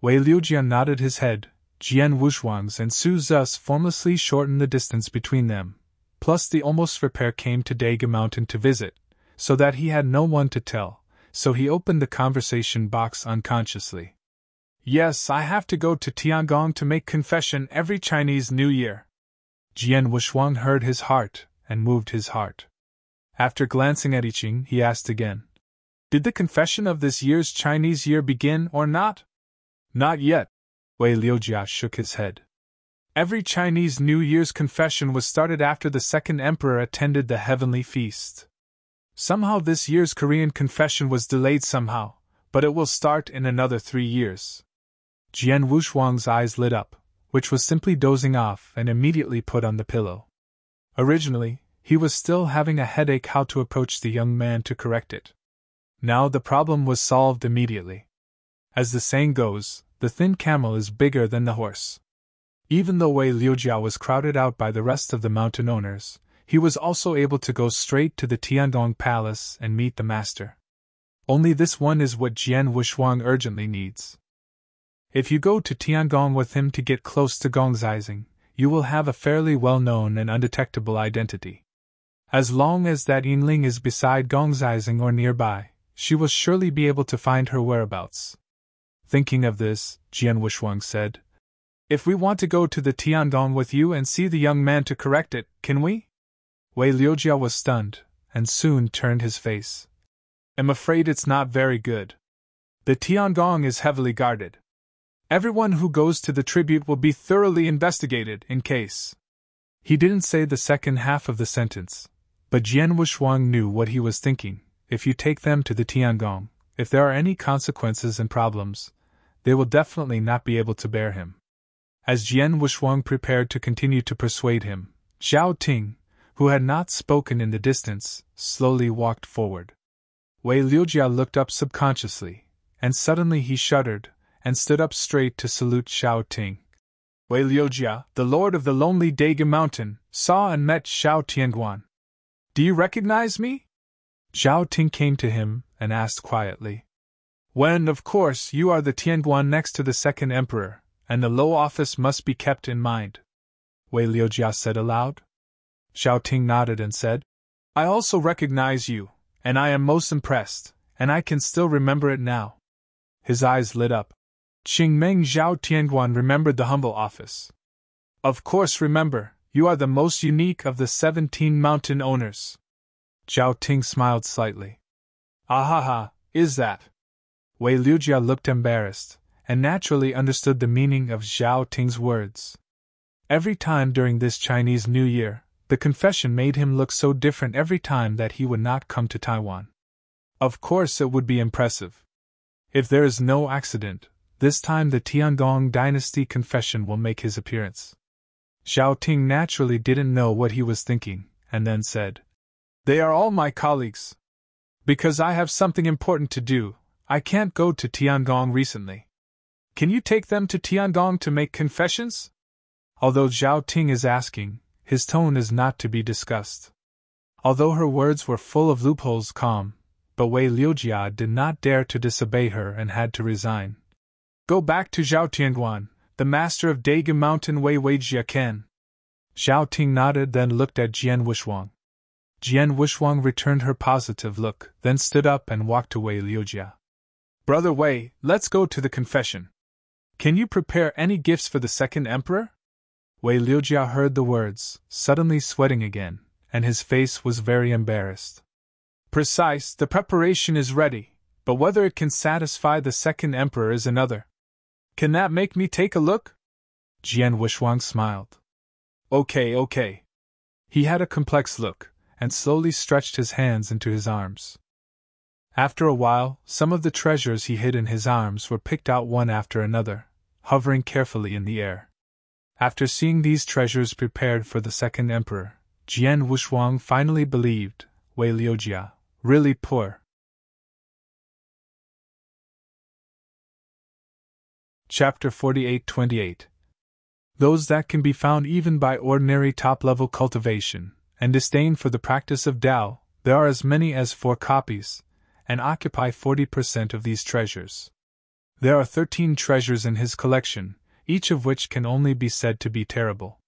Wei Liujia nodded his head. Jian Wushuang's and Su Ze's formlessly shortened the distance between them, plus the almost pair came to Daga Mountain to visit, so that he had no one to tell, so he opened the conversation box unconsciously. "Yes, I have to go to Tiangong to make confession every Chinese New Year." Jian Wushuang heard his heart, and moved his heart. After glancing at Yiqing, he asked again, "Did the confession of this year's Chinese year begin or not?" "Not yet." Wei Liujia shook his head. Every Chinese New Year's confession was started after the second emperor attended the heavenly feast. Somehow this year's Korean confession was delayed somehow, but it will start in another 3 years. Jian Wushuang's eyes lit up, which was simply dozing off, and immediately put on the pillow. Originally, he was still having a headache how to approach the young man to correct it. Now the problem was solved immediately. As the saying goes, the thin camel is bigger than the horse. Even though Wei Liujia was crowded out by the rest of the mountain owners, he was also able to go straight to the Tiangong Palace and meet the master. Only this one is what Jian Wushuang urgently needs. If you go to Tiangong with him to get close to Gongzizing, you will have a fairly well-known and undetectable identity. As long as that Yingling is beside Gongzizing or nearby, she will surely be able to find her whereabouts. Thinking of this, Jian Wushuang said, "If we want to go to the Tiangong with you and see the young man to correct it, can we?" Wei Liujia was stunned, and soon turned his face. "I'm afraid it's not very good. The Tiangong is heavily guarded. Everyone who goes to the tribute will be thoroughly investigated in case." He didn't say the second half of the sentence, but Jian Wushuang knew what he was thinking. If you take them to the Tiangong, if there are any consequences and problems, they will definitely not be able to bear him. As Jian Wushuang prepared to continue to persuade him, Zhao Ting, who had not spoken in the distance, slowly walked forward. Wei Liujia looked up subconsciously, and suddenly he shuddered, and stood up straight to salute Zhao Ting. Wei Liujia, the lord of the lonely Daga Mountain, saw and met Zhao Tianguan. "Do you recognize me?" Zhao Ting came to him, and asked quietly. "When, of course, you are the Tianguan next to the second emperor, and the low office must be kept in mind," Wei Liujia said aloud. Zhao Ting nodded and said, "I also recognize you, and I am most impressed, and I can still remember it now." His eyes lit up. Qingmeng Zhao Tianguan remembered the humble office. "Of course remember, you are the most unique of the 17 mountain owners. Zhao Ting smiled slightly. Ahaha, is that? Wei Liujia looked embarrassed, and naturally understood the meaning of Zhao Ting's words. Every time during this Chinese New Year, the confession made him look so different every time that he would not come to Taiwan. Of course it would be impressive. If there is no accident, this time the Tiangong dynasty confession will make his appearance. Zhao Ting naturally didn't know what he was thinking, and then said, They are all my colleagues. Because I have something important to do, I can't go to Tiangong recently. Can you take them to Tiangong to make confessions? Although Zhao Ting is asking, his tone is not to be discussed. Although her words were full of loopholes, calm, but Wei Liujia did not dare to disobey her and had to resign. Go back to Zhao Tianguan, the master of Daige Mountain Wei Weijia Ken. Zhao Ting nodded, then looked at Jian Wushuang. Jian Wushuang returned her positive look, then stood up and walked to Wei Liujia. Brother Wei, let's go to the confession. Can you prepare any gifts for the second emperor? Wei Liujia heard the words, suddenly sweating again, and his face was very embarrassed. Precise, the preparation is ready, but whether it can satisfy the second emperor is another. Can that make me take a look? Jian Wushuang smiled. Okay. He had a complex look, and slowly stretched his hands into his arms. After a while, some of the treasures he hid in his arms were picked out one after another, hovering carefully in the air. After seeing these treasures prepared for the second emperor, Jian Wushuang finally believed Wei Liujia really poor. Chapter 48-28. Those that can be found even by ordinary top-level cultivation, and disdain for the practice of Tao, there are as many as 4 copies, and occupy 40% of these treasures. There are 13 treasures in his collection, each of which can only be said to be terrible.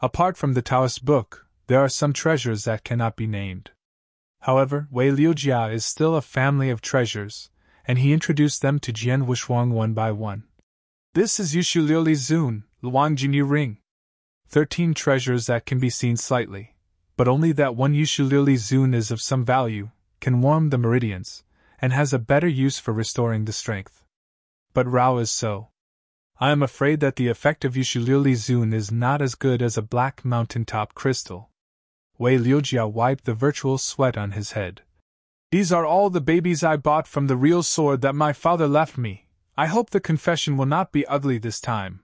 Apart from the Taoist book, there are some treasures that cannot be named. However, Wei Liujia is still a family of treasures, and he introduced them to Jian Wushuang one by one. This is Yushu Liuli Zun, Luang Jinyu Ring. 13 treasures that can be seen slightly, but only that one Yushu Liuli Zun is of some value, can warm the meridians, and has a better use for restoring the strength. But Rao is so. I am afraid that the effect of Yushu Liuli Zun is not as good as a black mountaintop crystal. Wei Liujia wiped the virtual sweat on his head. These are all the babies I bought from the real sword that my father left me. I hope the confession will not be ugly this time.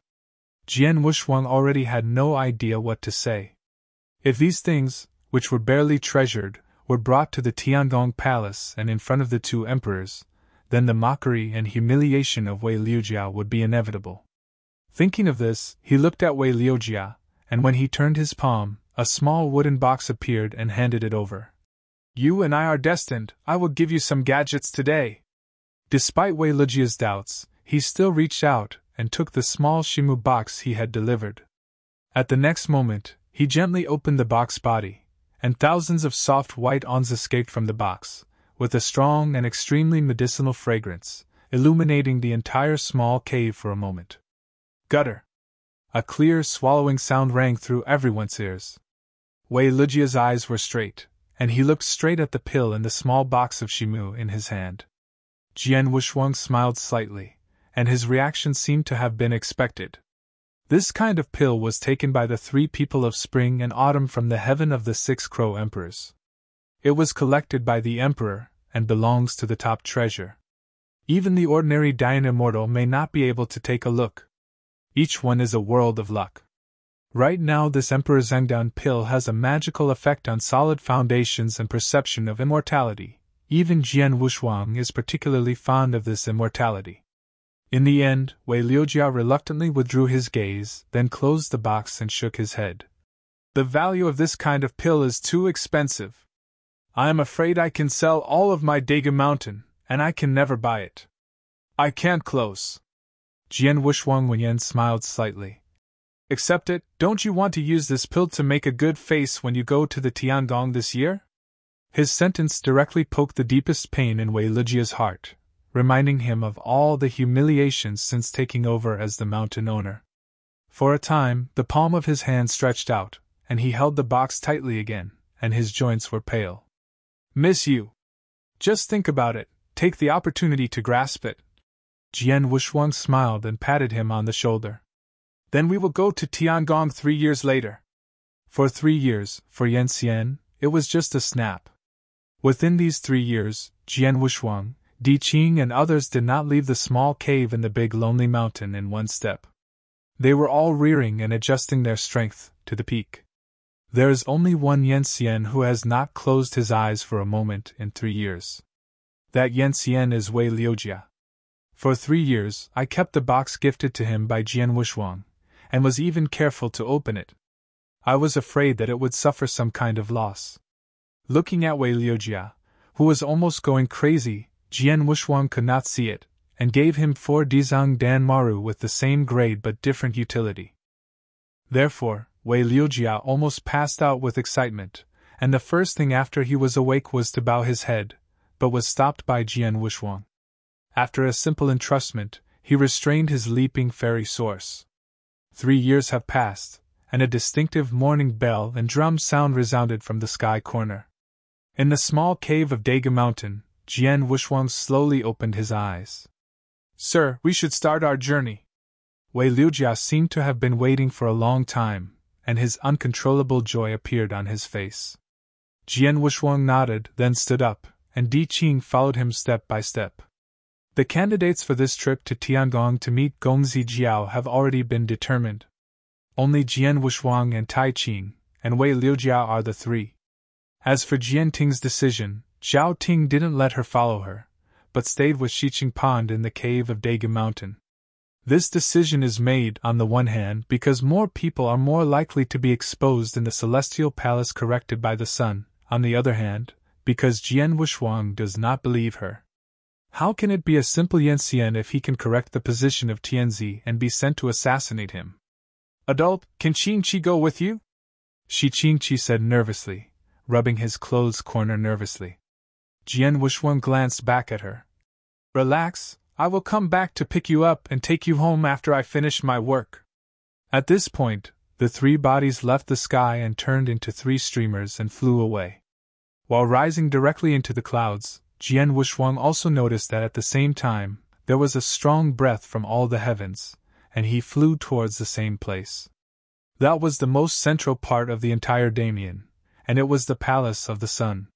Jian Wushuang already had no idea what to say. If these things, which were barely treasured, were brought to the Tiangong palace and in front of the 2 emperors, then the mockery and humiliation of Wei Liujia would be inevitable. Thinking of this, he looked at Wei Liujia, and when he turned his palm, a small wooden box appeared and handed it over. You and I are destined, I will give you some gadgets today. Despite Wei Liujia's doubts, he still reached out and took the small Shimu box he had delivered. At the next moment, he gently opened the box body, and thousands of soft white ons escaped from the box, with a strong and extremely medicinal fragrance, illuminating the entire small cave for a moment. Gutter! A clear, swallowing sound rang through everyone's ears. Wei Liujia's eyes were straight, and he looked straight at the pill in the small box of Shimu in his hand. Jian Wushuang smiled slightly, and his reaction seemed to have been expected. This kind of pill was taken by the 3 people of spring and autumn from the heaven of the 6 crow emperors. It was collected by the emperor, and belongs to the top treasure. Even the ordinary Dayan immortal may not be able to take a look. Each one is a world of luck. Right now this Emperor Zhengdan pill has a magical effect on solid foundations and perception of immortality. Even Jian Wushuang is particularly fond of this immortality. In the end, Wei Liujia reluctantly withdrew his gaze, then closed the box and shook his head. The value of this kind of pill is too expensive. I am afraid I can sell all of my Daige Mountain, and I can never buy it. I can't close. Jian Wushuang Wenyan smiled slightly. Accept it, don't you want to use this pill to make a good face when you go to the Tiangong this year? His sentence directly poked the deepest pain in Wei Liujia's heart, reminding him of all the humiliations since taking over as the mountain owner. For a time, the palm of his hand stretched out, and he held the box tightly again, and his joints were pale. Miss you! Just think about it, take the opportunity to grasp it. Jian Wuxuang smiled and patted him on the shoulder. Then we will go to Tiangong 3 years later. For 3 years, for Yan Xian, it was just a snap. Within these 3 years, Jian Wuxuang, Di Qing and others did not leave the small cave in the big lonely mountain in one step. They were all rearing and adjusting their strength to the peak. There is only one Yan Xian who has not closed his eyes for a moment in 3 years. That Yan Xian is Wei Liujia. For 3 years, I kept the box gifted to him by Jian Wuxuang, and was even careful to open it. I was afraid that it would suffer some kind of loss. Looking at Wei Liujia, who was almost going crazy, Jian Wuxuang could not see it, and gave him 4 Dizang Dan Maru with the same grade but different utility. Therefore, Wei Liujia almost passed out with excitement, and the first thing after he was awake was to bow his head, but was stopped by Jian Wuxuang. After a simple entrustment, he restrained his leaping fairy source. 3 years have passed, and a distinctive morning bell and drum sound resounded from the sky corner. In the small cave of Daga Mountain, Jian Wuxuang slowly opened his eyes. Sir, we should start our journey. Wei Liujia seemed to have been waiting for a long time, and his uncontrollable joy appeared on his face. Jian Wuxuang nodded, then stood up, and Di Qing followed him step by step. The candidates for this trip to Tiangong to meet Gongzi Jiao have already been determined. Only Jian Wuxuang and Tai Qing and Wei Liujia are the 3. As for Jian Ting's decision, Zhao Ting didn't let her follow her, but stayed with Shiqing Pond in the cave of Daga Mountain. This decision is made, on the one hand, because more people are more likely to be exposed in the celestial palace corrected by the sun, on the other hand, because Jian Wuxuang does not believe her. How can it be a simple Yan Xian if he can correct the position of Tianzi and be sent to assassinate him? Adult, can Qingqi go with you? Shi Qingqi said nervously, rubbing his clothes corner nervously. Jian Wuxuang glanced back at her. Relax, I will come back to pick you up and take you home after I finish my work. At this point, the 3 bodies left the sky and turned into 3 streamers and flew away. While rising directly into the clouds, Jian Wuxuang also noticed that at the same time, there was a strong breath from all the heavens, and he flew towards the same place. That was the most central part of the entire Damien, and it was the Palace of the Sun.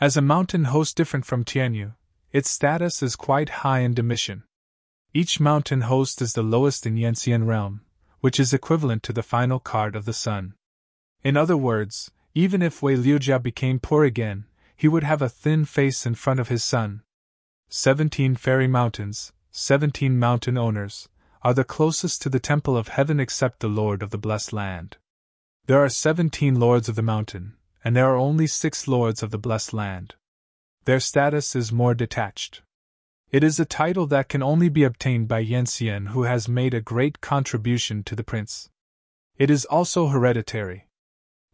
As a mountain host different from Tianyu, its status is quite high in Domitian. Each mountain host is the lowest in Yanxian realm, which is equivalent to the final card of the sun. In other words, even if Wei Liujia became poor again, he would have a thin face in front of his son. 17 fairy mountains, 17 mountain owners, are the closest to the temple of heaven except the Lord of the Blessed Land. There are 17 lords of the mountain, and there are only 6 lords of the Blessed Land. Their status is more detached. It is a title that can only be obtained by Yan Xian, who has made a great contribution to the prince. It is also hereditary.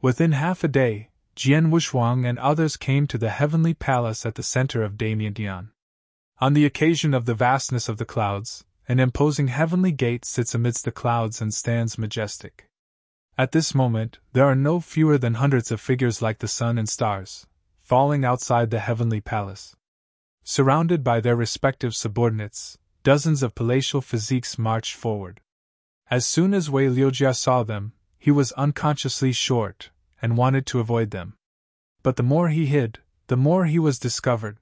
Within half a day, Jian Wuxuang and others came to the heavenly palace at the center of Damientian. On the occasion of the vastness of the clouds, an imposing heavenly gate sits amidst the clouds and stands majestic. At this moment, there are no fewer than hundreds of figures like the sun and stars, falling outside the heavenly palace. Surrounded by their respective subordinates, dozens of palatial physiques marched forward. As soon as Wei Liujia saw them, he was unconsciously short, and wanted to avoid them. But the more he hid, the more he was discovered.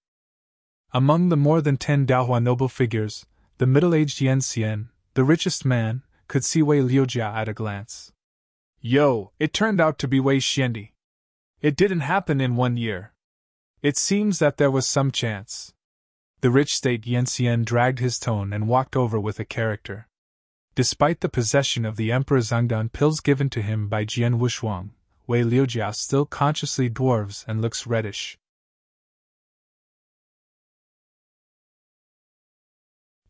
Among the more than 10 Daohua noble figures, the middle-aged Yan Xian, the richest man, could see Wei Liujia at a glance. Yo, it turned out to be Wei Xiandi. It didn't happen in 1 year. It seems that there was some chance. The rich state Yan Xian dragged his tone and walked over with a character. Despite the possession of the Emperor Zhangdan pills given to him by Jian Wuxuang, Wei Liujia still consciously dwarves and looks reddish.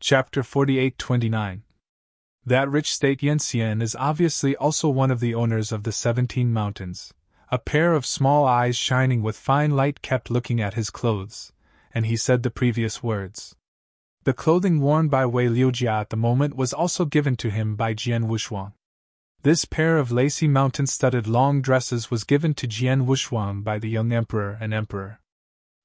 Chapter 48-29. That rich state Yan Xian is obviously also one of the owners of the 17 mountains. A pair of small eyes shining with fine light kept looking at his clothes, and he said the previous words. The clothing worn by Wei Liujia at the moment was also given to him by Jian Wuxuang. This pair of lacy mountain-studded long dresses was given to Jian Wushuang by the young emperor and emperor.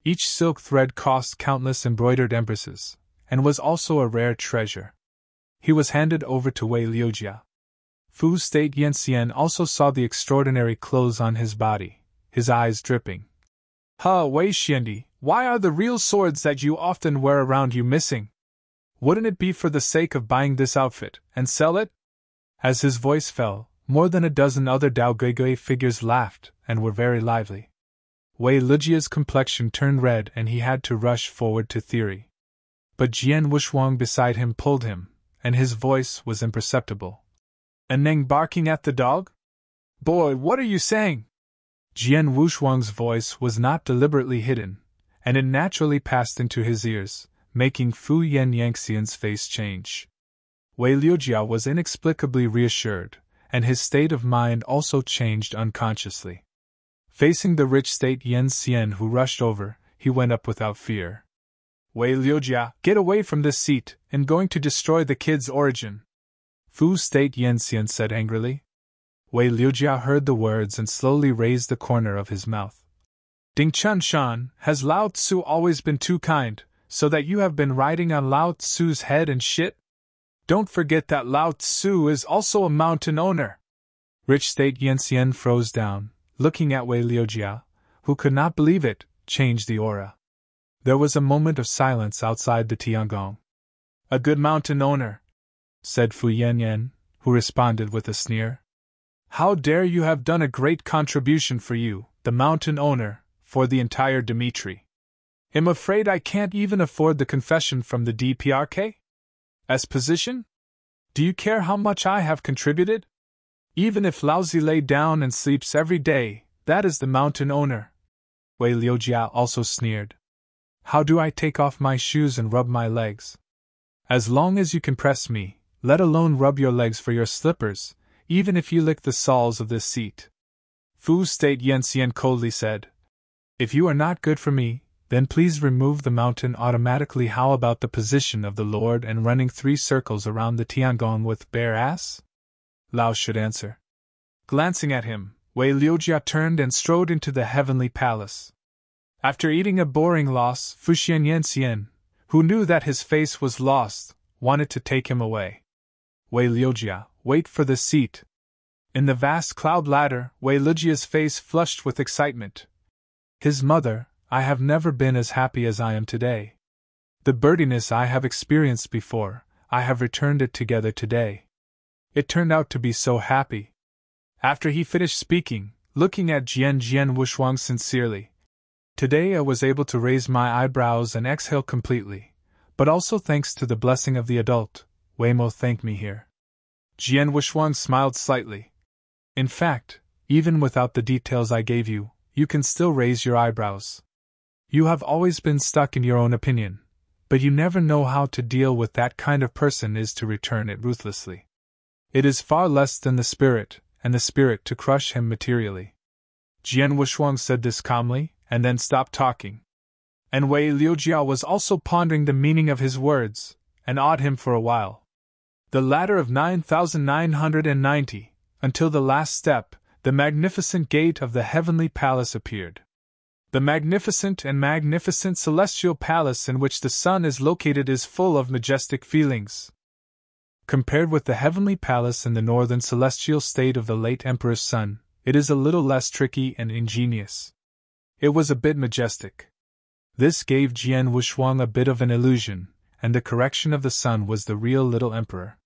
Each silk thread cost countless embroidered empresses, and was also a rare treasure. He was handed over to Wei Liujia. Fu State Yanxian also saw the extraordinary clothes on his body, his eyes dripping. Wei Xiandi, why are the real swords that you often wear around you missing? Wouldn't it be for the sake of buying this outfit, and sell it? As his voice fell, more than a dozen other Dao Gui figures laughed, and were very lively. Wei Liujia's complexion turned red and he had to rush forward to theory. But Jian Wushuang beside him pulled him, and his voice was imperceptible. "And Neng barking at the dog? Boy, what are you saying?" Jian Wushuang's voice was not deliberately hidden, and it naturally passed into his ears, making Fu Yan Yanxian's face change. Wei Liujia was inexplicably reassured, and his state of mind also changed unconsciously. Facing the rich State Yanxian who rushed over, he went up without fear. "Wei Liujia, get away from this seat, I'm going to destroy the kid's origin," Fu State Yanxian said angrily. Wei Liujia heard the words and slowly raised the corner of his mouth. "Ding Chun Shan, has Lao Tzu always been too kind, so that you have been riding on Lao Tzu's head and shit? Don't forget that Lao Tzu is also a mountain owner." Rich State Yanxian froze down, looking at Wei Liujia, who could not believe it, changed the aura. There was a moment of silence outside the Tiangong. "A good mountain owner," said Fu Yanyan, who responded with a sneer. "How dare you have done a great contribution for you, the mountain owner, for the entire Dmitri. I'm afraid I can't even afford the confession from the DPRK? As position? Do you care how much I have contributed? Even if Laozi lay down and sleeps every day, that is the mountain owner." Wei Liujia also sneered. "How do I take off my shoes and rub my legs? As long as you can press me, let alone rub your legs for your slippers, even if you lick the soles of this seat." Fu State Yanxian coldly said, "If you are not good for me, then please remove the mountain automatically. How about the position of the Lord and running 3 circles around the Tiangong with bare ass?" Lao should answer. Glancing at him, Wei Liujia turned and strode into the heavenly palace. After eating a boring loss, Fu Xian Yanxian, who knew that his face was lost, wanted to take him away. "Wei Liujia, wait for the seat." In the vast cloud ladder, Wei Liujia's face flushed with excitement. "His mother, I have never been as happy as I am today. The birdiness I have experienced before, I have returned it together today. It turned out to be so happy." After he finished speaking, looking at Jian Wushuang sincerely, "Today I was able to raise my eyebrows and exhale completely, but also thanks to the blessing of the adult, Weimo thanked me here." Jian Wushuang smiled slightly. "In fact, even without the details I gave you, you can still raise your eyebrows. You have always been stuck in your own opinion, but you never know how to deal with that kind of person is to return it ruthlessly. It is far less than the spirit, and the spirit to crush him materially." Jian Wushuang said this calmly, and then stopped talking. And Wei Liujia was also pondering the meaning of his words, and awed him for a while. The ladder of 9,990, until the last step, the magnificent gate of the heavenly palace appeared. The magnificent celestial palace in which the sun is located is full of majestic feelings. Compared with the heavenly palace in the northern celestial state of the late emperor's son, it is a little less tricky and ingenious. It was a bit majestic. This gave Jian Wushuang a bit of an illusion, and the correction of the sun was the real little emperor.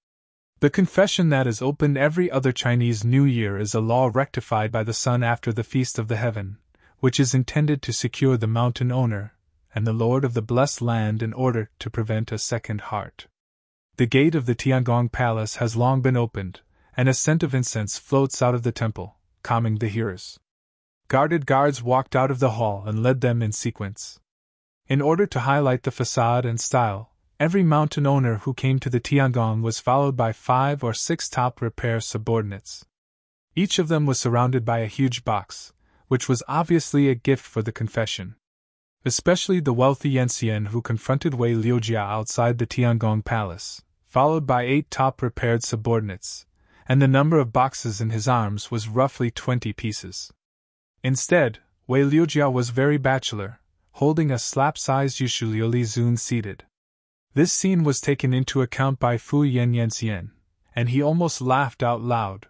The confession that is opened every other Chinese New Year is a law rectified by the sun after the Feast of the Heaven, which is intended to secure the mountain owner and the lord of the blessed land in order to prevent a second heart. The gate of the Tiangong Palace has long been opened, and a scent of incense floats out of the temple, calming the hearers. Guarded guards walked out of the hall and led them in sequence. In order to highlight the facade and style, every mountain owner who came to the Tiangong was followed by 5 or 6 top repair subordinates. Each of them was surrounded by a huge box, which was obviously a gift for the confession. Especially the wealthy Yanxian who confronted Wei Liujia outside the Tiangong Palace, followed by 8 top repaired subordinates, and the number of boxes in his arms was roughly 20 pieces. Instead, Wei Liujia was very bachelor, holding a slap-sized Yushuliuli Zun seated. This scene was taken into account by Fu Yanyanxian, and he almost laughed out loud.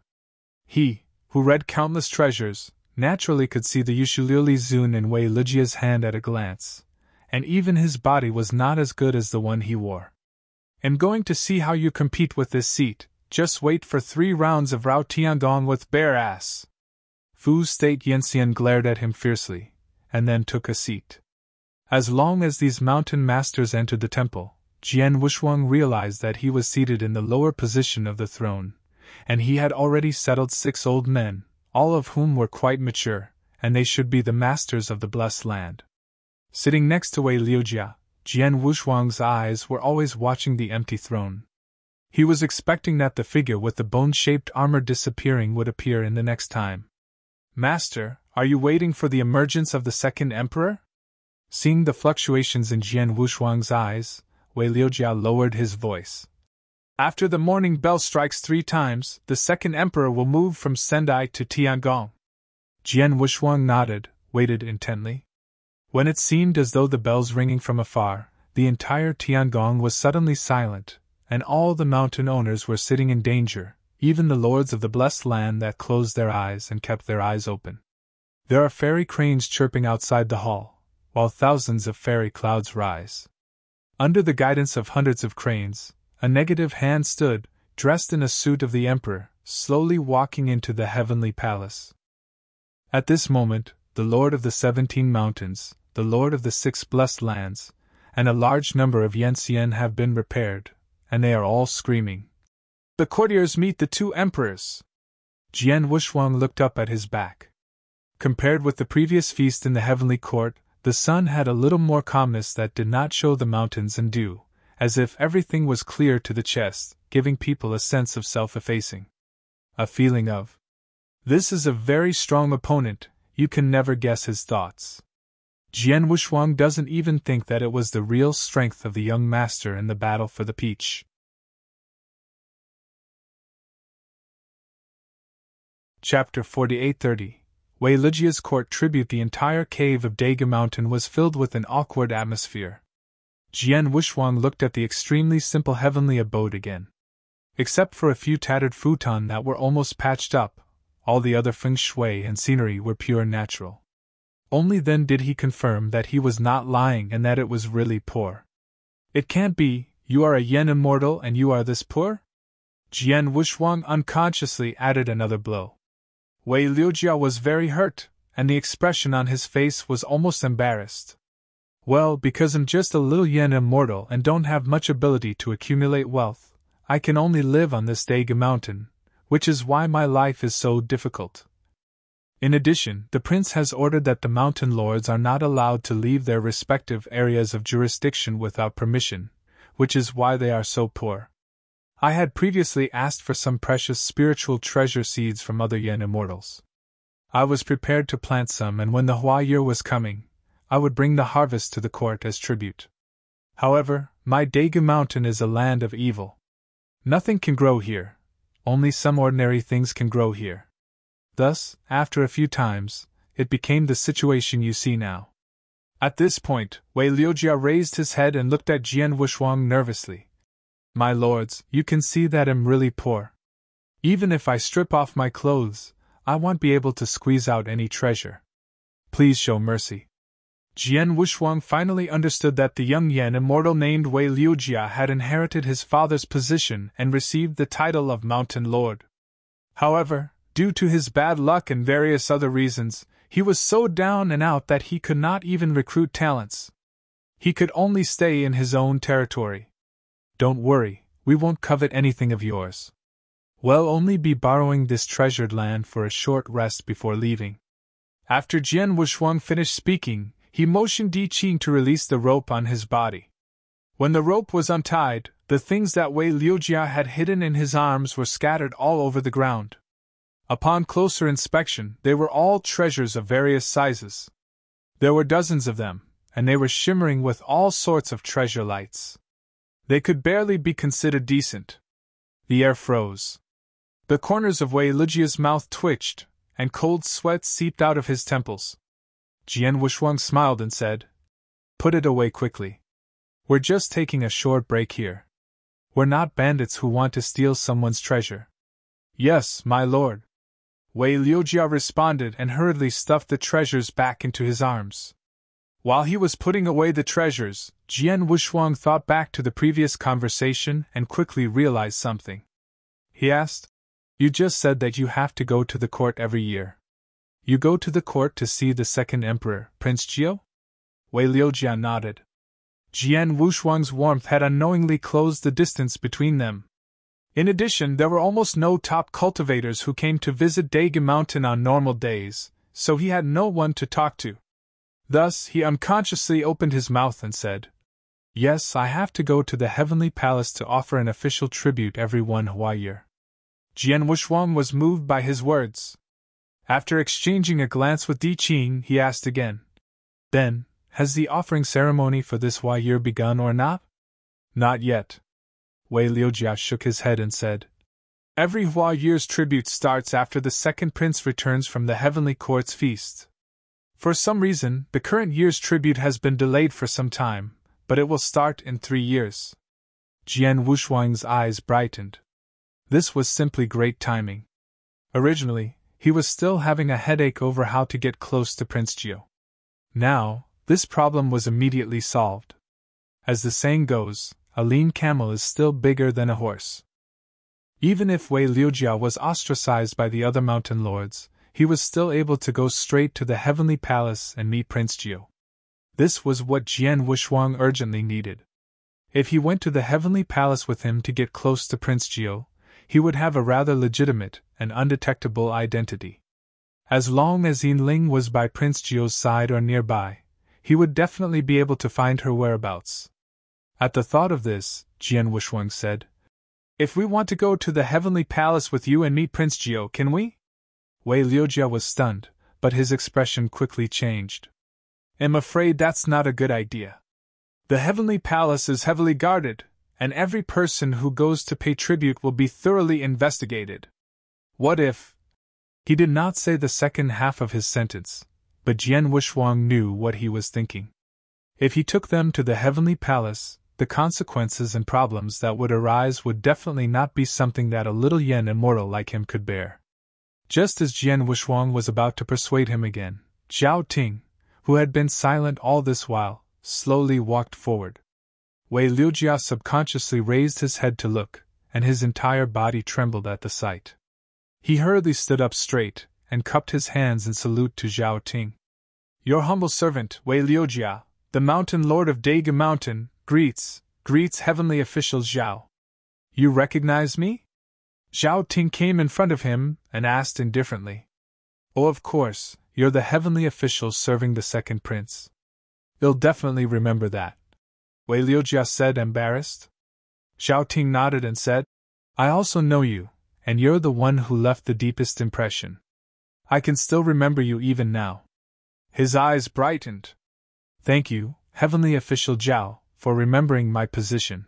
He, who read countless treasures, naturally could see the Yushuliuli Zun in Wei Liujia's hand at a glance, and even his body was not as good as the one he wore. "I'm going to see how you compete with this seat, just wait for 3 rounds of Rao Tiangong with bare ass." Fu State Yanxian glared at him fiercely, and then took a seat. As long as these mountain masters entered the temple, Jian Wushuang realized that he was seated in the lower position of the throne, and he had already settled 6 old men, all of whom were quite mature, and they should be the masters of the blessed land. Sitting next to Wei Liujia, Jian Wushuang's eyes were always watching the empty throne. He was expecting that the figure with the bone-shaped armor disappearing would appear in the next time. "Master, are you waiting for the emergence of the second emperor?" Seeing the fluctuations in Jian Wushuang's eyes, Wei Liujia lowered his voice. "After the morning bell strikes 3 times, the second emperor will move from Sendai to Tiangong." Jian Wushuang nodded, waited intently. When it seemed as though the bells ringing from afar, the entire Tiangong was suddenly silent, and all the mountain owners were sitting in danger, even the lords of the blessed land that closed their eyes and kept their eyes open. There are fairy cranes chirping outside the hall, while thousands of fairy clouds rise. Under the guidance of hundreds of cranes, a negative hand stood, dressed in a suit of the emperor, slowly walking into the heavenly palace. At this moment, the lord of the 17 mountains, the lord of the 6 blessed lands, and a large number of Yanxian have been repaired, and they are all screaming, "The courtiers meet the 2 emperors!" Jian Wushuang looked up at his back. Compared with the previous feast in the heavenly court, the sun had a little more calmness that did not show the mountains and dew, as if everything was clear to the chest, giving people a sense of self-effacing. A feeling of, "This is a very strong opponent, you can never guess his thoughts." Jian Wushuang doesn't even think that it was the real strength of the young master in the battle for the peach. Chapter 4830 Wei Lijia's court tribute. The entire cave of Daga Mountain was filled with an awkward atmosphere. Jian Wushuang looked at the extremely simple heavenly abode again. Except for a few tattered futon that were almost patched up, all the other feng shui and scenery were pure natural. Only then did he confirm that he was not lying and that it was really poor. "It can't be, you are a Yen immortal and you are this poor?" Jian Wushuang unconsciously added another blow. Wei Liujia was very hurt, and the expression on his face was almost embarrassed. "Well, because I'm just a little Yen immortal and don't have much ability to accumulate wealth, I can only live on this Daga mountain, which is why my life is so difficult. In addition, the prince has ordered that the mountain lords are not allowed to leave their respective areas of jurisdiction without permission, which is why they are so poor. I had previously asked for some precious spiritual treasure seeds from other Yen immortals. I was prepared to plant some, and when the Hua year was coming, I would bring the harvest to the court as tribute. However, my Daga mountain is a land of evil. Nothing can grow here. Only some ordinary things can grow here." Thus, after a few times, it became the situation you see now. At this point, Wei Liujia raised his head and looked at Jian Wushuang nervously. "My lords, you can see that I'm really poor. Even if I strip off my clothes, I won't be able to squeeze out any treasure. Please show mercy." Jian Wushuang finally understood that the young Yen immortal named Wei Liujia had inherited his father's position and received the title of Mountain Lord. However, due to his bad luck and various other reasons, he was so down and out that he could not even recruit talents. He could only stay in his own territory. "Don't worry, we won't covet anything of yours. We'll only be borrowing this treasured land for a short rest before leaving." After Jian Wushuang finished speaking, he motioned Di Qing to release the rope on his body. When the rope was untied, the things that Wei Liujia had hidden in his arms were scattered all over the ground. Upon closer inspection, they were all treasures of various sizes. There were dozens of them, and they were shimmering with all sorts of treasure lights. They could barely be considered decent. The air froze. The corners of Wei Lijia's mouth twitched, and cold sweat seeped out of his temples. Jian Wushuang smiled and said, "Put it away quickly. We're just taking a short break here. We're not bandits who want to steal someone's treasure." "Yes, my lord," Wei Liujia responded and hurriedly stuffed the treasures back into his arms. While he was putting away the treasures, Jian Wushuang thought back to the previous conversation and quickly realized something. He asked, "You just said that you have to go to the court every year. You go to the court to see the second emperor, Prince Jiao?" Wei Liujia nodded. Jian Wushuang's warmth had unknowingly closed the distance between them. In addition, there were almost no top cultivators who came to visit Daige Mountain on normal days, so he had no one to talk to. Thus, he unconsciously opened his mouth and said, "Yes, I have to go to the Heavenly Palace to offer an official tribute every 1 year." Jian Wushuang was moved by his words. After exchanging a glance with Di Qing, he asked again, "Then, has the offering ceremony for this year begun or not?" "Not yet." Wei Liujia shook his head and said, "Every year's tribute starts after the second prince returns from the Heavenly Court's feast. For some reason, the current year's tribute has been delayed for some time, but it will start in 3 years. Jian Wushuang's eyes brightened. This was simply great timing. Originally, he was still having a headache over how to get close to Prince Jiao. Now, this problem was immediately solved. As the saying goes, a lean camel is still bigger than a horse. Even if Wei Liujia was ostracized by the other mountain lords, he was still able to go straight to the Heavenly Palace and meet Prince Jiao. This was what Jian Wushuang urgently needed. If he went to the Heavenly Palace with him to get close to Prince Jiao, he would have a rather legitimate and undetectable identity. As long as Yinling was by Prince Jiao's side or nearby, he would definitely be able to find her whereabouts. At the thought of this, Jian Wushuang said, "If we want to go to the Heavenly Palace with you and meet Prince Jiao, can we?" Wei Liujia was stunned, but his expression quickly changed. "I'm afraid that's not a good idea. The Heavenly Palace is heavily guarded, and every person who goes to pay tribute will be thoroughly investigated. What if—" He did not say the second half of his sentence, but Jian Wushuang knew what he was thinking. If he took them to the Heavenly Palace, the consequences and problems that would arise would definitely not be something that a little Yen immortal like him could bear. Just as Jian Wushuang was about to persuade him again, Zhao Ting, who had been silent all this while, slowly walked forward. Wei Liujia subconsciously raised his head to look, and his entire body trembled at the sight. He hurriedly stood up straight, and cupped his hands in salute to Zhao Ting. "Your humble servant, Wei Liujia, the Mountain Lord of Daige Mountain, greets Heavenly Official Zhao. You recognize me?" Zhao Ting came in front of him and asked indifferently. "Oh, of course, you're the Heavenly Official serving the second prince. You'll definitely remember that," Wei Liujia said, embarrassed. Zhao Ting nodded and said, "I also know you, and you're the one who left the deepest impression. I can still remember you even now." His eyes brightened. "Thank you, Heavenly Official Zhao, for remembering my position."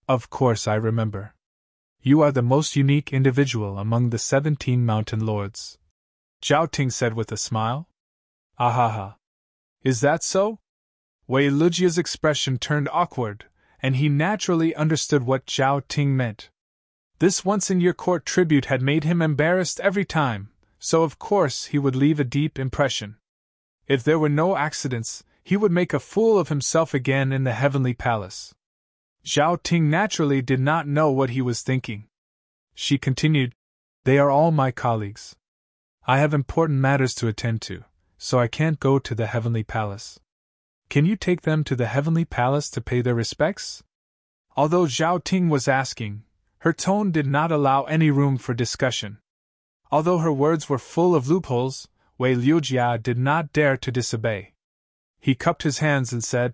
"Of course I remember. You are the most unique individual among the 17 mountain lords," Zhao Ting said with a smile. "Ahaha. Is that so?" Wei Liujia's expression turned awkward, and he naturally understood what Zhao Ting meant. This once-in-your-court tribute had made him embarrassed every time, so of course he would leave a deep impression. If there were no accidents, he would make a fool of himself again in the Heavenly Palace. Zhao Ting naturally did not know what he was thinking. She continued, "They are all my colleagues. I have important matters to attend to, so I can't go to the Heavenly Palace. Can you take them to the Heavenly Palace to pay their respects?" Although Zhao Ting was asking, her tone did not allow any room for discussion. Although her words were full of loopholes, Wei Liujia did not dare to disobey. He cupped his hands and said,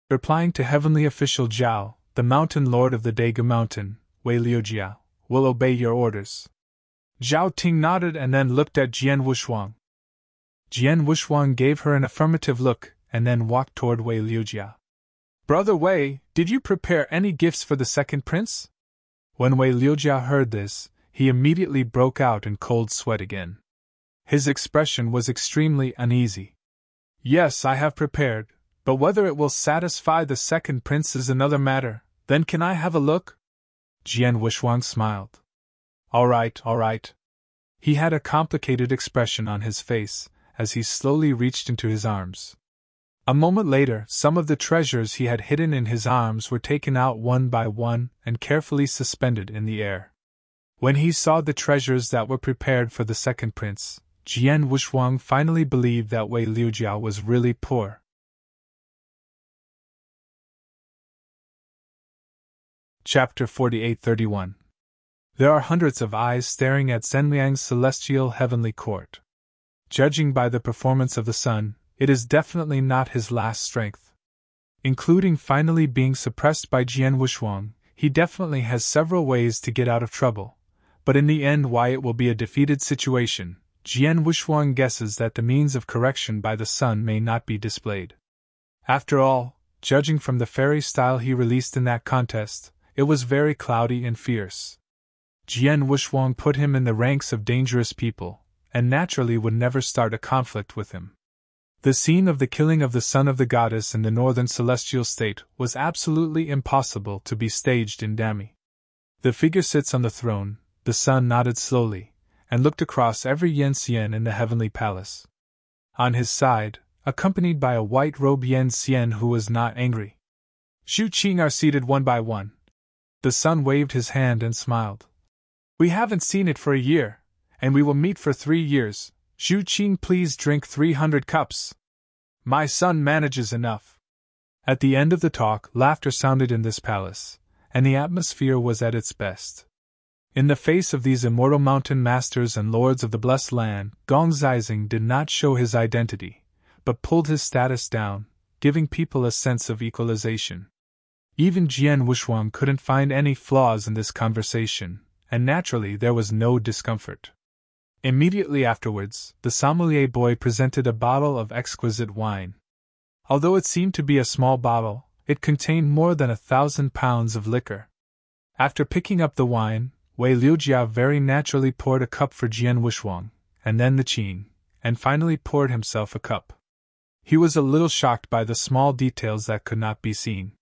"Replying to Heavenly Official Zhao, the Mountain Lord of the Daige Mountain, Wei Liujia, will obey your orders." Zhao Ting nodded and then looked at Jian Wushuang. Jian Wushuang gave her an affirmative look and then walked toward Wei Liujia. "Brother Wei, did you prepare any gifts for the second prince?" When Wei Liujia heard this, he immediately broke out in cold sweat again. His expression was extremely uneasy. Yes, I have prepared, but whether it will satisfy the second prince is another matter. Then can I have a look? Jian Wushuang smiled. All right. He had a complicated expression on his face as he slowly reached into his arms. A moment later, some of the treasures he had hidden in his arms were taken out one by one and carefully suspended in the air. When he saw the treasures that were prepared for the second prince, Jian Wushuang finally believed that Wei Liujiao was really poor. Chapter 48-31. There are hundreds of eyes staring at Zhenliang's celestial heavenly court. Judging by the performance of the sun, it is definitely not his last strength. Including finally being suppressed by Jian Wushuang, he definitely has several ways to get out of trouble. But in the end, why it will be a defeated situation, Jian Wushuang guesses that the means of correction by the sun may not be displayed. After all, judging from the fairy style he released in that contest, it was very cloudy and fierce. Jian Wushuang put him in the ranks of dangerous people, and naturally would never start a conflict with him. The scene of the killing of the son of the goddess in the northern celestial state was absolutely impossible to be staged in Dami. The figure sits on the throne, the sun nodded slowly, and looked across every Yen Xian in the heavenly palace. On his side, accompanied by a white-robed Yen Xian who was not angry, Xu Qing are seated one by one. The sun waved his hand and smiled. We haven't seen it for a year, and we will meet for 3 years. Xu Qing, please drink 300 cups. My son manages enough. At the end of the talk, laughter sounded in this palace, and the atmosphere was at its best. In the face of these immortal mountain masters and lords of the blessed land, Gong Zizing did not show his identity, but pulled his status down, giving people a sense of equalization. Even Jian Wushuang couldn't find any flaws in this conversation, and naturally there was no discomfort. Immediately afterwards, the sommelier boy presented a bottle of exquisite wine. Although it seemed to be a small bottle, it contained more than 1,000 pounds of liquor. After picking up the wine, Wei Liujiao very naturally poured a cup for Jian Wushuang, and then the Qing, and finally poured himself a cup. He was a little shocked by the small details that could not be seen.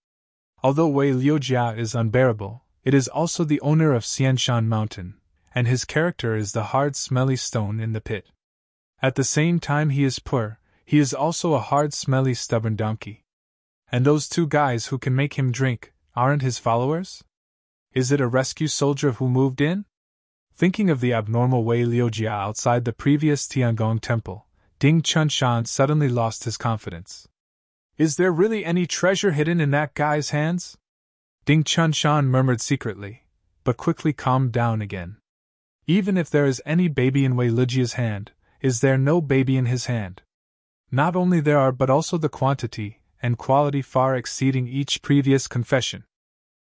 Although Wei Liujiao is unbearable, it is also the owner of Xianshan Mountain, and his character is the hard smelly stone in the pit. At the same time he is poor, he is also a hard smelly stubborn donkey. And those 2 guys who can make him drink, aren't his followers? Is it a rescue soldier who moved in? Thinking of the abnormal Wei Liujiao outside the previous Tiangong temple, Ding Chunshan suddenly lost his confidence. Is there really any treasure hidden in that guy's hands? Ding Chunshan murmured secretly, but quickly calmed down again. Even if there is any baby in Wei Liujia's hand, is there no baby in his hand? Not only there are but also the quantity and quality far exceeding each previous confession.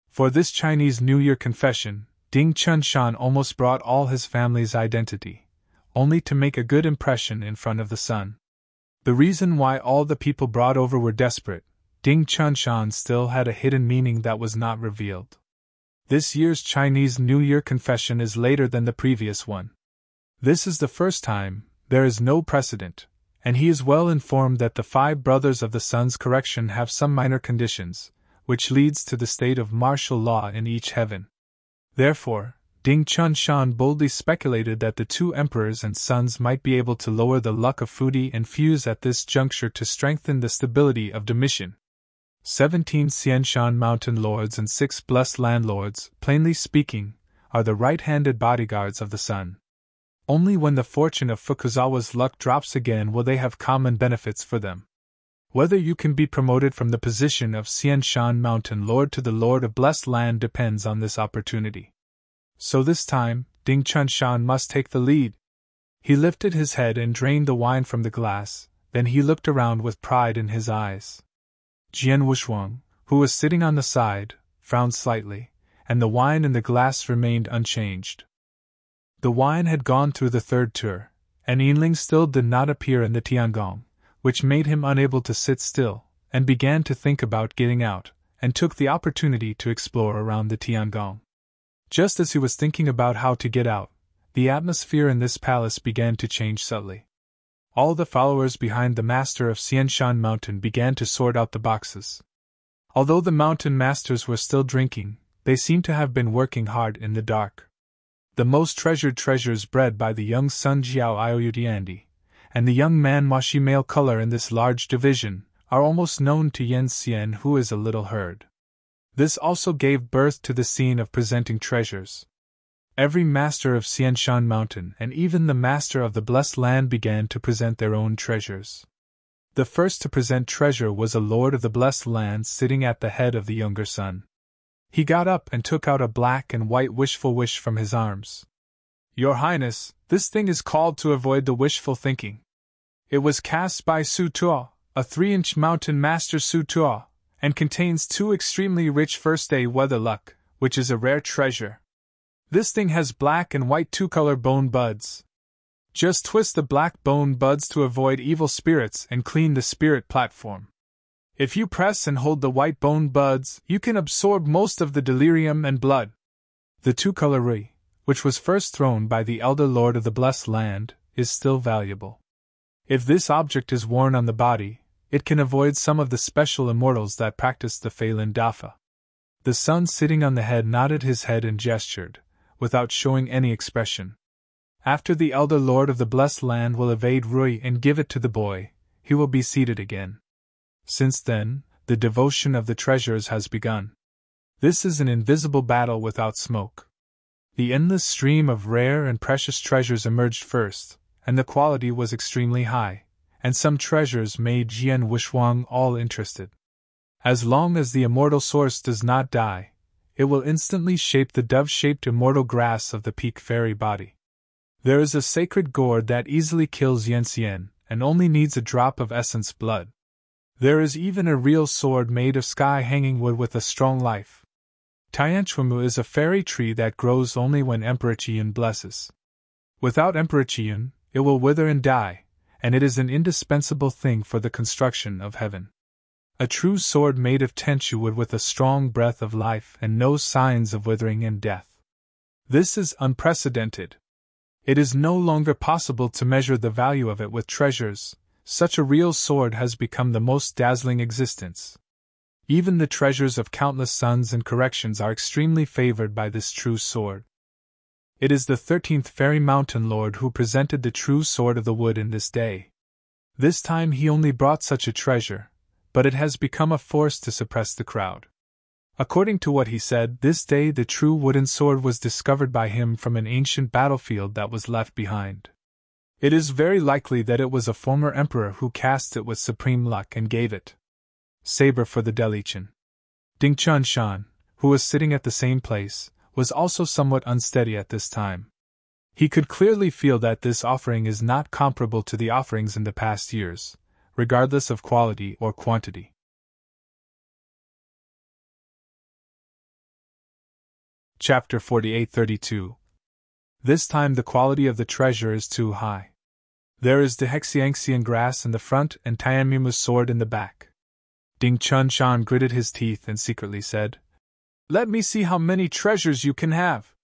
For this Chinese New Year confession, Ding Chunshan almost brought all his family's identity, only to make a good impression in front of the sun. The reason why all the people brought over were desperate, Ding Chunshan still had a hidden meaning that was not revealed. This year's Chinese New Year confession is later than the previous one. This is the first time, there is no precedent, and he is well informed that the 5 brothers of the sun's correction have some minor conditions, which leads to the state of martial law in each heaven. Therefore, Ding Chunshan boldly speculated that the 2 emperors and sons might be able to lower the luck of Fudi and fuse at this juncture to strengthen the stability of Domitian. 17 Xianshan mountain lords and 6 blessed landlords, plainly speaking, are the right-handed bodyguards of the sun. Only when the fortune of Fukuzawa's luck drops again will they have common benefits for them. Whether you can be promoted from the position of Xianshan mountain lord to the lord of blessed land depends on this opportunity. So this time, Ding Chunshan must take the lead. He lifted his head and drained the wine from the glass, then he looked around with pride in his eyes. Jian Wushuang, who was sitting on the side, frowned slightly, and the wine in the glass remained unchanged. The wine had gone through the 3rd tour, and Yinling still did not appear in the Tiangong, which made him unable to sit still, and began to think about getting out, and took the opportunity to explore around the Tiangong. Just as he was thinking about how to get out, the atmosphere in this palace began to change subtly. All the followers behind the master of Xianshan Mountain began to sort out the boxes. Although the mountain masters were still drinking, they seemed to have been working hard in the dark. The most treasured treasures bred by the young son Jiao Ioudiandi, and the young man Mashi male color in this large division, are almost known to Yen Xian, who is a little herd. This also gave birth to the scene of presenting treasures. Every master of Xianshan Mountain and even the master of the Blessed Land began to present their own treasures. The first to present treasure was a lord of the Blessed Land sitting at the head of the younger son. He got up and took out a black and white wishful wish from his arms. "Your Highness, this thing is called to avoid the wishful thinking. It was cast by Su Tuo, a 3-inch mountain master Su Tuo, and contains 2 extremely rich first-day weather luck, which is a rare treasure. This thing has black and white 2-color bone buds. Just twist the black bone buds to avoid evil spirits and clean the spirit platform. If you press and hold the white bone buds, you can absorb most of the delirium and blood." The 2-color ri, which was first thrown by the elder lord of the Blessed Land, is still valuable. If this object is worn on the body, it can avoid some of the special immortals that practice the Phelan Dafa. The son sitting on the head nodded his head and gestured, without showing any expression. After the elder lord of the Blessed Land will evade Rui and give it to the boy, he will be seated again. Since then, the devotion of the treasures has begun. This is an invisible battle without smoke. The endless stream of rare and precious treasures emerged first, and the quality was extremely high, and some treasures made Jian Wishwang all interested. As long as the immortal source does not die, it will instantly shape the dove-shaped immortal grass of the peak fairy body. There is a sacred gourd that easily kills Yanxian, and only needs a drop of essence blood. There is even a real sword made of sky-hanging wood with a strong life. Tianchumu is a fairy tree that grows only when Emperor Qiyun blesses. Without Emperor Qiyun, it will wither and die, and it is an indispensable thing for the construction of heaven. A true sword made of tenchu wood with a strong breath of life and no signs of withering and death. This is unprecedented. It is no longer possible to measure the value of it with treasures. Such a real sword has become the most dazzling existence. Even the treasures of countless suns and corrections are extremely favored by this true sword. It is the 13th Fairy Mountain Lord who presented the true sword of the wood in this day. This time he only brought such a treasure, but it has become a force to suppress the crowd. According to what he said, this day the true wooden sword was discovered by him from an ancient battlefield that was left behind. It is very likely that it was a former emperor who cast it with supreme luck and gave it. Saber for the Delichen. Ding Chunshan, who was sitting at the same place, was also somewhat unsteady at this time. He could clearly feel that this offering is not comparable to the offerings in the past years, regardless of quality or quantity. Chapter 48-32. This time the quality of the treasure is too high. There is the Hexiangxian grass in the front and Tianmumu's sword in the back. Ding Chunshan gritted his teeth and secretly said, "Let me see how many treasures you can have."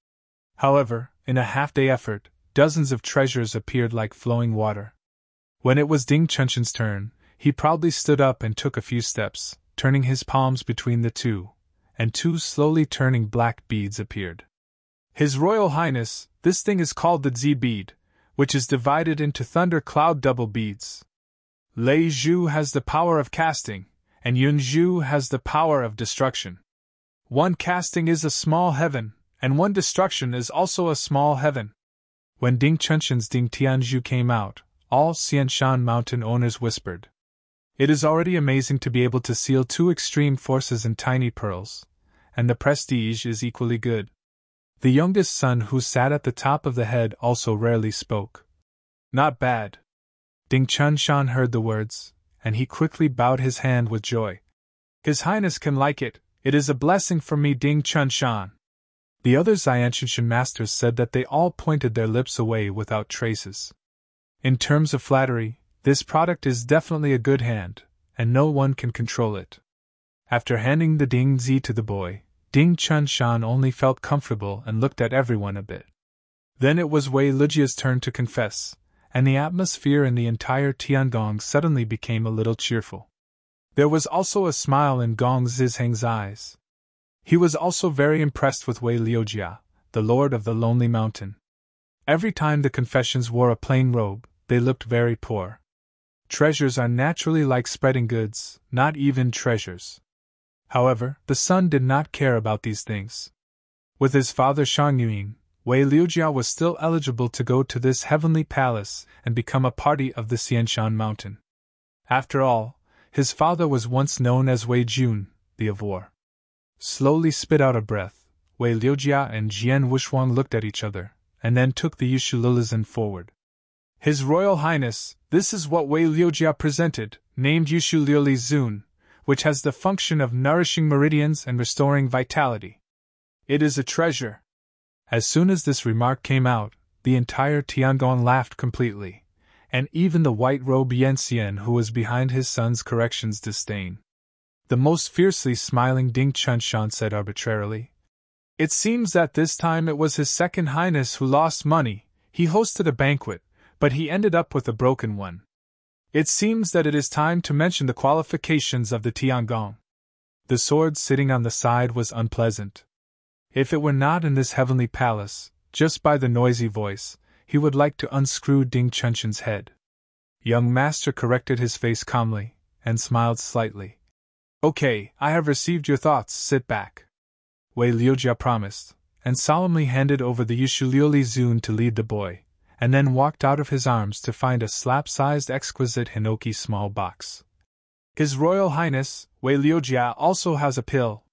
However, in a half-day effort, dozens of treasures appeared like flowing water. When it was Ding Chunshan's turn, he proudly stood up and took a few steps, turning his palms between the two, and 2 slowly turning black beads appeared. "His Royal Highness, this thing is called the Zi bead, which is divided into thunder-cloud double beads. Lei Zhu has the power of casting, and Yun Zhu has the power of destruction. One casting is a small heaven, and one destruction is also a small heaven." When Ding Chunshan's Ding Tianzhu came out, all Xianshan mountain owners whispered. It is already amazing to be able to seal 2 extreme forces in tiny pearls, and the prestige is equally good. The youngest son who sat at the top of the head also rarely spoke. "Not bad." Ding Chunshan heard the words, and he quickly bowed his hand with joy. "His Highness can like it. It is a blessing for me, Ding Chunshan." The other Xianchunshan masters said that they all pointed their lips away without traces. In terms of flattery, this product is definitely a good hand, and no one can control it. After handing the Ding Zi to the boy, Ding Chunshan only felt comfortable and looked at everyone a bit. Then it was Wei Lijia's turn to confess, and the atmosphere in the entire Tiangong suddenly became a little cheerful. There was also a smile in Gong Zizhang's eyes. He was also very impressed with Wei Liujia, the lord of the Lonely Mountain. Every time the confessions wore a plain robe, they looked very poor. Treasures are naturally like spreading goods, not even treasures. However, the son did not care about these things. With his father Shang Yuan, Wei Liujia was still eligible to go to this heavenly palace and become a party of the Xianshan mountain. After all, his father was once known as Wei Jun, the of war. Slowly spit out a breath, Wei Liujia and Jian Wushuang looked at each other, and then took the Yushu Lilizan forward. His Royal Highness, this is what Wei Liujia presented, named Yushu Lilizun, which has the function of nourishing meridians and restoring vitality. It is a treasure. As soon as this remark came out, the entire Tiangong laughed completely, and even the white-robed Yanxian who was behind his son's corrections disdain. The most fiercely smiling Ding Chunshan said arbitrarily, "It seems that this time it was His Second Highness who lost money. He hosted a banquet, but he ended up with a broken one. It seems that it is time to mention the qualifications of the Tiangong." The sword sitting on the side was unpleasant. If it were not in this heavenly palace, just by the noisy voice, he would like to unscrew Ding Chunshan's head. Young master corrected his face calmly, and smiled slightly. "Okay, I have received your thoughts, sit back," Wei Liujia promised, and solemnly handed over the Yushu Lilizun to lead the boy, and then walked out of his arms to find a slap-sized exquisite Hinoki small box. "His Royal Highness, Wei Liujia also has a pill."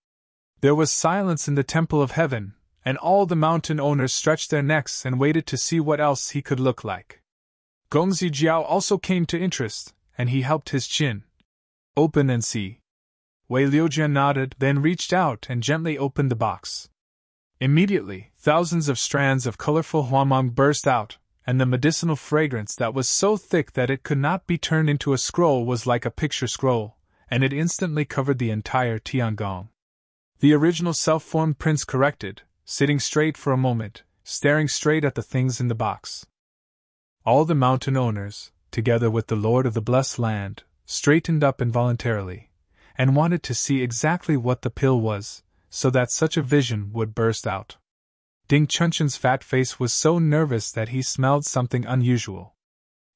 There was silence in the Temple of Heaven, and all the mountain owners stretched their necks and waited to see what else he could look like. Gongzi Jiao also came to interest, and he helped his chin. "Open and see." Wei Liujia nodded, then reached out and gently opened the box. Immediately, thousands of strands of colorful huamang burst out, and the medicinal fragrance that was so thick that it could not be turned into a scroll was like a picture scroll, and it instantly covered the entire Tiangong. The original self-formed prince corrected, sitting straight for a moment, staring straight at the things in the box. All the mountain owners, together with the lord of the blessed land, straightened up involuntarily, and wanted to see exactly what the pill was, so that such a vision would burst out. Ding Chunshan's fat face was so nervous that he smelled something unusual.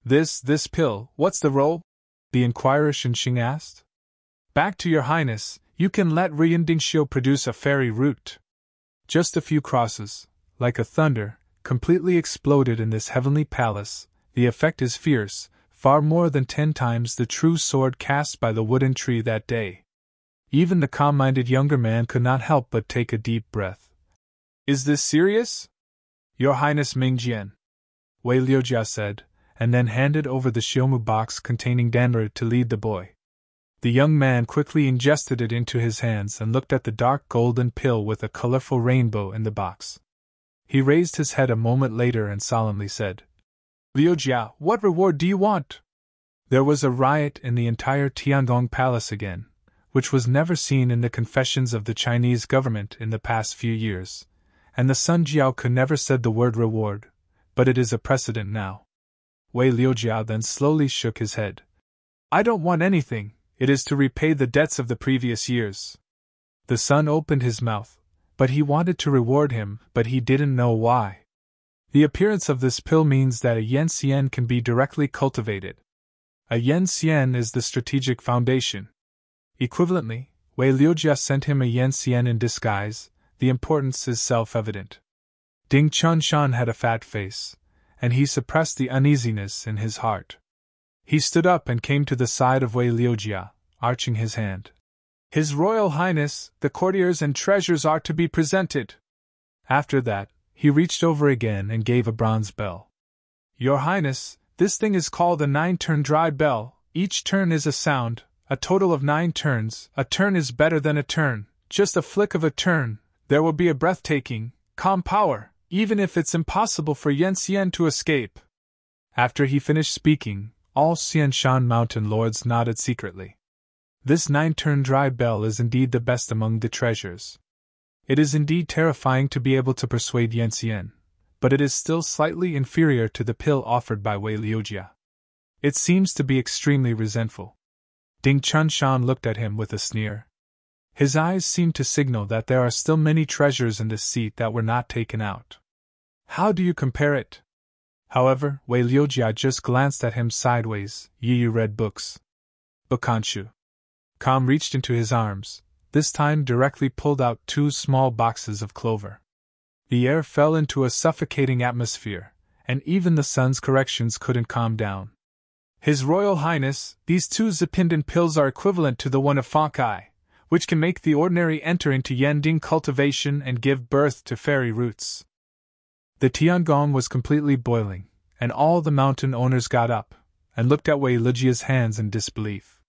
This pill, what's the role?" the inquirer Shinxing asked. "Back to your highness, you can let Rian Dingxiu produce a fairy root." Just a few crosses, like a thunder, completely exploded in this heavenly palace. The effect is fierce, far more than 10 times the true sword cast by the wooden tree that day. Even the calm-minded younger man could not help but take a deep breath. "Is this serious?" "Your Highness Mingjian," Wei Liujia said, and then handed over the Xiumu box containing Danru to lead the boy. The young man quickly ingested it into his hands and looked at the dark golden pill with a colorful rainbow in the box. He raised his head a moment later and solemnly said, "Liujia, what reward do you want?" There was a riot in the entire Tiangong palace again, which was never seen in the confessions of the Chinese government in the past few years, and the Sun Jiao could never said the word reward, but it is a precedent now. Wei Liujia then slowly shook his head. "I don't want anything. It is to repay the debts of the previous years." The son opened his mouth, but he wanted to reward him, but he didn't know why. The appearance of this pill means that a Yanxian can be directly cultivated. A Yanxian is the strategic foundation. Equivalently, Wei Liujia sent him a Yanxian in disguise. The importance is self-evident. Ding Chunshan had a fat face, and he suppressed the uneasiness in his heart. He stood up and came to the side of Wei Liujia, arching his hand. "His Royal Highness, the courtiers and treasures are to be presented." After that, he reached over again and gave a bronze bell. "Your Highness, this thing is called a 9-turn dry bell. Each turn is a sound, a total of 9 turns. A turn is better than a turn, just a flick of a turn. There will be a breathtaking, calm power, even if it's impossible for Yanxian to escape." After he finished speaking, all Xianshan mountain lords nodded secretly. This 9-turn dry bell is indeed the best among the treasures. It is indeed terrifying to be able to persuade Yan Xian, but it is still slightly inferior to the pill offered by Wei Liujia. It seems to be extremely resentful. Ding Chunshan looked at him with a sneer. His eyes seemed to signal that there are still many treasures in this seat that were not taken out. How do you compare it? However, Wei Liujia just glanced at him sideways. You read books. Bakanshu. Kam reached into his arms, this time directly pulled out 2 small boxes of clover. The air fell into a suffocating atmosphere, and even the sun's corrections couldn't calm down. His Royal Highness, these 2 Zipindan pills are equivalent to the one of Fonkai, which can make the ordinary enter into Yending cultivation and give birth to fairy roots. The Tiangong was completely boiling, and all the mountain owners got up and looked at Wei Liujia's hands in disbelief.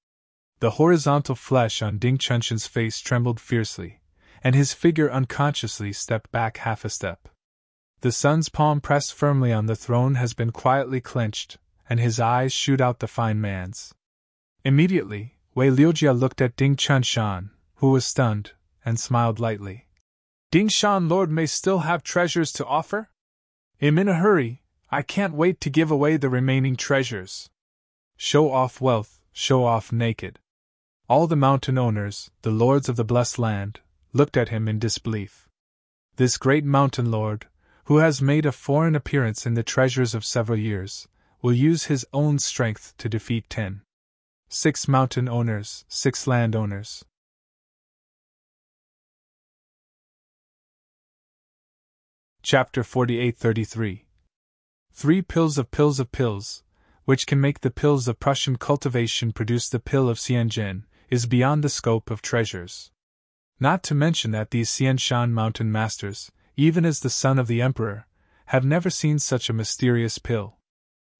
The horizontal flesh on Ding Chunshan's face trembled fiercely, and his figure unconsciously stepped back half a step. The son's palm pressed firmly on the throne has been quietly clenched, and his eyes shoot out the fine man's. Immediately, Wei Liujia looked at Ding Chunshan, who was stunned, and smiled lightly. Ding Shan Lord may still have treasures to offer? I'm in a hurry, I can't wait to give away the remaining treasures. Show off wealth, show off naked. All the mountain owners, the lords of the blessed land, looked at him in disbelief. This great mountain lord, who has made a foreign appearance in the treasures of several years, will use his own strength to defeat 6 mountain owners, 6 land owners. Chapter 48-33. 3 pills of pills, which can make the pills of Prussian cultivation produce the pill of Xianzhen, is beyond the scope of treasures. Not to mention that these Xianshan mountain masters, even as the son of the emperor, have never seen such a mysterious pill.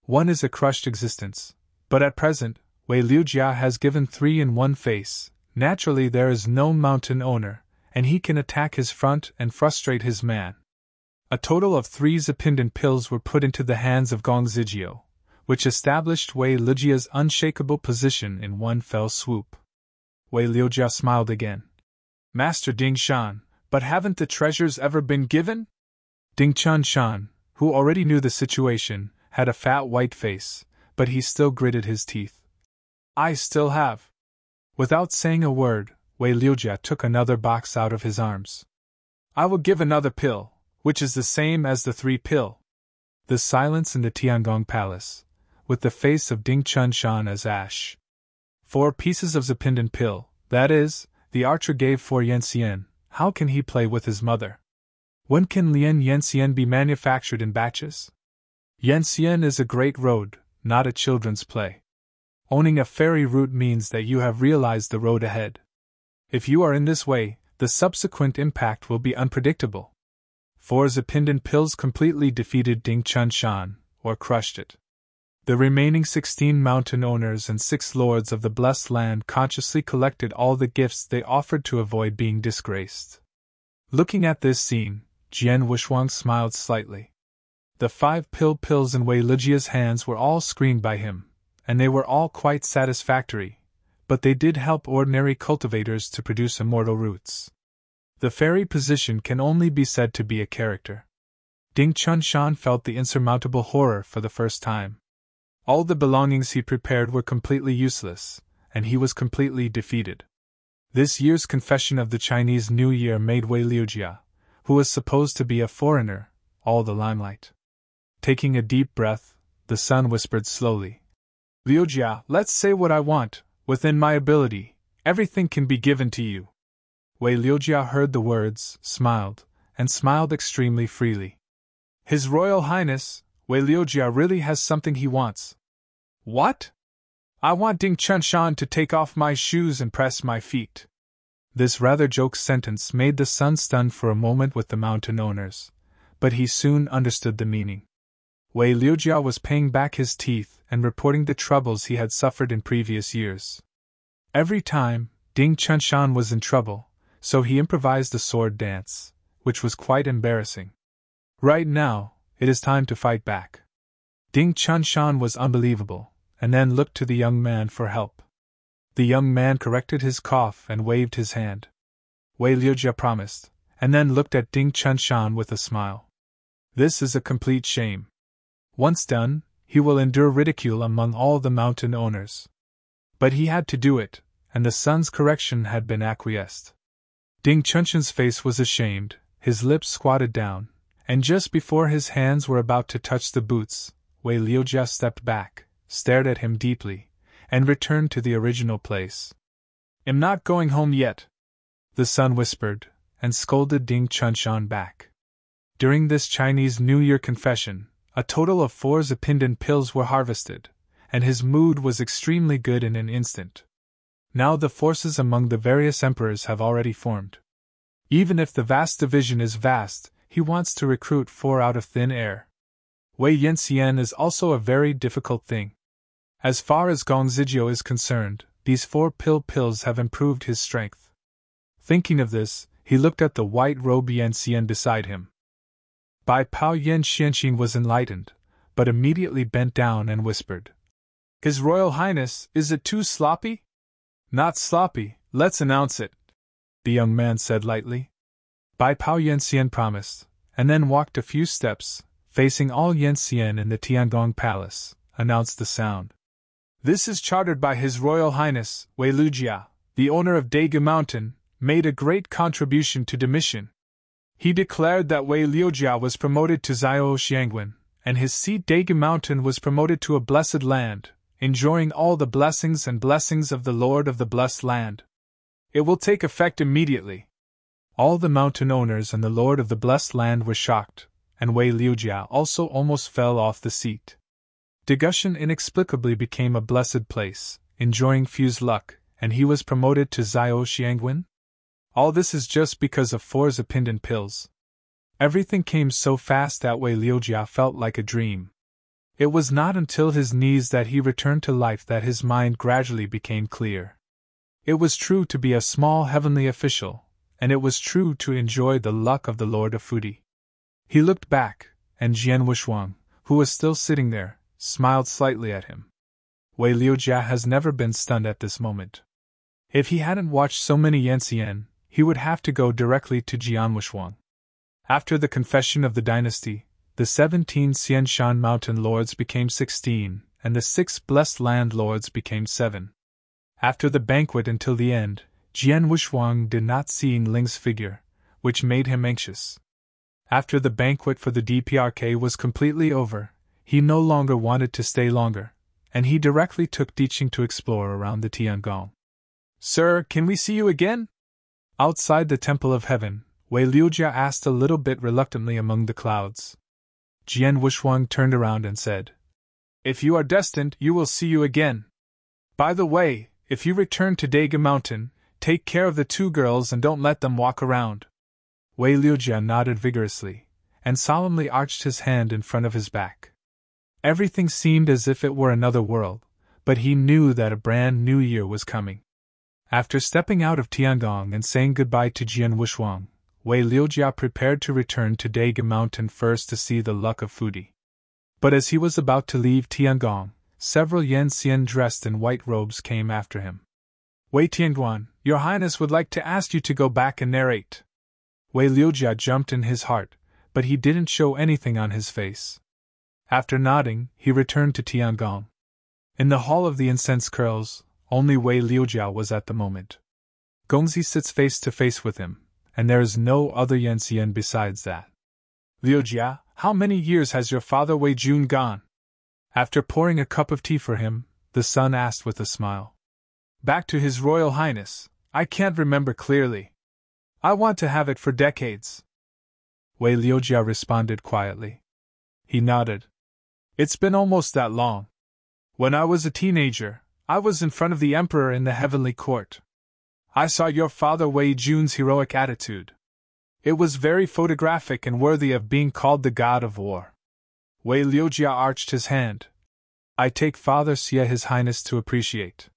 One is a crushed existence, but at present, Wei Liujia has given 3 in one face. Naturally there is no mountain owner, and he can attack his front and frustrate his man. A total of 3 Zipindan pills were put into the hands of Gong Zizhio, which established Wei Liujia's unshakable position in one fell swoop. Wei Liujia smiled again. Master Ding Shan, but haven't the treasures ever been given? Ding Chunshan, who already knew the situation, had a fat white face, but he still gritted his teeth. I still have. Without saying a word, Wei Liujia took another box out of his arms. I will give another pill, which is the same as the 3 pill. The silence in the Tiangong Palace, with the face of Ding Chunshan as ash. 4 pieces of Zipindan pill, that is, the archer gave for Yan Xian. How can he play with his mother? When can Yan Xian be manufactured in batches? Yan Xian is a great road, not a children's play. Owning a fairy root means that you have realized the road ahead. If you are in this way, the subsequent impact will be unpredictable. 4 Zipindan pills completely defeated Ding Chunshan, or crushed it. The remaining 16 mountain owners and 6 lords of the blessed land consciously collected all the gifts they offered to avoid being disgraced. Looking at this scene, Jian Wushuang smiled slightly. The 5 pills in Wei Liujia's hands were all screened by him, and they were all quite satisfactory, but they did help ordinary cultivators to produce immortal roots. The fairy position can only be said to be a character. Ding Chunshan felt the insurmountable horror for the first time. All the belongings he prepared were completely useless, and he was completely defeated. This year's confession of the Chinese New Year made Wei Liujia, who was supposed to be a foreigner, all the limelight. Taking a deep breath, the son whispered slowly. Liujia, let's say what I want, within my ability, everything can be given to you. Wei Liujia heard the words, smiled, and smiled extremely freely. His Royal Highness, Wei Liujia really has something he wants. What? I want Ding Chunshan to take off my shoes and press my feet. This rather joked sentence made the son stunned for a moment with the mountain owners, but he soon understood the meaning. Wei Liujia was paying back his teeth and reporting the troubles he had suffered in previous years. Every time, Ding Chunshan was in trouble, so he improvised a sword dance, which was quite embarrassing. Right now, it is time to fight back. Ding Chunshan was unbelievable, and then looked to the young man for help. The young man corrected his cough and waved his hand. Wei Liujia promised, and then looked at Ding Chunshan with a smile. This is a complete shame. Once done, he will endure ridicule among all the mountain owners. But he had to do it, and the sun's correction had been acquiesced. Ding Chunshan's face was ashamed, his lips squatted down, and just before his hands were about to touch the boots, Wei Liujia stepped back, stared at him deeply, and returned to the original place. "I'm not going home yet," the sun whispered, and scolded Ding Chunshan back. During this Chinese New Year confession, a total of 4 Zapindan pills were harvested, and his mood was extremely good in an instant. Now the forces among the various emperors have already formed. Even if the vast division is vast, he wants to recruit 4 out of thin air. Wei Yanxian is also a very difficult thing. As far as Gong Zizhou is concerned, these 4 pills have improved his strength. Thinking of this, he looked at the white-robed Yanxian beside him. Bai Pao Yan Xianxin was enlightened, but immediately bent down and whispered, "His Royal Highness, is it too sloppy?" "Not sloppy, let's announce it," the young man said lightly. Bai Pao Yanxian promised, and then walked a few steps, facing all Yanxian in the Tiangong Palace, announced the sound. "This is chartered by His Royal Highness, Wei Liujia, the owner of Daegu Mountain, made a great contribution to the mission. He declared that Wei Liujia was promoted to Zhao Xiangwen, and his seat Daegu Mountain was promoted to a blessed land, enjoying all the blessings and blessings of the Lord of the Blessed Land. It will take effect immediately." All the mountain owners and the Lord of the Blessed Land were shocked, and Wei Liujia also almost fell off the seat. Degushan inexplicably became a blessed place, enjoying few's luck, and he was promoted to Zhao Xiangwen? All this is just because of 4 Zapindan pills. Everything came so fast that Wei Liujia felt like a dream. It was not until his knees that he returned to life that his mind gradually became clear. It was true to be a small heavenly official, and it was true to enjoy the luck of the Lord of Fudi. He looked back, and Jian Wushuang, who was still sitting there, smiled slightly at him. Wei Liujia has never been stunned at this moment. If he hadn't watched so many Yanxian, he would have to go directly to Jian Wushuang. After the confession of the dynasty, the 17 Xianshan mountain lords became 16, and the 6 blessed land lords became 7. After the banquet until the end, Jian Wushuang did not see Yingling's figure, which made him anxious. After the banquet for the DPRK was completely over, he no longer wanted to stay longer, and he directly took Diqing to explore around the Tiangong. "Sir, can we see you again?" Outside the Temple of Heaven, Wei Liujia asked a little bit reluctantly among the clouds. Jian Wushuang turned around and said, "If you are destined, you will see you again. By the way, if you return to Daegu Mountain, take care of the 2 girls and don't let them walk around." Wei Liujia nodded vigorously, and solemnly arched his hand in front of his back. Everything seemed as if it were another world, but he knew that a brand new year was coming. After stepping out of Tiangong and saying goodbye to Jian Wushuang, Wei Liujia prepared to return to Daegu Mountain first to see the luck of Fudi. But as he was about to leave Tiangong, several Yanxian dressed in white robes came after him. "Wei Tianguan, Your Highness would like to ask you to go back and narrate." Wei Liujia jumped in his heart, but he didn't show anything on his face. After nodding, he returned to Tiangong. In the Hall of the Incense Curls, only Wei Liujia was at the moment. Gongzi sits face to face with him, and there is no other Yanxian besides that. "Liujia, how many years has your father Wei Jun gone?" After pouring a cup of tea for him, the son asked with a smile. "Back to His Royal Highness, I can't remember clearly. I want to have it for decades." Wei Liujia responded quietly. He nodded. "It's been almost that long. When I was a teenager, I was in front of the Emperor in the Heavenly Court. I saw your father Wei Jun's heroic attitude. It was very photographic and worthy of being called the God of War." Wei Liujia arched his hand. "I take Father Xie His Highness to appreciate."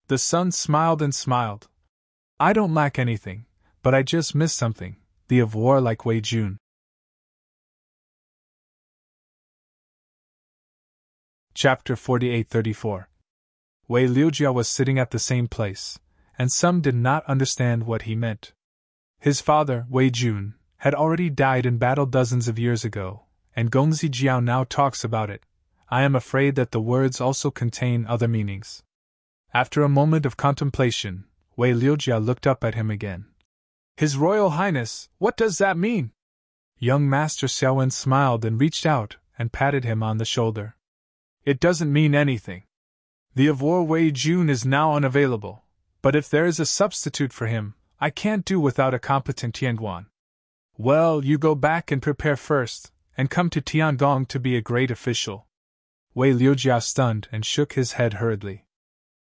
The son smiled and smiled. "I don't lack anything, but I just miss something, the of war like Wei Jun." Chapter 48-34. Wei Liujia was sitting at the same place, and some did not understand what he meant. His father, Wei Jun, had already died in battle dozens of years ago, and Gongzi Jiao now talks about it. I am afraid that the words also contain other meanings. After a moment of contemplation, Wei Liujia looked up at him again. His Royal Highness, what does that mean? Young Master Xiaowen smiled and reached out and patted him on the shoulder. It doesn't mean anything. The of war Wei Jun is now unavailable, but if there is a substitute for him, I can't do without a competent Tianguan. Well, you go back and prepare first, and come to Tiangong to be a great official. Wei Liujia stunned and shook his head hurriedly.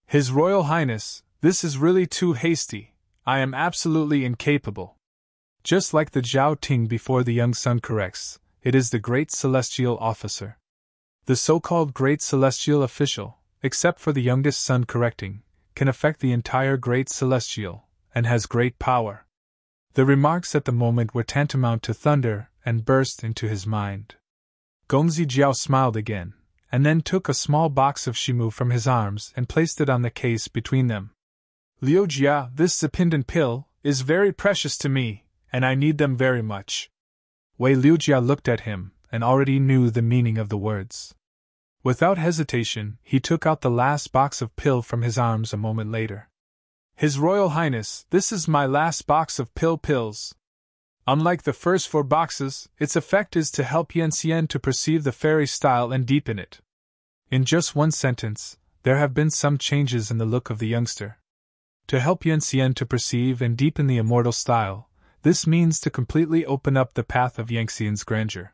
His Royal Highness, this is really too hasty. I am absolutely incapable. Just like the Zhao Ting before the young son corrects, it is the great celestial officer. The so-called great celestial official, except for the youngest son correcting, can affect the entire great celestial, and has great power. The remarks at the moment were tantamount to thunder and burst into his mind. Gongzi Jiao smiled again, and then took a small box of shimu from his arms and placed it on the case between them. Liu Jia, this Zepindon pill is very precious to me, and I need them very much. Wei Liujia looked at him and already knew the meaning of the words. Without hesitation, he took out the last box of pill from his arms a moment later. His Royal Highness, this is my last box of pills. Unlike the first 4 boxes, its effect is to help Yanxian to perceive the fairy style and deepen it. In just one sentence, there have been some changes in the look of the youngster. To help Yanxian to perceive and deepen the immortal style, this means to completely open up the path of Yanxian's grandeur.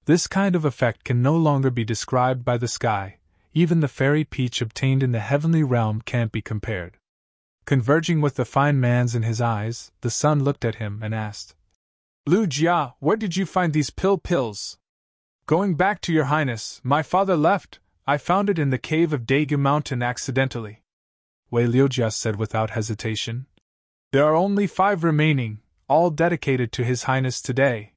This kind of effect can no longer be described by the sky, even the fairy peach obtained in the heavenly realm can't be compared. Converging with the fine man's in his eyes, the son looked at him and asked, Liu Jia, where did you find these pills? Going back to your highness, my father left, I found it in the cave of Daegu Mountain accidentally. Wei Liujia said without hesitation. There are only 5 remaining, all dedicated to his highness today.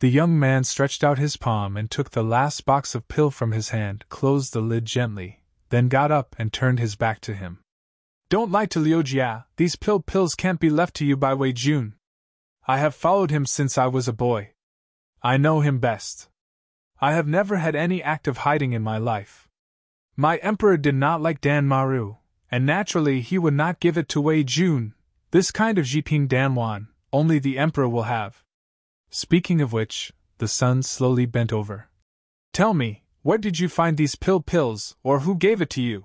The young man stretched out his palm and took the last box of pill from his hand, closed the lid gently, then got up and turned his back to him. Don't lie to Liu Jia, these pills can't be left to you by Wei Jun. I have followed him since I was a boy. I know him best. I have never had any act of hiding in my life. My emperor did not like Dan Maru, and naturally he would not give it to Wei Jun. This kind of Jiping Danwan, only the emperor will have. Speaking of which, the son slowly bent over. Tell me, where did you find these pills, or who gave it to you?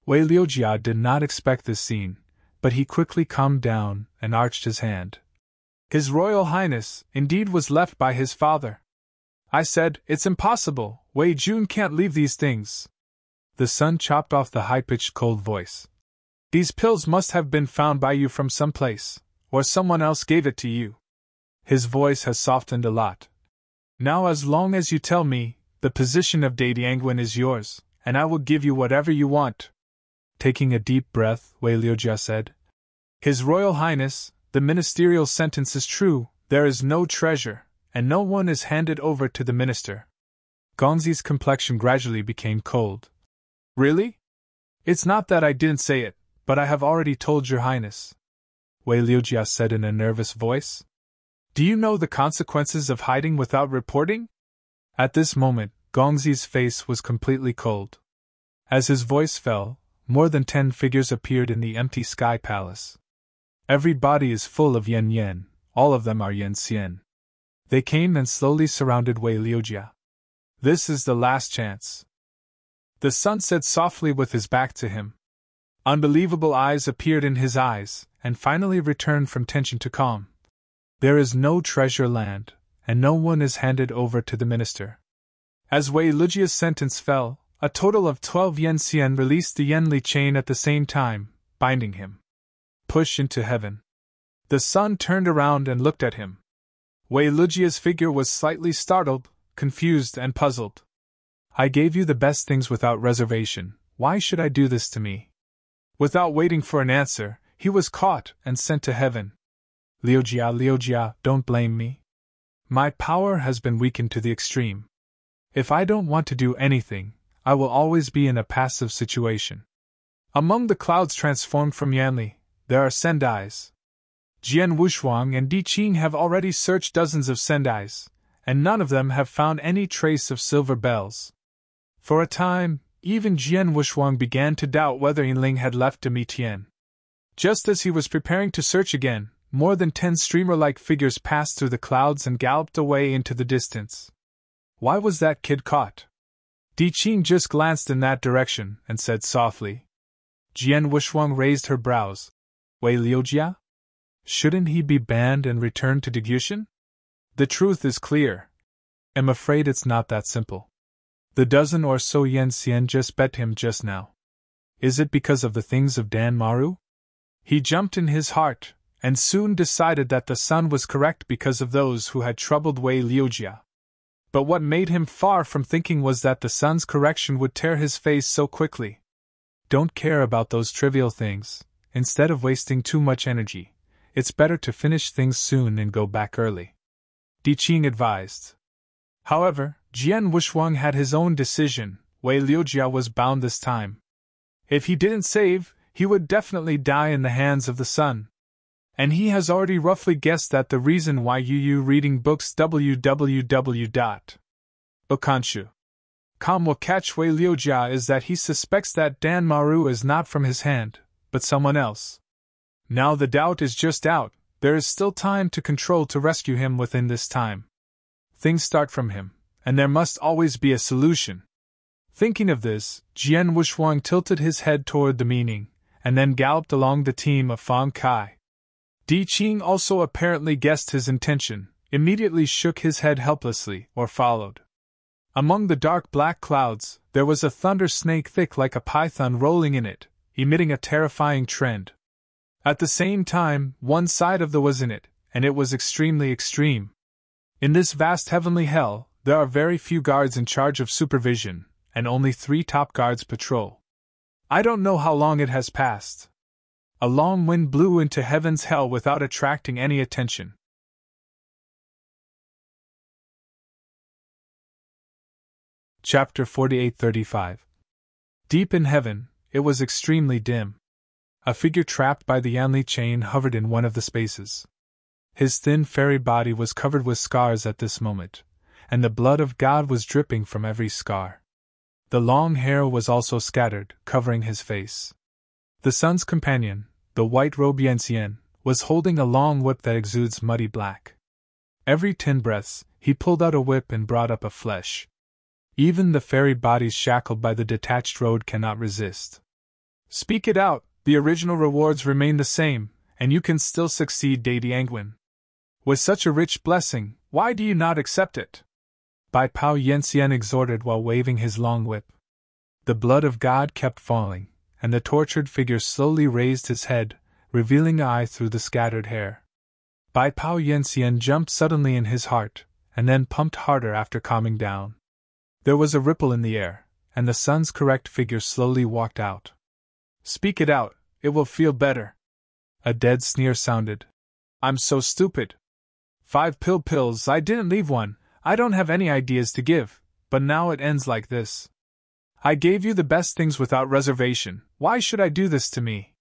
Wei Liujia did not expect this scene, but he quickly calmed down and arched his hand. His Royal Highness, indeed, was left by his father. I said, it's impossible, Wei Jun can't leave these things. The son chopped off the high-pitched cold voice. These pills must have been found by you from some place, or someone else gave it to you. His voice has softened a lot. Now as long as you tell me, the position of Dadiangwen is yours, and I will give you whatever you want. Taking a deep breath, Wei Liujia said. His Royal Highness, the ministerial sentence is true, there is no treasure, and no one is handed over to the minister. Gongzi's complexion gradually became cold. Really? It's not that I didn't say it, but I have already told your highness. Wei Liujia said in a nervous voice. Do you know the consequences of hiding without reporting? At this moment, Gongzi's face was completely cold. As his voice fell, more than 10 figures appeared in the empty sky palace. Every body is full of Yan, all of them are Yanxian. They came and slowly surrounded Wei Liujia. This is the last chance. The son said softly with his back to him. Unbelievable eyes appeared in his eyes, and finally returned from tension to calm. There is no treasure land, and no one is handed over to the minister. As Wei Liujia's sentence fell, a total of 12 Yanxian released the Yanli chain at the same time, binding him. Push into heaven. The son turned around and looked at him. Wei Liujia's figure was slightly startled, confused and puzzled. I gave you the best things without reservation, why should I do this to me? Without waiting for an answer, he was caught and sent to heaven. Liujia, don't blame me. My power has been weakened to the extreme. If I don't want to do anything, I will always be in a passive situation. Among the clouds transformed from Yanli, there are Sendais. Jian Wushuang and Di Qing have already searched dozens of sendais, and none of them have found any trace of silver bells. For a time, even Jian Wushuang began to doubt whether Yinling had left to meet Tian. Just as he was preparing to search again, more than 10 streamer-like figures passed through the clouds and galloped away into the distance. Why was that kid caught? Di Qing just glanced in that direction and said softly. Jian Wushuang raised her brows. Wei Liujia? Shouldn't he be banned and returned to Degyushan? The truth is clear. I'm afraid it's not that simple. The dozen or so Yan Xian just bet him just now. Is it because of the things of Dan Maru? He jumped in his heart, and soon decided that the sun was correct because of those who had troubled Wei Liujia. But what made him far from thinking was that the sun's correction would tear his face so quickly. Don't care about those trivial things. Instead of wasting too much energy, it's better to finish things soon and go back early, Di Qing advised. However, Jian Wushuang had his own decision. Wei Liujia was bound this time. If he didn't save, he would definitely die in the hands of the sun. And he has already roughly guessed that the reason why you reading books www.okanshu.com will catch Wei Liujia is that he suspects that Dan Maru is not from his hand, but someone else. Now the doubt is just out, there is still time to control to rescue him within this time. Things start from him, and there must always be a solution. Thinking of this, Jian Wushuang tilted his head toward the meaning, and then galloped along the team of Fang Kai. Di Qing also apparently guessed his intention, immediately shook his head helplessly, or followed. Among the dark black clouds, there was a thunder snake thick like a python rolling in it, emitting a terrifying trend. At the same time, one side of the was in it, and it was extremely extreme. In this vast heavenly hell, there are very few guards in charge of supervision, and only 3 top guards patrol. I don't know how long it has passed. A long wind blew into heaven's hell without attracting any attention. Chapter 48-35. Deep in heaven, it was extremely dim. A figure trapped by the Yanli chain hovered in one of the spaces. His thin fairy body was covered with scars at this moment, and the blood of God was dripping from every scar. The long hair was also scattered, covering his face. The sun's companion, the white-robed Yanxian, was holding a long whip that exudes muddy black. Every 10 breaths, he pulled out a whip and brought up a flesh. Even the fairy bodies shackled by the detached road cannot resist. Speak it out, the original rewards remain the same, and you can still succeed, Deity Angwin. With such a rich blessing, why do you not accept it? Bai Pao Yanxian exhorted while waving his long whip. The blood of God kept falling, and the tortured figure slowly raised his head, revealing an eye through the scattered hair. Bai Pao Yanxian jumped suddenly in his heart, and then pumped harder after calming down. There was a ripple in the air, and the sun's correct figure slowly walked out. Speak it out, it will feel better. A dead sneer sounded. I'm so stupid. 5 pills, I didn't leave one, I don't have any ideas to give, but now it ends like this. I gave you the best things without reservation, why should I do this to me?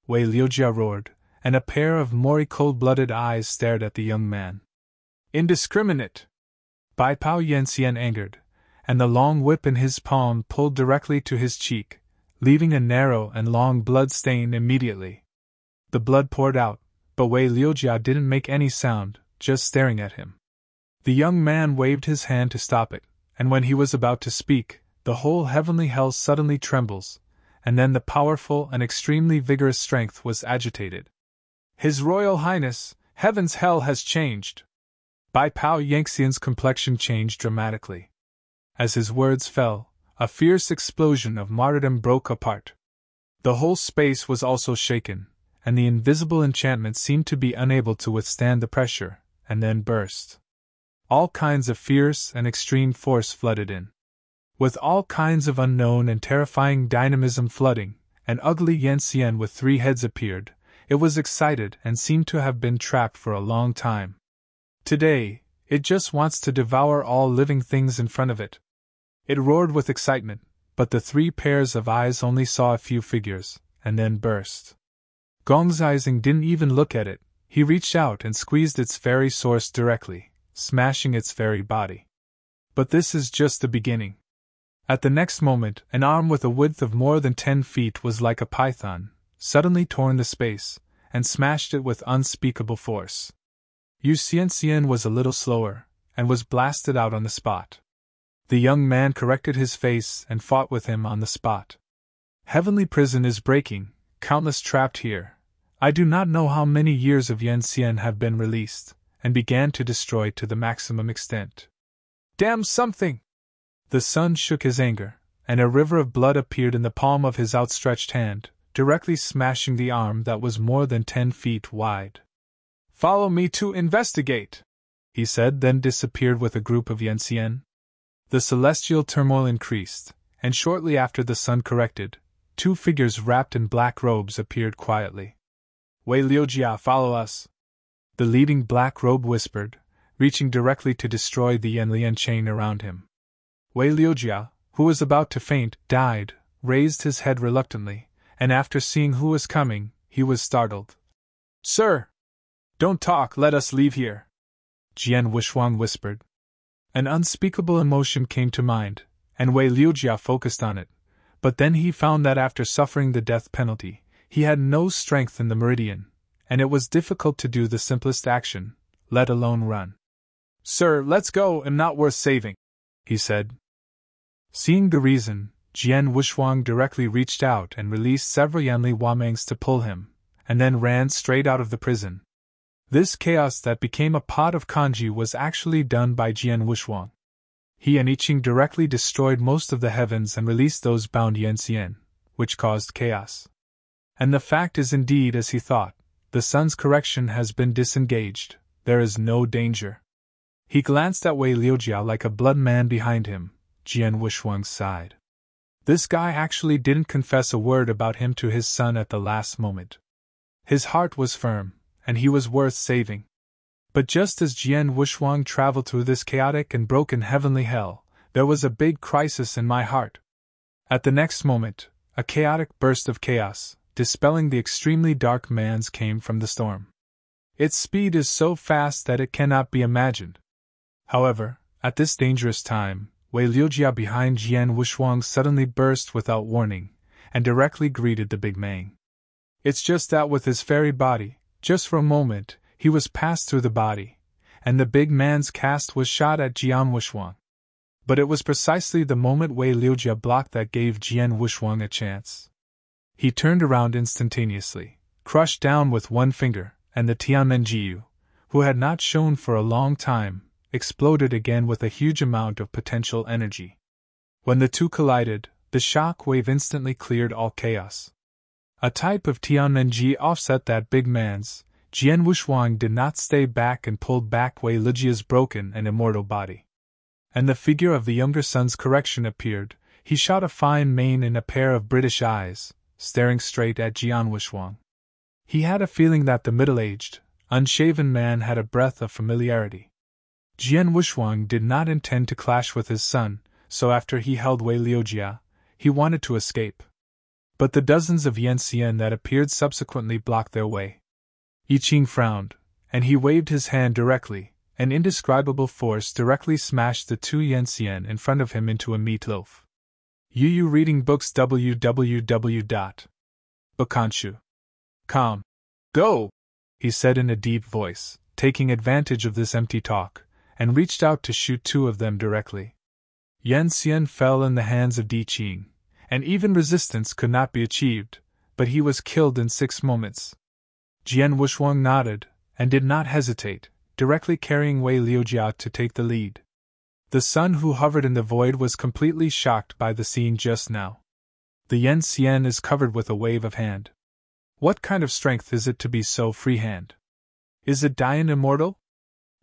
Wei Liujia roared, and a pair of more cold-blooded eyes stared at the young man. Indiscriminate! Bai Pao Yanxian angered, and the long whip in his palm pulled directly to his cheek, leaving a narrow and long blood stain immediately. The blood poured out, but Wei Liujia didn't make any sound, just staring at him. The young man waved his hand to stop it, and when he was about to speak, the whole heavenly hell suddenly trembles, and then the powerful and extremely vigorous strength was agitated. His Royal Highness, heaven's hell has changed. Bai Pao Yanxian's complexion changed dramatically. As his words fell, a fierce explosion of martyrdom broke apart. The whole space was also shaken, and the invisible enchantment seemed to be unable to withstand the pressure, and then burst. All kinds of fierce and extreme force flooded in. With all kinds of unknown and terrifying dynamism flooding, an ugly Yanxian with 3 heads appeared. It was excited and seemed to have been trapped for a long time. Today, it just wants to devour all living things in front of it. It roared with excitement, but the 3 pairs of eyes only saw a few figures, and then burst. Gongzizing didn't even look at it, He reached out and squeezed its fairy source directly, smashing its fairy body. But this is just the beginning. At the next moment, an arm with a width of more than 10 feet was like a python, suddenly torn the space, and smashed it with unspeakable force. Yu Xianxian was a little slower, and was blasted out on the spot. The young man corrected his face and fought with him on the spot. Heavenly prison is breaking, countless trapped here. I do not know how many years of Yanxian have been released, and began to destroy to the maximum extent. Damn something! The sun shook his anger, and a river of blood appeared in the palm of his outstretched hand, directly smashing the arm that was more than 10 feet wide. Follow me to investigate, he said, then disappeared with a group of Yanxian. The celestial turmoil increased, and shortly after the sun corrected, 2 figures wrapped in black robes appeared quietly. Wei Liujia, follow us, the leading black robe whispered, reaching directly to destroy the Yanlian chain around him. Wei Liujia, who was about to faint, died, raised his head reluctantly, and after seeing who was coming, he was startled. Sir! Don't talk, let us leave here, Jian Wushuang whispered. An unspeakable emotion came to mind, and Wei Liujia focused on it, but then he found that after suffering the death penalty, he had no strength in the meridian, and it was difficult to do the simplest action, let alone run. Sir, let's go, I'm not worth saving, he said. Seeing the reason, Jian Wushuang directly reached out and released several Yanli Wamangs to pull him, and then ran straight out of the prison. This chaos that became a pot of kanji was actually done by Jian Wushuang. He and I Ching directly destroyed most of the heavens and released those bound Yanxian, which caused chaos. And the fact is indeed as he thought, the sun's correction has been disengaged, there is no danger. He glanced at Wei Liujia like a blood man behind him. Jian Wushuang sighed. This guy actually didn't confess a word about him to his son at the last moment. His heart was firm, and he was worth saving. But just as Jian Wushuang traveled through this chaotic and broken heavenly hell, there was a big crisis in my heart. At the next moment, a chaotic burst of chaos, dispelling the extremely dark mans, came from the storm. Its speed is so fast that it cannot be imagined. However, at this dangerous time, Wei Liujia behind Jian Wushuang suddenly burst without warning, and directly greeted the big man. It's just that with his fairy body, just for a moment, he was passed through the body, and the big man's cast was shot at Jian Wushuang. But it was precisely the moment Wei Liujia blocked that gave Jian Wushuang a chance. He turned around instantaneously, crushed down with one finger, and the Tianmenjiu, who had not shone for a long time, exploded again with a huge amount of potential energy. When the two collided, the shock wave instantly cleared all chaos. A type of Tianmenji offset that big man's. Jian Wushuang did not stay back and pulled back Wei Liujia's broken and immortal body. And the figure of the younger son's correction appeared. He shot a fine mane and a pair of British eyes, staring straight at Jian Wushuang. He had a feeling that the middle-aged, unshaven man had a breath of familiarity. Jian Wushuang did not intend to clash with his son, so after he held Wei Liujia, he wanted to escape. But the dozens of Yanxian that appeared subsequently blocked their way. I Ching frowned, and he waved his hand directly. An indescribable force directly smashed the 2 Yanxian in front of him into a meatloaf. Yu reading books www.bokanshu.com. Go! He said in a deep voice, taking advantage of this empty talk, and reached out to shoot 2 of them directly. Yanxian fell in the hands of Di Qing, and even resistance could not be achieved, but he was killed in 6 moments. Jian Wushuang nodded, and did not hesitate, directly carrying Wei Liujia to take the lead. The sun who hovered in the void was completely shocked by the scene just now. The Yanxian is covered with a wave of hand. What kind of strength is it to be so freehand? Is it Dian immortal?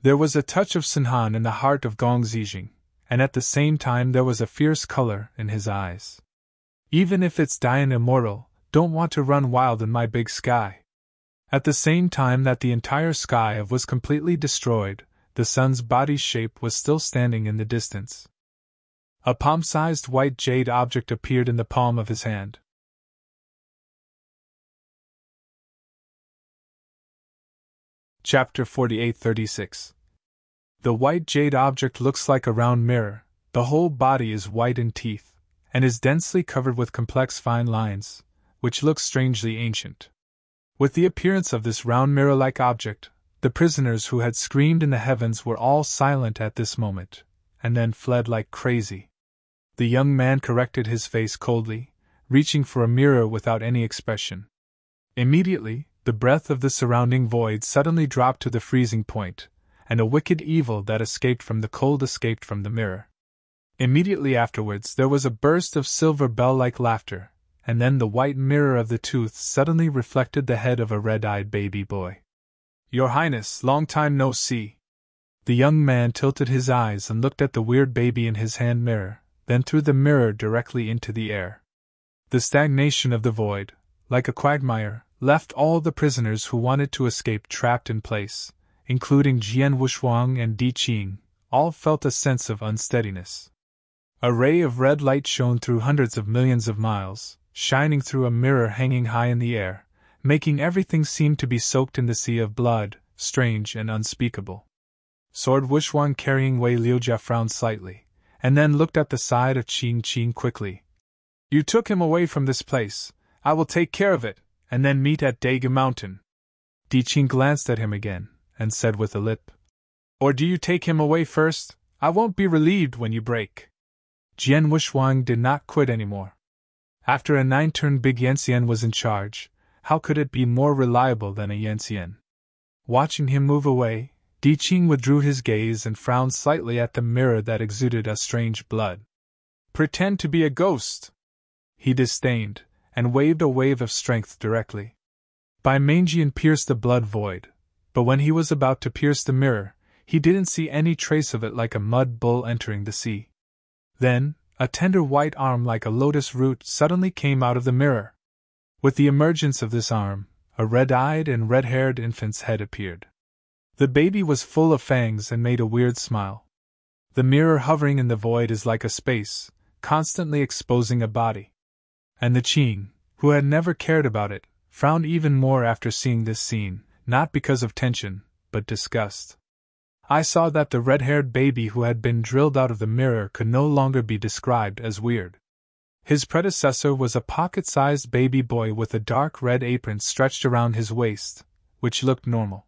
There was a touch of Sinhan in the heart of Gong Zijing, and at the same time there was a fierce color in his eyes. Even if it's Dian immortal, don't want to run wild in my big sky. At the same time that the entire sky was completely destroyed, the sun's body shape was still standing in the distance. A palm-sized white jade object appeared in the palm of his hand. Chapter 48-36. The white jade object looks like a round mirror. The whole body is white in teeth, and is densely covered with complex fine lines, which look strangely ancient. With the appearance of this round mirror-like object, the prisoners who had screamed in the heavens were all silent at this moment, and then fled like crazy. The young man corrected his face coldly, reaching for a mirror without any expression. Immediately, the breath of the surrounding void suddenly dropped to the freezing point, and a wicked evil that escaped from the cold escaped from the mirror. Immediately afterwards there was a burst of silver bell-like laughter, and then the white mirror of the tooth suddenly reflected the head of a red-eyed baby boy. "Your Highness, long time no see." The young man tilted his eyes and looked at the weird baby in his hand mirror, then threw the mirror directly into the air. The stagnation of the void, like a quagmire, left all the prisoners who wanted to escape trapped in place, including Jian Wushuang and Di Qing. All felt a sense of unsteadiness. A ray of red light shone through hundreds of millions of miles, shining through a mirror hanging high in the air, making everything seem to be soaked in the sea of blood, strange and unspeakable. Sword Wushuang carrying Wei Liujia frowned slightly, and then looked at the side of Qing quickly. "You took him away from this place. I will take care of it, and then meet at Daga Mountain." Di Qing glanced at him again, and said with a lip, "Or do you take him away first? I won't be relieved when you break." Jian Wushuang did not quit anymore. After a 9-turn big Yanxian was in charge, how could it be more reliable than a Yanxian? Watching him move away, Di Qing withdrew his gaze and frowned slightly at the mirror that exuded a strange blood. "Pretend to be a ghost," he disdained, and waved a wave of strength directly. Bai Mangjian pierced the blood void, but when he was about to pierce the mirror, he didn't see any trace of it like a mud bull entering the sea. Then, a tender white arm like a lotus root suddenly came out of the mirror. With the emergence of this arm, a red-eyed and red-haired infant's head appeared. The baby was full of fangs and made a weird smile. The mirror hovering in the void is like a space, constantly exposing a body. And the Qing, who had never cared about it, frowned even more after seeing this scene, not because of tension, but disgust. I saw that the red-haired baby who had been drilled out of the mirror could no longer be described as weird. His predecessor was a pocket-sized baby boy with a dark red apron stretched around his waist, which looked normal.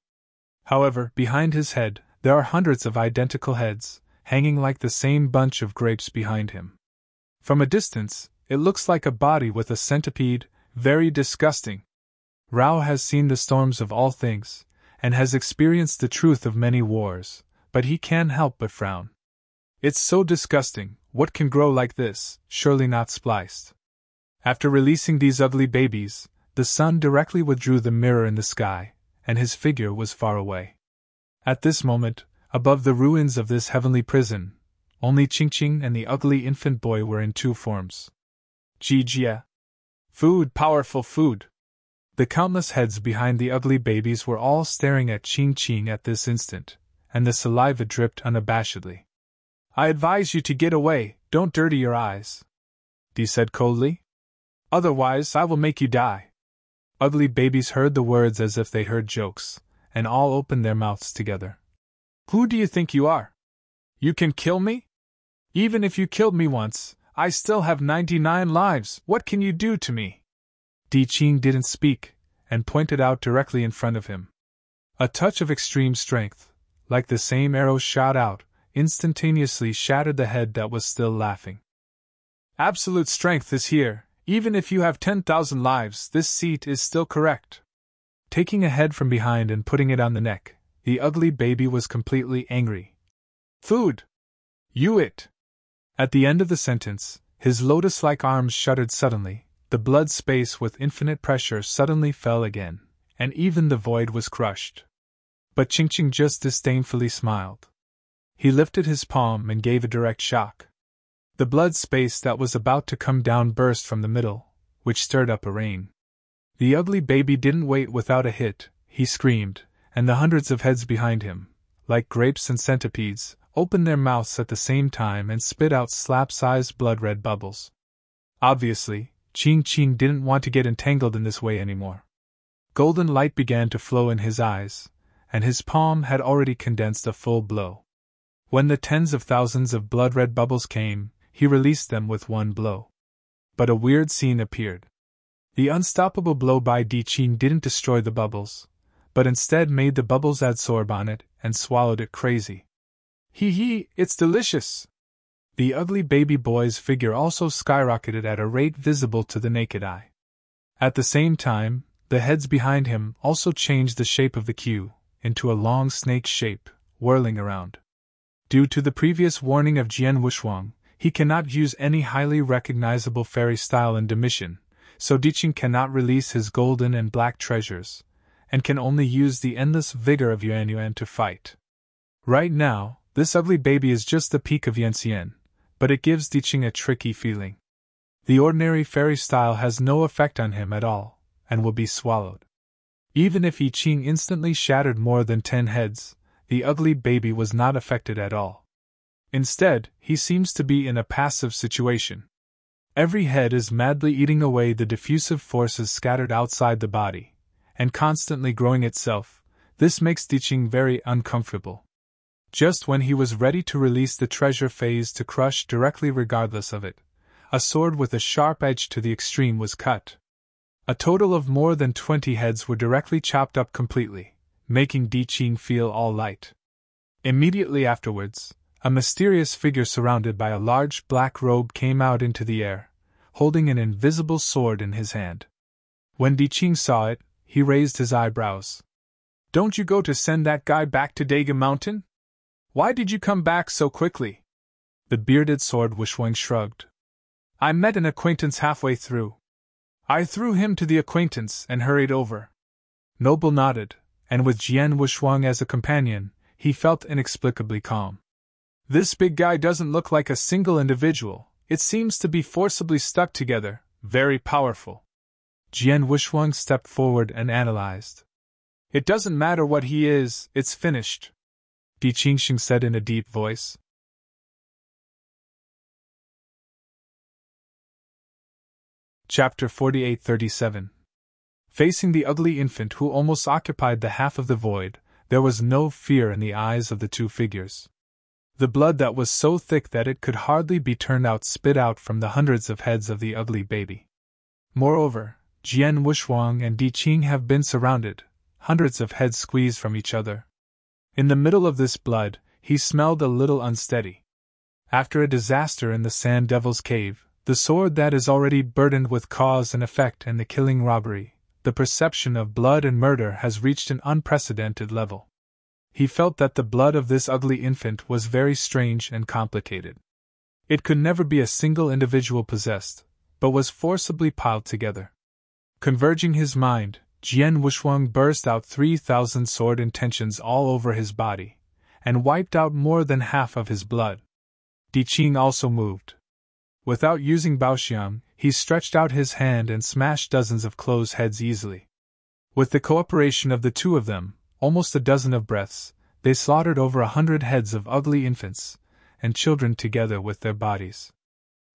However, behind his head, there are hundreds of identical heads, hanging like the same bunch of grapes behind him. From a distance, it looks like a body with a centipede, very disgusting. Rao has seen the storms of all things, and has experienced the truth of many wars, but he can't help but frown. It's so disgusting. What can grow like this? Surely not spliced. After releasing these ugly babies, the sun directly withdrew the mirror in the sky, and his figure was far away. At this moment, above the ruins of this heavenly prison, only Qing and the ugly infant boy were in two forms. Jia. Food, powerful food. The countless heads behind the ugly babies were all staring at Qing at this instant, and the saliva dripped unabashedly. "I advise you to get away, don't dirty your eyes," Di said coldly. "Otherwise I will make you die." Ugly babies heard the words as if they heard jokes, and all opened their mouths together. "Who do you think you are? You can kill me? Even if you killed me once, I still have 99 lives. What can you do to me?" Di Qing didn't speak, and pointed out directly in front of him. A touch of extreme strength, like the same arrow shot out, instantaneously shattered the head that was still laughing. "Absolute strength is here. Even if you have 10,000 lives, this seat is still correct." Taking a head from behind and putting it on the neck, the ugly baby was completely angry. "Food! You it!" At the end of the sentence, his lotus-like arms shuddered suddenly, the blood space with infinite pressure suddenly fell again, and even the void was crushed. But Qing just disdainfully smiled. He lifted his palm and gave a direct shock. The blood space that was about to come down burst from the middle, which stirred up a rain. The ugly baby didn't wait without a hit, he screamed, and the hundreds of heads behind him, like grapes and centipedes, opened their mouths at the same time and spit out slap-sized blood-red bubbles. Obviously, Qing didn't want to get entangled in this way anymore. Golden light began to flow in his eyes, and his palm had already condensed a full blow. When the tens of thousands of blood-red bubbles came, he released them with one blow. But a weird scene appeared. The unstoppable blow by Di Qing didn't destroy the bubbles, but instead made the bubbles adsorb on it and swallowed it crazy. Hee, it's delicious! The ugly baby boy's figure also skyrocketed at a rate visible to the naked eye. At the same time, the heads behind him also changed the shape of the queue into a long snake shape, whirling around. Due to the previous warning of Jian Wushuang, he cannot use any highly recognizable fairy style in Demission, so Diqing cannot release his golden and black treasures, and can only use the endless vigor of Yuan Yuan to fight. Right now, this ugly baby is just the peak of Yanxian, but it gives Diqing a tricky feeling. The ordinary fairy style has no effect on him at all, and will be swallowed. Even if I Ching instantly shattered more than 10 heads, the ugly baby was not affected at all. Instead, he seems to be in a passive situation. Every head is madly eating away the diffusive forces scattered outside the body, and constantly growing itself. This makes Diqing very uncomfortable. Just when he was ready to release the treasure phase to crush directly regardless of it, a sword with a sharp edge to the extreme was cut. A total of more than 20 heads were directly chopped up completely, making Diqing feel all light. Immediately afterwards, a mysterious figure surrounded by a large black robe came out into the air, holding an invisible sword in his hand. When Diqing saw it, he raised his eyebrows. "Don't you go to send that guy back to Daga Mountain? Why did you come back so quickly?" The bearded sword Wushuang shrugged. "I met an acquaintance halfway through. I threw him to the acquaintance and hurried over." Noble nodded, and with Jian Wushuang as a companion, he felt inexplicably calm. "This big guy doesn't look like a single individual, it seems to be forcibly stuck together, very powerful." Jian Wushuang stepped forward and analyzed. "It doesn't matter what he is, it's finished," Di Qingxing said in a deep voice. Chapter 48-37. Facing the ugly infant who almost occupied the half of the void, there was no fear in the eyes of the two figures. The blood that was so thick that it could hardly be turned out spit out from the hundreds of heads of the ugly baby. Moreover, Jian Wushuang and Di Qing have been surrounded, hundreds of heads squeezed from each other. In the middle of this blood, he smelled a little unsteady. After a disaster in the Sand Devil's Cave, the sword that is already burdened with cause and effect and the killing robbery, the perception of blood and murder has reached an unprecedented level. He felt that the blood of this ugly infant was very strange and complicated. It could never be a single individual possessed, but was forcibly piled together. Converging his mind, Jian Wushuang burst out 3,000 sword intentions all over his body, and wiped out more than half of his blood. Di Qing also moved. Without using Baoxiang, he stretched out his hand and smashed dozens of closed heads easily. With the cooperation of the two of them, almost a dozen of breaths, they slaughtered over 100 heads of ugly infants and children together with their bodies.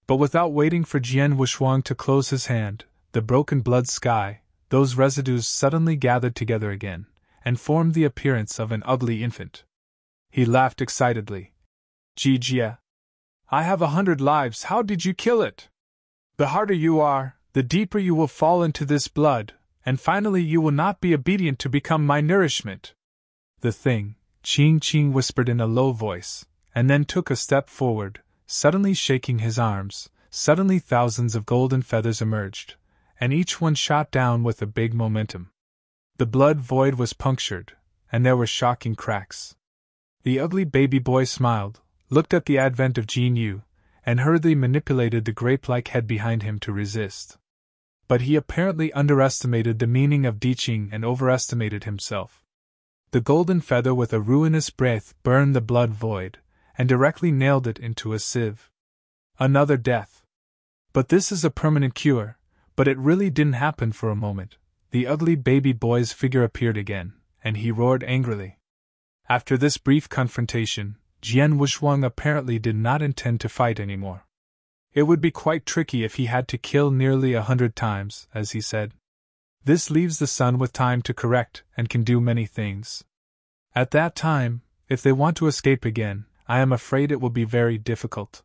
But without waiting for Jian Wushuang to close his hand, the broken blood sky, those residues suddenly gathered together again, and formed the appearance of an ugly infant. He laughed excitedly. "Jijia, I have 100 lives, how did you kill it? The harder you are, the deeper you will fall into this blood, and finally you will not be obedient to become my nourishment." The thing, Qing whispered in a low voice, and then took a step forward, suddenly shaking his arms. Suddenly thousands of golden feathers emerged, and each one shot down with a big momentum. The blood void was punctured, and there were shocking cracks. The ugly baby boy smiled, looked at the advent of Jin Yu, and hurriedly manipulated the grape-like head behind him to resist. But he apparently underestimated the meaning of Diqing and overestimated himself. The golden feather with a ruinous breath burned the blood void, and directly nailed it into a sieve. Another death. But this is a permanent cure, but it really didn't happen for a moment. The ugly baby boy's figure appeared again, and he roared angrily. After this brief confrontation, Jian Wushuang apparently did not intend to fight anymore. It would be quite tricky if he had to kill nearly 100 times, as he said. This leaves the sun with time to correct and can do many things. At that time, if they want to escape again, I am afraid it will be very difficult.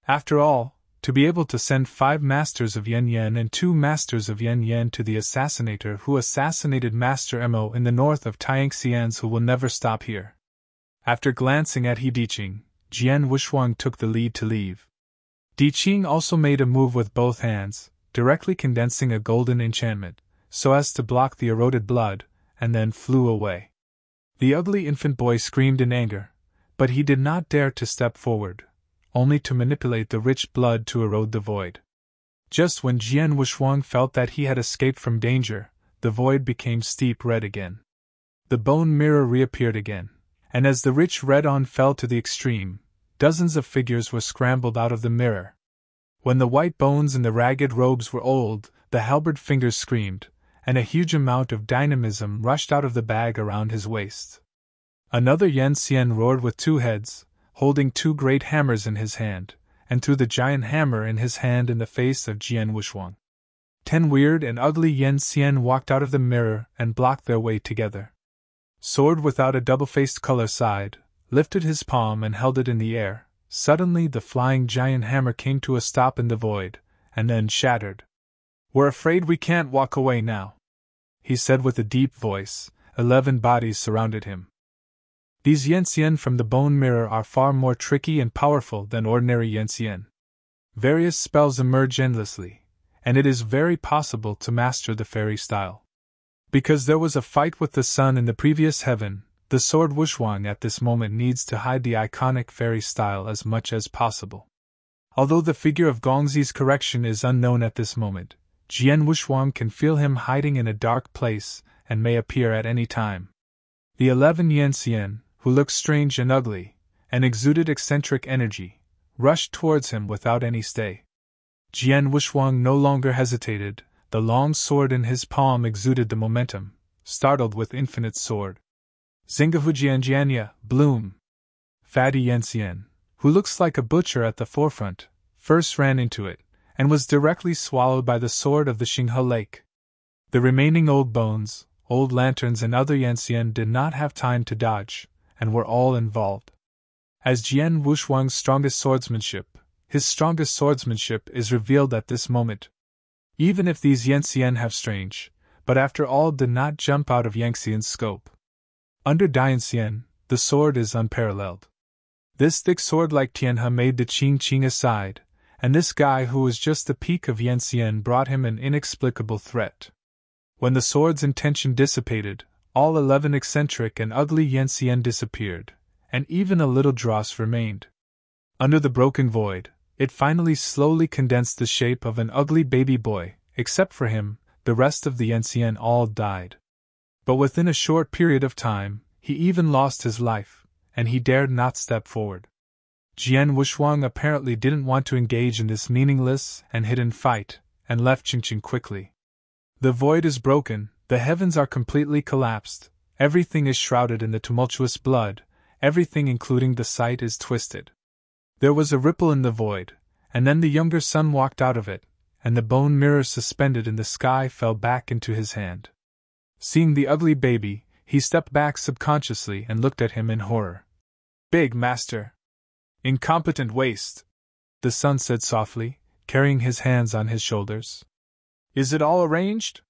After all, to be able to send 5 masters of Yen Yen and 2 masters of Yen Yen to the assassinator who assassinated Master Mo in the north of Tianxians who will never stop here. After glancing at He Diqing, Jian Wushuang took the lead to leave. Diqing also made a move with both hands, directly condensing a golden enchantment, so as to block the eroded blood, and then flew away. The ugly infant boy screamed in anger, but he did not dare to step forward, only to manipulate the rich blood to erode the void. Just when Jian Wushuang felt that he had escaped from danger, the void became steep red again. The bone mirror reappeared again, and as the rich red on fell to the extreme, dozens of figures were scrambled out of the mirror. When the white bones in the ragged robes were old, the halberd fingers screamed, and a huge amount of dynamism rushed out of the bag around his waist. Another Yen Xian roared with 2 heads, holding 2 great hammers in his hand, and threw the giant hammer in his hand in the face of Jian Wushuang. 10 weird and ugly Yen Xian walked out of the mirror and blocked their way together. Sword without a double-faced color sighed, lifted his palm and held it in the air. Suddenly the flying giant hammer came to a stop in the void, and then shattered. "We're afraid we can't walk away now," he said with a deep voice. 11 bodies surrounded him. These Yenxian from the bone mirror are far more tricky and powerful than ordinary Yenxian. Various spells emerge endlessly, and it is very possible to master the fairy style. Because there was a fight with the sun in the previous heaven, the sword Wushuang at this moment needs to hide the iconic fairy style as much as possible. Although the figure of Gongzi's correction is unknown at this moment, Jian Wushuang can feel him hiding in a dark place and may appear at any time. The 11 Yenxian, who looked strange and ugly, and exuded eccentric energy, rushed towards him without any stay. Jian Wushuang no longer hesitated. The long sword in his palm exuded the momentum, startled with infinite sword. Zingahujianjianya, bloom! Fatty Yenxian, who looks like a butcher at the forefront, first ran into it, and was directly swallowed by the sword of the Xinghe Lake. The remaining old bones, old lanterns and other Yenxian did not have time to dodge, and were all involved. As Jian Wushuang's strongest swordsmanship, his strongest swordsmanship is revealed at this moment. Even if these Yenxian have strange, but after all did not jump out of Yangxian's scope. Under Dianxian, the sword is unparalleled. This thick sword like Tianhe made the Qing aside, and this guy who was just the peak of Yenxian brought him an inexplicable threat. When the sword's intention dissipated, all 11 eccentric and ugly Yenxian disappeared, and even a little dross remained. Under the broken void, it finally slowly condensed the shape of an ugly baby boy. Except for him, the rest of the Yenxian all died. But within a short period of time, he even lost his life, and he dared not step forward. Jian Wushuang apparently didn't want to engage in this meaningless and hidden fight, and left Qingqing quickly. The void is broken, the heavens are completely collapsed, everything is shrouded in the tumultuous blood, everything including the sight is twisted. There was a ripple in the void, and then the younger son walked out of it, and the bone mirror suspended in the sky fell back into his hand. Seeing the ugly baby, he stepped back subconsciously and looked at him in horror. "Big master! Incompetent waste!" the son said softly, carrying his hands on his shoulders. "Is it all arranged?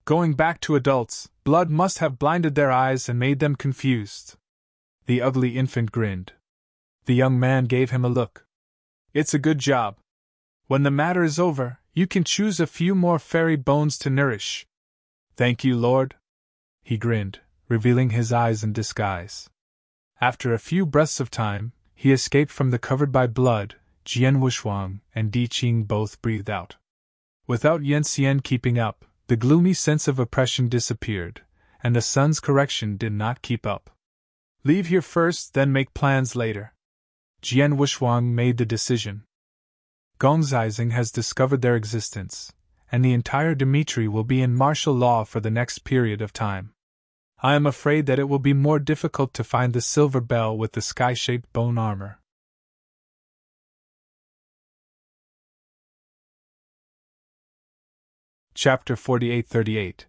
Going back to adults, blood must have blinded their eyes and made them confused." The ugly infant grinned. The young man gave him a look. "It's a good job. When the matter is over, you can choose a few more fairy bones to nourish." "Thank you, Lord." He grinned, revealing his eyes in disguise. After a few breaths of time, he escaped from the covered by blood. Jian Wushuang and Di Qing both breathed out. Without Yenxian keeping up, the gloomy sense of oppression disappeared, and the sun's correction did not keep up. "Leave here first, then make plans later." Jian Wushuang made the decision. Gongzizing has discovered their existence, and the entire Dimitri will be in martial law for the next period of time. I am afraid that it will be more difficult to find the silver bell with the sky-shaped bone armor. Chapter 4838.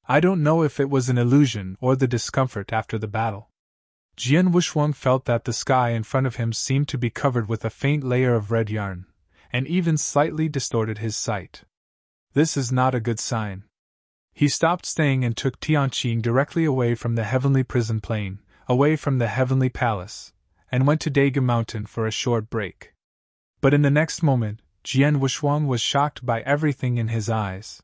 I don't know if it was an illusion or the discomfort after the battle. Jian Wuxuang felt that the sky in front of him seemed to be covered with a faint layer of red yarn, and even slightly distorted his sight. This is not a good sign. He stopped staying and took Tianqing directly away from the heavenly prison plane, away from the heavenly palace, and went to Daegu Mountain for a short break. But in the next moment, Jian Wuxuang was shocked by everything in his eyes.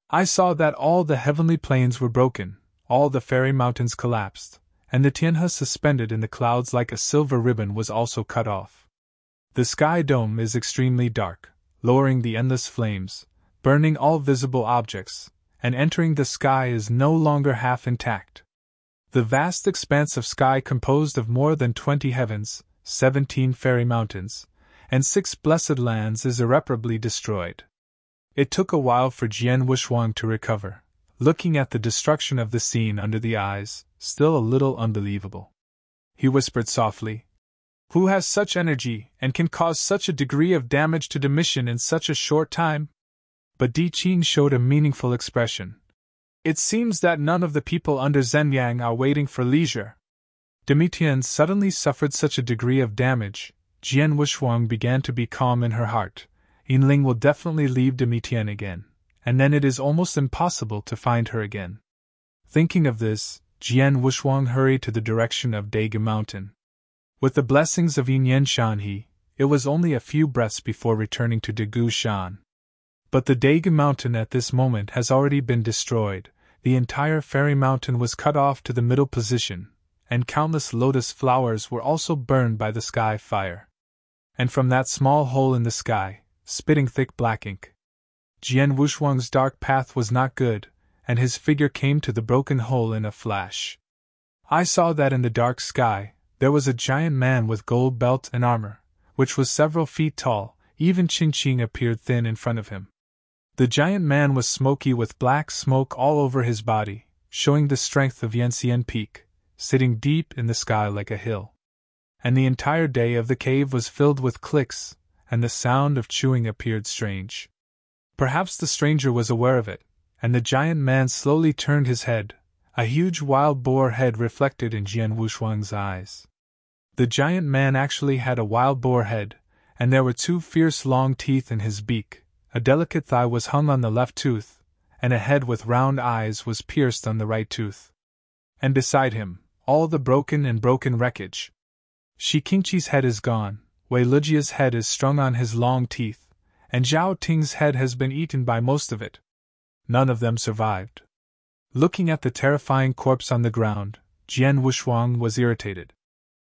I saw that all the heavenly plains were broken, all the fairy mountains collapsed, and the Tianhe suspended in the clouds like a silver ribbon was also cut off. The sky dome is extremely dark, lowering the endless flames, burning all visible objects, and entering the sky is no longer half intact. The vast expanse of sky composed of more than 20 heavens, 17 fairy mountains, and 6 blessed lands is irreparably destroyed. It took a while for Jian Wuxuang to recover, looking at the destruction of the scene under the eyes, still a little unbelievable. He whispered softly, "Who has such energy and can cause such a degree of damage to the mission in such a short time?" But Di Qin showed a meaningful expression. "It seems that none of the people under Zhenyang are waiting for leisure." Demitian suddenly suffered such a degree of damage. Jian Wuxuang began to be calm in her heart. Yinling will definitely leave Demitian again, and then it is almost impossible to find her again. Thinking of this, Jian Wuxuang hurried to the direction of Daegu Mountain. With the blessings of Yin Yan Shanhe, it was only a few breaths before returning to Daegu Shan. But the Daegu Mountain at this moment has already been destroyed. The entire fairy mountain was cut off to the middle position, and countless lotus flowers were also burned by the sky fire. And from that small hole in the sky, spitting thick black ink, Jian Wuxuang's dark path was not good, and his figure came to the broken hole in a flash. I saw that in the dark sky, there was a giant man with gold belt and armor, which was several feet tall. Even Qingqing appeared thin in front of him. The giant man was smoky with black smoke all over his body, showing the strength of Yanxian Peak, sitting deep in the sky like a hill. And the entire day of the cave was filled with clicks, and the sound of chewing appeared strange. Perhaps the stranger was aware of it, and the giant man slowly turned his head, a huge wild boar head reflected in Jian Wuxuang's eyes. The giant man actually had a wild boar head, and there were 2 fierce long teeth in his beak. A delicate thigh was hung on the left tooth, and a head with round eyes was pierced on the right tooth. And beside him, all the broken wreckage. Shi Qingqi's head is gone, Wei Lujia's head is strung on his long teeth, and Zhao Ting's head has been eaten by most of it. None of them survived. Looking at the terrifying corpse on the ground, Jian Wuxuang was irritated.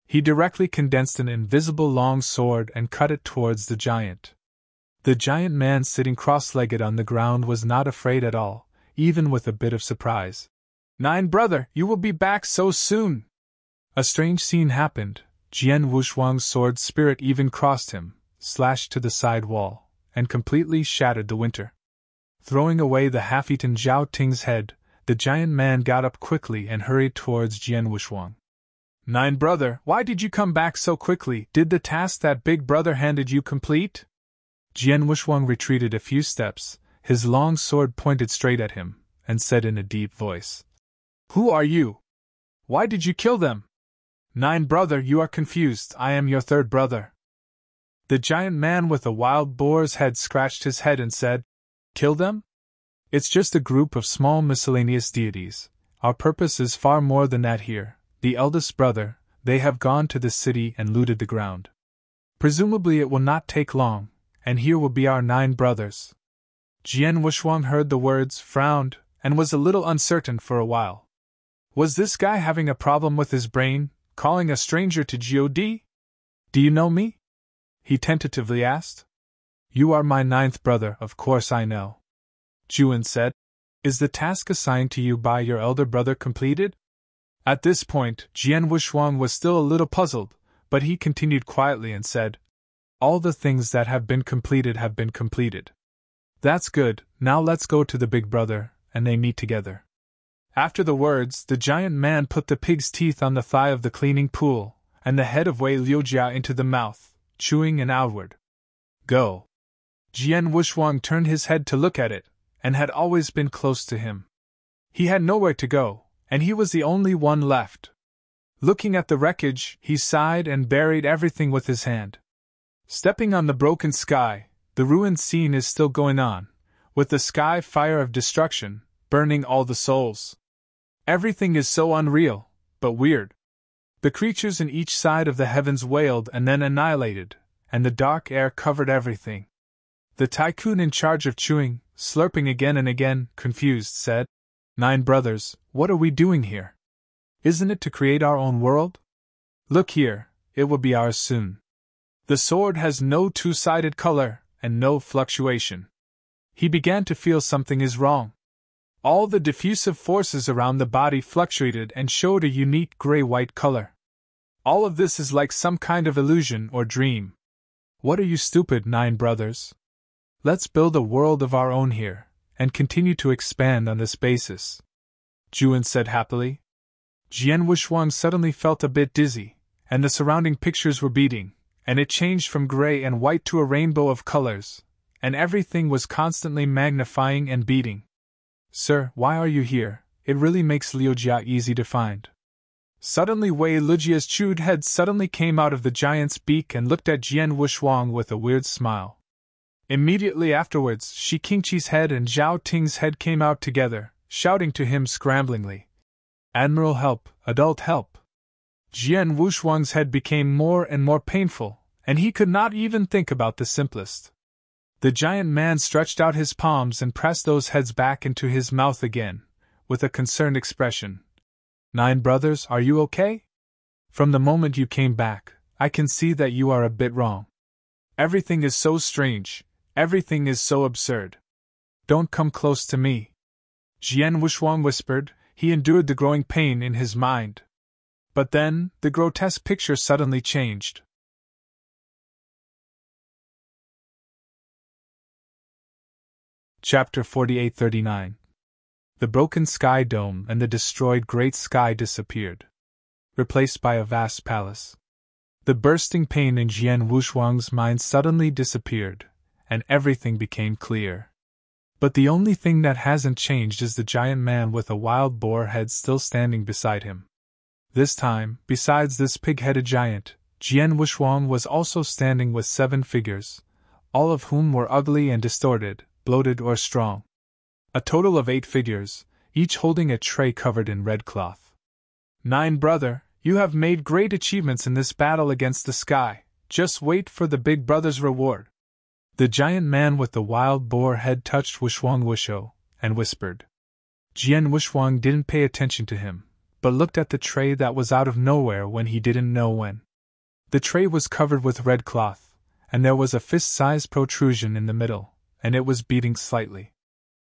He directly condensed an invisible long sword and cut it towards the giant. The giant man sitting cross-legged on the ground was not afraid at all, even with a bit of surprise. "Nine brother, you will be back so soon!" A strange scene happened. Jian Wuxuang's sword spirit even crossed him, slashed to the side wall, and completely shattered the winter. Throwing away the half-eaten Zhao Ting's head, the giant man got up quickly and hurried towards Jian Wuxuang. "Nine brother, why did you come back so quickly? Did the task that big brother handed you complete?" Jian Wuxuang retreated a few steps, his long sword pointed straight at him, and said in a deep voice, "Who are you? Why did you kill them?" "Nine brother, you are confused, I am your third brother." The giant man with a wild boar's head scratched his head and said, "Kill them? It's just a group of small miscellaneous deities. Our purpose is far more than that here. The eldest brother, they have gone to the city and looted the ground. Presumably it will not take long, and here will be our 9 brothers." Jian Wuxuang heard the words, frowned, and was a little uncertain for a while. Was this guy having a problem with his brain, calling a stranger to God? "Do you know me?" he tentatively asked. "You are my 9th brother, of course I know," Juan said. "Is the task assigned to you by your elder brother completed?" At this point, Jian Wuxuang was still a little puzzled, but he continued quietly and said, "All the things that have been completed have been completed." "That's good, now let's go to the big brother," and they meet together. After the words, the giant man put the pig's teeth on the thigh of the cleaning pool, and the head of Wei Liujia into the mouth, chewing and outward. "Go." Jian Wuxuang turned his head to look at it, and had always been close to him. He had nowhere to go, and he was the only one left. Looking at the wreckage, he sighed and buried everything with his hand. Stepping on the broken sky, the ruined scene is still going on, with the sky fire of destruction, burning all the souls. Everything is so unreal, but weird. The creatures in each side of the heavens wailed and then annihilated, and the dark air covered everything. The tycoon in charge of chewing, slurping again and again, confused, said, "Nine brothers, what are we doing here? Isn't it to create our own world? Look here, it will be ours soon. The sword has no two-sided color, and no fluctuation." He began to feel something is wrong. All the diffusive forces around the body fluctuated and showed a unique gray-white color. All of this is like some kind of illusion or dream. What are you stupid, nine brothers? Let's build a world of our own here, and continue to expand on this basis. Juan said happily. Jian Wushuang suddenly felt a bit dizzy, and the surrounding pictures were beating, and it changed from gray and white to a rainbow of colors, and everything was constantly magnifying and beating. Sir, why are you here? It really makes Liujia easy to find. Suddenly Wei Lujia's chewed head suddenly came out of the giant's beak and looked at Jian Wushuang with a weird smile. Immediately afterwards, Shi Qingqi's head and Zhao Ting's head came out together, shouting to him scramblingly, "Admiral, help! Adult, help!" Jian Wushuang's head became more and more painful, and he could not even think about the simplest. The giant man stretched out his palms and pressed those heads back into his mouth again, with a concerned expression. "Nine brothers, are you okay? From the moment you came back, I can see that you are a bit wrong. Everything is so strange, everything is so absurd. Don't come close to me." Jian Wushuang whispered. He endured the growing pain in his mind. But then, the grotesque picture suddenly changed. Chapter 4839. The broken sky dome and the destroyed great sky disappeared, replaced by a vast palace. The bursting pain in Jian Wushuang's mind suddenly disappeared, and everything became clear. But the only thing that hasn't changed is the giant man with a wild boar head still standing beside him. This time, besides this pig-headed giant, Jian Wushuang was also standing with 7 figures, all of whom were ugly and distorted, bloated or strong. A total of 8 figures, each holding a tray covered in red cloth. "Nine brother, you have made great achievements in this battle against the sky. Just wait for the big brother's reward." The giant man with the wild boar head touched Wushuang Wusho, and whispered. Jian Wushuang didn't pay attention to him, but looked at the tray that was out of nowhere when he didn't know when. The tray was covered with red cloth, and there was a fist-sized protrusion in the middle, and it was beating slightly.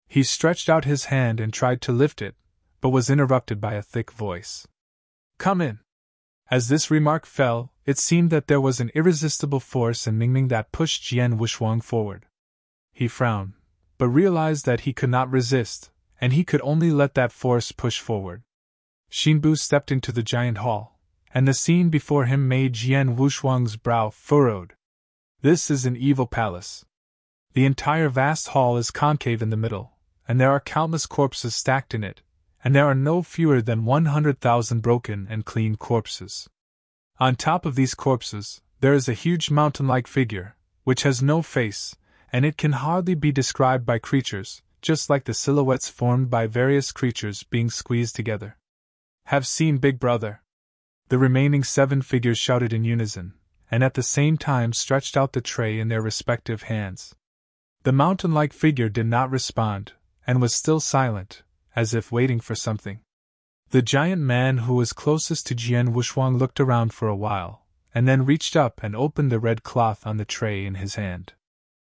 He stretched out his hand and tried to lift it, but was interrupted by a thick voice. "Come in." As this remark fell, it seemed that there was an irresistible force in Mingming that pushed Jian Wushuang forward. He frowned, but realized that he could not resist, and he could only let that force push forward. Xinbu stepped into the giant hall, and the scene before him made Jian Wushuang's brow furrowed. This is an evil palace. The entire vast hall is concave in the middle, and there are countless corpses stacked in it, and there are no fewer than 100,000 broken and clean corpses. On top of these corpses, there is a huge mountain-like figure, which has no face, and it can hardly be described by creatures, just like the silhouettes formed by various creatures being squeezed together. "Have seen Big Brother?" The remaining 7 figures shouted in unison, and at the same time stretched out the tray in their respective hands. The mountain-like figure did not respond, and was still silent, as if waiting for something. The giant man who was closest to Jian Wushuang looked around for a while, and then reached up and opened the red cloth on the tray in his hand.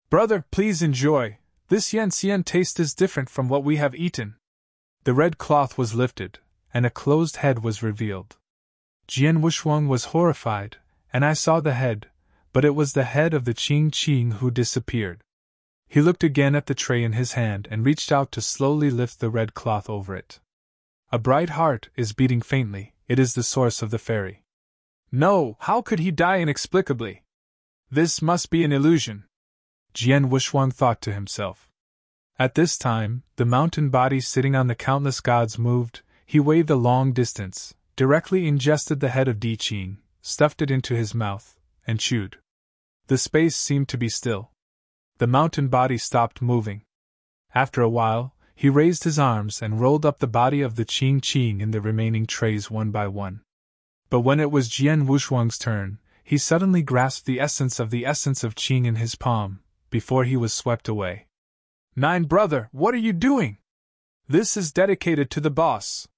"Brother, please enjoy. This yanxian taste is different from what we have eaten." The red cloth was lifted, and a closed head was revealed. Jian Wushuang was horrified, and I saw the head, but it was the head of the Qing who disappeared. He looked again at the tray in his hand and reached out to slowly lift the red cloth over it. A bright heart is beating faintly. It is the source of the fairy. No, how could he die inexplicably? This must be an illusion, Jian Wushuang thought to himself. At this time, the mountain body sitting on the countless gods moved. He waved a long distance, directly ingested the head of Di Qing, stuffed it into his mouth, and chewed. The space seemed to be still. The mountain body stopped moving. After a while, he raised his arms and rolled up the body of the Qing Qing in the remaining trays one by one. But when it was Jian Wushuang's turn, he suddenly grasped the essence of Qing in his palm, before he was swept away. "Nine brother, what are you doing? This is dedicated to the boss,"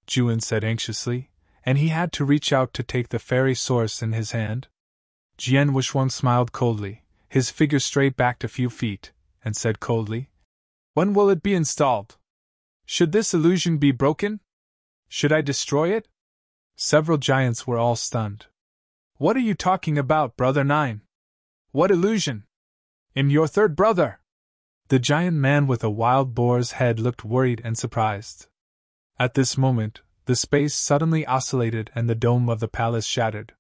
Juin said anxiously, and he had to reach out to take the fairy source in his hand. Jian Wushuang smiled coldly, his figure straight back a few feet, and said coldly, "When will it be installed? Should this illusion be broken? Should I destroy it?" Several giants were all stunned. "What are you talking about, Brother Nine? What illusion? I'm your third brother." The giant man with a wild boar's head looked worried and surprised. At this moment, the space suddenly oscillated and the dome of the palace shattered.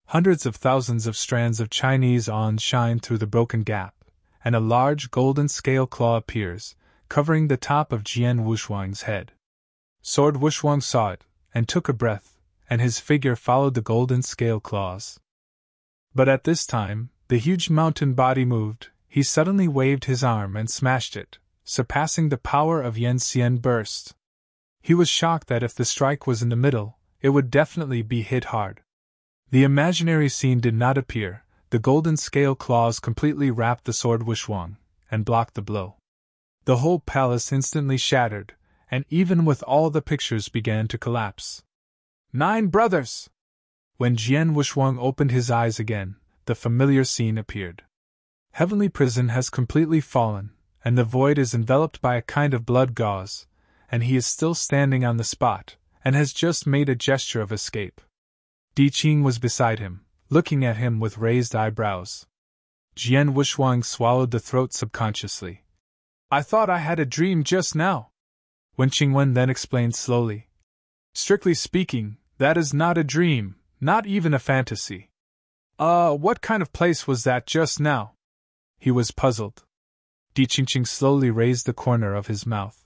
Hundreds of thousands of strands of Chinese on shine through the broken gap, and a large golden scale claw appears, covering the top of Jian Wushuang's head. Sword Wushuang saw it, and took a breath, and his figure followed the golden scale claws. But at this time, the huge mountain body moved. He suddenly waved his arm and smashed it, surpassing the power of Yan Xian burst. He was shocked that if the strike was in the middle, it would definitely be hit hard. The imaginary scene did not appear. The golden scale claws completely wrapped the sword Wushuang, and blocked the blow. The whole palace instantly shattered, and even with all the pictures began to collapse. "Nine brothers!" When Jian Wushuang opened his eyes again, the familiar scene appeared. Heavenly prison has completely fallen, and the void is enveloped by a kind of blood gauze, and he is still standing on the spot, and has just made a gesture of escape. Di Qing was beside him, looking at him with raised eyebrows. Jian Wushuang swallowed the throat subconsciously. "I thought I had a dream just now," Wen Qingwen then explained slowly. "Strictly speaking, that is not a dream, not even a fantasy." What kind of place was that just now?" He was puzzled. Di Qingqing slowly raised the corner of his mouth.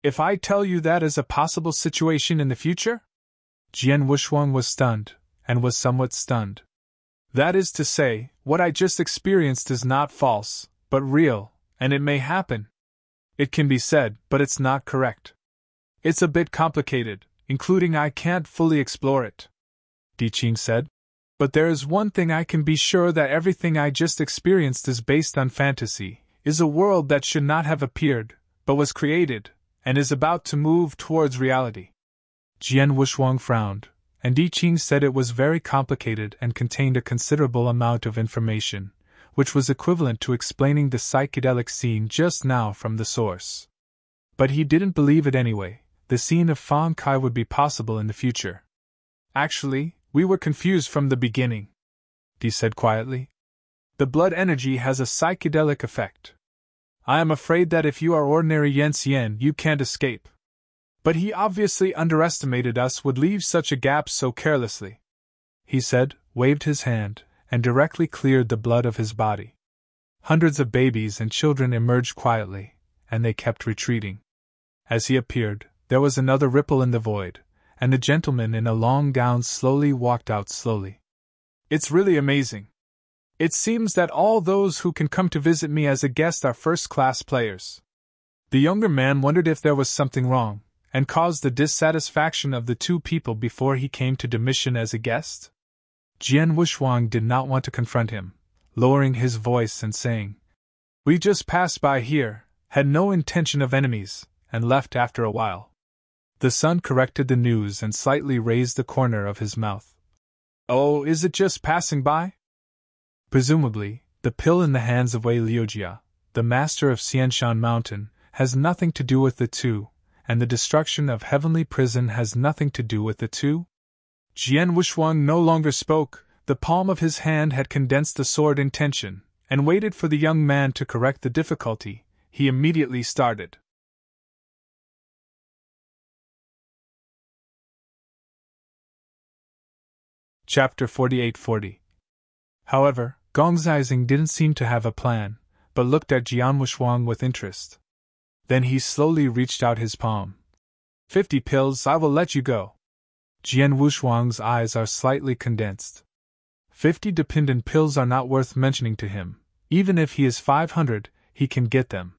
"If I tell you that is a possible situation in the future?" Jian Wushuang was stunned, and was somewhat stunned. "That is to say, what I just experienced is not false, but real, and it may happen. It can be said, but it's not correct. It's a bit complicated, including I can't fully explore it," Di Qing said. "But there is one thing I can be sure, that everything I just experienced is based on fantasy, is a world that should not have appeared, but was created, and is about to move towards reality." Jian Wushuang frowned, and Di Qing said it was very complicated and contained a considerable amount of information, which was equivalent to explaining the psychedelic scene just now from the source. But he didn't believe it anyway. The scene of Fang Kai would be possible in the future. "Actually, we were confused from the beginning," Di said quietly. "The blood energy has a psychedelic effect. I am afraid that if you are ordinary Yan Xian, you can't escape. But he obviously underestimated us, would leave such a gap so carelessly," he said, waved his hand, and directly cleared the blood of his body. Hundreds of babies and children emerged quietly, and they kept retreating. As he appeared, there was another ripple in the void, and the gentleman in a long gown slowly walked out slowly. "It's really amazing. It seems that all those who can come to visit me as a guest are first-class players." The younger man wondered if there was something wrong, and caused the dissatisfaction of the two people before he came to Demission as a guest. Jian Wushuang did not want to confront him, lowering his voice and saying, "We just passed by here, had no intention of enemies, and left after a while." The son corrected the news and slightly raised the corner of his mouth. "Oh, is it just passing by?" Presumably, the pill in the hands of Wei Liujia, the master of Xianshan Mountain, has nothing to do with the two, and the destruction of Heavenly Prison has nothing to do with the two? Jian Wushuang no longer spoke. The palm of his hand had condensed the sword in tension, and waited for the young man to correct the difficulty. He immediately started. Chapter 4840. However, Gong Zizing didn't seem to have a plan, but looked at Jian Wushuang with interest. Then he slowly reached out his palm. 50 pills, I will let you go. Jian Wushuang's eyes are slightly condensed. 50 dependent pills are not worth mentioning to him. Even if he is 500, he can get them.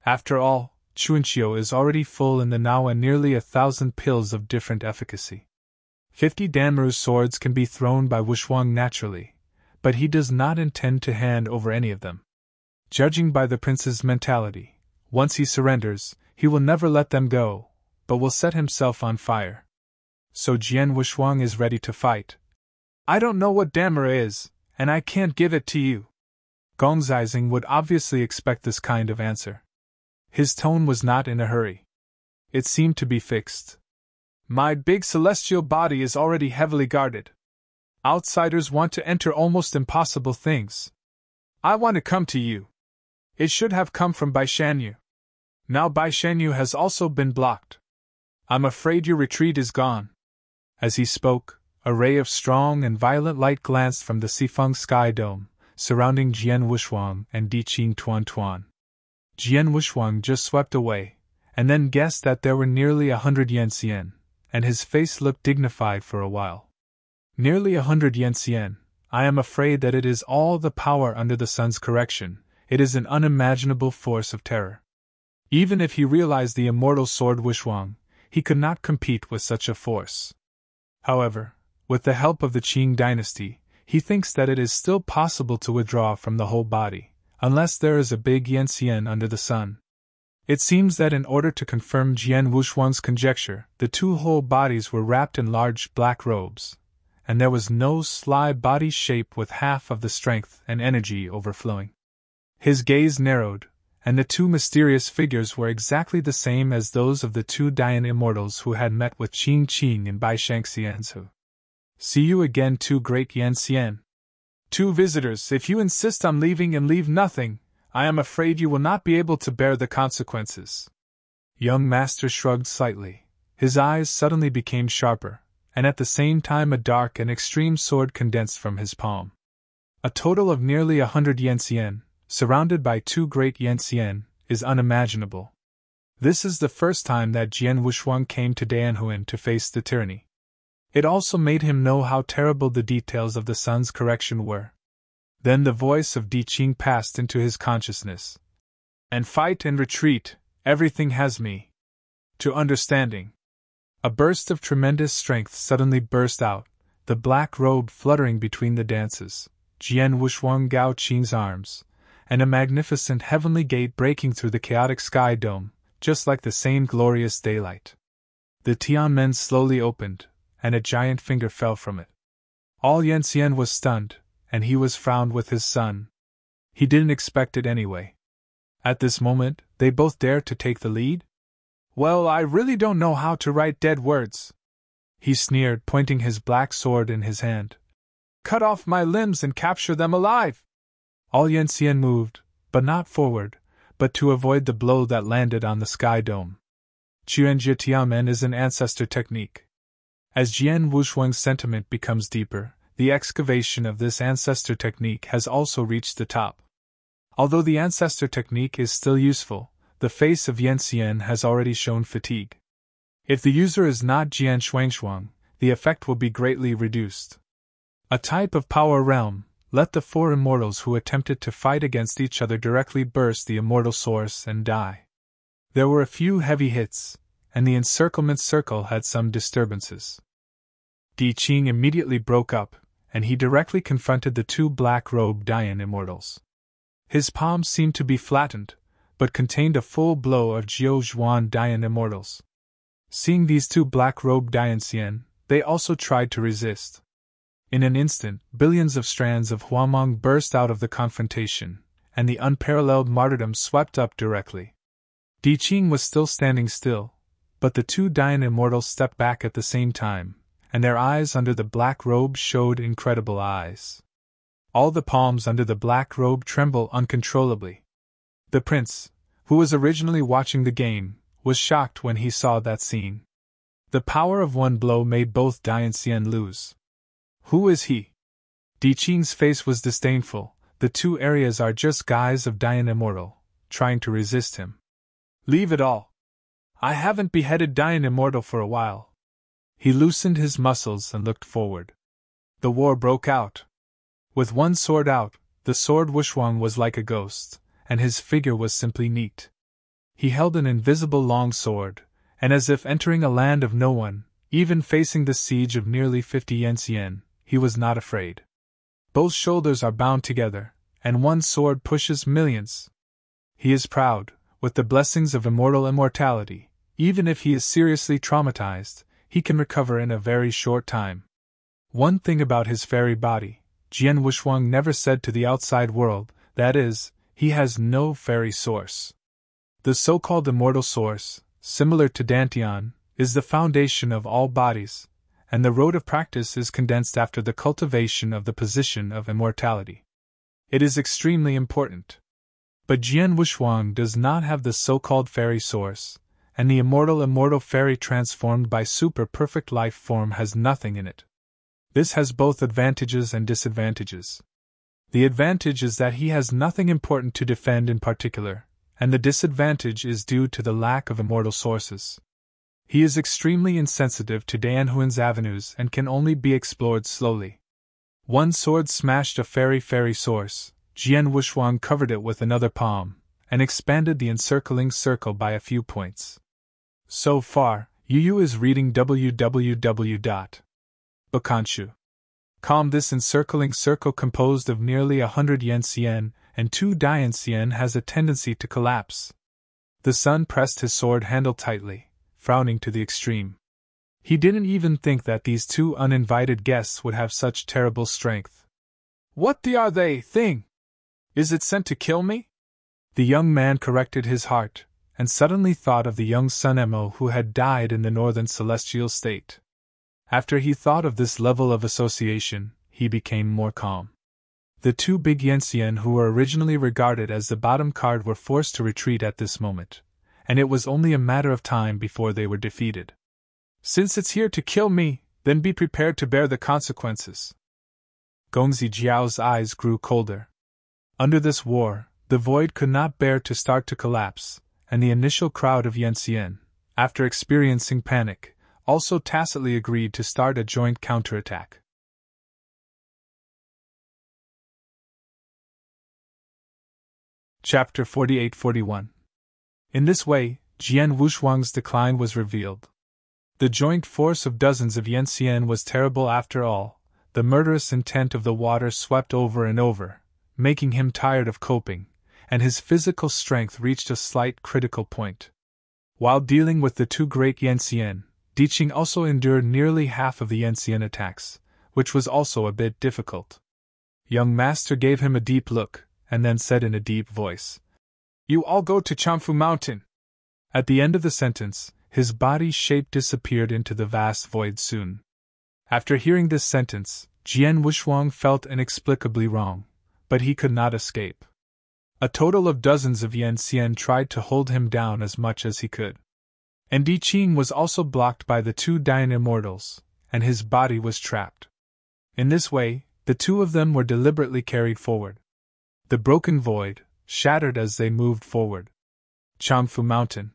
After all, Chuanqiu is already full in the now and nearly 1,000 pills of different efficacy. 50 Danmaru's swords can be thrown by Wushuang naturally, but he does not intend to hand over any of them. Judging by the prince's mentality, once he surrenders, he will never let them go, but will set himself on fire. So Jian Wushuang is ready to fight. I don't know what Danmaru is, and I can't give it to you. Gong Zizing would obviously expect this kind of answer. His tone was not in a hurry. It seemed to be fixed. My big celestial body is already heavily guarded. Outsiders want to enter almost impossible things. I want to come to you. It should have come from Bai Shanyu. Now Bai Shanyu has also been blocked. I'm afraid your retreat is gone. As he spoke, a ray of strong and violent light glanced from the Sifeng sky dome, surrounding Jian Wushuang and Di Qing Tuan Tuan. Jian Wushuang just swept away, and then guessed that there were nearly 100 yen-xian, and his face looked dignified for a while. Nearly 100 yen-xian, I am afraid that it is all the power under the sun's correction. It is an unimaginable force of terror. Even if he realized the immortal sword Wushuang, he could not compete with such a force. However, with the help of the Qing dynasty, he thinks that it is still possible to withdraw from the whole body, unless there is a big yen-xian under the sun. It seems that in order to confirm Jian Wushuang's conjecture, the two whole bodies were wrapped in large black robes, and there was no sly body shape with half of the strength and energy overflowing. His gaze narrowed, and the two mysterious figures were exactly the same as those of the two Dian immortals who had met with Qing Qing in Bai Shangxianzu. See you again, two great yen-xian. Two visitors, if you insist on leaving and leave nothing, I am afraid you will not be able to bear the consequences. Young master shrugged slightly. His eyes suddenly became sharper, and at the same time a dark and extreme sword condensed from his palm. A total of nearly 100 yen-xian, surrounded by two great yen-xian, is unimaginable. This is the first time that Jian Wushuang came to Danhuan to face the tyranny. It also made him know how terrible the details of the sun's correction were. Then the voice of Di Qing passed into his consciousness. And fight and retreat, everything has me to understanding. A burst of tremendous strength suddenly burst out, the black robe fluttering between the dances, Jian Wushuang Gao Qing's arms, and a magnificent heavenly gate breaking through the chaotic sky dome, just like the same glorious daylight. The Tianmen slowly opened, and a giant finger fell from it. All yen-xian was stunned, and he was frowned with his son. He didn't expect it anyway. At this moment, they both dared to take the lead? Well, I really don't know how to write dead words. He sneered, pointing his black sword in his hand. Cut off my limbs and capture them alive! All yen-xian moved, but not forward, but to avoid the blow that landed on the sky dome. Chuanjia Tiamen is an ancestor technique. As Jian Wushuang's sentiment becomes deeper, the excavation of this ancestor technique has also reached the top. Although the ancestor technique is still useful, the face of yen-xian has already shown fatigue. If the user is not Jian Shuangshuang, the effect will be greatly reduced. A type of power realm, let the four immortals who attempted to fight against each other directly burst the immortal source and die. There were a few heavy hits, and the encirclement circle had some disturbances. Di Qing immediately broke up, and he directly confronted the two black-robed Dian immortals. His palms seemed to be flattened, but contained a full blow of Jiu Zhuan Dian immortals. Seeing these two black-robed Dian-xian, they also tried to resist. In an instant, billions of strands of Huameng burst out of the confrontation, and the unparalleled martyrdom swept up directly. Di Qing was still standing still, but the two Dian immortals stepped back at the same time, and their eyes under the black robe showed incredible eyes. All the palms under the black robe trembled uncontrollably. The prince, who was originally watching the game, was shocked when he saw that scene. The power of one blow made both Dian-xian lose. Who is he? Di Qing's face was disdainful. The two areas are just guys of Dian immortal, trying to resist him. Leave it all. I haven't beheaded Dying Immortal for a while. He loosened his muscles and looked forward. The war broke out. With one sword out, the sword Wushwang was like a ghost, and his figure was simply neat. He held an invisible long sword, and as if entering a land of no one, even facing the siege of nearly 50 Yanxian, he was not afraid. Both shoulders are bound together, and one sword pushes millions. He is proud, with the blessings of immortality. Even if he is seriously traumatized, he can recover in a very short time. One thing about his fairy body, Jian Wushwang never said to the outside world, that is, he has no fairy source. The so-called immortal source, similar to Dantian, is the foundation of all bodies, and the road of practice is condensed after the cultivation of the position of immortality. It is extremely important. But Jian Wushwang does not have the so-called fairy source, and the immortal fairy transformed by super-perfect life form has nothing in it. This has both advantages and disadvantages. The advantage is that he has nothing important to defend in particular, and the disadvantage is due to the lack of immortal sources. He is extremely insensitive to Danhuan's avenues and can only be explored slowly. One sword smashed a fairy source. Jian Wushwang covered it with another palm, and expanded the encircling circle by a few points. So far, Yu is reading www.Bakanshu.com. This encircling circle composed of nearly 100 Yanxian and 2 Dianxian has a tendency to collapse. The son pressed his sword handle tightly, frowning to the extreme. He didn't even think that these 2 uninvited guests would have such terrible strength. What are they, thing? Is it sent to kill me? The young man corrected his heart, and suddenly thought of the young son Emo who had died in the northern celestial state. After he thought of this level of association, he became more calm. The 2 big Yanxian who were originally regarded as the bottom card were forced to retreat at this moment, and it was only a matter of time before they were defeated. Since it's here to kill me, then be prepared to bear the consequences. Gongzi Jiao's eyes grew colder. Under this war, the void could not bear to start to collapse, and the initial crowd of Yanxian, after experiencing panic, also tacitly agreed to start a joint counterattack. Chapter 48-41. In this way, Jian Wushwang's decline was revealed. The joint force of dozens of Yanxian was terrible after all. The murderous intent of the water swept over and over, making him tired of coping, and his physical strength reached a slight critical point. While dealing with the 2 great Yanxian, Diqing also endured nearly half of the Yanxian attacks, which was also a bit difficult. Young Master gave him a deep look, and then said in a deep voice, "You all go to Changfu Mountain." At the end of the sentence, his body shape disappeared into the vast void soon. After hearing this sentence, Jian Wushwang felt inexplicably wrong, but he could not escape. A total of dozens of Yanxian tried to hold him down as much as he could. And Diqing was also blocked by the 2 Dying Immortals, and his body was trapped. In this way, the 2 of them were deliberately carried forward. The broken void shattered as they moved forward. Changfu Mountain.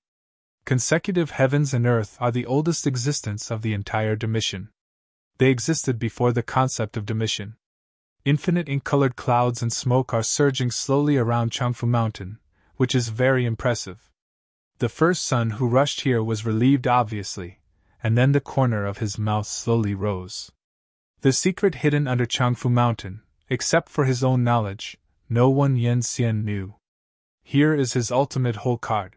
Consecutive heavens and earth are the oldest existence of the entire Dimension. They existed before the concept of Dimension. Infinite ink-colored clouds and smoke are surging slowly around Changfu Mountain, which is very impressive. The first sun who rushed here was relieved obviously, and then the corner of his mouth slowly rose. The secret hidden under Changfu Mountain, except for his own knowledge, no one Yanxian knew. Here is his ultimate hole card.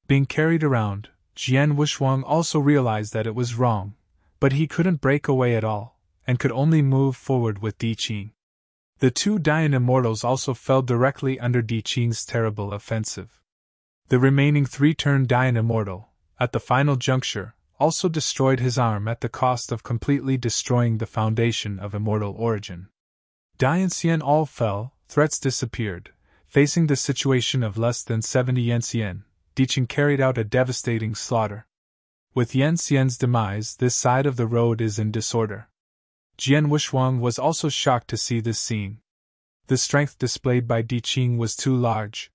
Being carried around, Jian Wushwang also realized that it was wrong, but he couldn't break away at all, and could only move forward with Diqing. The 2 Dying Immortals also fell directly under Diqing's terrible offensive. The remaining 3 turned Dying Immortal, at the final juncture, also destroyed his arm at the cost of completely destroying the foundation of immortal origin. Dianxian all fell, threats disappeared. Facing the situation of less than 70 Yanxian, Diqing carried out a devastating slaughter. With Yanxian's demise, this side of the road is in disorder. Jian Wushwang was also shocked to see this scene. The strength displayed by Diqing was too large.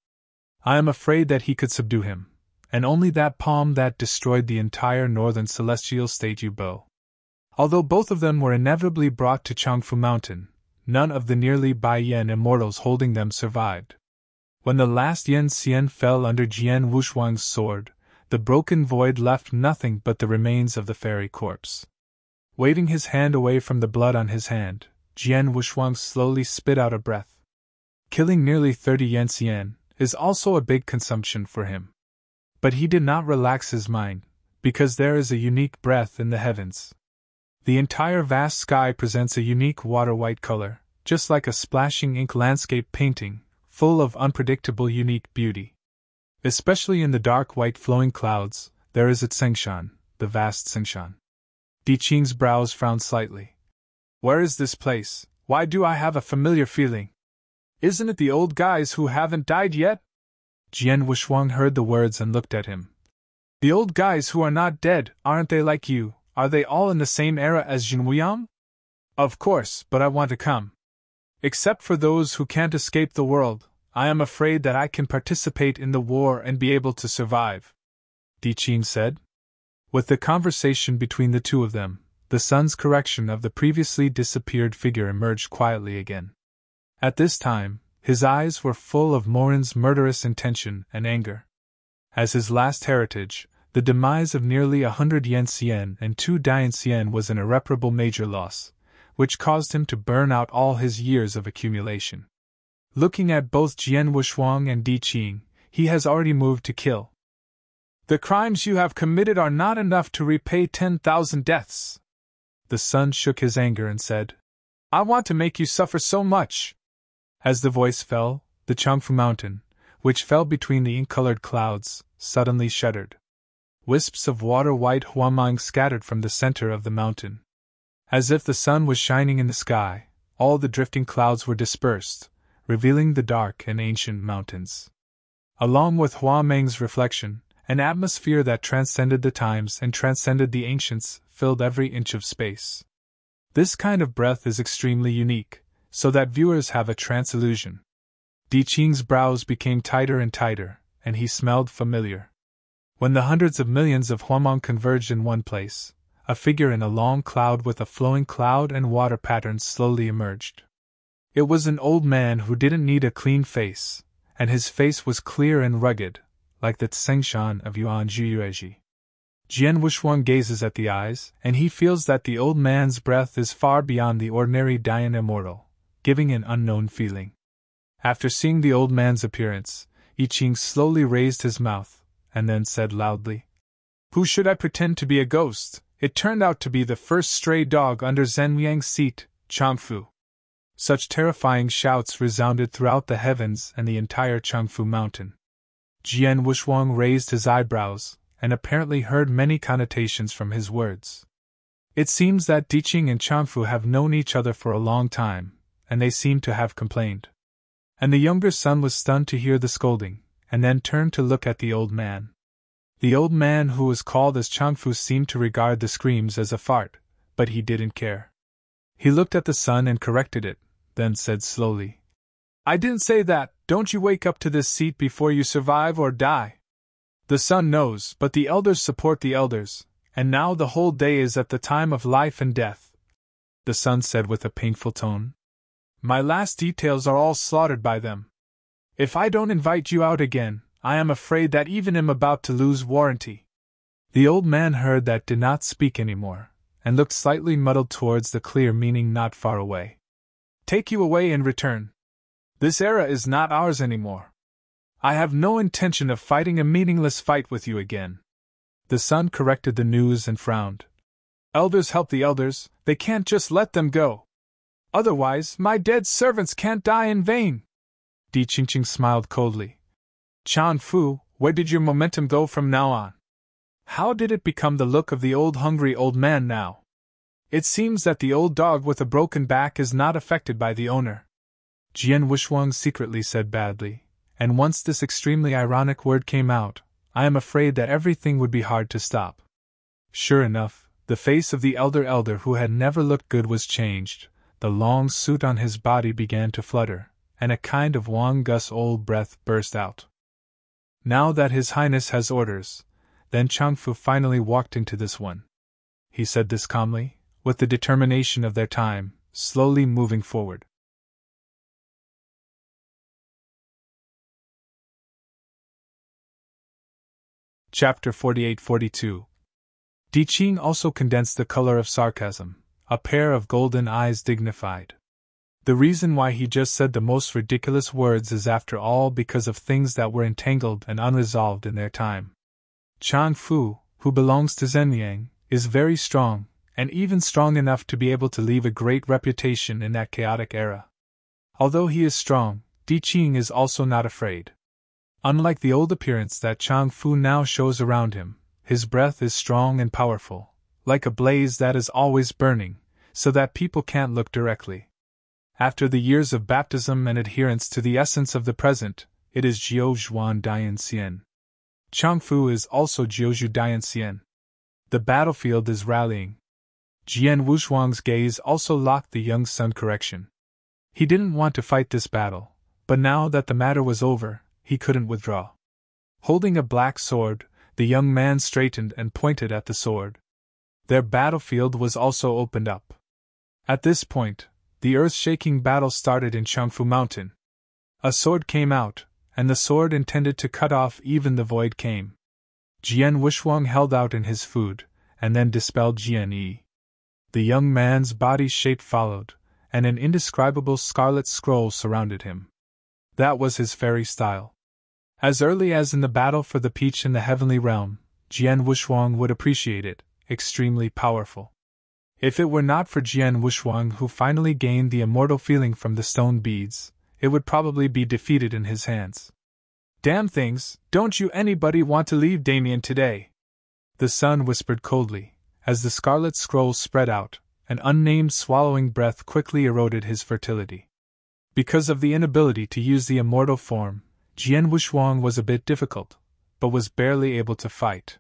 I am afraid that he could subdue him, and only that palm that destroyed the entire northern celestial state Yubo. Although both of them were inevitably brought to Changfu Mountain, none of the nearly Bai-Yen immortals holding them survived. When the last Yen Xian fell under Jian Wushuang's sword, the broken void left nothing but the remains of the fairy corpse. Waving his hand away from the blood on his hand, Jian Wushuang slowly spit out a breath. Killing nearly 30 Yen Xian is also a big consumption for him. But he did not relax his mind, because there is a unique breath in the heavens. The entire vast sky presents a unique water-white color, just like a splashing ink landscape painting, full of unpredictable unique beauty. Especially in the dark white flowing clouds, there is its Sengshan, the vast Sengshan. Di Qing's brows frowned slightly. Where is this place? Why do I have a familiar feeling? Isn't it the old guys who haven't died yet? Jian Wushuang heard the words and looked at him. The old guys who are not dead, aren't they like you? Are they all in the same era as Jinwuyang? Of course, but I want to come. Except for those who can't escape the world, I am afraid that I can participate in the war and be able to survive, Di Qing said. With the conversation between the two of them, the sun's correction of the previously disappeared figure emerged quietly again. At this time, his eyes were full of Morin's murderous intention and anger. As his last heritage, the demise of nearly 100 Yen Xian and 2 Dian Xian was an irreparable major loss, which caused him to burn out all his years of accumulation. Looking at both Jian Wushuang and Di Qing, he has already moved to kill. The crimes you have committed are not enough to repay 10,000 deaths. The sun shook his anger and said, I want to make you suffer so much. As the voice fell, the Changfu Mountain, which fell between the ink-colored clouds, suddenly shuddered. Wisps of water-white huamang scattered from the center of the mountain. As if the sun was shining in the sky, all the drifting clouds were dispersed, revealing the dark and ancient mountains. Along with Huamang's reflection, an atmosphere that transcended the times and transcended the ancients filled every inch of space. This kind of breath is extremely unique, so that viewers have a trance illusion. Di Qing's brows became tighter and tighter, and he smelled familiar. When the hundreds of millions of Huamang converged in one place, a figure in a long cloud with a flowing cloud and water patterns slowly emerged. It was an old man who didn't need a clean face, and his face was clear and rugged, like the Tsengshan of Yuan Zhiyueji. Jian Wushuang gazes at the eyes, and he feels that the old man's breath is far beyond the ordinary Dian immortal, giving an unknown feeling. After seeing the old man's appearance, I Ching slowly raised his mouth, and then said loudly, Who should I pretend to be a ghost? It turned out to be the first stray dog under Zhen Yang's seat, Changfu. Such terrifying shouts resounded throughout the heavens and the entire Changfu Mountain. Jian Wushuang raised his eyebrows, and apparently heard many connotations from his words. It seems that Di Qing and Changfu have known each other for a long time, and they seem to have complained. And the younger son was stunned to hear the scolding, and then turned to look at the old man. The old man who was called as Changfu seemed to regard the screams as a fart, but he didn't care. He looked at the sun and corrected it, then said slowly, I didn't say that, don't you wake up to this seat before you survive or die. The son knows, but the elders support the elders, and now the whole day is at the time of life and death. The son said with a painful tone. My last details are all slaughtered by them. If I don't invite you out again, I am afraid that even am about to lose warranty. The old man heard that did not speak any more, and looked slightly muddled towards the clear meaning not far away. Take you away and return. This era is not ours anymore. I have no intention of fighting a meaningless fight with you again. The son corrected the news and frowned. Elders help the elders, they can't just let them go. Otherwise, my dead servants can't die in vain. Di Qingqing smiled coldly. Changfu, where did your momentum go from now on? How did it become the look of the old hungry old man now? It seems that the old dog with a broken back is not affected by the owner. Jian Wushuang secretly said badly, and once this extremely ironic word came out, I am afraid that everything would be hard to stop. Sure enough, the face of the elder who had never looked good was changed, the long suit on his body began to flutter, and a kind of Wang Gus old breath burst out. Now that His Highness has orders, then Changfu finally walked into this one. He said this calmly, with the determination of their time, slowly moving forward. Chapter 48-42. Di Qing also condensed the color of sarcasm, a pair of golden eyes dignified. The reason why he just said the most ridiculous words is after all because of things that were entangled and unresolved in their time. Chang Fu, who belongs to Zhenyang, is very strong, and even strong enough to be able to leave a great reputation in that chaotic era. Although he is strong, Di Qing is also not afraid. Unlike the old appearance that Chang Fu now shows around him, his breath is strong and powerful, like a blaze that is always burning, so that people can't look directly. After the years of baptism and adherence to the essence of the present, it is Jiu Zhuan Dian Xian. Chang Fu is also Jiuzhu Dian Xian. The battlefield is rallying. Jian Wushuang's gaze also locked the young sun correction. He didn't want to fight this battle, but now that the matter was over, he couldn't withdraw. Holding a black sword, the young man straightened and pointed at the sword. Their battlefield was also opened up. At this point, the earth-shaking battle started in Changfu Mountain. A sword came out, and the sword intended to cut off even the void came. Jian Wushuang held out in his food, and then dispelled Jian Yi. The young man's body shape followed, and an indescribable scarlet scroll surrounded him. That was his fairy style. As early as in the battle for the peach in the heavenly realm, Jian Wushuang would appreciate it, extremely powerful. If it were not for Jian Wushuang, who finally gained the immortal feeling from the stone beads, it would probably be defeated in his hands. Damn things, don't you anybody want to leave Damien today? The sun whispered coldly, as the scarlet scroll spread out, an unnamed swallowing breath quickly eroded his fertility. Because of the inability to use the immortal form, Jian Wushuang was a bit difficult, but was barely able to fight.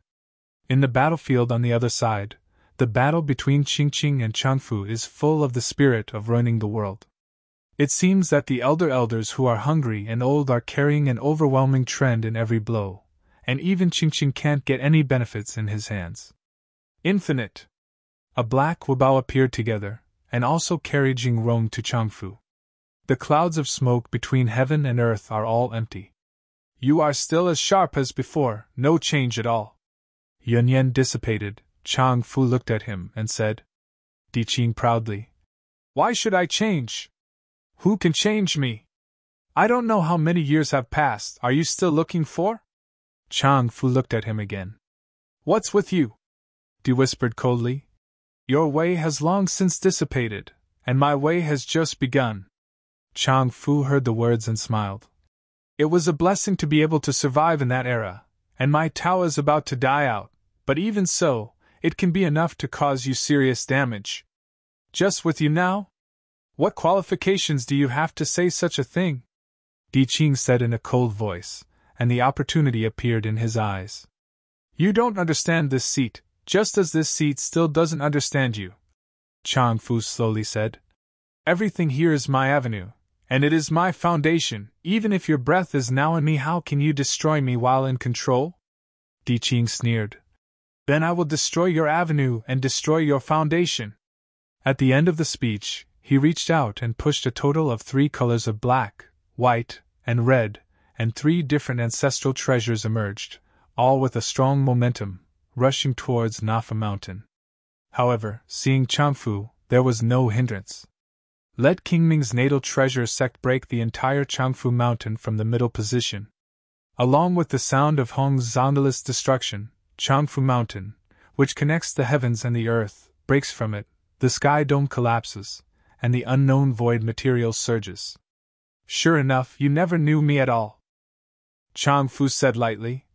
In the battlefield on the other side, the battle between Qingqing and Changfu is full of the spirit of ruining the world. It seems that the elders who are hungry and old are carrying an overwhelming trend in every blow, and even Qingqing can't get any benefits in his hands. Infinite! A black Wubao appeared together, and also carried Jingrong to Changfu. The clouds of smoke between heaven and earth are all empty. You are still as sharp as before, no change at all. Yunyan dissipated. Chang Fu looked at him and said, Di Qing proudly, Why should I change? Who can change me? I don't know how many years have passed, are you still looking for? Chang Fu looked at him again. What's with you? Di whispered coldly. Your way has long since dissipated, and my way has just begun. Chang Fu heard the words and smiled. It was a blessing to be able to survive in that era, and my Tao is about to die out, but even so, it can be enough to cause you serious damage. Just with you now? What qualifications do you have to say such a thing? Di Qing said in a cold voice, and the opportunity appeared in his eyes. You don't understand this seat, just as this seat still doesn't understand you. Chang Fu slowly said. Everything here is my avenue, and it is my foundation. Even if your breath is now in me, how can you destroy me while in control? Di Qing sneered. Then I will destroy your avenue and destroy your foundation. At the end of the speech, he reached out and pushed a total of 3 colors of black, white, and red, and 3 different ancestral treasures emerged, all with a strong momentum, rushing towards Nafa Mountain. However, seeing Changfu, there was no hindrance. Let Qingming's natal treasure sect break the entire Changfu Mountain from the middle position. Along with the sound of Hong's Zondalist destruction, Changfu Mountain, which connects the heavens and the earth, breaks from it, the sky dome collapses, and the unknown void material surges. Sure enough, you never knew me at all. Changfu said lightly.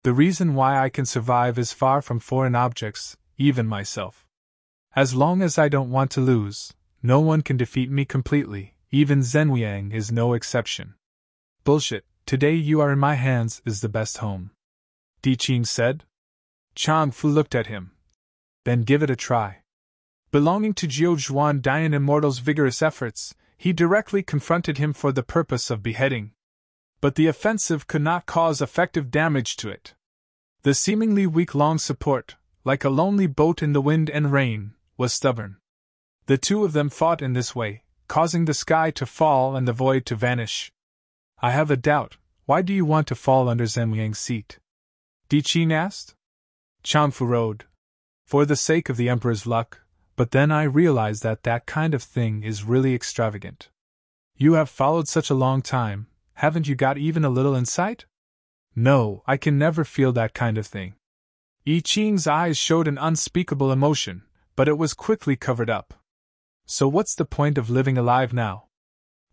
The reason why I can survive is far from foreign objects, even myself. As long as I don't want to lose, no one can defeat me completely, even Zhenliang is no exception. Bullshit, today you are in my hands is the best home. Di Qing said. Chang Fu looked at him. Then give it a try. Belonging to Jiu Zhuan Dian Immortal's vigorous efforts, he directly confronted him for the purpose of beheading. but the offensive could not cause effective damage to it. The seemingly week-long support, like a lonely boat in the wind and rain, was stubborn. The two of them fought in this way, causing the sky to fall and the void to vanish. I have a doubt. Why do you want to fall under Zhen Yang's seat? Di Qing asked. Changfu rode. For the sake of the Emperor's luck, but then I realized that that kind of thing is really extravagant. You have followed such a long time, haven't you got even a little insight? No, I can never feel that kind of thing. Yi Qing's eyes showed an unspeakable emotion, but it was quickly covered up. So what's the point of living alive now?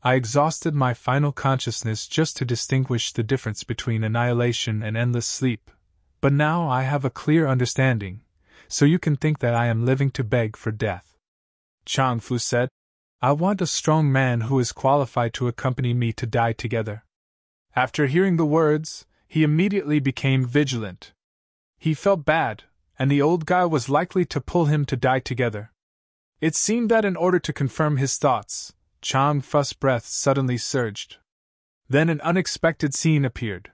I exhausted my final consciousness just to distinguish the difference between annihilation and endless sleep, but now I have a clear understanding, so you can think that I am living to beg for death. Changfu said, I want a strong man who is qualified to accompany me to die together. After hearing the words, he immediately became vigilant. He felt bad, and the old guy was likely to pull him to die together. It seemed that in order to confirm his thoughts, Changfu's breath suddenly surged. Then an unexpected scene appeared.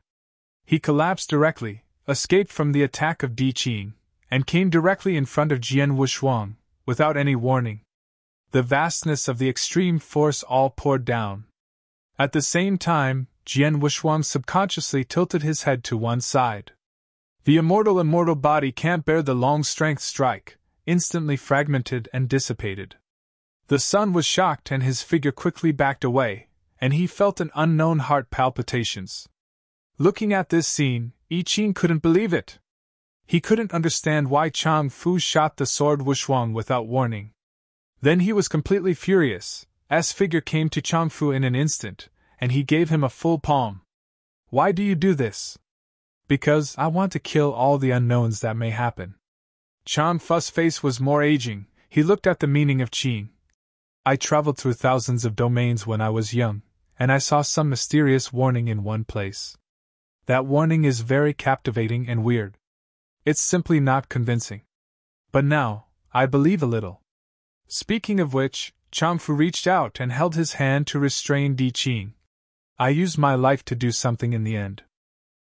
He collapsed directly, escaped from the attack of Di Qing, and came directly in front of Jian Wushuang, without any warning. The vastness of the extreme force all poured down. At the same time, Jian Wushuang subconsciously tilted his head to one side. The immortal body can't bear the long strength strike, instantly fragmented and dissipated. The sun was shocked and his figure quickly backed away, and he felt an unknown heart palpitations. Looking at this scene, Yi Qing couldn't believe it. He couldn't understand why Changfu shot the sword Wushuang without warning. Then he was completely furious. His figure came to Changfu in an instant, and he gave him a full palm. Why do you do this? Because I want to kill all the unknowns that may happen. Changfu's face was more aging. He looked at the meaning of Qing. I traveled through thousands of domains when I was young, and I saw some mysterious warning in one place. That warning is very captivating and weird. It's simply not convincing. But now, I believe a little. Speaking of which, Changfu reached out and held his hand to restrain Di Qing. I used my life to do something in the end.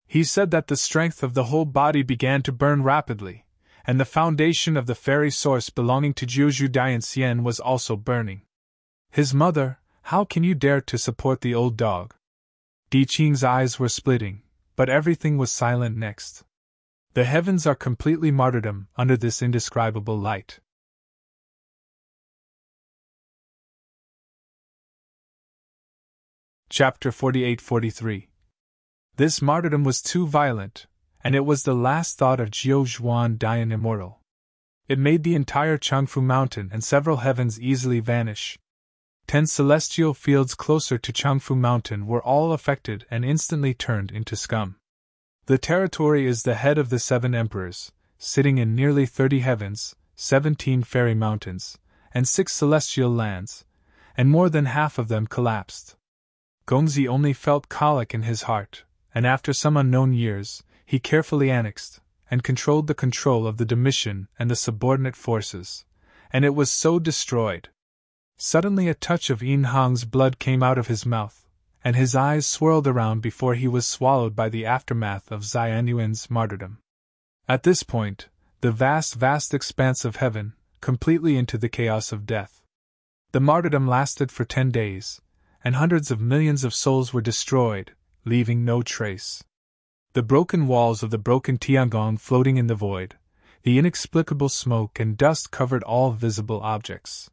He said that the strength of the whole body began to burn rapidly, and the foundation of the fairy source belonging to Jiuzhu Dianxian was also burning. His mother, how can you dare to support the old dog? Di Qing's eyes were splitting, but everything was silent next. The heavens are completely martyrdom under this indescribable light. Chapter 48-43. This martyrdom was too violent, and it was the last thought of Jiu Zhuan Dian Immortal. It made the entire Changfu Mountain and several heavens easily vanish. 10 celestial fields closer to Changfu Mountain were all affected and instantly turned into scum. The territory is the head of the 7 emperors, sitting in nearly 30 heavens, 17 fairy mountains, and 6 celestial lands, and more than half of them collapsed. Gongzi only felt colic in his heart, and after some unknown years, he carefully annexed and controlled the control of the Domitian and the subordinate forces, and it was so destroyed. Suddenly a touch of Yin Hong's blood came out of his mouth, and his eyes swirled around before he was swallowed by the aftermath of Xianyuan's martyrdom. At this point, the vast expanse of heaven, completely into the chaos of death. The martyrdom lasted for 10 days, and hundreds of millions of souls were destroyed, leaving no trace. The broken walls of the broken Tiangong floating in the void, the inexplicable smoke and dust covered all visible objects.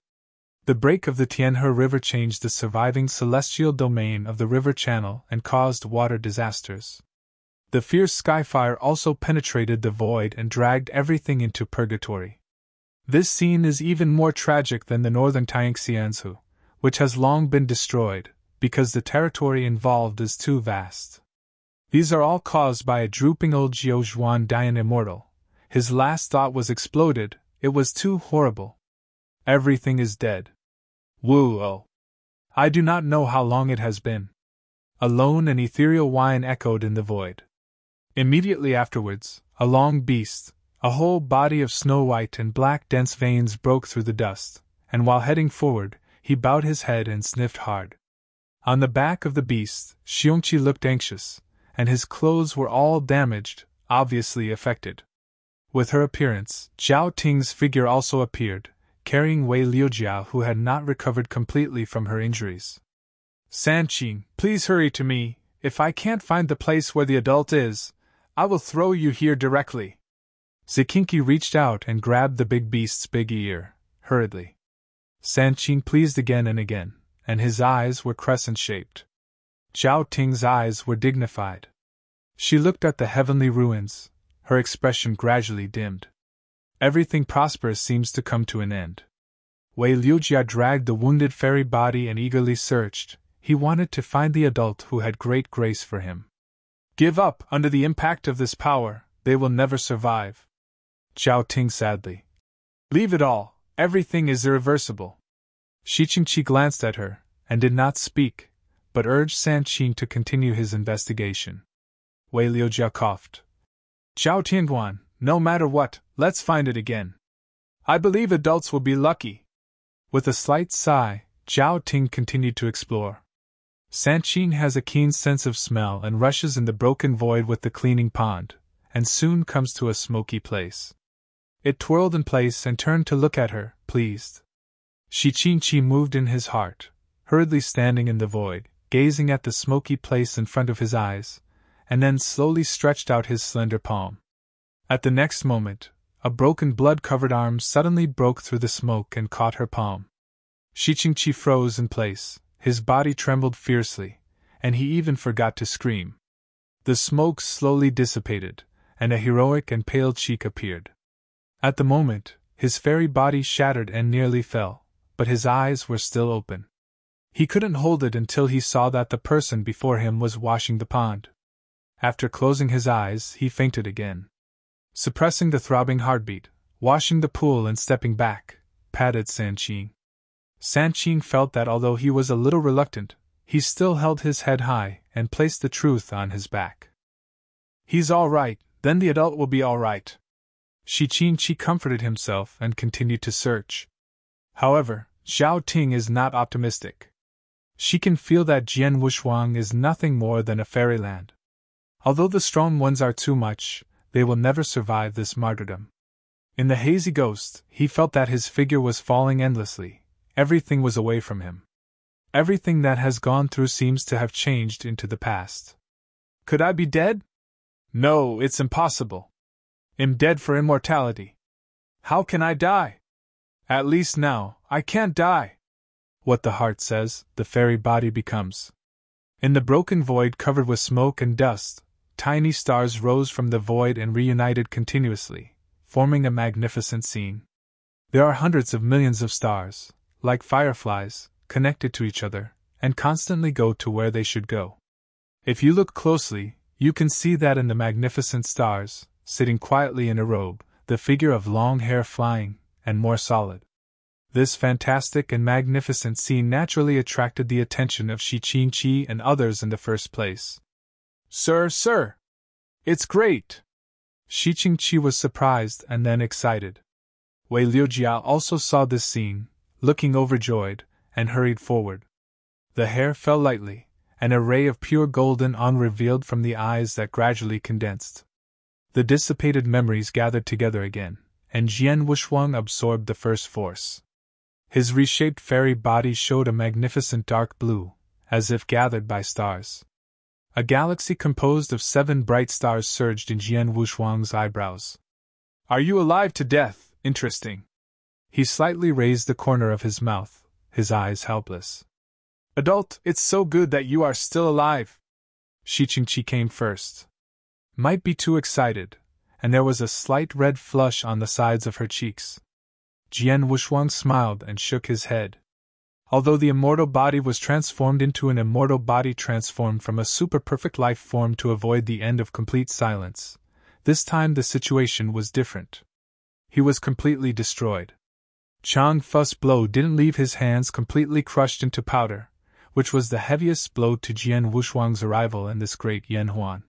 The break of the Tianhe River changed the surviving celestial domain of the river channel and caused water disasters. The fierce skyfire also penetrated the void and dragged everything into purgatory. This scene is even more tragic than the northern Tianxianzhu, which has long been destroyed, because the territory involved is too vast. These are all caused by a drooping old Jiu Zhuan Dian Immortal. His last thought was exploded, it was too horrible. Everything is dead. Woo-oh. I do not know how long it has been. A lone and ethereal whine echoed in the void. Immediately afterwards, a long beast, a whole body of snow-white and black dense veins broke through the dust, and while heading forward, he bowed his head and sniffed hard. On the back of the beast, Xiongqi looked anxious, and his clothes were all damaged, obviously affected. With her appearance, Zhao Ting's figure also appeared, carrying Wei Liujiao, who had not recovered completely from her injuries. Sanqing, please hurry to me. If I can't find the place where the adult is, I will throw you here directly. Zikinki reached out and grabbed the big beast's big ear, hurriedly. Sanqing pleased again and again, and his eyes were crescent-shaped. Zhao Ting's eyes were dignified. She looked at the heavenly ruins, her expression gradually dimmed. Everything prosperous seems to come to an end. Wei Liujia dragged the wounded fairy body and eagerly searched. He wanted to find the adult who had great grace for him. Give up, under the impact of this power, they will never survive. Zhao Ting sadly. Leave it all, everything is irreversible. Shiqingqi glanced at her, and did not speak, but urged Sanqing to continue his investigation. Wei Liujia coughed. Zhao Tianguan, no matter what, let's find it again. I believe adults will be lucky. With a slight sigh, Zhao Ting continued to explore. Sanqing has a keen sense of smell and rushes in the broken void with the cleaning pond, and soon comes to a smoky place. It twirled in place and turned to look at her, pleased. Shiqingqi moved in his heart, hurriedly standing in the void, gazing at the smoky place in front of his eyes, and then slowly stretched out his slender palm. At the next moment, a broken blood-covered arm suddenly broke through the smoke and caught her palm. Shiqingqi froze in place, his body trembled fiercely, and he even forgot to scream. The smoke slowly dissipated, and a heroic and pale cheek appeared. At the moment, his fairy body shattered and nearly fell, but his eyes were still open. He couldn't hold it until he saw that the person before him was washing the pond. After closing his eyes, he fainted again. Suppressing the throbbing heartbeat, washing the pool and stepping back, patted Sanqing. Sanqing felt that although he was a little reluctant, he still held his head high and placed the truth on his back. He's all right, then the adult will be all right. Shiqingqi comforted himself and continued to search. However, Zhao Ting is not optimistic. She can feel that Jian Wushuang is nothing more than a fairyland. Although the strong ones are too much, they will never survive this martyrdom. In the hazy ghost, he felt that his figure was falling endlessly. Everything was away from him. Everything that has gone through seems to have changed into the past. Could I be dead? No, it's impossible. I'm dead for immortality. How can I die? At least now, I can't die. What the heart says, the fairy body becomes. In the broken void covered with smoke and dust, tiny stars rose from the void and reunited continuously, forming a magnificent scene. There are hundreds of millions of stars, like fireflies, connected to each other, and constantly go to where they should go. If you look closely, you can see that in the magnificent stars, sitting quietly in a robe, the figure of long hair flying, and more solid. This fantastic and magnificent scene naturally attracted the attention of Shiqingqi and others in the first place. Sir! It's great! Shiqingqi was surprised and then excited. Wei Liujia also saw this scene, looking overjoyed, and hurried forward. The hair fell lightly, and a ray of pure golden revealed from the eyes that gradually condensed. The dissipated memories gathered together again, and Jian Wushuang absorbed the first force. His reshaped fairy body showed a magnificent dark blue, as if gathered by stars. A galaxy composed of 7 bright stars surged in Jian Wushuang's eyebrows. Are you alive to death? Interesting. He slightly raised the corner of his mouth, his eyes helpless. Adult, it's so good that you are still alive. Shiqingqi came first. Might be too excited, and there was a slight red flush on the sides of her cheeks. Jian Wushuang smiled and shook his head. Although the immortal body was transformed into an immortal body transformed from a super-perfect life form to avoid the end of complete silence, this time the situation was different. He was completely destroyed. Chang Fu's blow didn't leave his hands completely crushed into powder, which was the heaviest blow to Jian Wushuang's arrival in this great Yanhuan.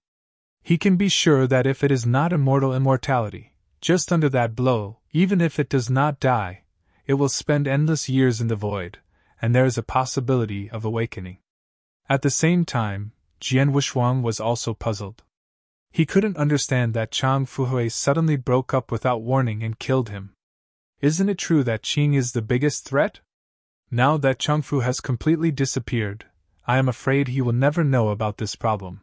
He can be sure that if it is not immortal immortality, just under that blow, even if it does not die, it will spend endless years in the void, and there is a possibility of awakening. At the same time, Jian Wushuang was also puzzled. He couldn't understand that Chang Fuhui suddenly broke up without warning and killed him. Isn't it true that Qing is the biggest threat? Now that Chang Fu has completely disappeared, I am afraid he will never know about this problem.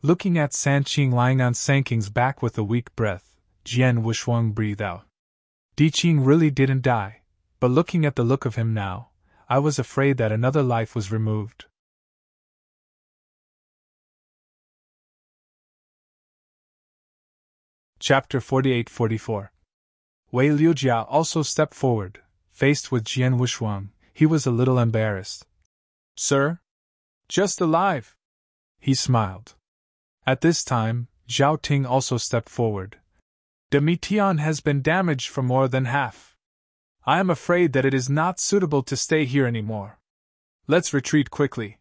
Looking at San Qing lying on San Qing's back with a weak breath, Jian Wushuang breathed out. Di Qing really didn't die, but looking at the look of him now, I was afraid that another life was removed. Chapter 48-44. Wei Liujia also stepped forward. Faced with Jian Wushuang, he was a little embarrassed. Sir? Just alive. He smiled. At this time, Zhao Ting also stepped forward. Domitian has been damaged for more than half. I am afraid that it is not suitable to stay here anymore. Let's retreat quickly.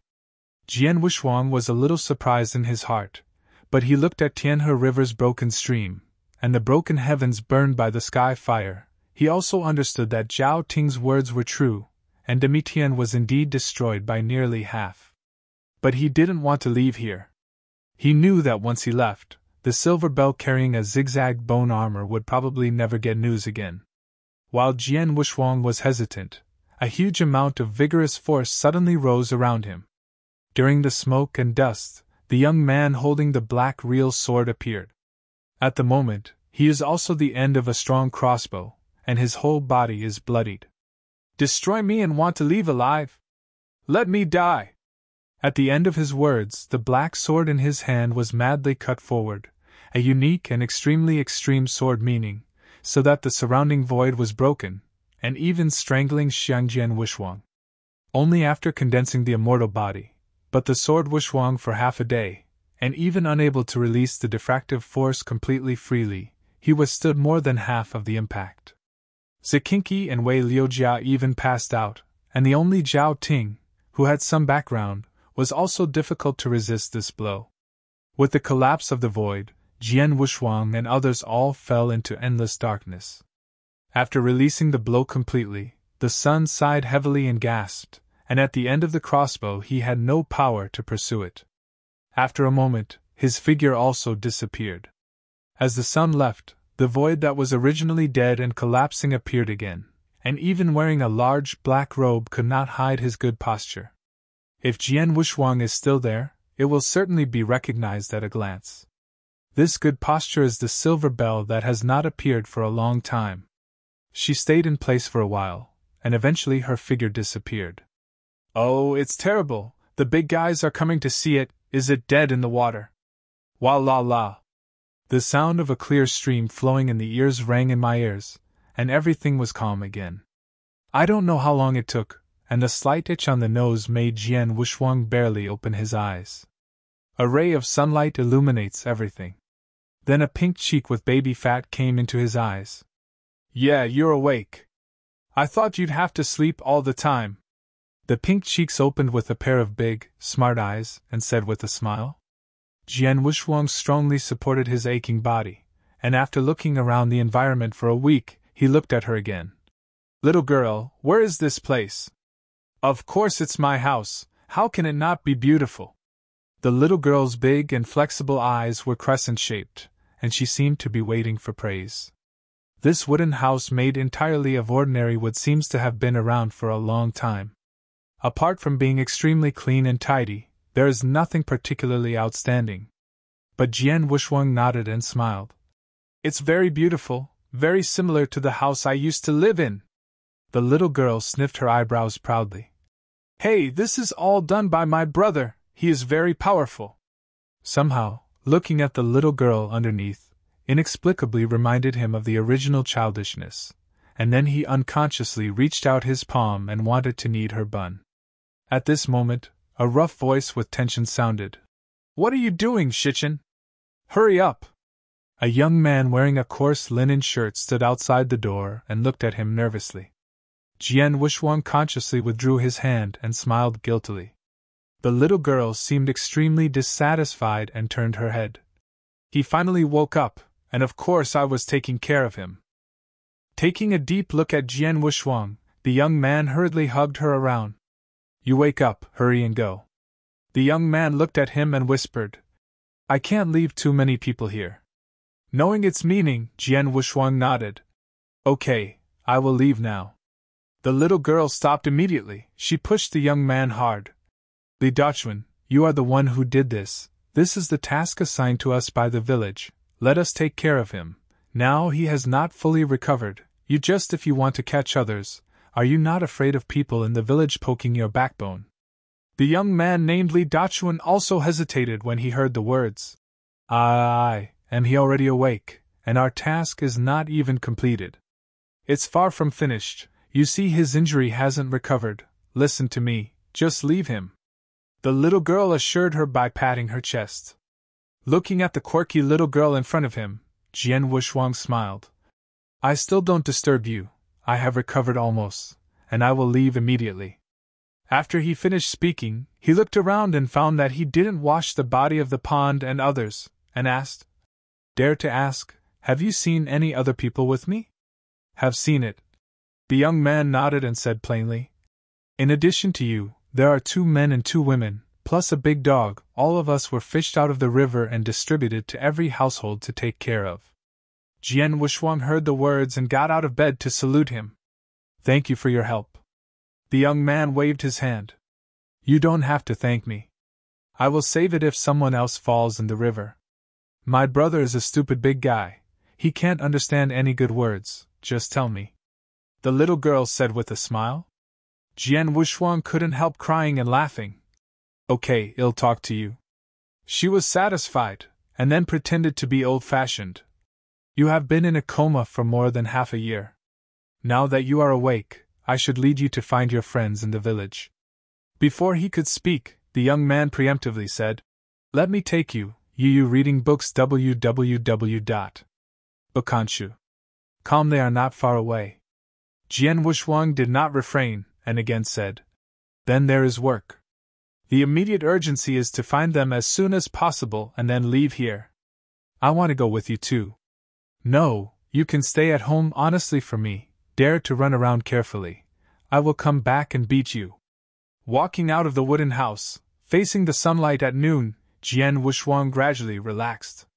Jian Wushuang was a little surprised in his heart, but he looked at Tianhe River's broken stream, and the broken heavens burned by the sky fire. He also understood that Zhao Ting's words were true, and Domitian was indeed destroyed by nearly half. But he didn't want to leave here. He knew that once he left, the silver bell carrying a zigzag bone armor would probably never get news again. While Jian Wushuang was hesitant, a huge amount of vigorous force suddenly rose around him. During the smoke and dust, the young man holding the black real sword appeared. At the moment, he is also the end of a strong crossbow, and his whole body is bloodied. Destroy me and want to leave alive? Let me die! At the end of his words, the black sword in his hand was madly cut forward, a unique and extremely extreme sword meaning, so that the surrounding void was broken, and even strangling Jian Wushuang. Only after condensing the immortal body, but the sword Wushuang for half a day, and even unable to release the diffractive force completely freely, he withstood more than half of the impact. Zikinki and Wei Liujia even passed out, and the only Zhao Ting, who had some background, was also difficult to resist this blow. With the collapse of the void, Jian Wushuang and others all fell into endless darkness. After releasing the blow completely, the sun sighed heavily and gasped, and at the end of the crossbow he had no power to pursue it. After a moment, his figure also disappeared. As the sun left, the void that was originally dead and collapsing appeared again, and even wearing a large black robe could not hide his good posture. If Jian Wushuang is still there, it will certainly be recognized at a glance. This good posture is the silver bell that has not appeared for a long time. She stayed in place for a while, and eventually her figure disappeared. Oh, it's terrible, the big guys are coming to see it. Is it dead in the water? Wa la la. The sound of a clear stream flowing in the ears rang in my ears, and everything was calm again. I don't know how long it took, and the slight itch on the nose made Jian Wushuang barely open his eyes. A ray of sunlight illuminates everything. Then a pink cheek with baby fat came into his eyes. Yeah, you're awake. I thought you'd have to sleep all the time. The pink cheeks opened with a pair of big, smart eyes, and said with a smile. Jian Wushuang strongly supported his aching body, and after looking around the environment for a week, he looked at her again. Little girl, where is this place? Of course it's my house, how can it not be beautiful? The little girl's big and flexible eyes were crescent-shaped, and she seemed to be waiting for praise. This wooden house made entirely of ordinary wood seems to have been around for a long time. Apart from being extremely clean and tidy, there is nothing particularly outstanding. But Jian Wushuang nodded and smiled. It's very beautiful, very similar to the house I used to live in. The little girl sniffed her eyebrows proudly. Hey, this is all done by my brother, he is very powerful. Somehow, looking at the little girl underneath, inexplicably reminded him of the original childishness, and then he unconsciously reached out his palm and wanted to knead her bun. At this moment, a rough voice with tension sounded. What are you doing, Shichen? Hurry up! A young man wearing a coarse linen shirt stood outside the door and looked at him nervously. Jian Wushuang consciously withdrew his hand and smiled guiltily. The little girl seemed extremely dissatisfied and turned her head. He finally woke up, and of course I was taking care of him. Taking a deep look at Jian Wushuang, the young man hurriedly hugged her around. You wake up, hurry and go. The young man looked at him and whispered, I can't leave too many people here. Knowing its meaning, Jian Wushuang nodded. Okay, I will leave now. The little girl stopped immediately. She pushed the young man hard. Li Dachuan, you are the one who did this. This is the task assigned to us by the village. Let us take care of him. Now he has not fully recovered. If you want to catch others, are you not afraid of people in the village poking your backbone? The young man named Li Dachuan also hesitated when he heard the words. I am he already awake, and our task is not even completed. It's far from finished. You see, his injury hasn't recovered. Listen to me, just leave him. The little girl assured her by patting her chest. Looking at the quirky little girl in front of him, Jian Wushuang smiled. I still don't disturb you. I have recovered almost, and I will leave immediately. After he finished speaking, he looked around and found that he didn't wash the body of the pond and others, and asked, Dare to ask, have you seen any other people with me? Have seen it. The young man nodded and said plainly, In addition to you, there are 2 men and 2 women, plus a big dog. All of us were fished out of the river and distributed to every household to take care of. Jian Wushuang heard the words and got out of bed to salute him. Thank you for your help. The young man waved his hand. You don't have to thank me. I will save it if someone else falls in the river. My brother is a stupid big guy. He can't understand any good words. Just tell me. The little girl said with a smile. Jian Wushuang couldn't help crying and laughing. Okay, I'll talk to you. She was satisfied, and then pretended to be old-fashioned. You have been in a coma for more than half a year. Now that you are awake, I should lead you to find your friends in the village. Before he could speak, the young man preemptively said, Let me take you, you reading books www.bookanshu.com. They are not far away. Jian Wushuang did not refrain, and again said, Then there is work. The immediate urgency is to find them as soon as possible and then leave here. I want to go with you too. No, you can stay at home honestly for me. Dare to run around carefully. I will come back and beat you. Walking out of the wooden house, facing the sunlight at noon, Jian Wushuang gradually relaxed.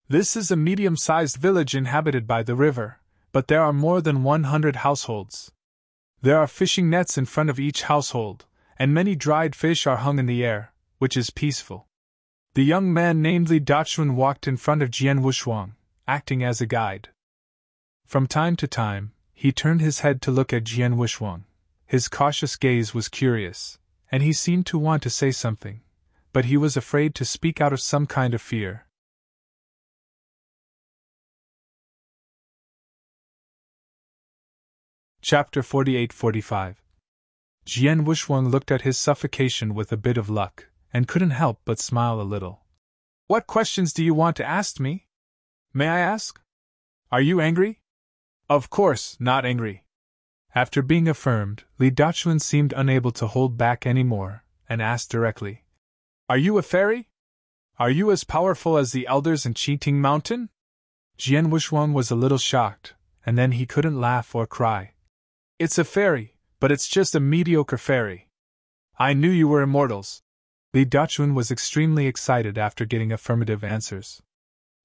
This is a medium-sized village inhabited by the river, but there are more than 100 households. There are fishing nets in front of each household, and many dried fish are hung in the air, which is peaceful. The young man named Li Dachuan walked in front of Jian Wushuang, acting as a guide. From time to time, he turned his head to look at Jian Wushuang. His cautious gaze was curious, and he seemed to want to say something, but he was afraid to speak out of some kind of fear. Chapter 48-45. Jian Wushuang looked at his suffocation with a bit of luck, and couldn't help but smile a little. What questions do you want to ask me? May I ask? Are you angry? Of course, not angry. After being affirmed, Li Dachuan seemed unable to hold back any more, and asked directly, Are you a fairy? Are you as powerful as the elders in Cheating Mountain? Jian Wushuang was a little shocked, and then he couldn't laugh or cry. It's a fairy, but it's just a mediocre fairy. I knew you were immortals. Li Dachuan was extremely excited after getting affirmative answers.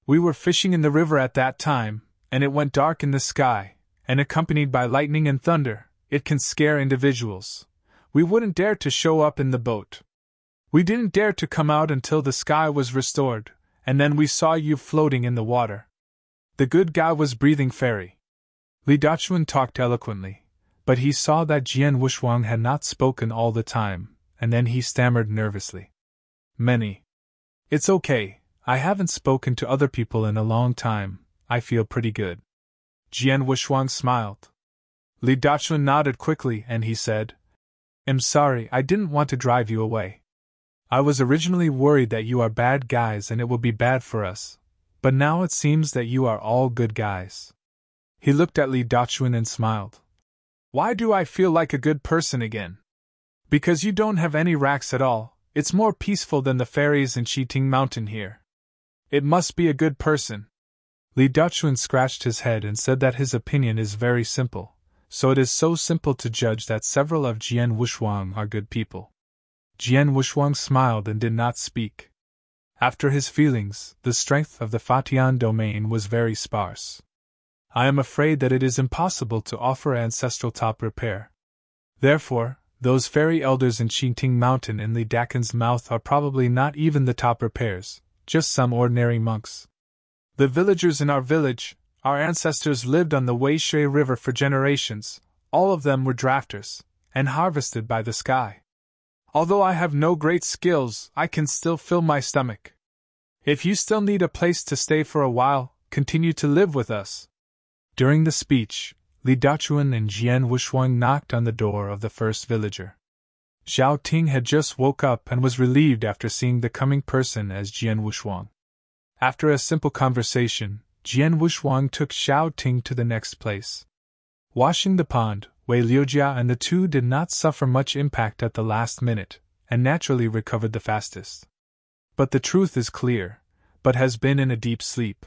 We were fishing in the river at that time, and it went dark in the sky, and accompanied by lightning and thunder, it can scare individuals. We wouldn't dare to show up in the boat. We didn't dare to come out until the sky was restored, and then we saw you floating in the water. The good guy was breathing fairy. Li Dachuan talked eloquently, but he saw that Jian Wushuang had not spoken all the time, and then he stammered nervously. Many. It's okay, I haven't spoken to other people in a long time, I feel pretty good. Jian Wushuang smiled. Li Dachuan nodded quickly and he said, I'm sorry, I didn't want to drive you away. I was originally worried that you are bad guys and it will be bad for us, but now it seems that you are all good guys. He looked at Li Dachuan and smiled. Why do I feel like a good person again? Because you don't have any racks at all. It's more peaceful than the fairies in Cheating Mountain here. It must be a good person. Li Dachuan scratched his head and said that his opinion is very simple, so it is so simple to judge that several of Jian Wushuang are good people. Jian Wushuang smiled and did not speak. After his feelings, the strength of the Fatian domain was very sparse. I am afraid that it is impossible to offer ancestral top repair. Therefore, those fairy elders in Qingting Mountain in Li Dakan's mouth are probably not even the top repairs, just some ordinary monks. The villagers in our village, our ancestors lived on the Weishui River for generations, all of them were drafters, and harvested by the sky. Although I have no great skills, I can still fill my stomach. If you still need a place to stay for a while, continue to live with us. During the speech, Li Dachuan and Jian Wushuang knocked on the door of the first villager. Zhao Ting had just woke up and was relieved after seeing the coming person as Jian Wushuang. After a simple conversation, Jian Wushuang took Zhao Ting to the next place. Washing the pond, Wei Liujia and the two did not suffer much impact at the last minute, and naturally recovered the fastest. But the truth is clear, but has been in a deep sleep.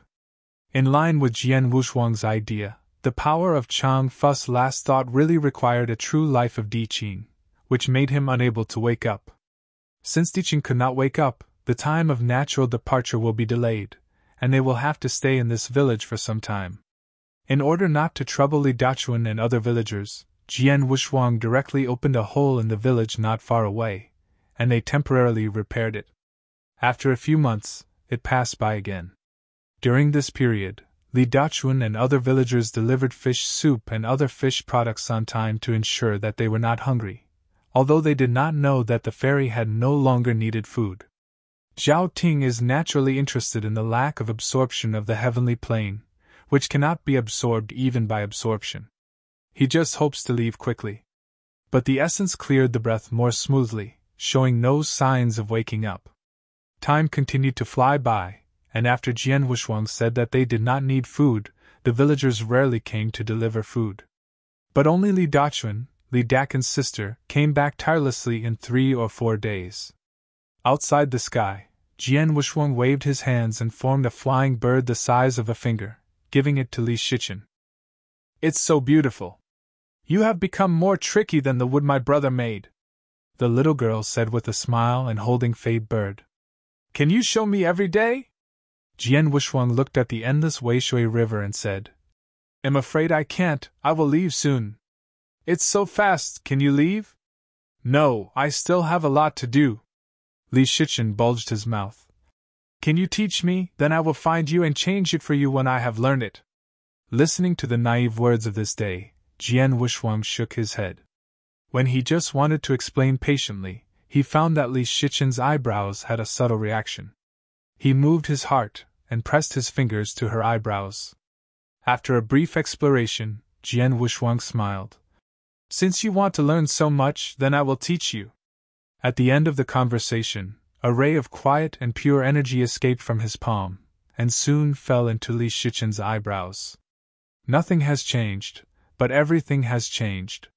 In line with Jian Wushuang's idea, the power of Chang Fu's last thought really required a true life of Di Qing, which made him unable to wake up. Since Di Qing could not wake up, the time of natural departure will be delayed, and they will have to stay in this village for some time. In order not to trouble Li Dachuan and other villagers, Jian Wushuang directly opened a hole in the village not far away, and they temporarily repaired it. After a few months, it passed by again. During this period, Li Dachuan and other villagers delivered fish soup and other fish products on time to ensure that they were not hungry, although they did not know that the fairy had no longer needed food. Zhao Ting is naturally interested in the lack of absorption of the heavenly plane, which cannot be absorbed even by absorption. He just hopes to leave quickly. But the essence cleared the breath more smoothly, showing no signs of waking up. Time continued to fly by, and after Jian Wushuang said that they did not need food, the villagers rarely came to deliver food. But only Li Dachuan, Li Dakan's sister, came back tirelessly in 3 or 4 days. Outside the sky, Jian Wushuang waved his hands and formed a flying bird the size of a finger, giving it to Li Shichen. "It's so beautiful. You have become more tricky than the wood my brother made," the little girl said with a smile and holding Fade Bird. "Can you show me every day?" Jian Wushuang looked at the endless Weishui River and said, "I'm afraid I can't, I will leave soon." "It's so fast, can you leave?" "No, I still have a lot to do." Li Shichen bulged his mouth. "Can you teach me? Then I will find you and change it for you when I have learned it." Listening to the naive words of this day, Jian Wushuang shook his head. When he just wanted to explain patiently, he found that Li Shichen's eyebrows had a subtle reaction. He moved his heart and pressed his fingers to her eyebrows. After a brief exploration, Jian Wushuang smiled. "Since you want to learn so much, then I will teach you." At the end of the conversation, a ray of quiet and pure energy escaped from his palm, and soon fell into Li Shichen's eyebrows. Nothing has changed, but everything has changed.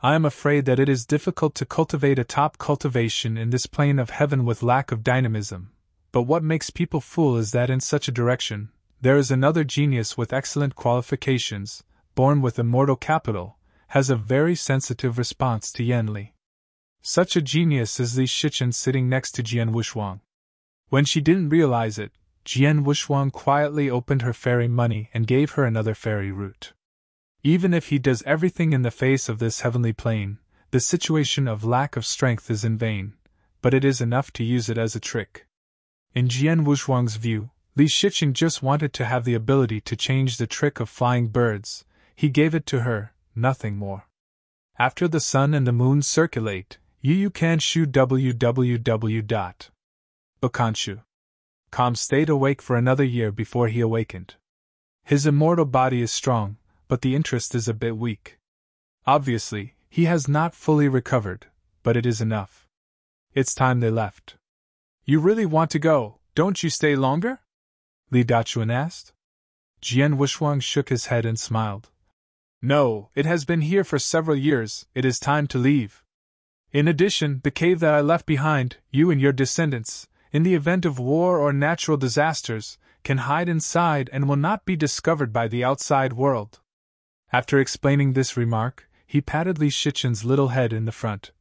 I am afraid that it is difficult to cultivate a top cultivation in this plane of heaven with lack of dynamism, but what makes people fool is that in such a direction, there is another genius with excellent qualifications, born with immortal capital, has a very sensitive response to Yanli. Such a genius is Li Shichen sitting next to Jian Wushuang. When she didn't realize it, Jian Wushuang quietly opened her fairy money and gave her another fairy root. Even if he does everything in the face of this heavenly plane, the situation of lack of strength is in vain, but it is enough to use it as a trick. In Jian Wushuang's view, Li Shichen just wanted to have the ability to change the trick of flying birds. He gave it to her, nothing more. After the sun and the moon circulate, Yu can shu www.bakanshu.com stayed awake for another year before he awakened. His immortal body is strong, but the interest is a bit weak. Obviously, he has not fully recovered, but it is enough. It's time they left. "You really want to go, don't you stay longer?" Li Dachuan asked. Jian Wushuang shook his head and smiled. "No, it has been here for several years, it is time to leave. In addition, the cave that I left behind, you and your descendants, in the event of war or natural disasters, can hide inside and will not be discovered by the outside world." After explaining this remark, he patted Li Shichen's little head in the front.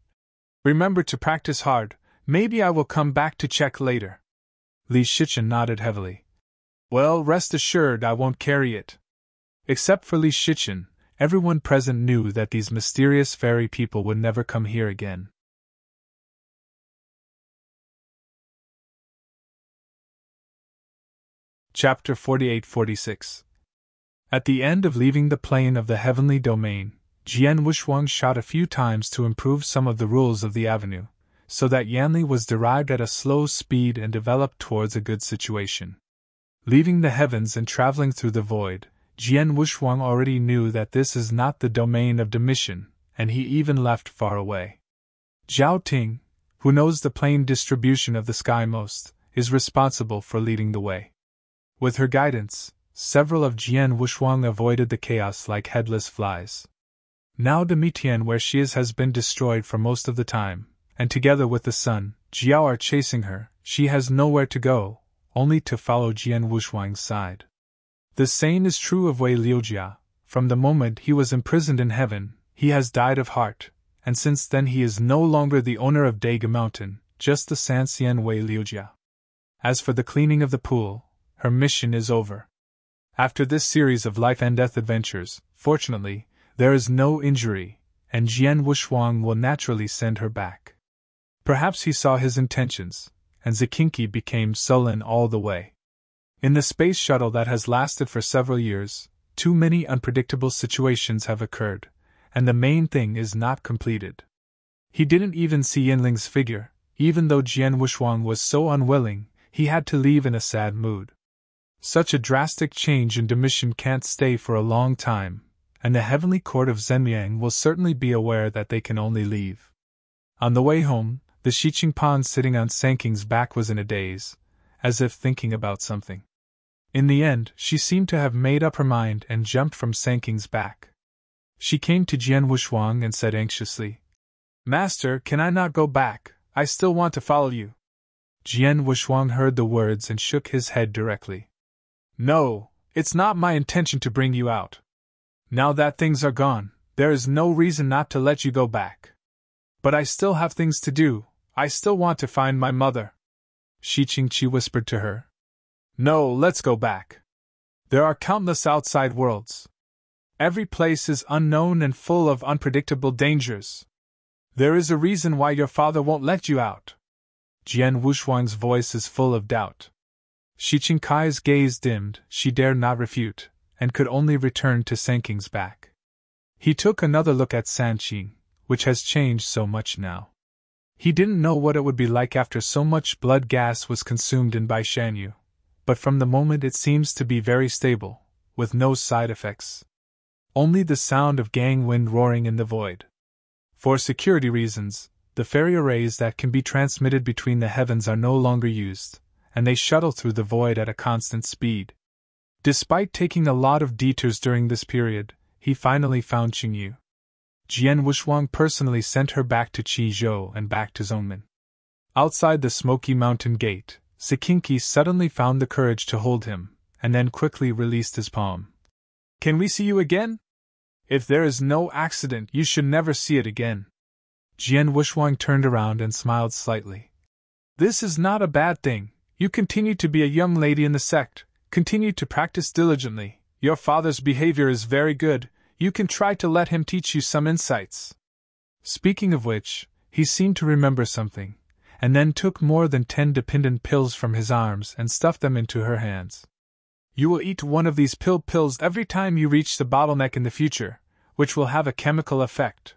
Remember to practice hard, maybe I will come back to check later. Li Shichen nodded heavily. Well, rest assured I won't carry it. Except for Li Shichen, everyone present knew that these mysterious fairy people would never come here again. Chapter 48-46. At the end of leaving the plane of the heavenly domain, Jian Wushuang shot a few times to improve some of the rules of the avenue, so that Yanli was derived at a slow speed and developed towards a good situation. Leaving the heavens and traveling through the void, Jian Wushuang already knew that this is not the domain of Domitian, and he even left far away. Zhao Ting, who knows the plane distribution of the sky most, is responsible for leading the way. With her guidance, several of Jian Wushuang avoided the chaos like headless flies. Now Domitian where she is has been destroyed for most of the time, and together with the sun, Jiao are chasing her. She has nowhere to go, only to follow Jian Wushuang's side. The same is true of Wei Liujia. From the moment he was imprisoned in heaven, he has died of heart, and since then he is no longer the owner of Daige Mountain, just the Sanxian Wei Liujia. As for the cleaning of the pool, her mission is over. After this series of life and death adventures, fortunately, there is no injury, and Jian Wushuang will naturally send her back. Perhaps he saw his intentions, and Zikinki became sullen all the way. In the space shuttle that has lasted for several years, too many unpredictable situations have occurred, and the main thing is not completed. He didn't even see Yinling's figure, even though Jian Wushuang was so unwilling, he had to leave in a sad mood. Such a drastic change in Domitian can't stay for a long time, and the heavenly court of Zhenliang will certainly be aware that they can only leave. On the way home, the Shiqingpan sitting on Sanking's back was in a daze, as if thinking about something. In the end, she seemed to have made up her mind and jumped from Sanking's back. She came to Jian Wushuang and said anxiously, "Master, can I not go back? I still want to follow you." Jian Wushuang heard the words and shook his head directly. "No, it's not my intention to bring you out. Now that things are gone, there is no reason not to let you go back. But I still have things to do, I still want to find my mother." Shi Qingqi whispered to her. "No, let's go back. There are countless outside worlds. Every place is unknown and full of unpredictable dangers. There is a reason why your father won't let you out." Jian Wushuang's voice is full of doubt. Shi Qingkai's gaze dimmed, she dared not refute, and could only return to Sanking's back. He took another look at Sanqing, which has changed so much now. He didn't know what it would be like after so much blood gas was consumed in Bai Shanyu, but from the moment it seems to be very stable, with no side effects. Only the sound of gang wind roaring in the void. For security reasons, the fairy arrays that can be transmitted between the heavens are no longer used, and they shuttle through the void at a constant speed. Despite taking a lot of detours during this period, he finally found Qingyu. Jian Wushuang personally sent her back to Qizhou and back to Zhongmen. Outside the Smoky Mountain Gate, Zikinki suddenly found the courage to hold him, and then quickly released his palm. "Can we see you again? If there is no accident, you should never see it again." Jian Wushuang turned around and smiled slightly. "This is not a bad thing. You continue to be a young lady in the sect, continue to practice diligently, your father's behavior is very good, you can try to let him teach you some insights." Speaking of which, he seemed to remember something, and then took more than 10 dependent pills from his arms and stuffed them into her hands. "You will eat one of these pills every time you reach the bottleneck in the future, which will have a chemical effect.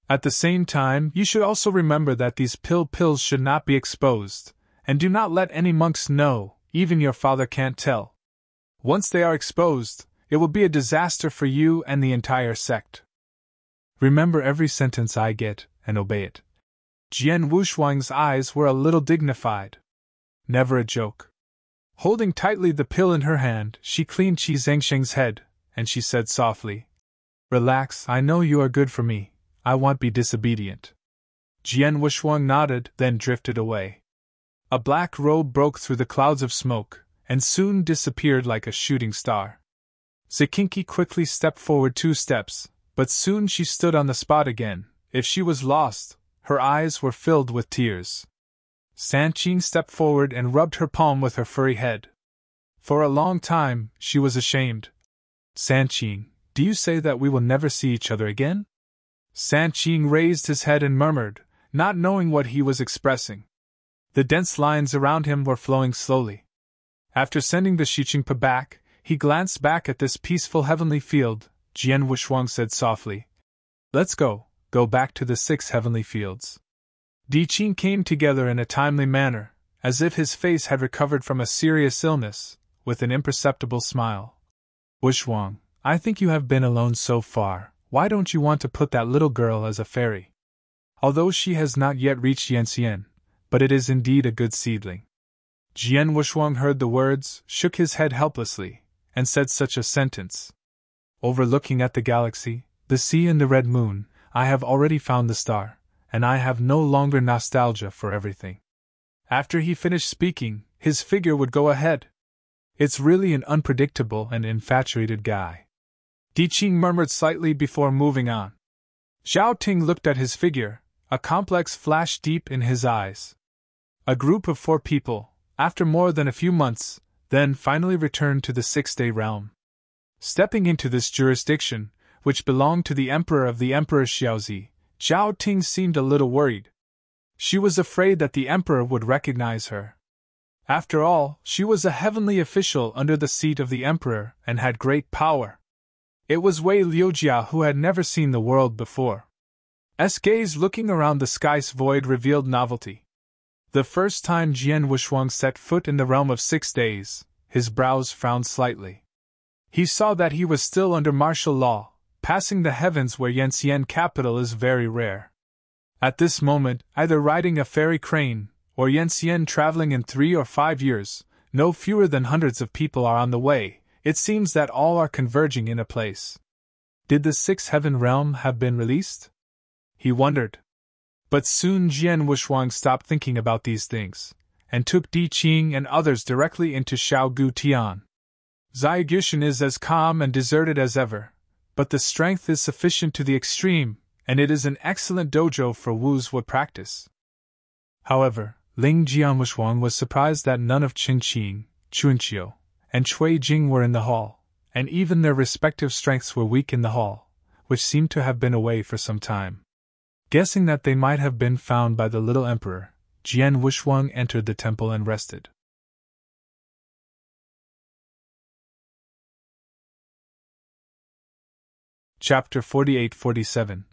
At the same time, you should also remember that these pills should not be exposed, and do not let any monks know, even your father can't tell. Once they are exposed, it will be a disaster for you and the entire sect. Remember every sentence I get, and obey it." Jian Wushuang's eyes were a little dignified. Never a joke. Holding tightly the pill in her hand, she cleaned Qi Zhengsheng's head, and she said softly, "Relax, I know you are good for me, I won't be disobedient." Jian Wushuang nodded, then drifted away. A black robe broke through the clouds of smoke, and soon disappeared like a shooting star. Zikinki quickly stepped forward 2 steps, but soon she stood on the spot again. If she was lost, her eyes were filled with tears. Sanqing stepped forward and rubbed her palm with her furry head. For a long time, she was ashamed. Sanqing, do you say that we will never see each other again? Sanqing raised his head and murmured, not knowing what he was expressing. The dense lines around him were flowing slowly. After sending the Shiqingpa back, he glanced back at this peaceful heavenly field. Jian Wushuang said softly, "Let's go back to the 6 heavenly fields." Di Qing came together in a timely manner, as if his face had recovered from a serious illness, with an imperceptible smile. "Wushuang, I think you have been alone so far. Why don't you want to put that little girl as a fairy? Although she has not yet reached Yanxian, but it is indeed a good seedling." Jian Wushuang heard the words, shook his head helplessly, and said such a sentence. "Overlooking at the galaxy, the sea and the red moon, I have already found the star, and I have no longer nostalgia for everything." After he finished speaking, his figure would go ahead. "It's really an unpredictable and infatuated guy." Di Qing murmured slightly before moving on. Zhao Ting looked at his figure, a complex flash deep in his eyes. A group of 4 people, after more than a few months, then finally returned to the 6-day realm. Stepping into this jurisdiction, which belonged to the Emperor of the Emperor Xiaozi, Zhao Ting seemed a little worried. She was afraid that the Emperor would recognize her. After all, she was a heavenly official under the seat of the Emperor and had great power. It was Wei Liujia who had never seen the world before. S gaze looking around the sky's void revealed novelty. The first time Jian Wushuang set foot in the realm of 6 days, his brows frowned slightly. He saw that he was still under martial law, passing the heavens where Yanxian capital is very rare. At this moment, either riding a fairy crane, or Yanxian traveling in 3 or 5 years, no fewer than hundreds of people are on the way. It seems that all are converging in a place. Did the 6th heaven realm have been released? He wondered. But soon Jian Wushuang stopped thinking about these things, and took Di Qing and others directly into Xiaogu Tian. Ziyagushan is as calm and deserted as ever, but the strength is sufficient to the extreme, and it is an excellent dojo for Wu's wood practice. However, Ling Jianwushuang was surprised that none of Qingqing, Chunqiu, and Cui Jing were in the hall, and even their respective strengths were weak in the hall, which seemed to have been away for some time. Guessing that they might have been found by the little emperor, Jian Wushuang entered the temple and rested. Chapter 48-47.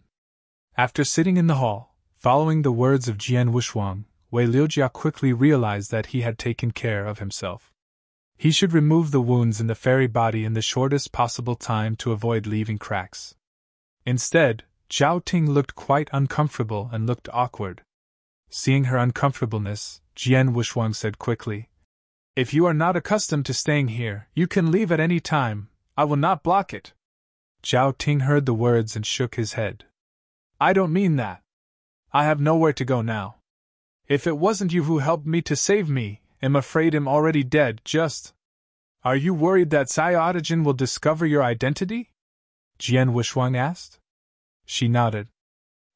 After sitting in the hall, following the words of Jian Wushuang, Wei Liujia quickly realized that he had taken care of himself. He should remove the wounds in the fairy body in the shortest possible time to avoid leaving cracks. Instead, Zhao Ting looked quite uncomfortable and looked awkward. Seeing her uncomfortableness, Jian Wushuang said quickly, "If you are not accustomed to staying here, you can leave at any time. I will not block it." Zhao Ting heard the words and shook his head. "I don't mean that. I have nowhere to go now. If it wasn't you who helped me to save me, I'm afraid I'm already dead, just. Are you worried that Xiaotajin will discover your identity?" Jian Wushuang asked. She nodded.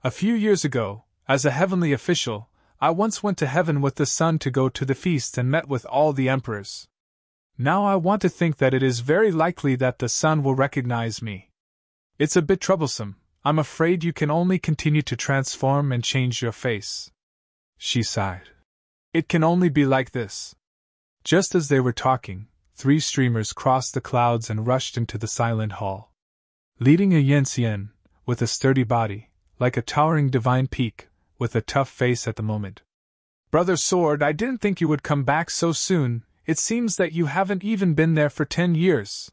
"A few years ago, as a heavenly official, I once went to heaven with the sun to go to the feast and met with all the emperors. Now I want to think that it is very likely that the sun will recognize me. It's a bit troublesome. I'm afraid you can only continue to transform and change your face." She sighed. "It can only be like this." Just as they were talking, 3 streamers crossed the clouds and rushed into the silent hall. Leading a Yanxian, with a sturdy body, like a towering divine peak, with a tough face at the moment. "Brother Sword, I didn't think you would come back so soon. It seems that you haven't even been there for 10 years.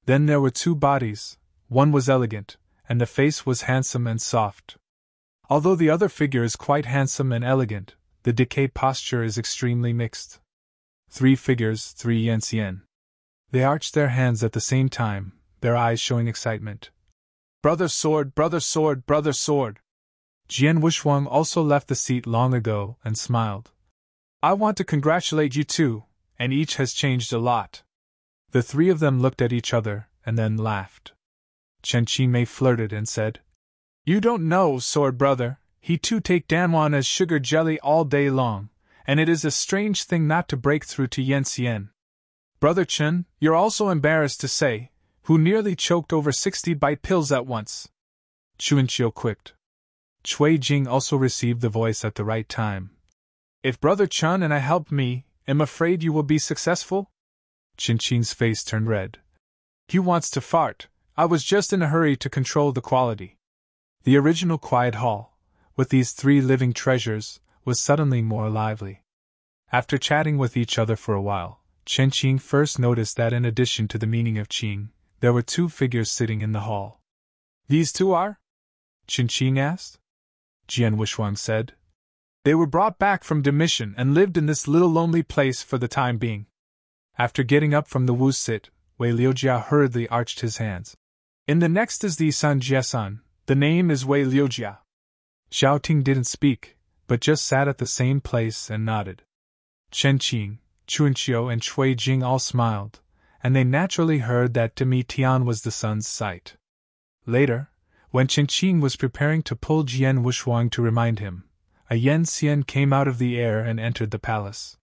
Then there were 2 bodies. One was elegant, and the face was handsome and soft. Although the other figure is quite handsome and elegant, the decayed posture is extremely mixed. 3 figures, 3 Yanxian. They arched their hands at the same time, their eyes showing excitement. "Brother Sword, Brother Sword, Brother Sword!" Jian Wushuang also left the seat long ago and smiled. "I want to congratulate you too, and each has changed a lot." The 3 of them looked at each other and then laughed. Chen Qimei flirted and said, "You don't know, Sword Brother, He too take Danwan as sugar jelly all day long, and it is a strange thing not to break through to Yen Xian. Brother Chen, you're also embarrassed to say, who nearly choked over 60 bite pills at once. Chuanqiu quipped. Cui Jing also received the voice at the right time. If Brother Chen and I help me, am afraid you will be successful? Qin Qing's face turned red. He wants to fart. I was just in a hurry to control the quality. The original quiet hall, with these three living treasures, was suddenly more lively. After chatting with each other for a while, Chen Qing first noticed that in addition to the meaning of Qing, there were two figures sitting in the hall. These two are? Chen Qing asked. Jian Wushuang said. They were brought back from demission and lived in this little lonely place for the time being. After getting up from the Wu sit, Wei Liujia hurriedly arched his hands. In the next is the San Jiesan. The name is Wei Liujia. Xiao Ting didn't speak, but just sat at the same place and nodded. Chen Qing, Chuanqiu and Cui Jing all smiled, and they naturally heard that Demi Tian was the sun's sight. Later, when Chen Qing was preparing to pull Jian Wushuang to remind him, a Yen Xian came out of the air and entered the palace.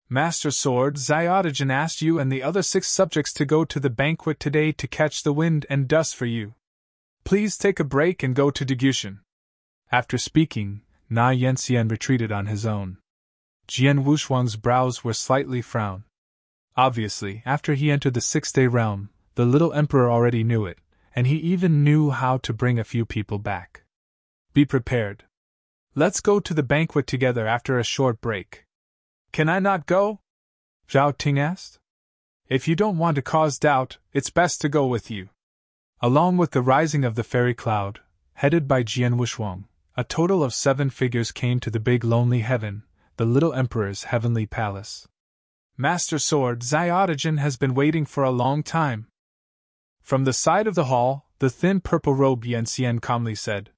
Master Sword, Xiaodagen asked you and the other 6 subjects to go to the banquet today to catch the wind and dust for you. Please take a break and go to Degushan. After speaking, Na Yanxian retreated on his own. Jian Wushuang's brows were slightly frowned. Obviously, after he entered the 6-day realm, the little emperor already knew it, and he even knew how to bring a few people back. Be prepared. Let's go to the banquet together after a short break. Can I not go? Zhao Ting asked. If you don't want to cause doubt, it's best to go with you. Along with the rising of the fairy cloud, headed by Jian Wushuang, a total of 7 figures came to the big lonely heaven, the little emperor's heavenly palace. Master Sword, Xiaodagen has been waiting for a long time. From the side of the hall, the thin purple-robed Yen Xian calmly said.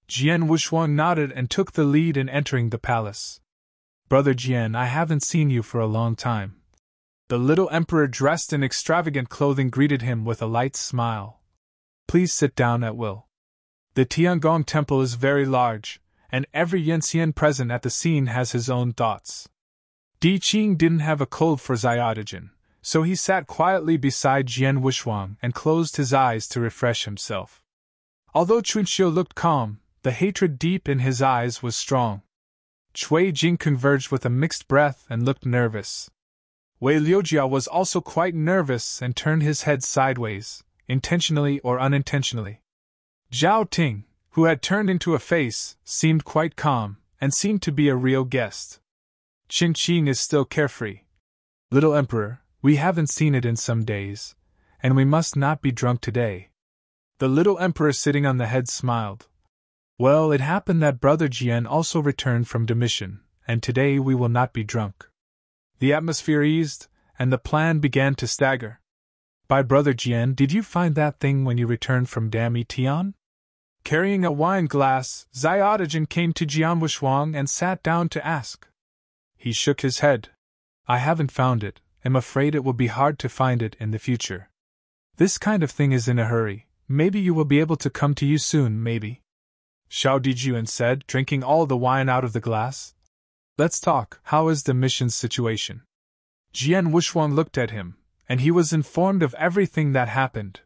Jian Wushuang nodded and took the lead in entering the palace. Brother Jian, I haven't seen you for a long time. The little emperor dressed in extravagant clothing greeted him with a light smile. Please sit down at will. The Tiangong temple is very large, and every Yen Xian present at the scene has his own thoughts. Di Qing didn't have a cold for Xiaodagen, so he sat quietly beside Jian Wushuang and closed his eyes to refresh himself. Although Chuanqiu looked calm, the hatred deep in his eyes was strong. Cui Jing converged with a mixed breath and looked nervous. Wei Liujia was also quite nervous and turned his head sideways, intentionally or unintentionally. Zhao Ting, who had turned into a face, seemed quite calm, and seemed to be a real guest. Qin Qing is still carefree. Little Emperor, we haven't seen it in some days, and we must not be drunk today. The little Emperor sitting on the head smiled. Well, it happened that Brother Jian also returned from demission, and today we will not be drunk. The atmosphere eased, and the plan began to stagger. By Brother Jian, did you find that thing when you returned from Dami Tian? Carrying a wine glass, Xiaodagen came to Jian Wushuang and sat down to ask. He shook his head. I haven't found it, am afraid it will be hard to find it in the future. This kind of thing is in a hurry, maybe you will be able to come to you soon, maybe. Xiao Dijuan said, drinking all the wine out of the glass. Let's talk, how is the mission's situation? Jian Wushuang looked at him, and he was informed of everything that happened.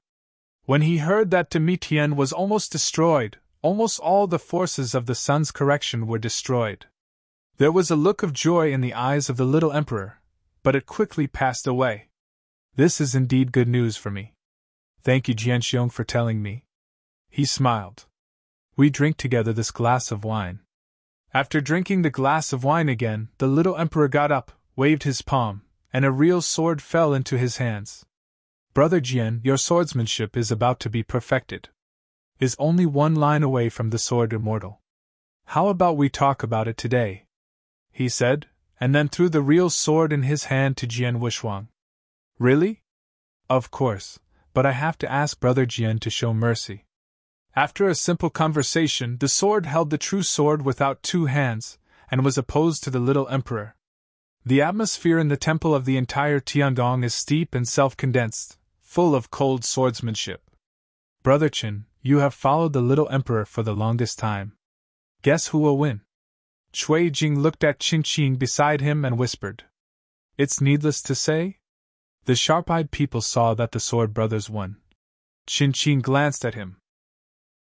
When he heard that Demitian was almost destroyed, almost all the forces of the sun's correction were destroyed. There was a look of joy in the eyes of the little emperor, but it quickly passed away. This is indeed good news for me. Thank you, Jianxiong, for telling me. He smiled. We drink together this glass of wine. After drinking the glass of wine again, the little emperor got up, waved his palm, and a real sword fell into his hands. Brother Jian, your swordsmanship is about to be perfected. Is only one line away from the sword immortal. How about we talk about it today? He said, and then threw the real sword in his hand to Jian Wushuang. Really? Of course, but I have to ask Brother Jian to show mercy. After a simple conversation, the sword held the true sword without 2 hands, and was opposed to the little emperor. The atmosphere in the temple of the entire Tiangong is steep and self-condensed, full of cold swordsmanship. Brother Qin, you have followed the little emperor for the longest time. Guess who will win? Cui Jing looked at Qin Qing beside him and whispered. It's needless to say? The sharp-eyed people saw that the Sword Brothers won. Qin Qing glanced at him.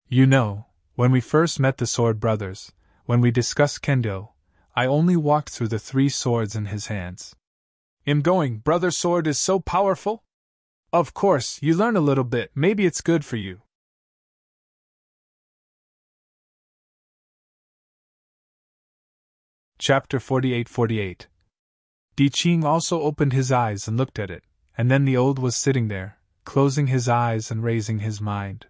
You know, when we first met the Sword Brothers, when we discussed Kendo, I only walked through the 3 swords in his hands. I'm going, brother sword is so powerful? Of course, you learn a little bit, maybe it's good for you. Chapter 48-48. Di Qing also opened his eyes and looked at it, and then the old was sitting there, closing his eyes and raising his mind.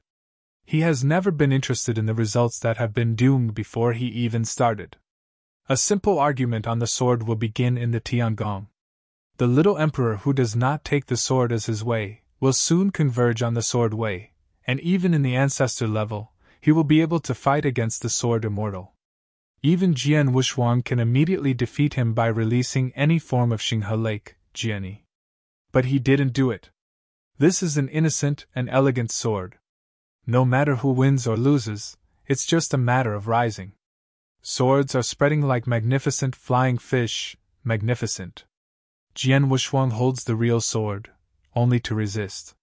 He has never been interested in the results that have been doomed before he even started. A simple argument on the sword will begin in the Tiangong. The little emperor who does not take the sword as his way will soon converge on the sword way, and even in the ancestor level, he will be able to fight against the sword immortal. Even Jian Wushuang can immediately defeat him by releasing any form of Xinghe Lake, Jiani. But he didn't do it. This is an innocent and elegant sword. No matter who wins or loses, it's just a matter of rising. Swords are spreading like magnificent flying fish, magnificent. Jian Wushuang holds the real sword, only to resist.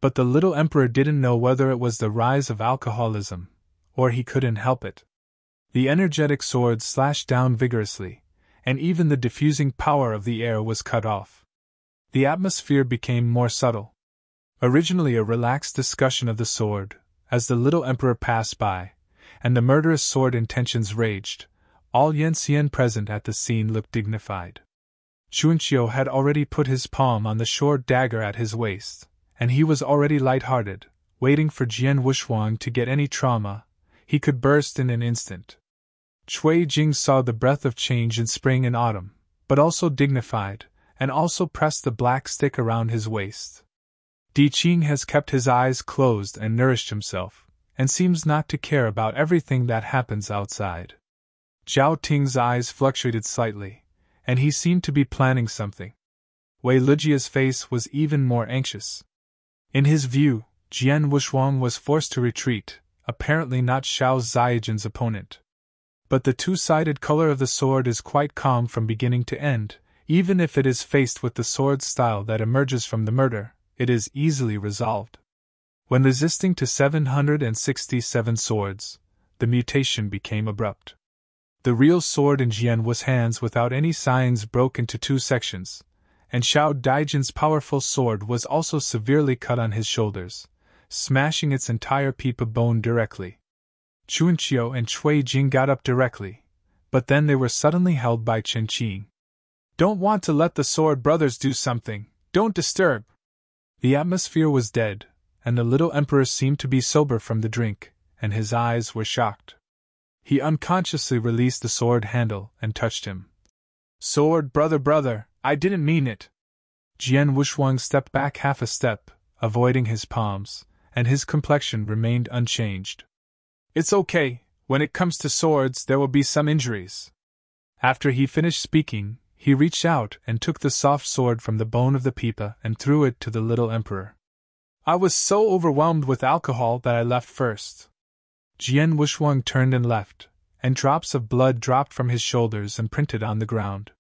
But the little emperor didn't know whether it was the rise of alcoholism, or he couldn't help it. The energetic sword slashed down vigorously, and even the diffusing power of the air was cut off. The atmosphere became more subtle. Originally a relaxed discussion of the sword, as the little emperor passed by, and the murderous sword intentions raged, all Yanxian present at the scene looked dignified. Chunqiu had already put his palm on the short dagger at his waist, and he was already light-hearted, waiting for Jian Wushuang to get any trauma. He could burst in an instant. Cui Jing saw the breath of change in spring and autumn, but also dignified, and also pressed the black stick around his waist. Di Qing has kept his eyes closed and nourished himself, and seems not to care about everything that happens outside. Zhao Ting's eyes fluctuated slightly, and he seemed to be planning something. Wei Lijia's face was even more anxious. In his view, Jian Wushuang was forced to retreat, apparently not Xiao Ziajin's opponent. But the two-sided color of the sword is quite calm from beginning to end. Even if it is faced with the sword style that emerges from the murder, it is easily resolved. When resisting to 767 swords, the mutation became abrupt. The real sword in Jian Wu's hands without any signs broke into 2 sections, and Xiao Daijin's powerful sword was also severely cut on his shoulders, smashing its entire peep bone directly. Chunqiu and Cui Jing got up directly, but then they were suddenly held by Qin Qing. Don't want to let the Sword Brothers do something, don't disturb. The atmosphere was dead, and the little emperor seemed to be sober from the drink, and his eyes were shocked. He unconsciously released the sword handle and touched him. Sword brother, I didn't mean it. Jian Wushuang stepped back half a step, avoiding his palms, and his complexion remained unchanged. It's okay, when it comes to swords there will be some injuries. After he finished speaking, he reached out and took the soft sword from the bone of the pipa and threw it to the little emperor. I was so overwhelmed with alcohol that I left first. Jian Wushuang turned and left, and drops of blood dropped from his shoulders and printed on the ground.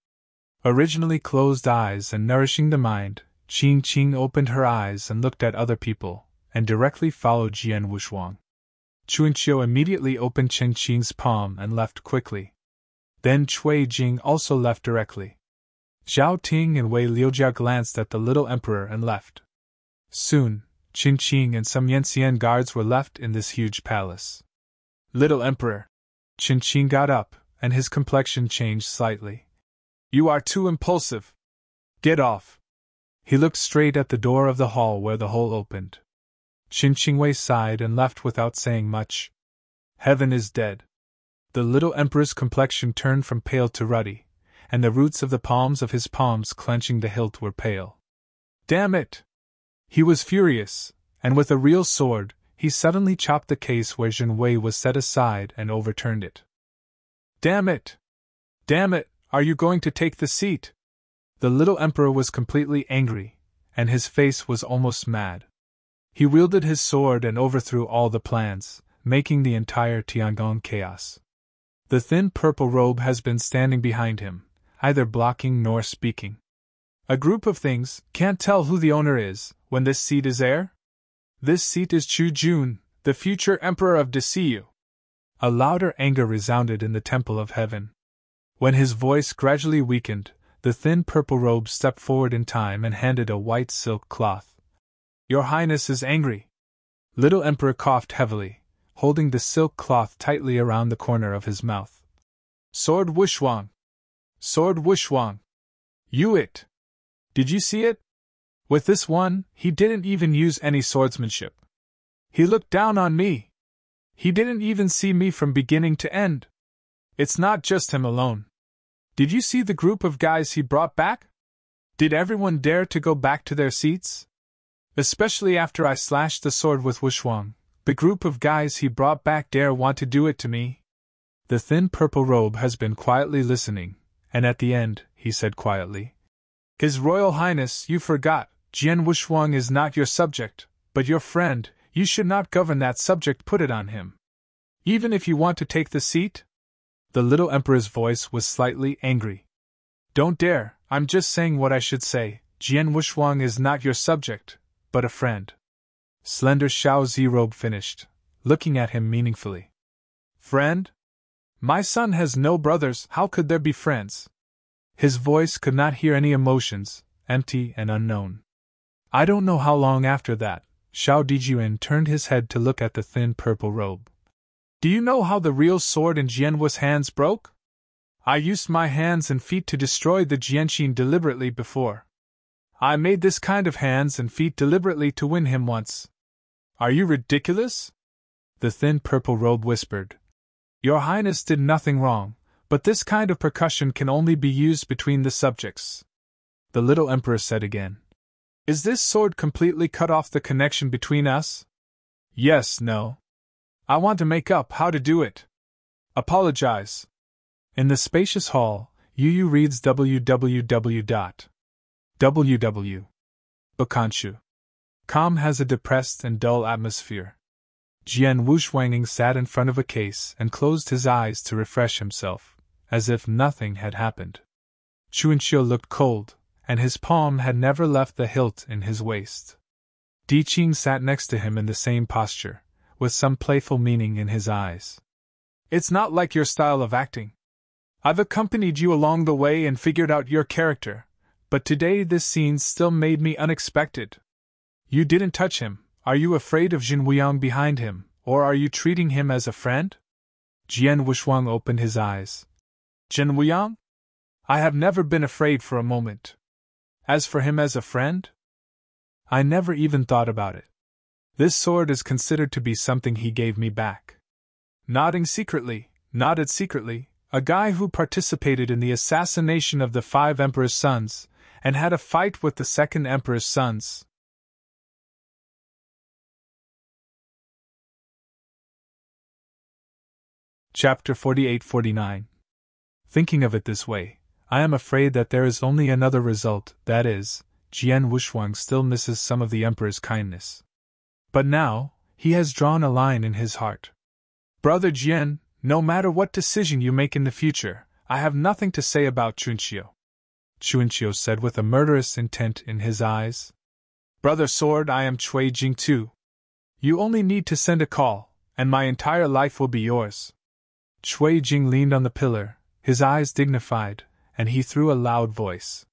Originally closed eyes and nourishing the mind, Qing Qing opened her eyes and looked at other people, and directly followed Jian Wushuang. Chunqiu immediately opened Qin Qing's palm and left quickly. Then Cui Jing also left directly. Zhao Ting and Wei Liujia glanced at the little emperor and left. Soon, Qin Qing and some Yanxian guards were left in this huge palace. Little emperor. Qin Qing got up, and his complexion changed slightly. You are too impulsive. Get off. He looked straight at the door of the hall where the hole opened. Qin Qingwei sighed and left without saying much. Heaven is dead. The little emperor's complexion turned from pale to ruddy, and the roots of the palms of his palms clenching the hilt were pale. Damn it! He was furious, and with a real sword, he suddenly chopped the case where Zhen Wei was set aside and overturned it. Damn it! Damn it! Are you going to take the seat? The little emperor was completely angry, and his face was almost mad. He wielded his sword and overthrew all the plans, making the entire Tiangong chaos. The thin purple robe has been standing behind him, either blocking nor speaking. A group of things, can't tell who the owner is, when this seat is heir? This seat is Chu Jun, the future emperor of Desiyu. A louder anger resounded in the temple of heaven. When his voice gradually weakened, the thin purple robe stepped forward in time and handed a white silk cloth. Your Highness is angry. Little Emperor coughed heavily, holding the silk cloth tightly around the corner of his mouth. Sword Wushwang! Sword Wushwang! You it! Did you see it? With this one, he didn't even use any swordsmanship. He looked down on me. He didn't even see me from beginning to end. It's not just him alone. Did you see the group of guys he brought back? Did everyone dare to go back to their seats? Especially after I slashed the sword with Wushwang, the group of guys he brought back dare want to do it to me? The thin purple robe has been quietly listening, and at the end, he said quietly, His Royal Highness, you forgot, Jian Wushwang is not your subject, but your friend. You should not govern that subject, put it on him. Even if you want to take the seat? The little emperor's voice was slightly angry. Don't dare, I'm just saying what I should say, Jian Wushwang is not your subject, but a friend. Slender Xiao Zirobe finished, looking at him meaningfully. Friend? My son has no brothers, how could there be friends? His voice could not hear any emotions, empty and unknown. I don't know how long after that, Xiao Dijuan turned his head to look at the thin purple robe. Do you know how the real sword in Jianwu's hands broke? I used my hands and feet to destroy the Jianqin deliberately before. I made this kind of hands and feet deliberately to win him once. Are you ridiculous? The thin purple robe whispered. Your Highness did nothing wrong, but this kind of percussion can only be used between the subjects. The little emperor said again. Is this sword completely cut off the connection between us? Yes, no. I want to make up how to do it. Apologize. In the spacious hall, Yu reads www. Bakanshu. Com has a depressed and dull atmosphere. Jian Wushwanging sat in front of a case and closed his eyes to refresh himself, as if nothing had happened. Chuanxiu looked cold, and his palm had never left the hilt in his waist. Di Qing sat next to him in the same posture, with some playful meaning in his eyes. It's not like your style of acting. I've accompanied you along the way and figured out your character, but today this scene still made me unexpected. You didn't touch him. Are you afraid of Jin Wuyang behind him, or are you treating him as a friend? Jian Wushwang opened his eyes. Jin Wuyang? I have never been afraid for a moment. As for him as a friend? I never even thought about it. This sword is considered to be something he gave me back. Nodded secretly, a guy who participated in the assassination of the 5 emperor's sons, and had a fight with the 2nd emperor's sons. Chapter 48-49. Thinking of it this way, I am afraid that there is only another result, that is, Jian Wushwang still misses some of the emperor's kindness. But now, he has drawn a line in his heart. Brother Jian, no matter what decision you make in the future, I have nothing to say about Chuanxiu. Chuanxiu said with a murderous intent in his eyes. Brother Sword, I am Cui Jing too. You only need to send a call, and my entire life will be yours. Cui Jing leaned on the pillar, his eyes dignified, and he threw a loud voice.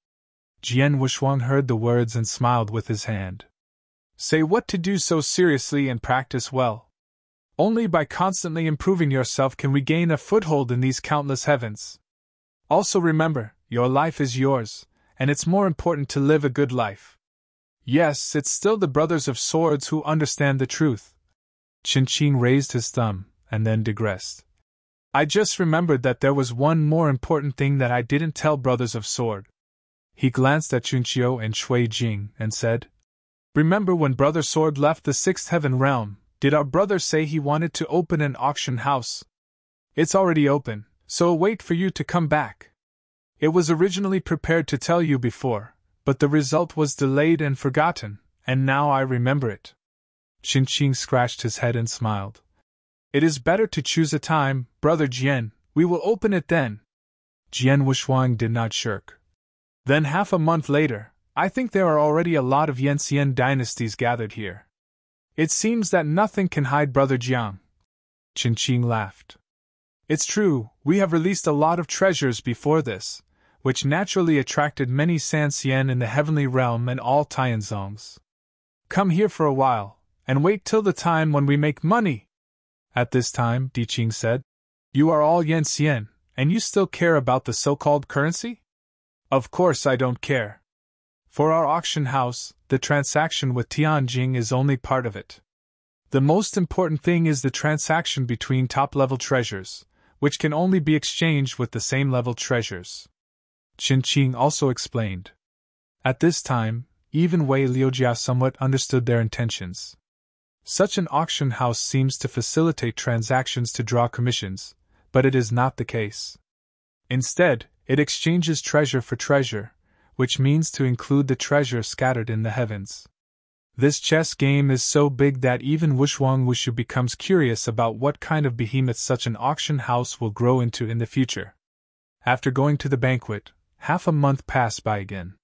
Jian Wushwang heard the words and smiled with his hand. Say what to do so seriously and practice well. Only by constantly improving yourself can we gain a foothold in these countless heavens. Also remember, your life is yours, and it's more important to live a good life. Yes, it's still the brothers of swords who understand the truth. Qin Qing raised his thumb, and then digressed. I just remembered that there was one more important thing that I didn't tell brothers of sword. He glanced at Chunqiu and Cui Jing and said, Remember when Brother Sword left the 6th heaven realm, did our brother say he wanted to open an auction house? It's already open, so wait for you to come back. It was originally prepared to tell you before, but the result was delayed and forgotten, and now I remember it. Qin Qing scratched his head and smiled. It is better to choose a time, Brother Jian, We will open it then. Jian Wuxuang did not shirk. Then half a month later, I think there are already a lot of Yanxian dynasties gathered here. It seems that nothing can hide Brother Jiang. Qingqing laughed. It's true, we have released a lot of treasures before this, which naturally attracted many Sanxian in the heavenly realm and all Tianzongs. Come here for a while, and wait till the time when we make money. At this time, Diqing said, You are all Yanxian, and you still care about the so-called currency? Of course I don't care. For our auction house, the transaction with Tianjing is only part of it. The most important thing is the transaction between top-level treasures, which can only be exchanged with the same-level treasures. Qingqing also explained. At this time, even Wei Liujia somewhat understood their intentions. Such an auction house seems to facilitate transactions to draw commissions, but it is not the case. Instead, it exchanges treasure for treasure, which means to include the treasure scattered in the heavens. This chess game is so big that even Wuxuang Wushu becomes curious about what kind of behemoth such an auction house will grow into in the future. After going to the banquet, half a month passed by again.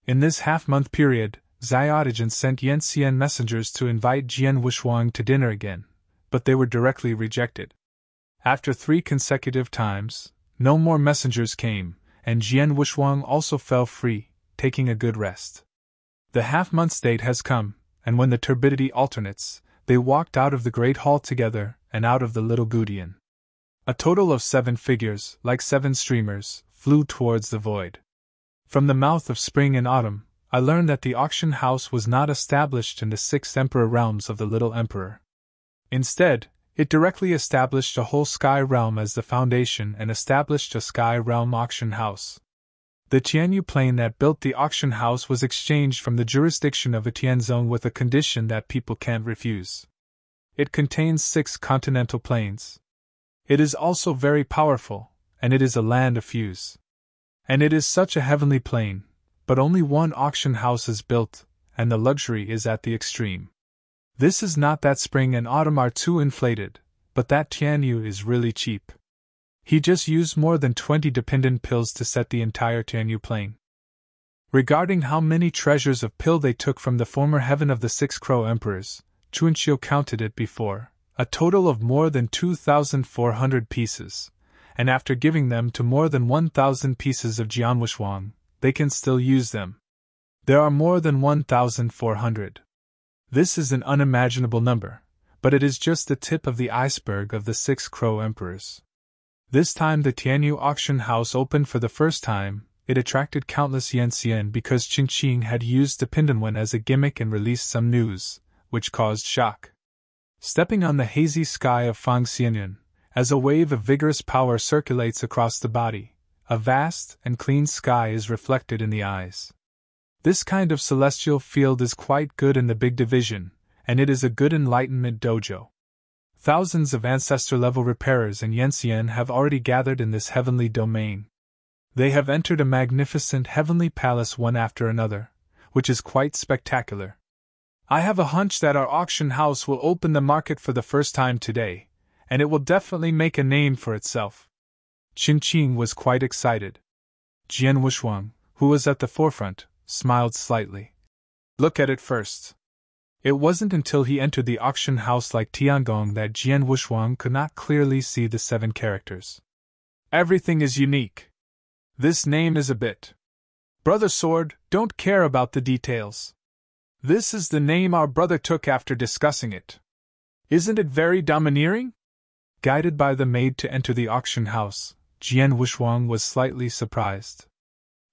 In this half-month period, Xiaotijan sent Yanxian messengers to invite Jian Wuxuang to dinner again, but they were directly rejected. After 3 consecutive times, no more messengers came, and Jian Wuxuang also fell free, taking a good rest. The half-month's date has come, and when the turbidity alternates, they walked out of the great hall together and out of the little Gudian. A total of 7 figures, like 7 streamers, flew towards the void. From the mouth of spring and autumn, I learned that the auction house was not established in the 6 emperor realms of the Little Emperor. Instead, it directly established a whole sky realm as the foundation and established a sky realm auction house. The Tianyu plain that built the auction house was exchanged from the jurisdiction of a Tianzong with a condition that people can't refuse. It contains 6 continental plains. It is also very powerful, and it is a land of fuse. And it is such a heavenly plain, but only one auction house is built, and the luxury is at the extreme. This is not that spring and autumn are too inflated, but that Tianyu is really cheap. He just used more than 20 dependent pills to set the entire Tianyu plain. Regarding how many treasures of pill they took from the former heaven of the 6 Crow Emperors, Chunqiu counted it before, a total of more than 2,400 pieces, and after giving them to more than 1,000 pieces of Jian Wuxuang, they can still use them. There are more than 1,400. This is an unimaginable number, but it is just the tip of the iceberg of the 6 Crow Emperors. This time the Tianyu auction house opened for the first time. It attracted countless Yanxian because Qingqing had used the Pindanwen as a gimmick and released some news, which caused shock. Stepping on the hazy sky of Fangxianyan, as a wave of vigorous power circulates across the body, a vast and clean sky is reflected in the eyes. This kind of celestial field is quite good in the Big Division, and it is a good enlightenment dojo. Thousands of ancestor-level repairers and Yanxian have already gathered in this heavenly domain. They have entered a magnificent heavenly palace one after another, which is quite spectacular. I have a hunch that our auction house will open the market for the first time today, and it will definitely make a name for itself. Qingqing was quite excited. Jian Wuxuang, who was at the forefront, smiled slightly. Look at it first. It wasn't until he entered the auction house like Tiangong that Jian Wuxuang could not clearly see the 7 characters. Everything is unique. This name is a bit. Brother Sword, don't care about the details. This is the name our brother took after discussing it. Isn't it very domineering? Guided by the maid to enter the auction house, Jian Wuxuang was slightly surprised.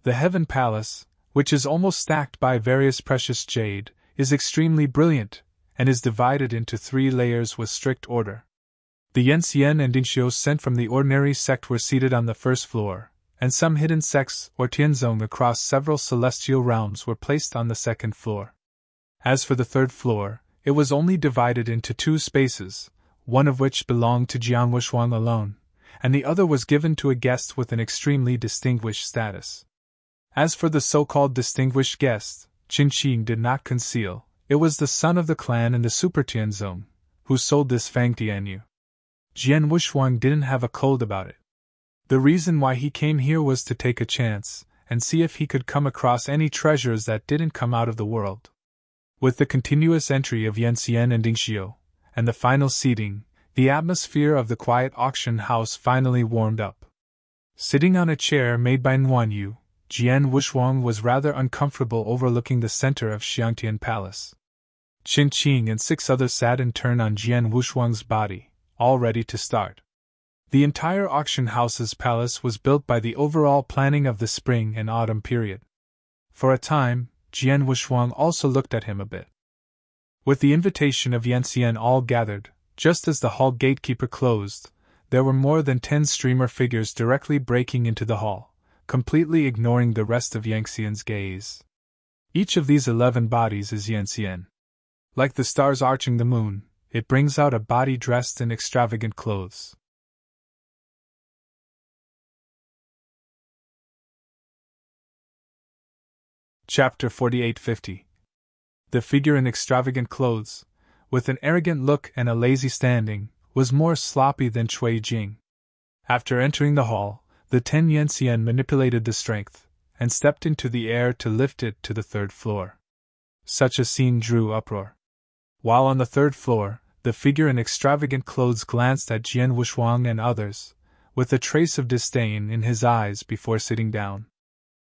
The Heaven Palace, which is almost stacked by various precious jade, is extremely brilliant, and is divided into 3 layers with strict order. The Yanxian and Dingxiu sent from the ordinary sect were seated on the first floor, and some hidden sects or Tianzong across several celestial realms were placed on the second floor. As for the third floor, it was only divided into 2 spaces, one of which belonged to Jian Wuxuang alone, and the other was given to a guest with an extremely distinguished status. As for the so-called distinguished guest, Qingqing did not conceal, it was the son of the clan in the Super Tianzong, who sold this Fang Tianyu. Jian Wuxuang didn't have a cold about it, The reason why he came here was to take a chance and see if he could come across any treasures that didn't come out of the world. With the continuous entry of Yanxian and Dingxiu, and the final seating, the atmosphere of the quiet auction house finally warmed up. Sitting on a chair made by Nguan Yu, Jian Wushuang was rather uncomfortable overlooking the center of Xiangtian Palace. Qin Qing and 6 others sat in turn on Jian Wushuang's body, all ready to start. The entire auction house's palace was built by the overall planning of the spring and autumn period. For a time, Jian Wushuang also looked at him a bit. With the invitation of Yanxian all gathered, just as the hall gatekeeper closed, there were more than 10 streamer figures directly breaking into the hall, completely ignoring the rest of Yanxian's gaze. Each of these 11 bodies is Yanxian. Like the stars arching the moon, it brings out a body dressed in extravagant clothes. Chapter 4850. The figure in extravagant clothes, with an arrogant look and a lazy standing, was more sloppy than Cui Jing. After entering the hall, the 10 Yanxian manipulated the strength, and stepped into the air to lift it to the 3rd floor. Such a scene drew uproar. While on the 3rd floor, the figure in extravagant clothes glanced at Jian Wushuang and others, with a trace of disdain in his eyes before sitting down.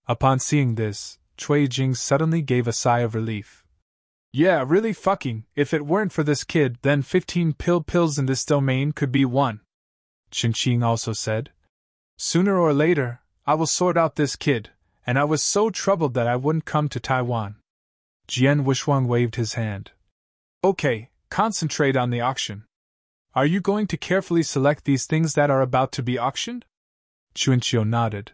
Upon seeing this, Cui Jing suddenly gave a sigh of relief. Yeah, really fucking, if it weren't for this kid, then 15 pills in this domain could be won. Qin Qing also said. Sooner or later, I will sort out this kid, and I was so troubled that I wouldn't come to Taiwan. Jian Wushuang waved his hand. Okay, concentrate on the auction. Are you going to carefully select these things that are about to be auctioned? Chuanqiu nodded.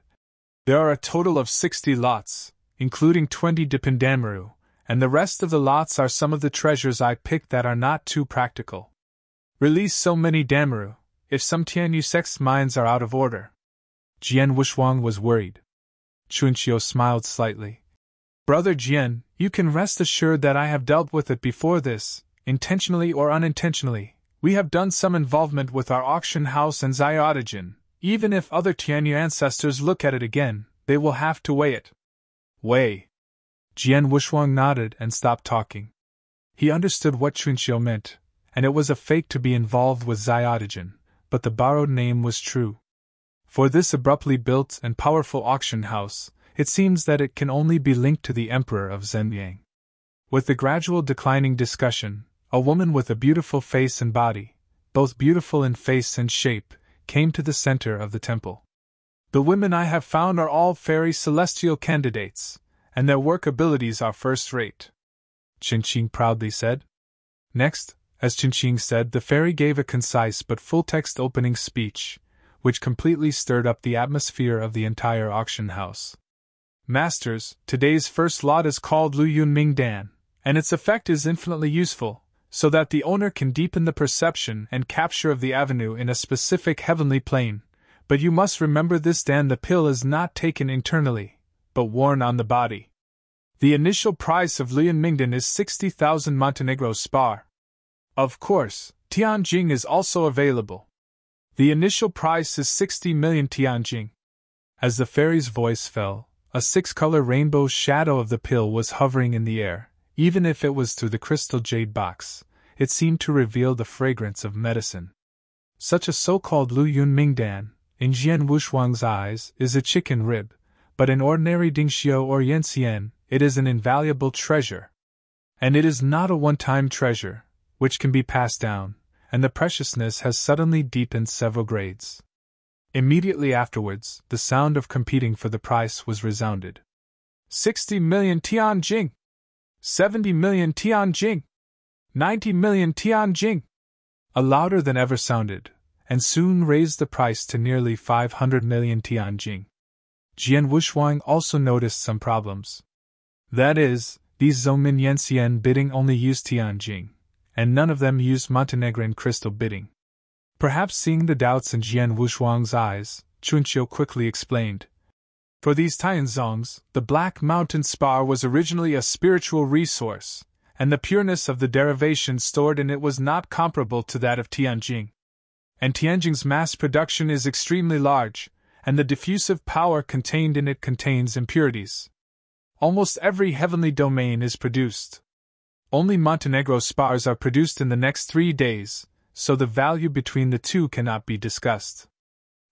There are a total of 60 lots, including 20 Dipendamaru, and the rest of the lots are some of the treasures I picked that are not too practical. Release so many Damaru, if some Tianyu sect's minds are out of order. Jian Wushuang was worried. Chuanqiu smiled slightly. Brother Jian, you can rest assured that I have dealt with it before this, intentionally or unintentionally. We have done some involvement with our auction house and Xiaotajin. Even if other Tianyu ancestors look at it again, they will have to weigh it. Weigh. Jian Wushuang nodded and stopped talking. He understood what Chuanqiu meant, and it was a fake to be involved with Xiaotajin, but the borrowed name was true. For this abruptly built and powerful auction house, it seems that it can only be linked to the Emperor of Zhenyang. With the gradual declining discussion, a woman with a beautiful face and body, both beautiful in face and shape, came to the center of the temple. The women I have found are all fairy celestial candidates, and their work abilities are first-rate, Qin Qing proudly said. Next, as Qin Qing said, the fairy gave a concise but full-text opening speech, which completely stirred up the atmosphere of the entire auction house. Masters, today's first lot is called Lu Yun Ming Dan, and its effect is infinitely useful, so that the owner can deepen the perception and capture of the avenue in a specific heavenly plane. But you must remember this, Dan, the pill is not taken internally, but worn on the body. The initial price of Lian Mingdan is 60,000 Montenegro spar. Of course, Tianjing is also available. The initial price is 60 million Tianjing. As the fairy's voice fell, a 6-color rainbow shadow of the pill was hovering in the air. Even if it was through the crystal jade box, it seemed to reveal the fragrance of medicine. Such a so-called Lu Yun Mingdan, in Jian Wushuang's eyes, is a chicken rib, but in ordinary Dingxiu or Yanxian, it is an invaluable treasure. And it is not a one-time treasure, which can be passed down, and the preciousness has suddenly deepened several grades. Immediately afterwards, the sound of competing for the price was resounded. 60 million Tianjing! 70 million Tianjing! 90 million Tianjing! A louder than ever sounded, and soon raised the price to nearly 500 million Tianjing. Jian Wushuang also noticed some problems. That is, these Zhongmin Yanxian bidding only used Tianjing, and none of them used Montenegrin crystal bidding. Perhaps seeing the doubts in Jian Wushuang's eyes, Chuanqiu quickly explained. For these Tianzongs, the Black Mountain spar was originally a spiritual resource, and the pureness of the derivation stored in it was not comparable to that of Tianjing. And Tianjing's mass production is extremely large, and the diffusive power contained in it contains impurities. Almost every heavenly domain is produced. Only Montenegro spars are produced in the next 3 days, so the value between the two cannot be discussed.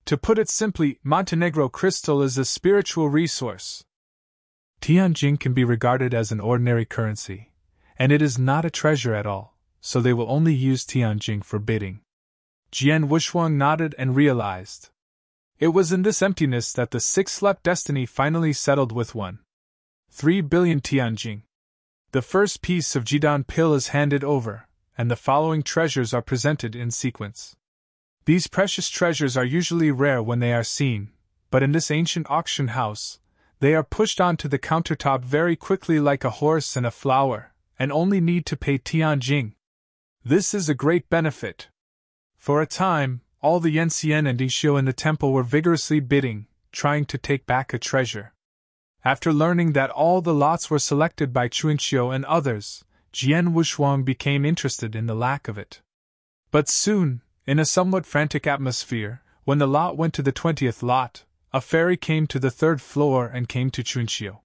To put it simply, Montenegro crystal is a spiritual resource. Tianjin can be regarded as an ordinary currency, and it is not a treasure at all, so they will only use Tianjin for bidding. Jian Wushuang nodded and realized. It was in this emptiness that the six-slept destiny finally settled with 1.3 billion Tianjin. The first piece of Jidan pill is handed over, and the following treasures are presented in sequence. These precious treasures are usually rare when they are seen, but in this ancient auction house, they are pushed onto the countertop very quickly like a horse and a flower, and only need to pay Tianjin. This is a great benefit. For a time, all the Yanxian and Dingxiu in the temple were vigorously bidding, trying to take back a treasure. After learning that all the lots were selected by Chuanxiu and others, Jian Wushuang became interested in the lack of it. But soon, in a somewhat frantic atmosphere, when the lot went to the 20th lot, a fairy came to the 3rd floor and came to Chuanxiu.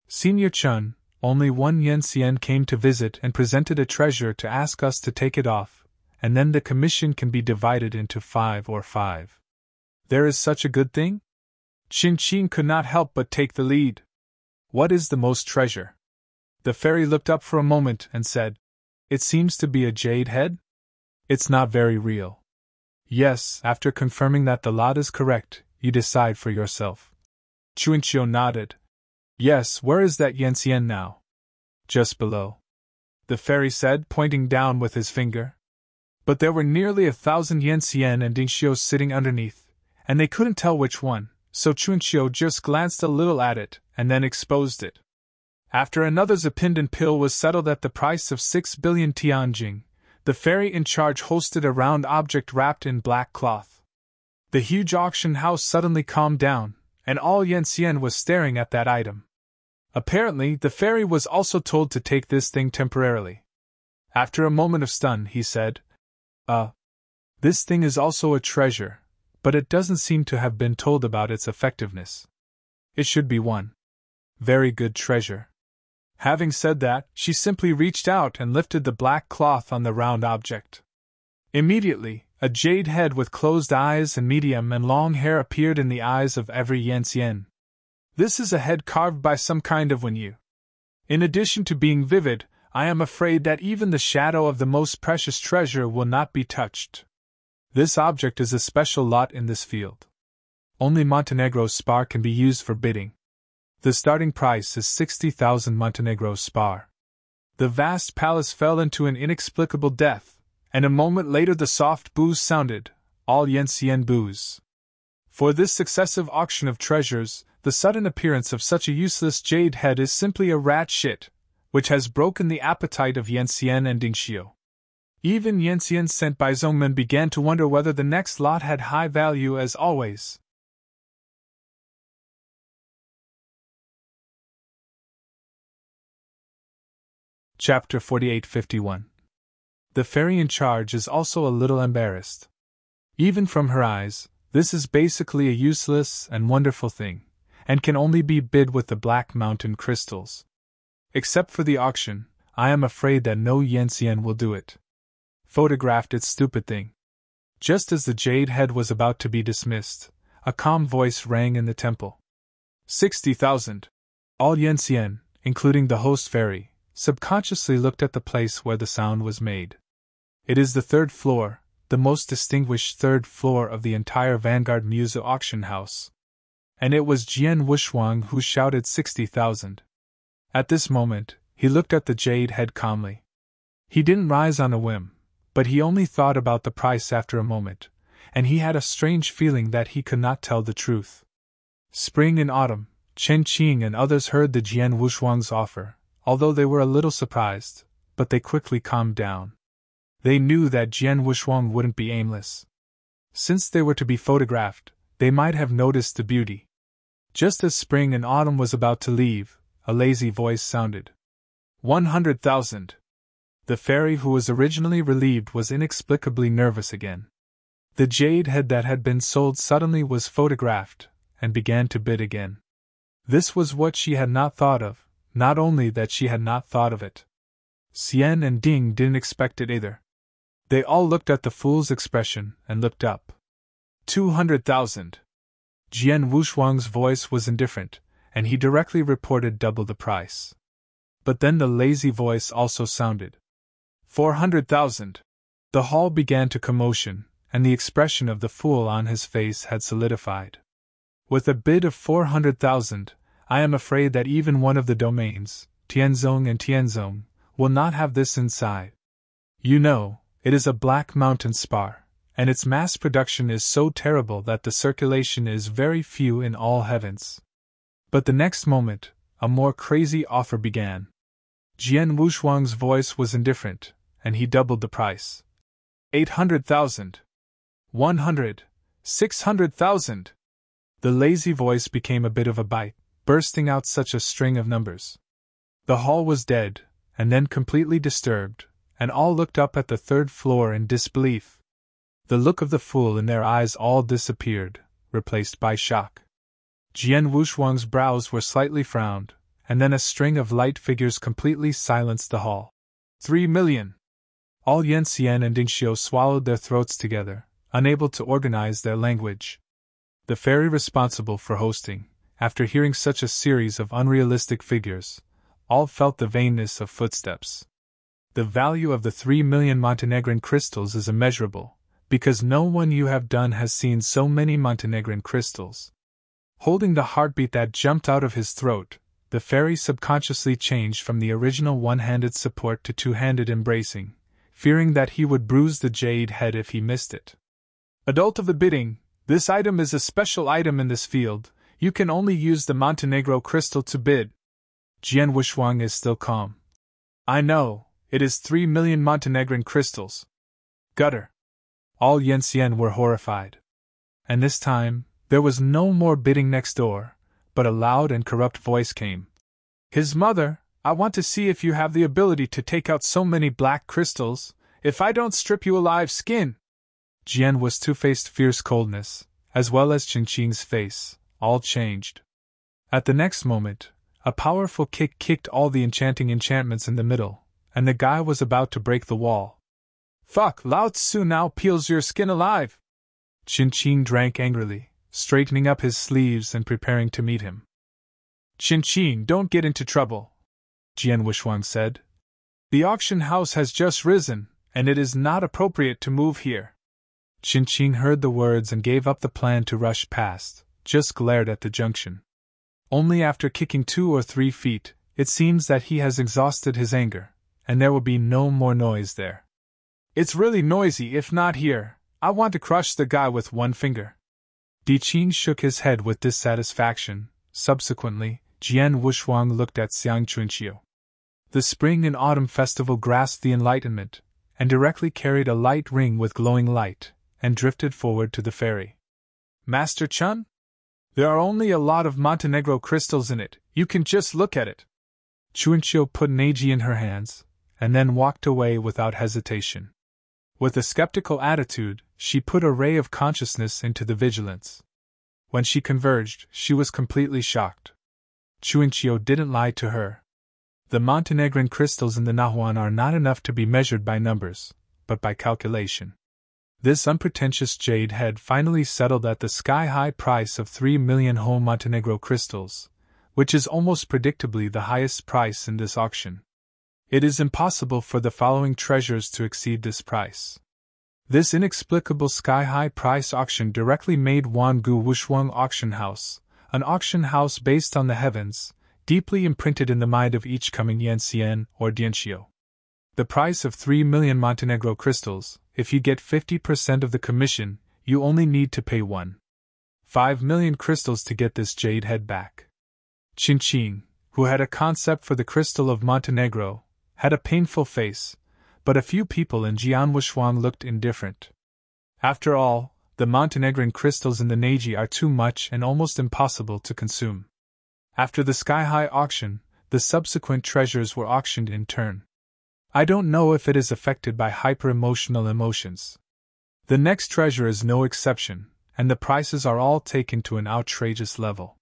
Senior Chun, only one Yanxian came to visit and presented a treasure to ask us to take it off, and then the commission can be divided into 5 or 5. There is such a good thing? Qin Qin could not help but take the lead. What is the most treasure? The fairy looked up for a moment and said, It seems to be a jade head? It's not very real. Yes, after confirming that the lot is correct, you decide for yourself. Chuanxiu nodded. Yes, where is that Yanxian now? Just below. The fairy said, pointing down with his finger. But there were nearly 1,000 Yanxian and Dingxiu sitting underneath, and they couldn't tell which one, so Chuanxiu just glanced a little at it, and then exposed it. After another Zapindan pill was settled at the price of 6 billion Tianjin, the fairy in charge hosted a round object wrapped in black cloth. The huge auction house suddenly calmed down, and all Yanxian was staring at that item. Apparently, the fairy was also told to take this thing temporarily. After a moment of stun, he said, This thing is also a treasure, but it doesn't seem to have been told about its effectiveness. It should be one very good treasure. Having said that, she simply reached out and lifted the black cloth on the round object. Immediately, a jade head with closed eyes and medium and long hair appeared in the eyes of every Yanxian. This is a head carved by some kind of Wenyu. In addition to being vivid, I am afraid that even the shadow of the most precious treasure will not be touched. This object is a special lot in this field. Only Montenegro spar can be used for bidding. The starting price is 60,000 Montenegro spar. The vast palace fell into an inexplicable death, and a moment later the soft boos sounded, all Yanxian boos. For this successive auction of treasures, the sudden appearance of such a useless jade head is simply a rat shit, which has broken the appetite of Yanxian and Dingxiu. Even Yanxian sent by Zongmen began to wonder whether the next lot had high value as always. Chapter 4851. The fairy in charge is also a little embarrassed. Even from her eyes, this is basically a useless and wonderful thing, and can only be bid with the Black Mountain crystals. Except for the auction, I am afraid that no Yanxian will do it. Photographed its stupid thing. Just as the jade head was about to be dismissed, a calm voice rang in the temple. 60,000. All Yanxian, including the host fairy, subconsciously looked at the place where the sound was made. It is the 3rd floor, the most distinguished 3rd floor of the entire Vanguard Muse auction house. And it was Jian Wushuang who shouted 60,000. At this moment, he looked at the jade head calmly. He didn't rise on a whim, but he only thought about the price after a moment, and he had a strange feeling that he could not tell the truth. Spring and autumn, Chen Qing and others heard the Jian Wushuang's offer, although they were a little surprised, but they quickly calmed down. They knew that Jian Wushuang wouldn't be aimless. Since they were to be photographed, they might have noticed the beauty. Just as spring and autumn was about to leave, a lazy voice sounded. 100,000. The fairy who was originally relieved was inexplicably nervous again. The jade head that had been sold suddenly was photographed, and began to bid again. This was what she had not thought of, not only that she had not thought of it. Xian and Ding didn't expect it either. They all looked at the fool's expression and looked up. 200,000. Jian Wushuang's voice was indifferent, and he directly reported double the price. But then the lazy voice also sounded. 400,000. The hall began to commotion, and the expression of the fool on his face had solidified. With a bid of 400,000, I am afraid that even one of the domains, Tianzong and Tianzong, will not have this inside. You know, it is a black mountain spar, and its mass production is so terrible that the circulation is very few in all heavens. But the next moment, a more crazy offer began. Jian Wushuang's voice was indifferent, and he doubled the price. 800,000. 100. 600,000. The lazy voice became a bit of a bite, bursting out such a string of numbers. The hall was dead, and then completely disturbed, and all looked up at the third floor in disbelief. The look of the fool in their eyes all disappeared, replaced by shock. Jian Wushuang's brows were slightly frowned, and then a string of light figures completely silenced the hall. 3 million! All Yan Xian and Ding Xiu swallowed their throats together, unable to organize their language. The fairy responsible for hosting, after hearing such a series of unrealistic figures, all felt the vainness of footsteps. The value of the 3 million Montenegrin crystals is immeasurable, because no one you have done has seen so many Montenegrin crystals. Holding the heartbeat that jumped out of his throat, the fairy subconsciously changed from the original one-handed support to two-handed embracing, fearing that he would bruise the jade head if he missed it. Adult of the bidding, this item is a special item in this field, you can only use the Montenegro crystal to bid. Jian Wushuang is still calm. I know, it is 3 million Montenegrin crystals. Gutter. All Yan Xian were horrified. And this time, there was no more bidding next door, but a loud and corrupt voice came. His mother, I want to see if you have the ability to take out so many black crystals, if I don't strip you alive skin. Jian was two-faced fierce coldness, as well as Qingqing's face, all changed. At the next moment, a powerful kick kicked all the enchanting enchantments in the middle, and the guy was about to break the wall. Fuck, Lao Tzu now peels your skin alive! Qingqing drank angrily, straightening up his sleeves and preparing to meet him. Qingqing, don't get into trouble, Jian Wushuang said. The auction house has just risen, and it is not appropriate to move here. Qingqing heard the words and gave up the plan to rush past, just glared at the junction. Only after kicking 2 or 3 feet, it seems that he has exhausted his anger, and there will be no more noise there. It's really noisy if not here, I want to crush the guy with one finger. Di Qing shook his head with dissatisfaction. Subsequently, Jian Wushuang looked at Xiang Chunqiu. The Spring and Autumn Festival grasped the Enlightenment, and directly carried a light ring with glowing light, and drifted forward to the ferry. Master Chun? There are only a lot of Montenegro crystals in it, you can just look at it. Chunqiu put an agi in her hands, and then walked away without hesitation. With a skeptical attitude, she put a ray of consciousness into the vigilance. When she converged, she was completely shocked. Chunqiu didn't lie to her. The Montenegrin crystals in the Nahuan are not enough to be measured by numbers, but by calculation. This unpretentious jade head finally settled at the sky-high price of 3 million whole Montenegro crystals, which is almost predictably the highest price in this auction. It is impossible for the following treasures to exceed this price. This inexplicable sky-high price auction directly made Wangu Wushuang Auction House, an auction house based on the heavens, deeply imprinted in the mind of each coming Yan Xian or Dianxiu. The price of 3 million Montenegro crystals, if you get 50% of the commission, you only need to pay 1.5 million crystals to get this jade head back. Qingqing, who had a concept for the crystal of Montenegro, had a painful face, but a few people in Jian Wushuang looked indifferent. After all, the Montenegrin crystals in the Neji are too much and almost impossible to consume. After the sky-high auction, the subsequent treasures were auctioned in turn. I don't know if it is affected by hyper-emotional emotions. The next treasure is no exception, and the prices are all taken to an outrageous level.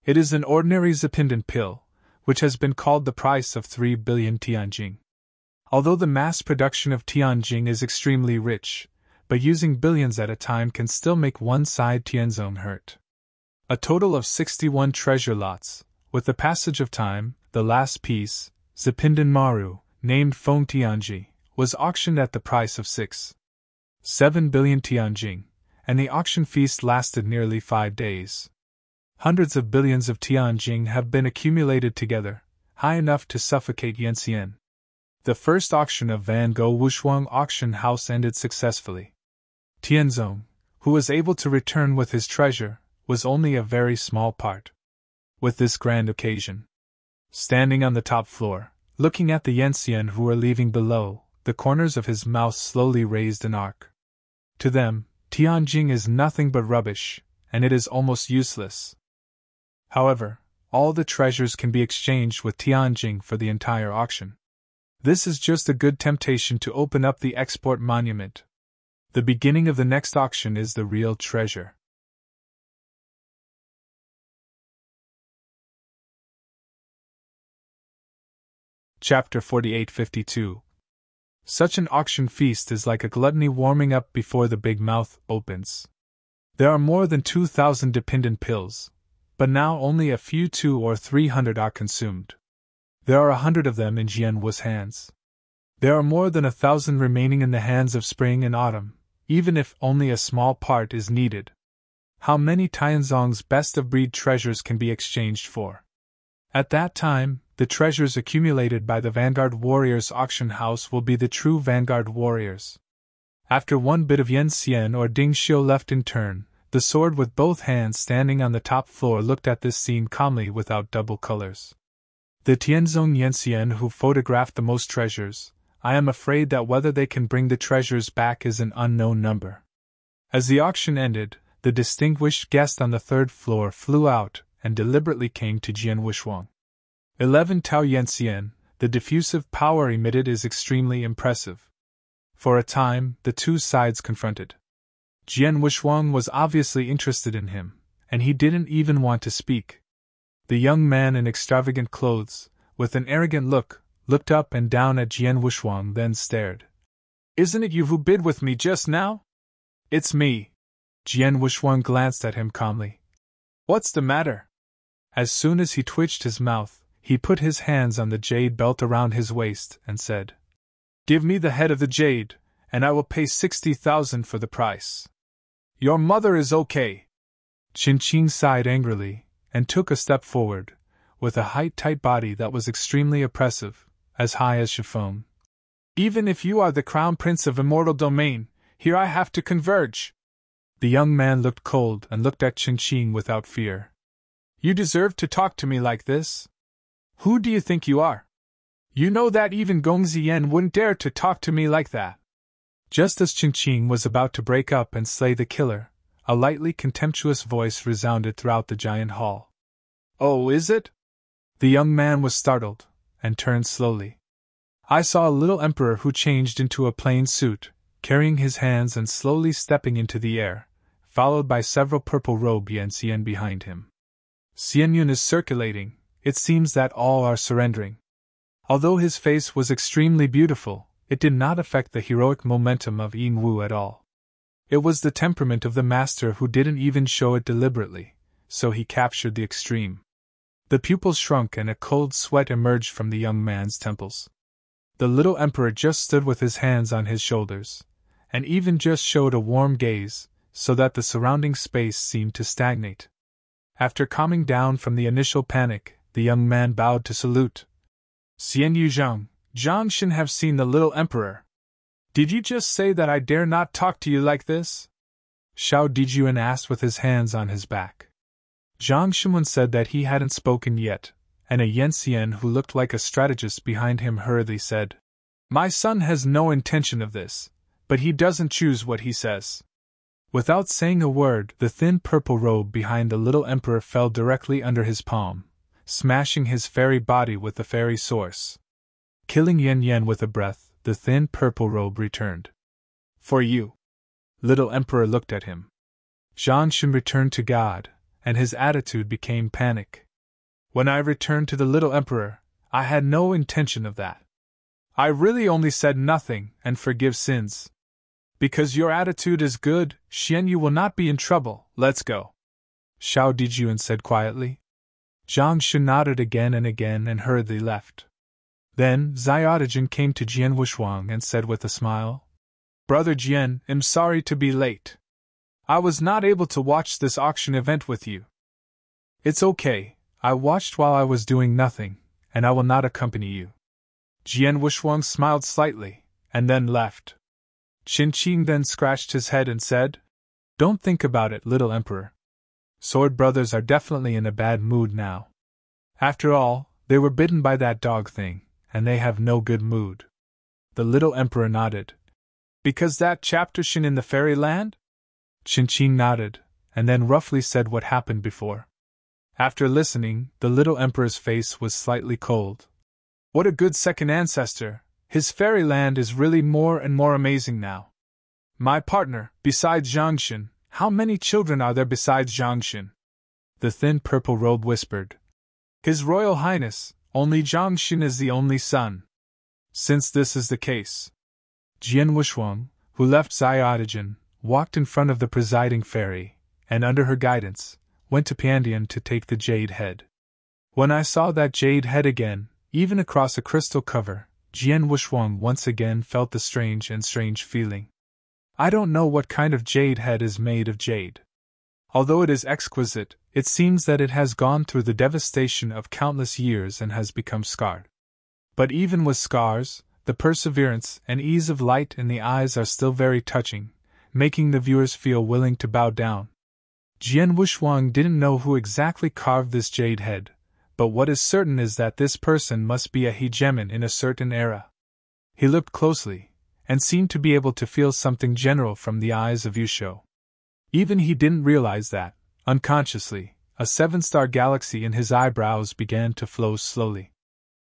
It is an ordinary Zipindon pill, which has been called the price of 3 billion Tianjing. Although the mass production of Tianjing is extremely rich, but using billions at a time can still make one side Tianzong hurt. A total of 61 treasure lots. With the passage of time, the last piece, Zipindon Maru, named Feng Tianji, was auctioned at the price of 6.7 billion Tianjing, and the auction feast lasted nearly 5 days. Hundreds of billions of Tianjing have been accumulated together, high enough to suffocate Yanxian. The first auction of Van Gogh Wushuang auction house ended successfully. Tianzong, who was able to return with his treasure, was only a very small part. With this grand occasion, standing on the top floor, looking at the Yanxian who were leaving below, the corners of his mouth slowly raised an arc. To them, Tianjing is nothing but rubbish, and it is almost useless. However, all the treasures can be exchanged with Tianjing for the entire auction. This is just a good temptation to open up the export monument. The beginning of the next auction is the real treasure. Chapter 4852. Such an auction feast is like a gluttony warming up before the big mouth opens. There are more than 2,000 dependent pills, but now only a few 200 or 300 are consumed. There are 100 of them in Jian Wu's hands. There are more than 1,000 remaining in the hands of spring and autumn, even if only a small part is needed. How many Tianzong's best-of-breed treasures can be exchanged for? At that time, the treasures accumulated by the Vanguard Warriors auction house will be the true Vanguard Warriors. After one bit of Yanxian or Ding Xiu left in turn, the sword with both hands standing on the top floor looked at this scene calmly without double colors. The Tianzong Yanxian who photographed the most treasures, I am afraid that whether they can bring the treasures back is an unknown number. As the auction ended, the distinguished guest on the third floor flew out and deliberately came to Jian Wushuang. 11 Tao Yanxian, the diffusive power emitted is extremely impressive. For a time, the two sides confronted. Jian Wushuang was obviously interested in him, and he didn't even want to speak. The young man in extravagant clothes, with an arrogant look, looked up and down at Jian Wushuang, then stared. "Isn't it you who bid with me just now?" "It's me." Jian Wushuang glanced at him calmly. "What's the matter?" As soon as he twitched his mouth, he put his hands on the jade belt around his waist and said, "Give me the head of the jade, and I will pay 60,000 for the price." "Your mother is okay." Qin Qing sighed angrily, and took a step forward, with a height-tight body that was extremely oppressive, as high as chiffon. "Even if you are the crown prince of immortal domain, here I have to converge." The young man looked cold and looked at Qin Qing without fear. "You deserve to talk to me like this? Who do you think you are? You know that even Gong Ziyan wouldn't dare to talk to me like that." Just as Qin Qing was about to break up and slay the killer, a lightly contemptuous voice resounded throughout the giant hall. "Oh, is it?" The young man was startled, and turned slowly. "I saw a little emperor who changed into a plain suit, carrying his hands and slowly stepping into the air, followed by several purple-robed Yanxian behind him. Xianyun is circulating, it seems that all are surrendering." Although his face was extremely beautiful, it did not affect the heroic momentum of Ying Wu at all. It was the temperament of the master who didn't even show it deliberately, so he captured the extreme. The pupils shrunk and a cold sweat emerged from the young man's temples. The little emperor just stood with his hands on his shoulders, and even just showed a warm gaze, so that the surrounding space seemed to stagnate. After calming down from the initial panic, the young man bowed to salute. "Xian Yu Zhang, Zhang Shen have seen the little emperor." "Did you just say that I dare not talk to you like this?" Xiao Dijuan asked with his hands on his back. Zhang Shenwen said that he hadn't spoken yet, and a Yanxian who looked like a strategist behind him hurriedly said, "My son has no intention of this, but he doesn't choose what he says." Without saying a word, the thin purple robe behind the little emperor fell directly under his palm, smashing his fairy body with the fairy source. Killing Yan Yan with a breath, the thin purple robe returned. "For you." Little Emperor looked at him. Zhang returned to God, and his attitude became panic. When I returned to the Little Emperor, I had no intention of that. I really only said nothing and forgive sins. Because your attitude is good, Xian Yu will not be in trouble, let's go. Xiao Dijuan said quietly. Zhang Shi nodded again and hurriedly left. Then Xiaotajin came to Jian Wushuang and said with a smile, Brother Jian, I'm sorry to be late. I was not able to watch this auction event with you. It's okay, I watched while I was doing nothing, and I will not accompany you. Jian Wushuang smiled slightly, and then left. Qin Qing then scratched his head and said, Don't think about it, Little Emperor. Sword brothers are definitely in a bad mood now. After all, they were bitten by that dog thing, and they have no good mood. The Little Emperor nodded. Because that chapter Shin in the fairyland? Qin Qing nodded, and then roughly said what happened before. After listening, the Little Emperor's face was slightly cold. What a good second ancestor! His fairyland is really more and more amazing now. My partner, besides Zhangshin, how many children are there besides Zhangshin? The thin purple robe whispered. His Royal Highness, only Zhangshin is the only son. Since this is the case, Jian Wushuang, who left Xiaotajin, walked in front of the presiding fairy, and under her guidance, went to Piandian to take the jade head. When I saw that jade head again, even across a crystal cover, Jian Wushuang once again felt the strange feeling. I don't know what kind of jade head is made of jade. Although it is exquisite, it seems that it has gone through the devastation of countless years and has become scarred. But even with scars, the perseverance and ease of light in the eyes are still very touching, making the viewers feel willing to bow down. Jian Wushuang didn't know who exactly carved this jade head, but what is certain is that this person must be a hegemon in a certain era. He looked closely, and seemed to be able to feel something general from the eyes of Yusho. Even he didn't realize that, unconsciously, a seven-star galaxy in his eyebrows began to flow slowly.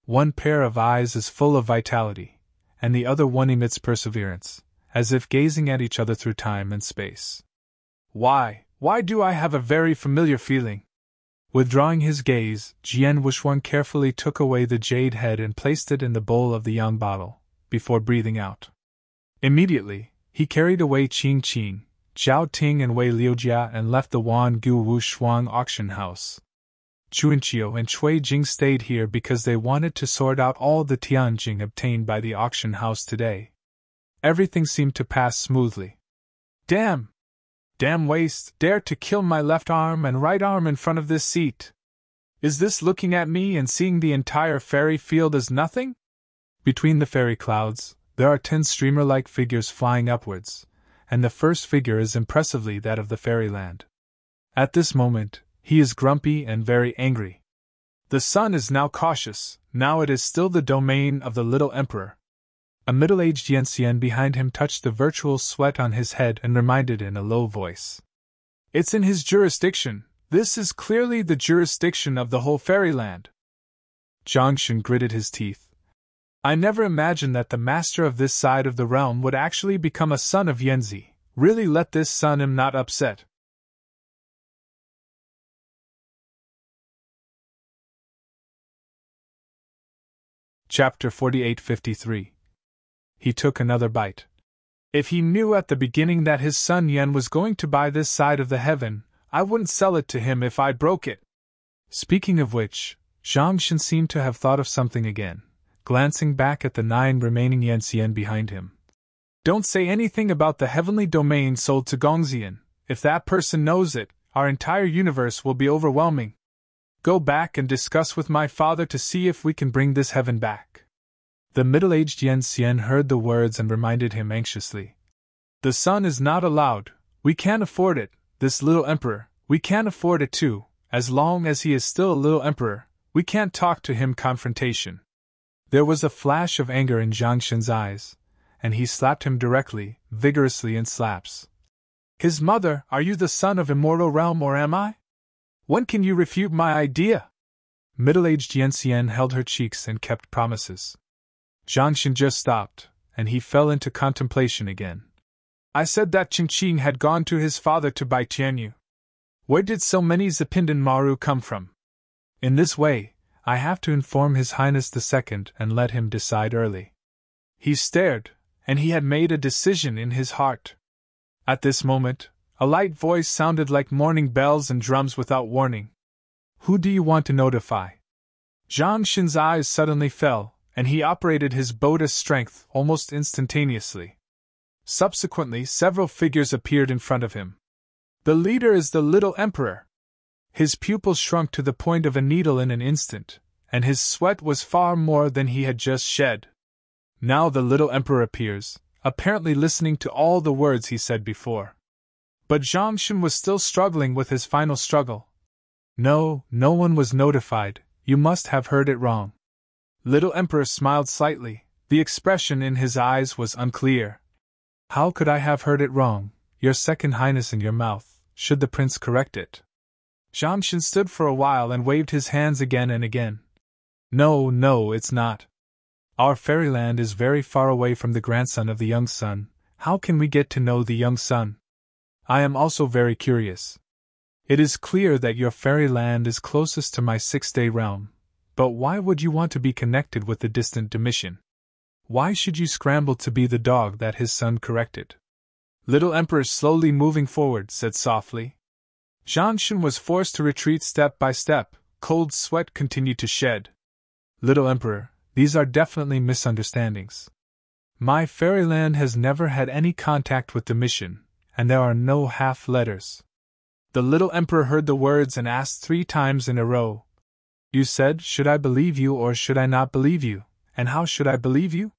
One pair of eyes is full of vitality, and the other one emits perseverance, as if gazing at each other through time and space. Why do I have a very familiar feeling? Withdrawing his gaze, Jian Wushuang carefully took away the jade head and placed it in the bowl of the yang bottle, before breathing out. Immediately, he carried away Qing Qing, Zhao Ting and Wei Liujia and left the Wan Gu Wushuang auction house. Chuanqiu and Cui Jing stayed here because they wanted to sort out all the Tianjing obtained by the auction house today. Everything seemed to pass smoothly. Damn waste, dare to kill my left arm and right arm in front of this seat. Is this looking at me and seeing the entire fairy field as nothing? Between the fairy clouds, there are 10 streamer-like figures flying upwards, and the first figure is impressively that of the fairyland. At this moment, he is grumpy and very angry. The sun is now cautious, now it is still the domain of the Little Emperor. A middle-aged Yanxian behind him touched the virtual sweat on his head and reminded in a low voice. It's in his jurisdiction. This is clearly the jurisdiction of the whole fairyland. Zhangshin gritted his teeth. I never imagined that the master of this side of the realm would actually become a son of Yanzi. Really let this son him not upset. Chapter 4853. He took another bite. If he knew at the beginning that his son Yan was going to buy this side of the heaven, I wouldn't sell it to him if I broke it. Speaking of which, Zhangshin seemed to have thought of something again, glancing back at the 9 remaining Yanxian behind him. Don't say anything about the heavenly domain sold to Gongxian. If that person knows it, our entire universe will be overwhelming. Go back and discuss with my father to see if we can bring this heaven back. The middle-aged Yanxian heard the words and reminded him anxiously. The son is not allowed. We can't afford it. This little emperor, we can't afford it too. As long as he is still a little emperor, we can't talk to him confrontation. There was a flash of anger in Zhangshin's eyes, and he slapped him directly, vigorously in slaps. His mother, are you the son of immortal realm or am I? When can you refute my idea? Middle-aged Yanxian held her cheeks and kept promises. Zhangshin just stopped, and he fell into contemplation again. I said that Qingqing had gone to his father to buy Tianyu. Where did so many Zipindan Maru come from? In this way, I have to inform His Highness II and let him decide early. He stared, and he had made a decision in his heart. At this moment, a light voice sounded like morning bells and drums without warning. Who do you want to notify? Zhang Xin's eyes suddenly fell, and he operated his Buddha strength almost instantaneously. Subsequently, several figures appeared in front of him. The leader is the little emperor. His pupils shrunk to the point of a needle in an instant, and his sweat was far more than he had just shed. Now the little emperor appears, apparently listening to all the words he said before. But Zhang Xin was still struggling with his final struggle. No one was notified, you must have heard it wrong. Little Emperor smiled slightly, the expression in his eyes was unclear. How could I have heard it wrong, your second highness in your mouth, should the prince correct it? Zhang Xin stood for a while and waved his hands again and again. No, it's not. Our fairyland is very far away from the grandson of the young sun. How can we get to know the young sun? I am also very curious. It is clear that your fairyland is closest to my six-day realm, but why would you want to be connected with the distant Domitian? Why should you scramble to be the dog that his son corrected? Little Emperor, slowly moving forward, said softly. Zhang Xin was forced to retreat step by step. Cold sweat continued to shed. Little Emperor, these are definitely misunderstandings. My fairyland has never had any contact with Domitian, and there are no half letters. The little emperor heard the words and asked 3 times in a row. You said, should I believe you or should I not believe you, and how should I believe you?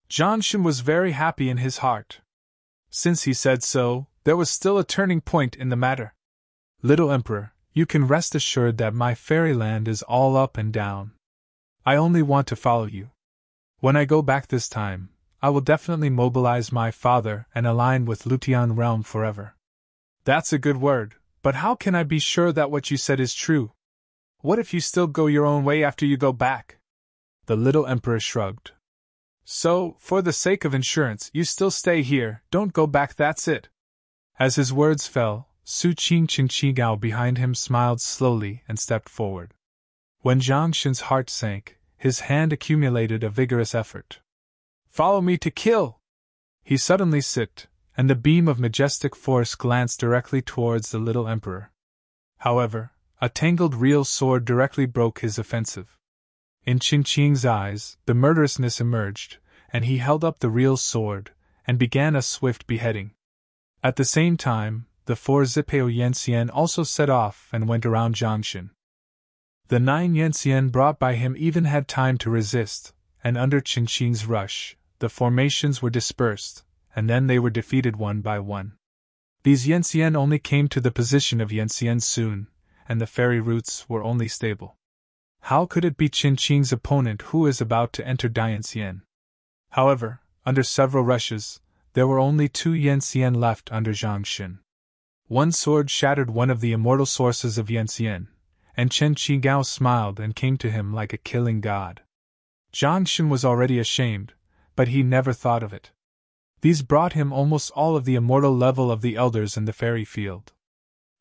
Zhang Xin was very happy in his heart. Since he said so, there was still a turning point in the matter. Little emperor, you can rest assured that my fairyland is all up and down. I only want to follow you. When I go back this time, I will definitely mobilize my father and align with Lutian realm forever. That's a good word, but how can I be sure that what you said is true? What if you still go your own way after you go back? The little emperor shrugged. So, for the sake of insurance, you still stay here, don't go back, that's it. As his words fell, Su Qingqing behind him smiled slowly and stepped forward. When Zhang Xin's heart sank, his hand accumulated a vigorous effort. Follow me to kill! He suddenly sipped, and the beam of majestic force glanced directly towards the little emperor. However, a tangled real sword directly broke his offensive. In Qingqing's eyes, the murderousness emerged, and he held up the real sword, and began a swift beheading. At the same time, the 4 Zipeo Yanxian also set off and went around Zhang Xin. The 9 Yanxian brought by him even had time to resist, and under Qingqing's rush, the formations were dispersed, and then they were defeated one by one. These Yanxian only came to the position of Yanxian soon, and the fairy roots were only stable. How could it be Qingqing's opponent who is about to enter Dianxian? However, under several rushes, there were only 2 Yanxian left under Zhang Xin. One sword shattered one of the immortal sources of Yanxian, and Chen Qigao smiled and came to him like a killing god. Zhang Xin was already ashamed, but he never thought of it. These brought him almost all of the immortal level of the elders in the fairy field.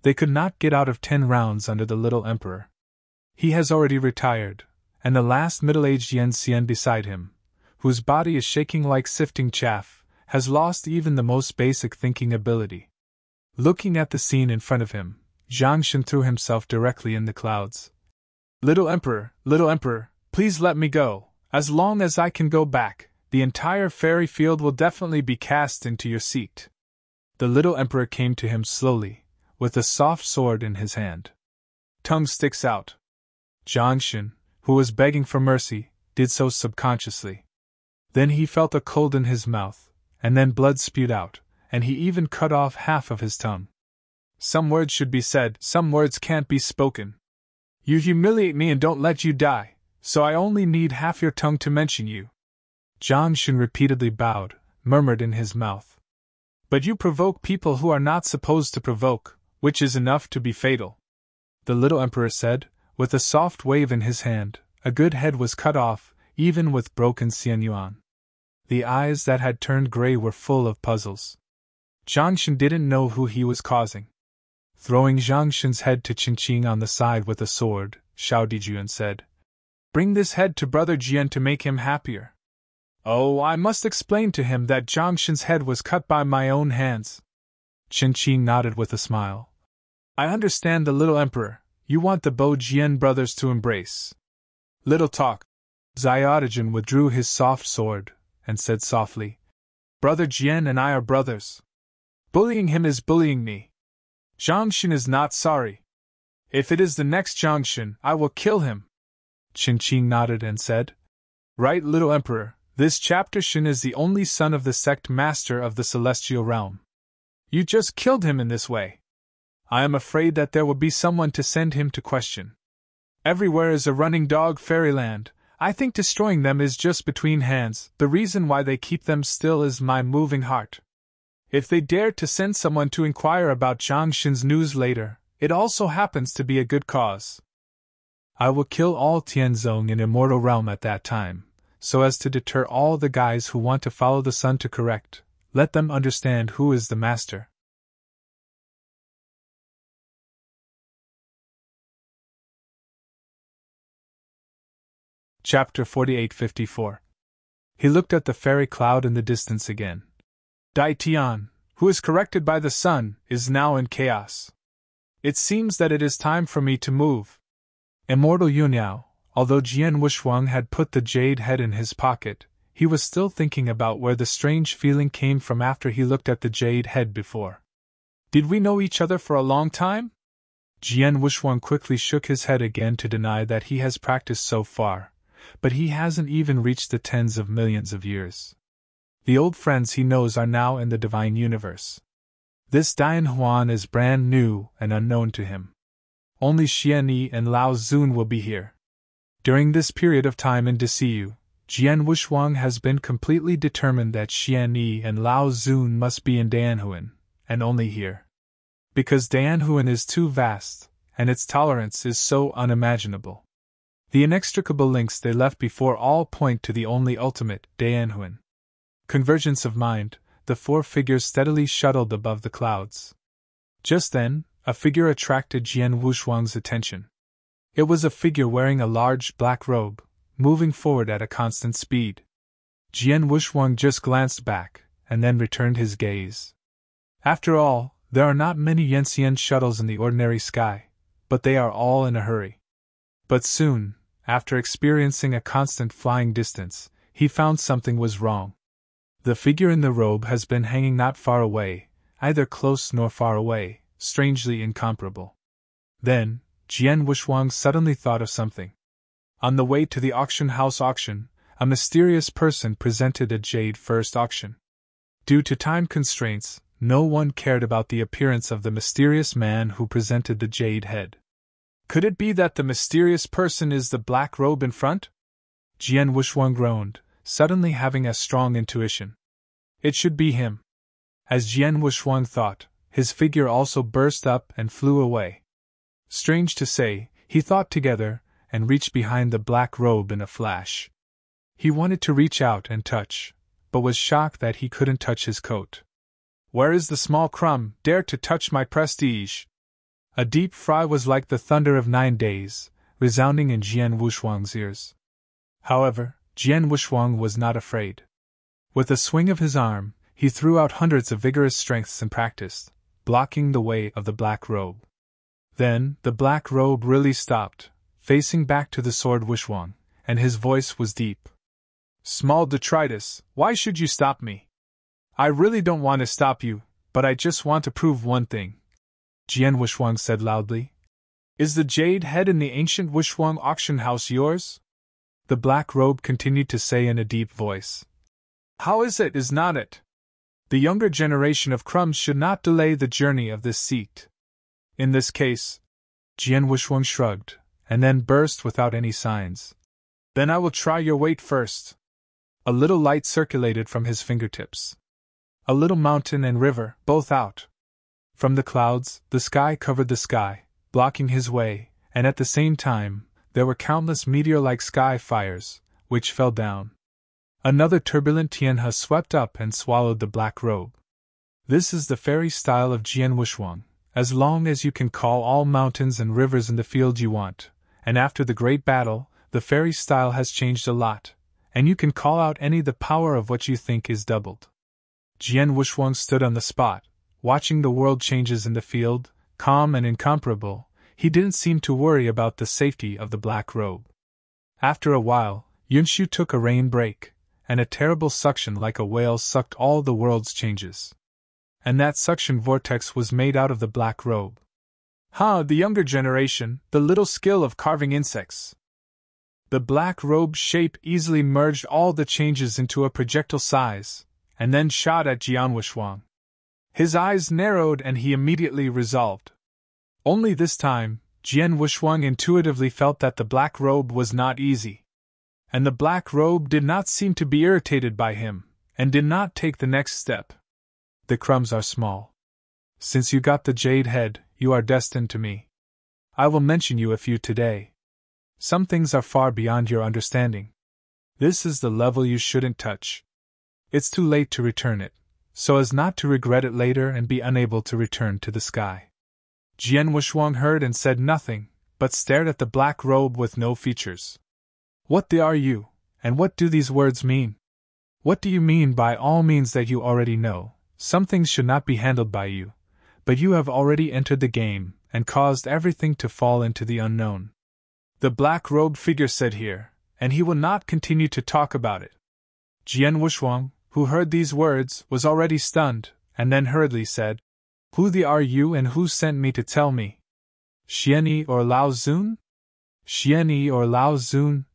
They could not get out of 10 rounds under the little emperor. He has already retired, and the last middle-aged Yanxian beside him, whose body is shaking like sifting chaff, has lost even the most basic thinking ability. Looking at the scene in front of him, Zhang Xin threw himself directly in the clouds. Little emperor, please let me go. As long as I can go back, the entire fairy field will definitely be cast into your seat. The little emperor came to him slowly, with a soft sword in his hand. Tongue sticks out. Zhang Xin, who was begging for mercy, did so subconsciously. Then he felt a cold in his mouth, and then blood spewed out, and he even cut off half of his tongue. Some words should be said, some words can't be spoken. You humiliate me and don't let you die, so I only need half your tongue to mention you. Zhang Xin repeatedly bowed, murmured in his mouth. But you provoke people who are not supposed to provoke, which is enough to be fatal. The little emperor said, with a soft wave in his hand. A good head was cut off, even with broken Xianyuan. The eyes that had turned gray were full of puzzles. Zhang Shen didn't know who he was causing. Throwing Zhang Shen's head to Qingqing on the side with a sword, Xiao Dijuan said, "Bring this head to Brother Jian to make him happier." "Oh, I must explain to him that Zhang Shen's head was cut by my own hands." Qingqing nodded with a smile. "I understand the little emperor, you want the Bo Jian brothers to embrace." "Little talk." Xiaodijan withdrew his soft sword, and said softly, "Brother Jian and I are brothers. Bullying him is bullying me. Zhang Shen is not sorry. If it is the next Zhang Shen, I will kill him." Qingqing nodded and said, "Right, little emperor, this chapter Shen is the only son of the sect master of the celestial realm. You just killed him in this way. I am afraid that there will be someone to send him to question. Everywhere is a running dog fairyland. I think destroying them is just between hands. The reason why they keep them still is my moving heart. If they dare to send someone to inquire about Zhang Shen's news later, it also happens to be a good cause. I will kill all Tianzong in Immortal Realm at that time, so as to deter all the guys who want to follow the sun to correct. Let them understand who is the master." Chapter 48-54. He looked at the fairy cloud in the distance again. Dai Tian, who is corrected by the sun, is now in chaos. It seems that it is time for me to move. Immortal Yuniao, although Jian Wushuang had put the jade head in his pocket, he was still thinking about where the strange feeling came from after he looked at the jade head before. "Did we know each other for a long time?" Jian Wushuang quickly shook his head again to deny that he has practiced so far, but he hasn't even reached the tens of millions of years. The old friends he knows are now in the divine universe. This Dian Huan is brand new and unknown to him. Only Xian Yi and Lao Zun will be here. During this period of time in Desiyu, Jian Wushuang has been completely determined that Xian Yi and Lao Zun must be in Dianhuan, and only here. Because Dianhuan is too vast, and its tolerance is so unimaginable. The inextricable links they left before all point to the only ultimate, Dianhuan. Convergence of mind, the four figures steadily shuttled above the clouds. Just then, a figure attracted Jian Wushuang's attention. It was a figure wearing a large black robe, moving forward at a constant speed. Jian Wushuang just glanced back, and then returned his gaze. After all, there are not many Yanxian shuttles in the ordinary sky, but they are all in a hurry. But soon, after experiencing a constant flying distance, he found something was wrong. The figure in the robe has been hanging not far away, either close nor far away, strangely incomparable. Then, Jian Wushuang suddenly thought of something. On the way to the auction house auction, a mysterious person presented a jade first auction. Due to time constraints, no one cared about the appearance of the mysterious man who presented the jade head. Could it be that the mysterious person is the black robe in front? Jian Wushuang groaned, suddenly having a strong intuition. It should be him. As Jian Wushuang thought, his figure also burst up and flew away. Strange to say, he thought together, and reached behind the black robe in a flash. He wanted to reach out and touch, but was shocked that he couldn't touch his coat. "Where is the small crumb, dare to touch my prestige?" A deep cry was like the thunder of 9 days, resounding in Jian Wushuang's ears. However, Jian Wushuang was not afraid. With a swing of his arm, he threw out hundreds of vigorous strengths and practiced, blocking the way of the black robe. Then, the black robe really stopped, facing back to the sword Wushuang, and his voice was deep. "Small detritus, why should you stop me? I really don't want to stop you, but I just want to prove one thing," Jian Wushuang said loudly. "Is the jade head in the ancient Wushuang auction house yours?" The black robe continued to say in a deep voice. "How is not it? The younger generation of crumbs should not delay the journey of this seat. In this case," Jian Wushuang shrugged, and then burst without any signs. "Then I will try your weight first." A little light circulated from his fingertips. A little mountain and river, both out. From the clouds, the sky covered the sky, blocking his way, and at the same time, there were countless meteor-like sky fires, which fell down. Another turbulent Tianhe swept up and swallowed the black robe. This is the fairy style of Jian Wushuang, as long as you can call all mountains and rivers in the field you want, and after the great battle, the fairy style has changed a lot, and you can call out any the power of what you think is doubled. Jian Wushuang stood on the spot, watching the world changes in the field, calm and incomparable. He didn't seem to worry about the safety of the black robe. After a while, Yunshu took a rain break, and a terrible suction like a whale sucked all the world's changes. And that suction vortex was made out of the black robe. The younger generation, the little skill of carving insects. The black robe's shape easily merged all the changes into a projectile size, and then shot at Jian Wushuang. His eyes narrowed and he immediately resolved. Only this time, Jian Wushuang intuitively felt that the black robe was not easy. And the black robe did not seem to be irritated by him, and did not take the next step. The crumbs are small. Since you got the jade head, you are destined to me. I will mention you a few today. Some things are far beyond your understanding. This is the level you shouldn't touch. It's too late to return it, so as not to regret it later and be unable to return to the sky. Jian Wushuang heard and said nothing, but stared at the black robe with no features. What are you, and what do these words mean? What do you mean by all means that you already know? Some things should not be handled by you, but you have already entered the game, and caused everything to fall into the unknown. The black-robed figure said here, and he will not continue to talk about it. Jian Wushuang, who heard these words, was already stunned, and then hurriedly said, Who are you and who sent me to tell me? Xianyi or Lao Zun? Xianyi or Lao Zun! !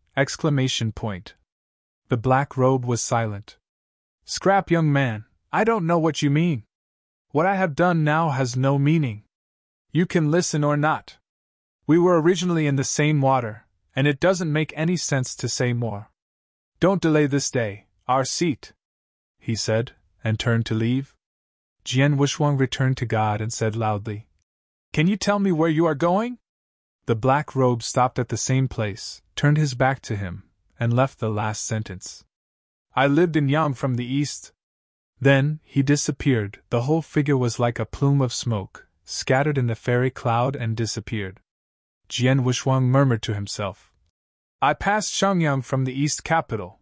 The black robe was silent. Scrap, young man, I don't know what you mean. What I have done now has no meaning. You can listen or not. We were originally in the same water, and it doesn't make any sense to say more. Don't delay this day, our seat, he said, and turned to leave. Jian Wushuang returned to God and said loudly, Can you tell me where you are going? The black robe stopped at the same place, turned his back to him, and left the last sentence. I lived in Yang from the east. Then he disappeared. The whole figure was like a plume of smoke, scattered in the fairy cloud and disappeared. Jian Wushuang murmured to himself, I passed Shangyang from the east capital.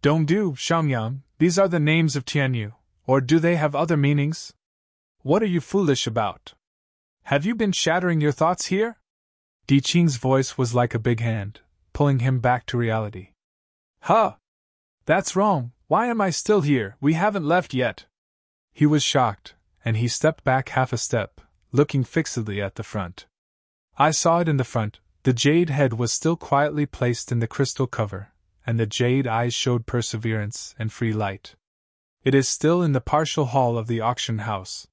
Dongdu, Shangyang, these are the names of Tianyu, or do they have other meanings? What are you foolish about? Have you been shattering your thoughts here? Di Qing's voice was like a big hand, pulling him back to reality. That's wrong. Why am I still here? We haven't left yet. He was shocked, and he stepped back half a step, looking fixedly at the front. I saw it in the front. The jade head was still quietly placed in the crystal cover, and the jade eyes showed perseverance and free light. It is still in the partial hall of the auction house.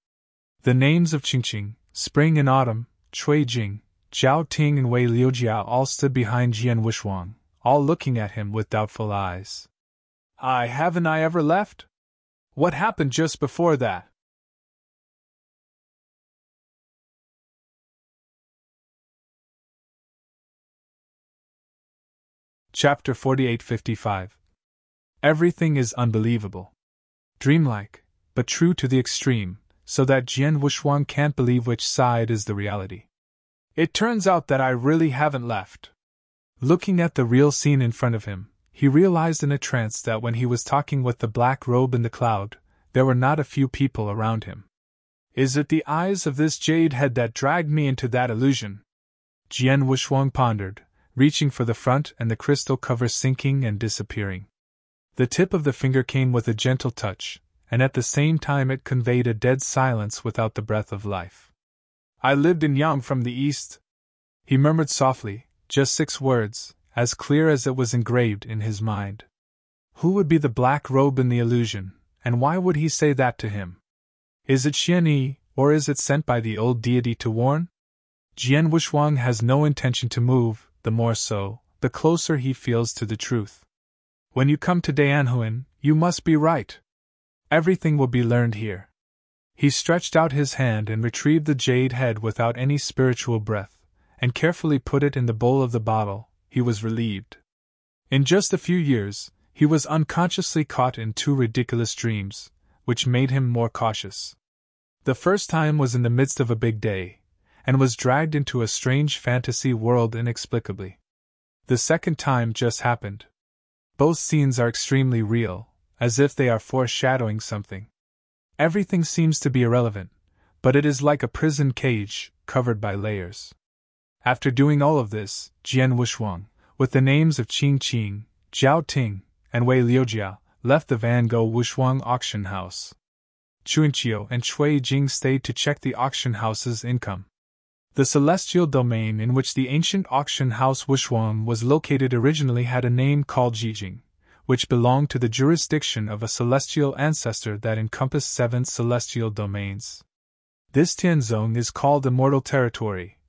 The names of Qingqing, Spring and Autumn, Cuijing, Zhao Ting and Wei Liujiao all stood behind Jian Wushuang, all looking at him with doubtful eyes. Haven't I ever left? What happened just before that? Chapter 4855. Everything is unbelievable. Dreamlike, but true to the extreme, so that Jian Wushuang can't believe which side is the reality. It turns out that I really haven't left. Looking at the real scene in front of him, he realized in a trance that when he was talking with the black robe in the cloud, there were not a few people around him. Is it the eyes of this jade head that dragged me into that illusion? Jian Wushuang pondered, reaching for the front and the crystal cover sinking and disappearing. The tip of the finger came with a gentle touch, and at the same time it conveyed a dead silence without the breath of life. I lived in Yang from the east. He murmured softly, just 6 words, as clear as it was engraved in his mind. Who would be the black robe in the illusion, and why would he say that to him? Is it Xianyi, or is it sent by the old deity to warn? Jian Wushuang has no intention to move, the more so, the closer he feels to the truth. When you come to Dianhuan, you must be right. Everything will be learned here. He stretched out his hand and retrieved the jade head without any spiritual breath, and carefully put it in the bowl of the bottle. He was relieved. In just a few years, he was unconsciously caught in 2 ridiculous dreams, which made him more cautious. The first time was in the midst of a big day, and was dragged into a strange fantasy world inexplicably. The second time just happened. Both scenes are extremely real, as if they are foreshadowing something. Everything seems to be irrelevant, but it is like a prison cage, covered by layers. After doing all of this, Jian Wushuang, with the names of Qing Qing, Jiao Ting, and Wei Liujia, left the Van Gogh Wushuang auction house. Chuanqiu and Cui Jing stayed to check the auction house's income. The celestial domain in which the ancient auction house Wushuang was located originally had a name called Jijing, which belonged to the jurisdiction of a celestial ancestor that encompassed 7 celestial domains. This Tianzong is called immortal territory,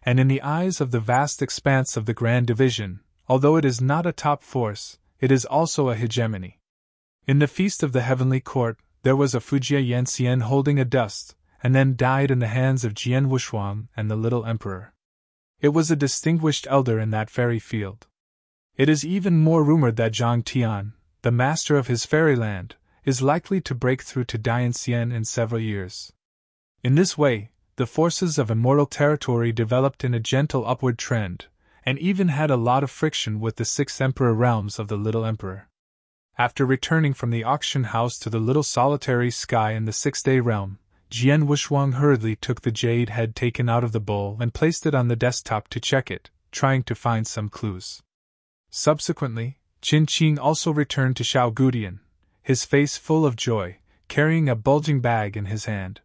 and in the eyes of the vast expanse of the Grand Division, although it is not a top force, it is also a hegemony. In the Feast of the Heavenly Court, there was a Fujia Yanxian holding a dust, and then died in the hands of Jian Wushuang and the little emperor. It was a distinguished elder in that fairy field. It is even more rumored that Zhang Tian, the master of his fairyland, is likely to break through to Dianxian in several years. In this way, the forces of immortal territory developed in a gentle upward trend, and even had a lot of friction with the 6 emperor realms of the little emperor. After returning from the auction house to the little solitary sky in the 6th-day realm, Jian Wushuang hurriedly took the jade head taken out of the bowl and placed it on the desktop to check it, trying to find some clues. Subsequently, Qin Qing also returned to Shao Gudian, his face full of joy, carrying a bulging bag in his hand.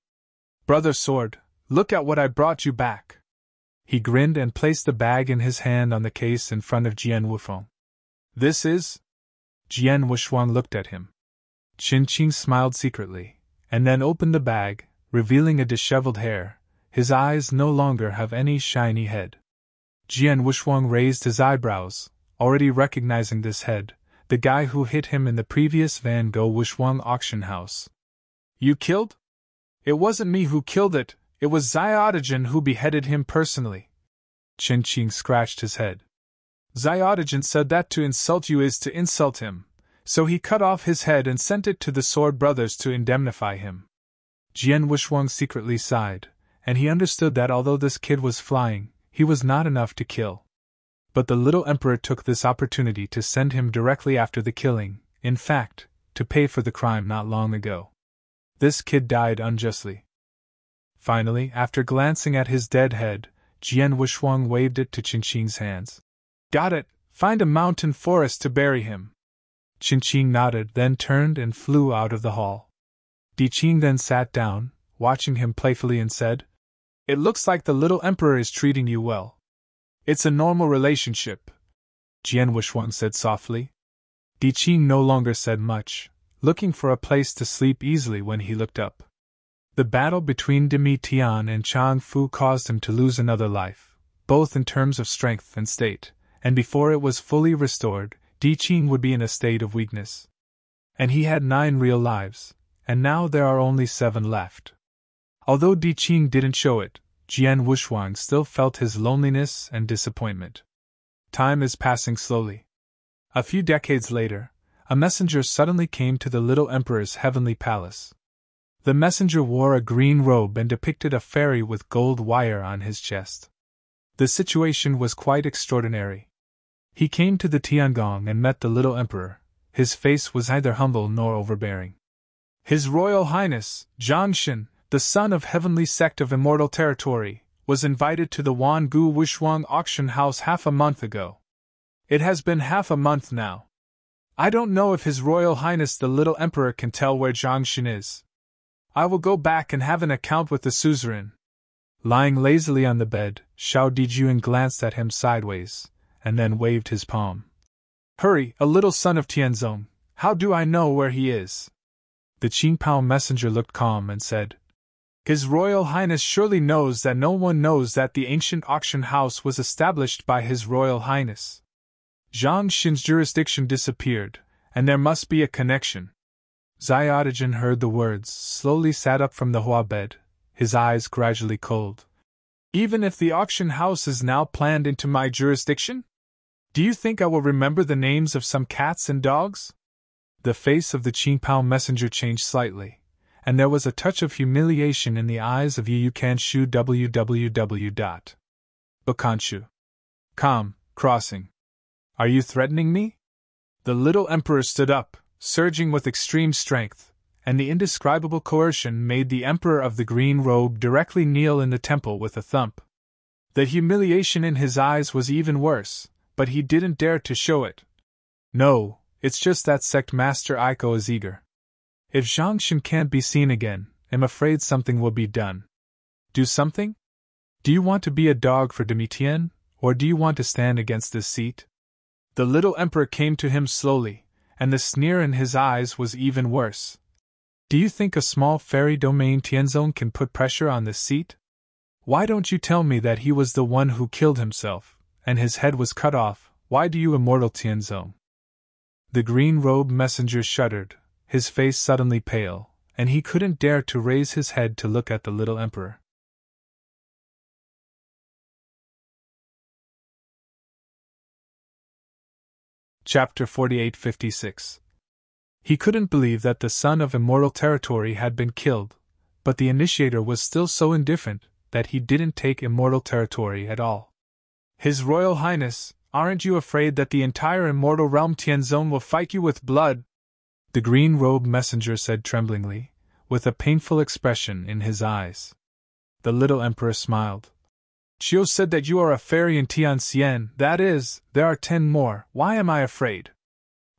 "Brother Sword, look at what I brought you back." He grinned and placed the bag in his hand on the case in front of Jian Wushuang. "This is?" Jian Wushuang looked at him. Qin Qing smiled secretly, and then opened the bag, revealing a disheveled hair. His eyes no longer have any shiny head. Jian Wushuang raised his eyebrows, already recognizing this head, the guy who hit him in the previous Van Gogh Wushuang auction house. "You killed?" "It wasn't me who killed it, it was Xiaotajin who beheaded him personally." Qin Qing scratched his head. "Xiaotajin said that to insult you is to insult him, so he cut off his head and sent it to the Sword Brothers to indemnify him." Jian Wushuang secretly sighed, and he understood that although this kid was flying, he was not enough to kill. But the little emperor took this opportunity to send him directly after the killing, in fact, to pay for the crime not long ago. This kid died unjustly. Finally, after glancing at his dead head, Jian Wushuang waved it to Qin Qing's hands. "Got it, find a mountain forest to bury him." Qin Qing nodded, then turned and flew out of the hall. Di Qing then sat down, watching him playfully, and said, "It looks like the little emperor is treating you well." "It's a normal relationship," Jian Wushuang said softly. Di Qing no longer said much, looking for a place to sleep easily when he looked up. The battle between Demi Tian and Chang Fu caused him to lose another life, both in terms of strength and state, and before it was fully restored, Di Qing would be in a state of weakness. And he had 9 real lives, and now there are only 7 left. Although Di Qing didn't show it, Jian Wushuang still felt his loneliness and disappointment. Time is passing slowly. A few decades later, a messenger suddenly came to the little emperor's heavenly palace. The messenger wore a green robe and depicted a fairy with gold wire on his chest. The situation was quite extraordinary. He came to the Tiangong and met the little emperor. His face was neither humble nor overbearing. "His Royal Highness, Zhangshan, the son of Heavenly Sect of Immortal Territory, was invited to the Wangu Wushuang auction house half a month ago. It has been half a month now. I don't know if His Royal Highness the little emperor can tell where Zhangshan is. I will go back and have an account with the suzerain." Lying lazily on the bed, Shao Dijuan glanced at him sideways, and then waved his palm. "Hurry, a little son of Tianzong, how do I know where he is?" The Qingpao messenger looked calm and said, "His Royal Highness surely knows that no one knows that the ancient auction house was established by His Royal Highness. Zhang Xin's jurisdiction disappeared, and there must be a connection." Xiaotajin heard the words, slowly sat up from the hua bed, his eyes gradually cold. "Even if the auction house is now planned into my jurisdiction? Do you think I will remember the names of some cats and dogs?" The face of the Qingpao messenger changed slightly, and there was a touch of humiliation in the eyes of Yu Kanshu www. Bakanshu. Calm, crossing. Are you threatening me? The little emperor stood up, surging with extreme strength, and the indescribable coercion made the emperor of the green robe directly kneel in the temple with a thump. The humiliation in his eyes was even worse, but he didn't dare to show it. No, it's just that sect master Aiko is eager. If Zhangshan can't be seen again, I'm afraid something will be done. Do something? Do you want to be a dog for Demitian, or do you want to stand against this seat? The little emperor came to him slowly, and the sneer in his eyes was even worse. Do you think a small fairy domain Tianzong can put pressure on this seat? Why don't you tell me that he was the one who killed himself, and his head was cut off? Why do you immortal Tianzong? The green-robed messenger shuddered, his face suddenly pale, and he couldn't dare to raise his head to look at the little emperor. Chapter 4856. He couldn't believe that the son of immortal territory had been killed, but the initiator was still so indifferent that he didn't take immortal territory at all. His Royal Highness, aren't you afraid that the entire immortal realm Tianzong will fight you with blood? The green-robed messenger said tremblingly, with a painful expression in his eyes. The little emperor smiled. Chiu said that you are a fairy in Tianxian, that is, there are 10 more, why am I afraid?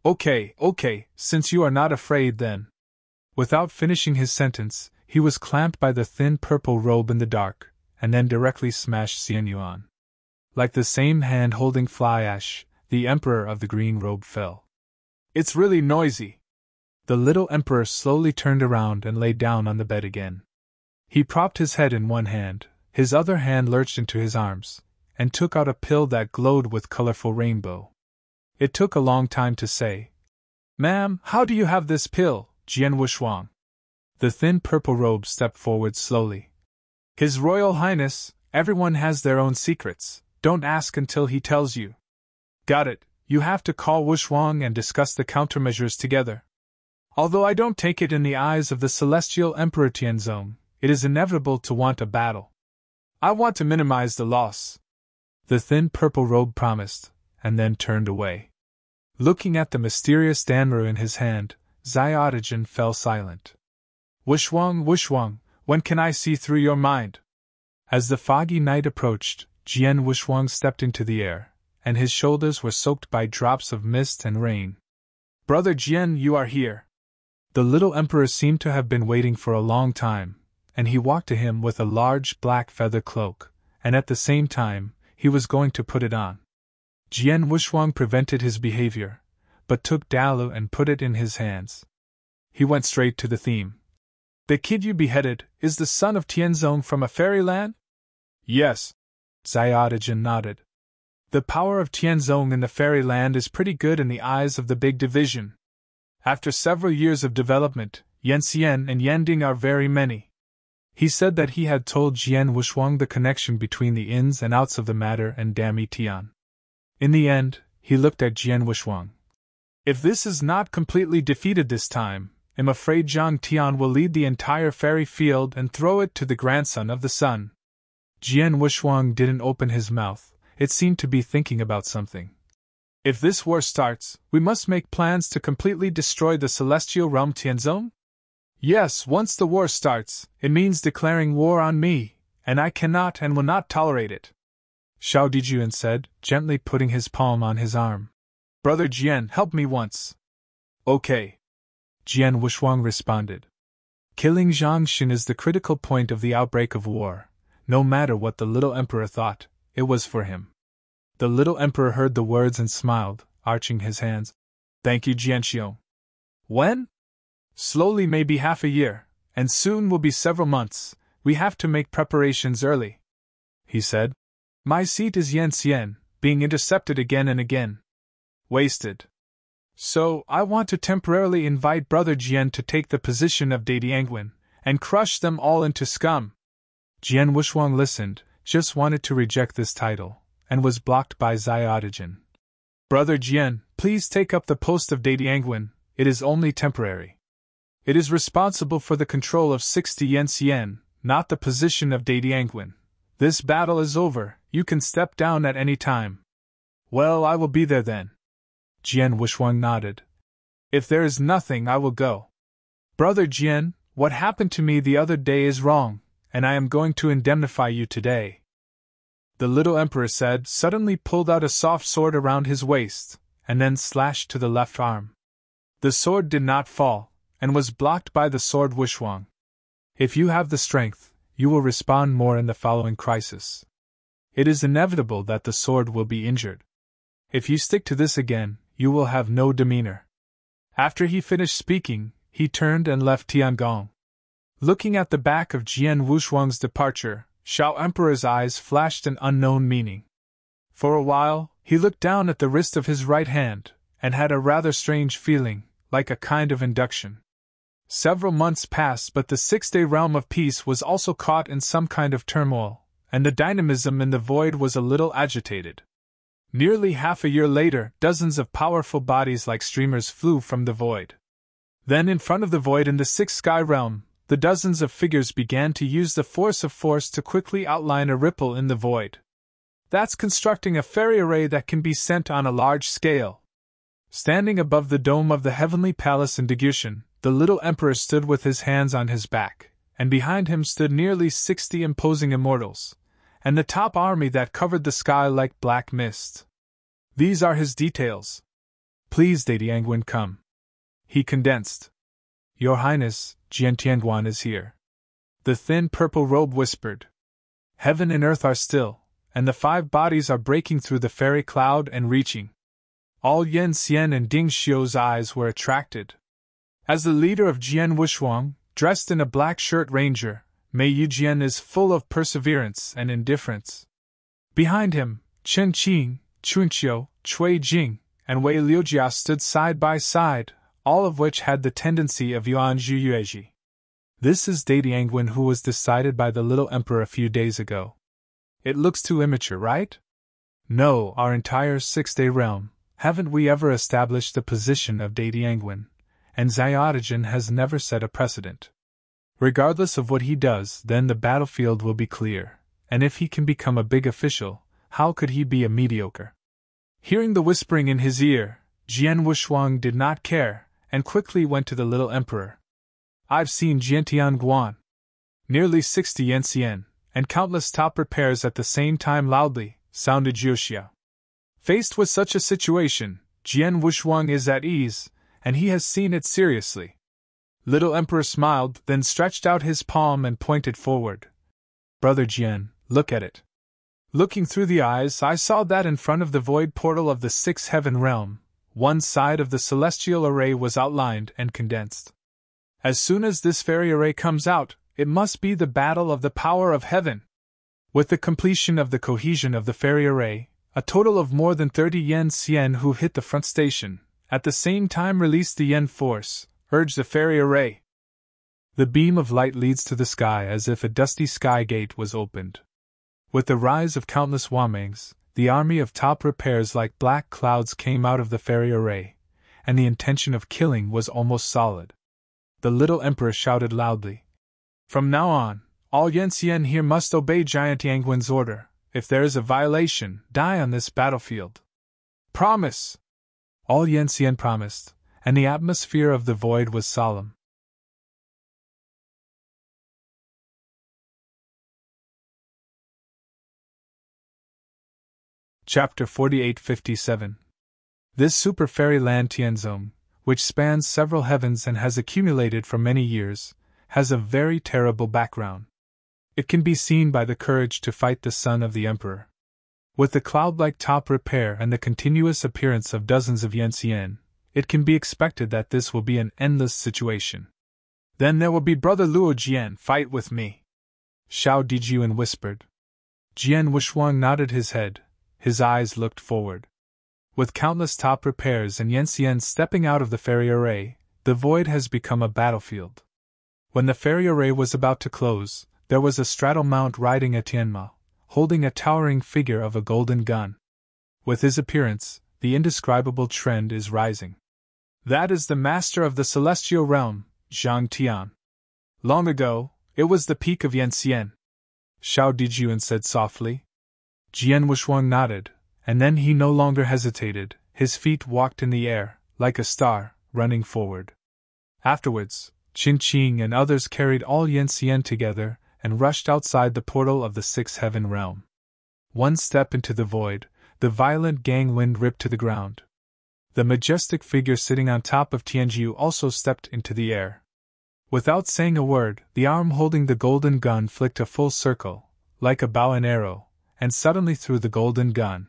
Okay, since you are not afraid then. Without finishing his sentence, he was clamped by the thin purple robe in the dark, and then directly smashed Xian Yuan. Like the same hand holding fly ash, the emperor of the green robe fell. It's really noisy. The little emperor slowly turned around and lay down on the bed again. He propped his head in one hand, his other hand lurched into his arms, and took out a pill that glowed with colorful rainbow. It took a long time to say, "Ma'am, how do you have this pill, Jian Wushuang?" The thin purple robe stepped forward slowly. His Royal Highness, everyone has their own secrets, don't ask until he tells you. Got it, you have to call Wushuang and discuss the countermeasures together. Although I don't take it in the eyes of the Celestial Emperor Tianzong, it is inevitable to want a battle. I want to minimize the loss. The thin purple robe promised, and then turned away. Looking at the mysterious Danru in his hand, Xiaotajin fell silent. Wushuang, when can I see through your mind? As the foggy night approached, Jian Wushuang stepped into the air, and his shoulders were soaked by drops of mist and rain. Brother Jian, you are here. The little emperor seemed to have been waiting for a long time, and he walked to him with a large black feather cloak, and at the same time, he was going to put it on. Jian Wushuang prevented his behavior, but took Dalu and put it in his hands. He went straight to the theme. The kid you beheaded is the son of Tianzong from a fairyland? Yes. Xiaotajin nodded. The power of Tianzong in the fairyland is pretty good in the eyes of the big division. After several years of development, Yanxian and Yanding are very many. He said that he had told Jian Wushuang the connection between the ins and outs of the matter and Dami Tian. In the end, he looked at Jian Wushuang. If this is not completely defeated this time, I'm afraid Zhang Tian will lead the entire fairy field and throw it to the grandson of the sun. Jian Wushuang didn't open his mouth, it seemed to be thinking about something. If this war starts, we must make plans to completely destroy the celestial realm Tianzong? Yes, once the war starts, it means declaring war on me, and I cannot and will not tolerate it. Xiao Dijuan said, gently putting his palm on his arm. Brother Jian, help me once. Okay. Jian Wushuang responded. Killing Zhangshan is the critical point of the outbreak of war. No matter what the little emperor thought, it was for him. The little emperor heard the words and smiled, arching his hands. Thank you, Jianxiong. When? Slowly, maybe half a year, and soon will be several months. We have to make preparations early, he said. My seat is Yanxian, being intercepted again and again. Wasted. So, I want to temporarily invite Brother Jian to take the position of Dadiangwen, and crush them all into scum. Jian Wushuang listened, just wanted to reject this title, and was blocked by Xiaotajin. Brother Jian, please take up the post of Dadiangwen, it is only temporary. It is responsible for the control of 60 Yen, not the position of Dai Dianguin. This battle is over, you can step down at any time. Well, I will be there then. Jian Wushuang nodded. If there is nothing, I will go. Brother Jian, what happened to me the other day is wrong, and I am going to indemnify you today. The little emperor said, suddenly pulled out a soft sword around his waist, and then slashed to the left arm. The sword did not fall, and was blocked by the sword Wushuang. If you have the strength, you will respond more in the following crisis. It is inevitable that the sword will be injured. If you stick to this again, you will have no demeanor. After he finished speaking, he turned and left Tiangong. Looking at the back of Jian Wushuang's departure, Shao Emperor's eyes flashed an unknown meaning. For a while, he looked down at the wrist of his right hand, and had a rather strange feeling, like a kind of induction. Several months passed, but the six-day realm of peace was also caught in some kind of turmoil, and the dynamism in the void was a little agitated. Nearly half a year later, dozens of powerful bodies like streamers flew from the void. Then in front of the void in the sixth sky realm, the dozens of figures began to use the force of force to quickly outline a ripple in the void. That's constructing a fairy array that can be sent on a large scale. Standing above the dome of the heavenly palace in Degushan, the little emperor stood with his hands on his back, and behind him stood nearly 60 imposing immortals, and the top army that covered the sky like black mist. These are his details. Please, Dai Dianguin, come. He condensed. Your Highness, Jian Tianguan is here. The thin purple robe whispered. Heaven and earth are still, and the 5 bodies are breaking through the fairy cloud and reaching. All Yen Xian and Ding Xiu's eyes were attracted. As the leader of Jian Wushuang, dressed in a black shirt ranger, Mei Yujian is full of perseverance and indifference. Behind him, Chen Qing, Chunqiu, Cui Jing, and Wei Liujia stood side by side, all of which had the tendency of Yuan Zhuyueji. This is Dai Dianguin, who was decided by the little emperor a few days ago. It looks too immature, right? No, our entire 6-day realm, haven't we ever established the position of Dai Dianguin, and Xiaotajin has never set a precedent. Regardless of what he does, then the battlefield will be clear, and if he can become a big official, how could he be a mediocre? Hearing the whispering in his ear, Jian Wushuang did not care, and quickly went to the little emperor. I've seen Jian Tianguan. Nearly 60 Yen, and countless top repairs at the same time loudly, sounded Zhuxia. Faced with such a situation, Jian Wushuang is at ease, and he has seen it seriously. Little Emperor smiled, then stretched out his palm and pointed forward. Brother Jian, look at it. Looking through the eyes, I saw that in front of the void portal of the 6th heaven realm, one side of the celestial array was outlined and condensed. As soon as this fairy array comes out, it must be the battle of the power of heaven. With the completion of the cohesion of the fairy array, a total of more than 30 Yen Xian who hit the front station, at the same time released the Yen force, urged the fairy array. The beam of light leads to the sky as if a dusty sky gate was opened. With the rise of countless Wamangs, the army of top repairs like black clouds came out of the fairy array, and the intention of killing was almost solid. The little emperor shouted loudly. From now on, all Yen Xian here must obey Giant Tianguin's order. If there is a violation, die on this battlefield. Promise! All Yen Xian promised, and the atmosphere of the void was solemn. Chapter 4857. This super fairy land Tianzong, which spans several heavens and has accumulated for many years, has a very terrible background. It can be seen by the courage to fight the son of the emperor. With the cloud-like top repair and the continuous appearance of dozens of Yen Xian, it can be expected that this will be an endless situation. Then there will be Brother Luo Jian fight with me. Shao Dijuan whispered. Jian Wushuang nodded his head, his eyes looked forward. With countless top repairs and Yen Xian stepping out of the fairy array, the void has become a battlefield. When the fairy array was about to close, there was a straddle mount riding a Tianma, holding a towering figure of a golden gun. With his appearance, the indescribable trend is rising. That is the master of the celestial realm, Zhang Tian. Long ago, it was the peak of Yanxian. Xiao Dijuan said softly. Jian Wushuang nodded, and then he no longer hesitated, his feet walked in the air, like a star, running forward. Afterwards, Qin Qing and others carried all Yanxian together and rushed outside the portal of the Sixth Heaven realm. One step into the void, the violent gangwind ripped to the ground. The majestic figure sitting on top of Tianjiu also stepped into the air. Without saying a word, the arm holding the golden gun flicked a full circle, like a bow and arrow, and suddenly threw the golden gun.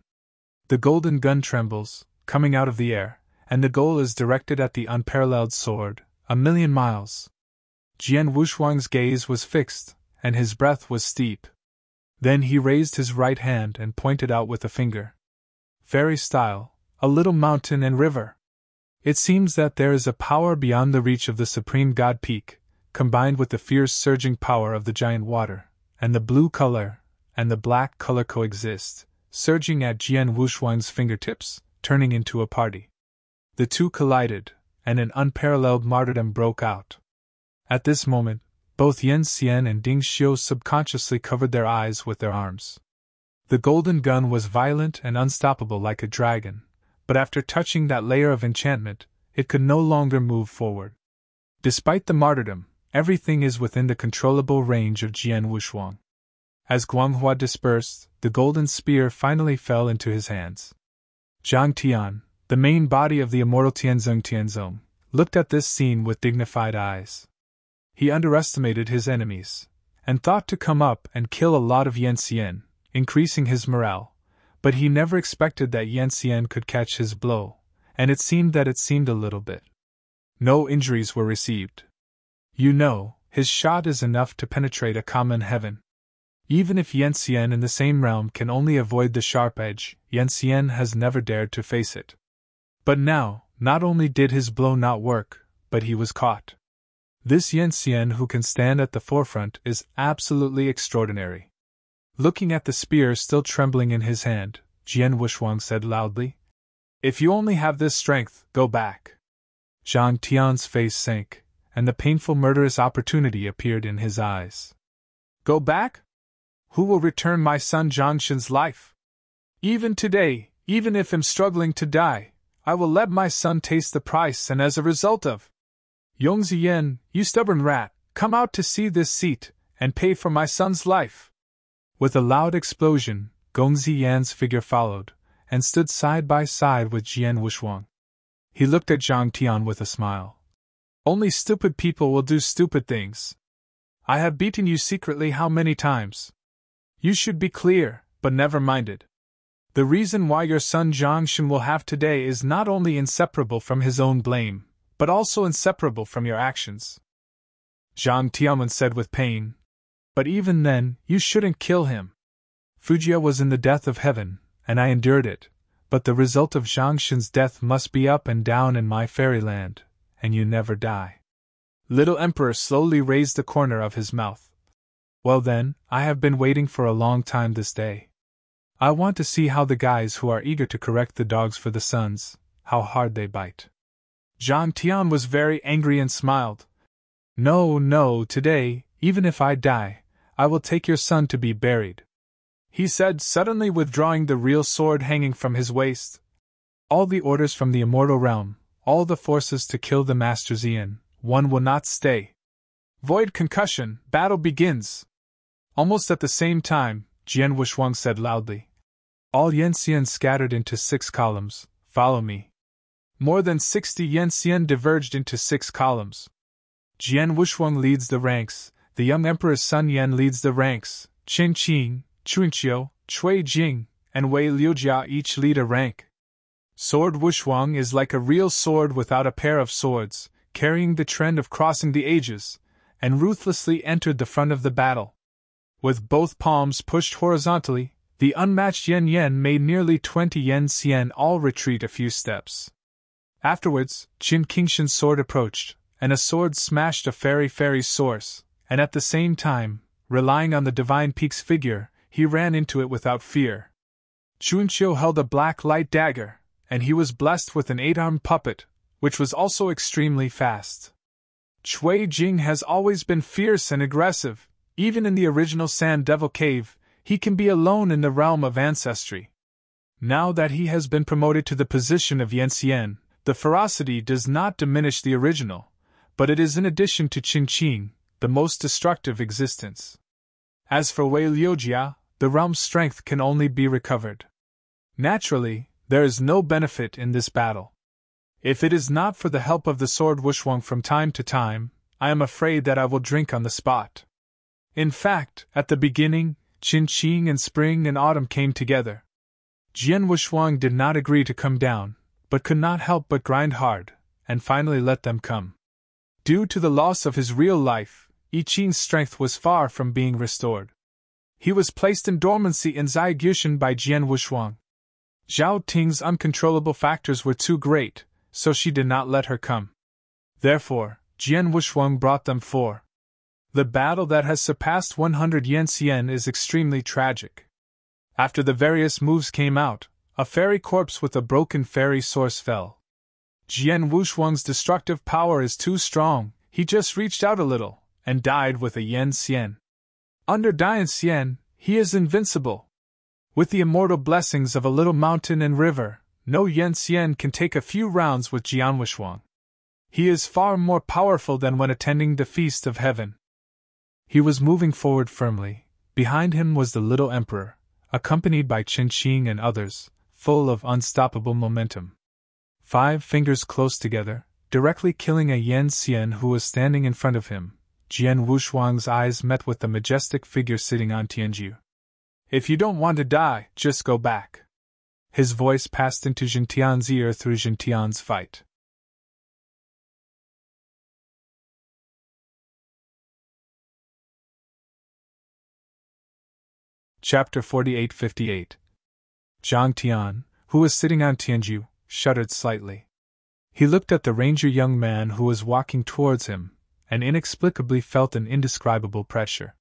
The golden gun trembles, coming out of the air, and the goal is directed at the unparalleled sword, 1,000,000 miles. Jian Wushuang's gaze was fixed, and his breath was steep. Then he raised his right hand and pointed out with a finger. Fairy style, a little mountain and river. It seems that there is a power beyond the reach of the supreme god peak, combined with the fierce surging power of the giant water, and the blue color and the black color coexist, surging at Jian Wushuang's fingertips, turning into a party. The two collided, and an unparalleled martyrdom broke out. At this moment, both Yan Xian and Ding Xiu subconsciously covered their eyes with their arms. The golden gun was violent and unstoppable like a dragon, but after touching that layer of enchantment, it could no longer move forward. Despite the martyrdom, everything is within the controllable range of Jian Wushuang. As Guanghua dispersed, the golden spear finally fell into his hands. Zhang Tian, the main body of the immortal Tianzong, looked at this scene with dignified eyes. He underestimated his enemies, and thought to come up and kill a lot of Yanxian, increasing his morale, but he never expected that Yanxian could catch his blow, and it seemed a little bit. No injuries were received. You know, his shot is enough to penetrate a common heaven. Even if Yanxian in the same realm can only avoid the sharp edge, Yanxian has never dared to face it. But now, not only did his blow not work, but he was caught. This Yanxian who can stand at the forefront is absolutely extraordinary. Looking at the spear still trembling in his hand, Jian Wushuang said loudly, "If you only have this strength, go back." Zhang Tian's face sank, and the painful murderous opportunity appeared in his eyes. "Go back? Who will return my son Zhangshan's life? Even today, even if I'm struggling to die, I will let my son taste the price, and as a result of Yongziyan, you stubborn rat, come out to see this seat, and pay for my son's life." With a loud explosion, Gongziyan's figure followed, and stood side by side with Jian Wushuang. He looked at Zhang Tian with a smile. "Only stupid people will do stupid things. I have beaten you secretly how many times? You should be clear, but never minded. The reason why your son Zhangshan will have today is not only inseparable from his own blame, but also inseparable from your actions." Zhang Tianwen said with pain, "But even then, you shouldn't kill him. Fujia was in the death of heaven, and I endured it, but the result of Zhangshan's death must be up and down in my fairyland, and you never die." Little Emperor slowly raised the corner of his mouth. "Well then, I have been waiting for a long time this day. I want to see how the guys who are eager to correct the dogs for the sons, how hard they bite." Zhang Tian was very angry and smiled. No, today, even if I die, I will take your son to be buried," he said, suddenly withdrawing the real sword hanging from his waist. "All the orders from the immortal realm, all the forces to kill the Master Xian, one will not stay. Void concussion, battle begins." Almost at the same time, Jian Wushuang said loudly, "All Yanxian scattered into 6 columns, follow me." More than 60 Yanxian diverged into 6 columns. Jian Wushuang leads the ranks, the young emperor's son Yan leads the ranks, Qin Qing, Chunqiu, Cui Jing, and Wei Liujia each lead a rank. Sword Wushuang is like a real sword without a pair of swords, carrying the trend of crossing the ages, and ruthlessly entered the front of the battle. With both palms pushed horizontally, the unmatched Yan made nearly 20 Yanxian all retreat a few steps. Afterwards, Qin Qingshan's sword approached, and a sword smashed a fairy's source, and at the same time, relying on the divine peak's figure, he ran into it without fear. Chunqiu held a black light dagger, and he was blessed with an 8-armed puppet, which was also extremely fast. Cui Jing has always been fierce and aggressive. Even in the original Sand Devil Cave, he can be alone in the realm of ancestry. Now that he has been promoted to the position of Yanxian, the ferocity does not diminish the original, but it is in addition to Qin Qing, the most destructive existence. As for Wei Liujia, the realm's strength can only be recovered. Naturally, there is no benefit in this battle. If it is not for the help of the sword Wushuang from time to time, I am afraid that I will drink on the spot. In fact, at the beginning, Qin Qing and spring and autumn came together. Jian Wushuang did not agree to come down, but could not help but grind hard, and finally let them come. Due to the loss of his real life, Yi Qin's strength was far from being restored. He was placed in dormancy in Zaigyushan by Jian Wushuang. Zhao Ting's uncontrollable factors were too great, so she did not let her come. Therefore, Jian Wushuang brought them for. The battle that has surpassed 100 Yanxian is extremely tragic. After the various moves came out, a fairy corpse with a broken fairy source fell. Jian Wushuang's destructive power is too strong, he just reached out a little, and died with a Yanxian. Under Dianxian, he is invincible. With the immortal blessings of a little mountain and river, no Yanxian can take a few rounds with Jian Wushuang. He is far more powerful than when attending the Feast of Heaven. He was moving forward firmly. Behind him was the little emperor, accompanied by Qin Qing and others, full of unstoppable momentum. 5 fingers close together, directly killing a Yanxian who was standing in front of him, Jian Wushuang's eyes met with the majestic figure sitting on Tianju. If you don't want to die, just go back. His voice passed into Zhentian's ear through Zhentian's fight. Chapter 48-58. Zhang Tian, who was sitting on Tianju, shuddered slightly. He looked at the ranger young man who was walking towards him, and inexplicably felt an indescribable pressure.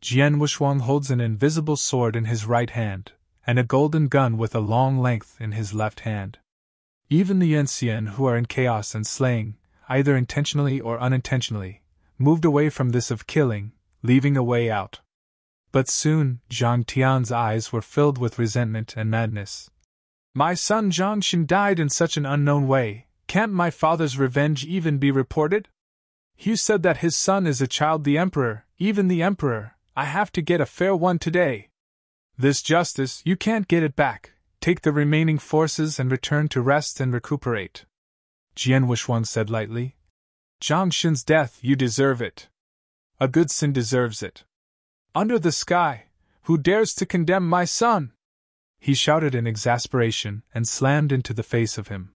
Jian Wushuang holds an invisible sword in his right hand, and a golden gun with a long length in his left hand. Even the Yanxian who are in chaos and slaying, either intentionally or unintentionally, moved away from this of killing, leaving a way out. But soon, Zhang Tian's eyes were filled with resentment and madness. My son Zhang Xin died in such an unknown way, can't my father's revenge even be reported? You said that his son is a child the emperor, even the emperor, I have to get a fair one today. This justice, you can't get it back, take the remaining forces and return to rest and recuperate. Jian Wushuang said lightly. Zhang Xin's death, you deserve it. A good sin deserves it. Under the sky, who dares to condemn my son? He shouted in exasperation and slammed into the face of him.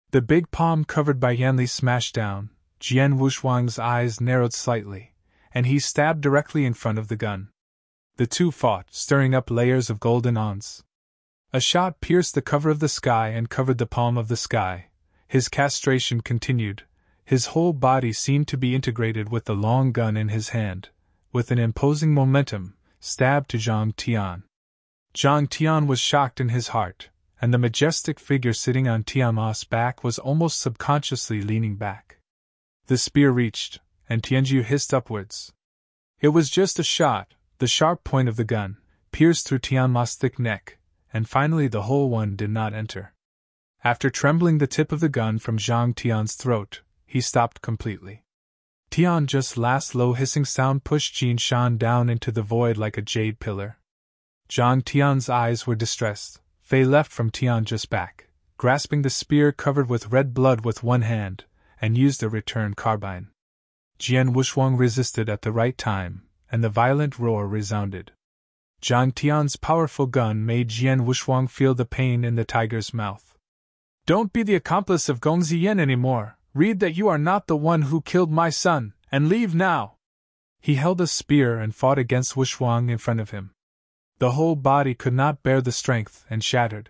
The big palm covered by Yanli smashed down, Jian Wushuang's eyes narrowed slightly, and he stabbed directly in front of the gun. The two fought, stirring up layers of golden ons. A shot pierced the cover of the sky and covered the palm of the sky. His castration continued. His whole body seemed to be integrated with the long gun in his hand. With an imposing momentum, stabbed to Zhang Tian. Zhang Tian was shocked in his heart, and the majestic figure sitting on Tianma's back was almost subconsciously leaning back. The spear reached, and Tianju hissed upwards. It was just a shot, the sharp point of the gun, pierced through Tianma's thick neck, and finally the whole one did not enter. After trembling the tip of the gun from Zhang Tian's throat, he stopped completely. Tian just last low hissing sound pushed Jin Shan down into the void like a jade pillar. Zhang Tian's eyes were distressed. Fei left from Tian just back, grasping the spear covered with red blood with one hand, and used a return carbine. Jian Wushuang resisted at the right time, and the violent roar resounded. Zhang Tian's powerful gun made Jian Wushuang feel the pain in the tiger's mouth. Don't be the accomplice of Gong Ziyan anymore. Read that you are not the one who killed my son, and leave now. He held a spear and fought against Wushuang in front of him. The whole body could not bear the strength and shattered.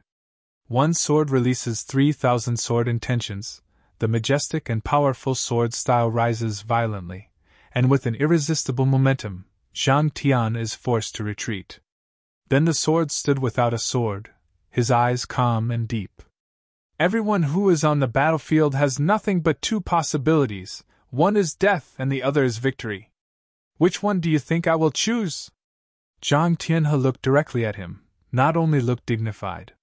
One sword releases 3,000 sword intentions. The majestic and powerful sword style rises violently, and with an irresistible momentum, Zhang Tian is forced to retreat. Then the sword stood without a sword, his eyes calm and deep. Everyone who is on the battlefield has nothing but two possibilities. One is death and the other is victory. Which one do you think I will choose? Jiang Tianhe looked directly at him, not only looked dignified.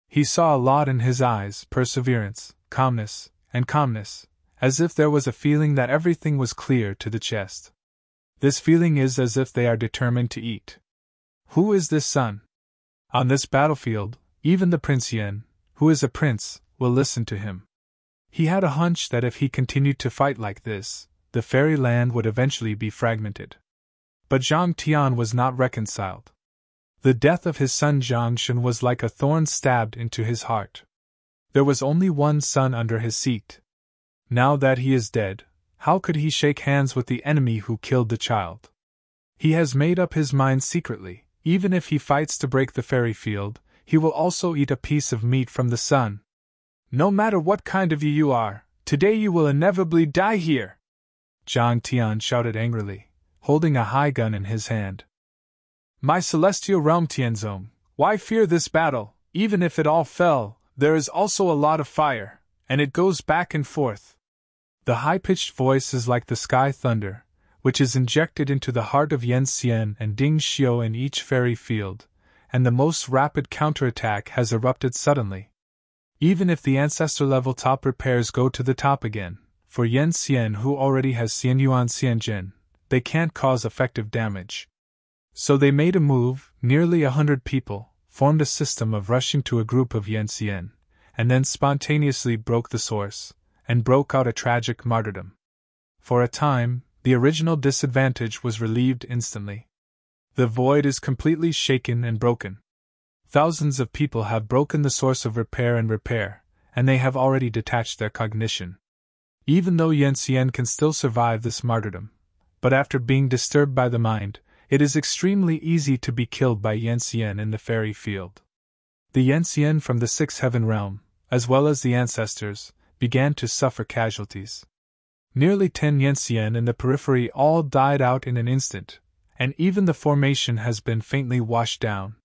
He saw a lot in his eyes, perseverance, calmness, as if there was a feeling that everything was clear to the chest. This feeling is as if they are determined to eat. Who is this son? On this battlefield, even the Prince Yen, who is a prince, will listen to him. He had a hunch that if he continued to fight like this, the fairy land would eventually be fragmented. But Zhang Tian was not reconciled. The death of his son Zhang Shun was like a thorn stabbed into his heart. There was only one son under his seat. Now that he is dead, how could he shake hands with the enemy who killed the child? He has made up his mind secretly, even if he fights to break the fairy field, he will also eat a piece of meat from the sun. No matter what kind of you are, today you will inevitably die here! Zhang Tian shouted angrily, holding a high gun in his hand. My celestial realm Tianzong, why fear this battle? Even if it all fell, there is also a lot of fire, and it goes back and forth. The high-pitched voice is like the sky thunder, which is injected into the heart of Yan Xian and Ding Xiu in each fairy field, and the most rapid counterattack has erupted suddenly. Even if the ancestor-level top repairs go to the top again, for Yan Xian who already has Xianyuan Xianjin, they can't cause effective damage. So they made a move, nearly 100 people, formed a system of rushing to a group of Yan Xian, and then spontaneously broke the source, and broke out a tragic martyrdom. For a time, the original disadvantage was relieved instantly. The void is completely shaken and broken. Thousands of people have broken the source of repair, and they have already detached their cognition. Even though Yan Xian can still survive this martyrdom, but after being disturbed by the mind, it is extremely easy to be killed by Yan Xian in the fairy field. The Yan Xian from the Sixth Heaven realm, as well as the ancestors, began to suffer casualties. Nearly 10 Yan Xian in the periphery all died out in an instant, and even the formation has been faintly washed down.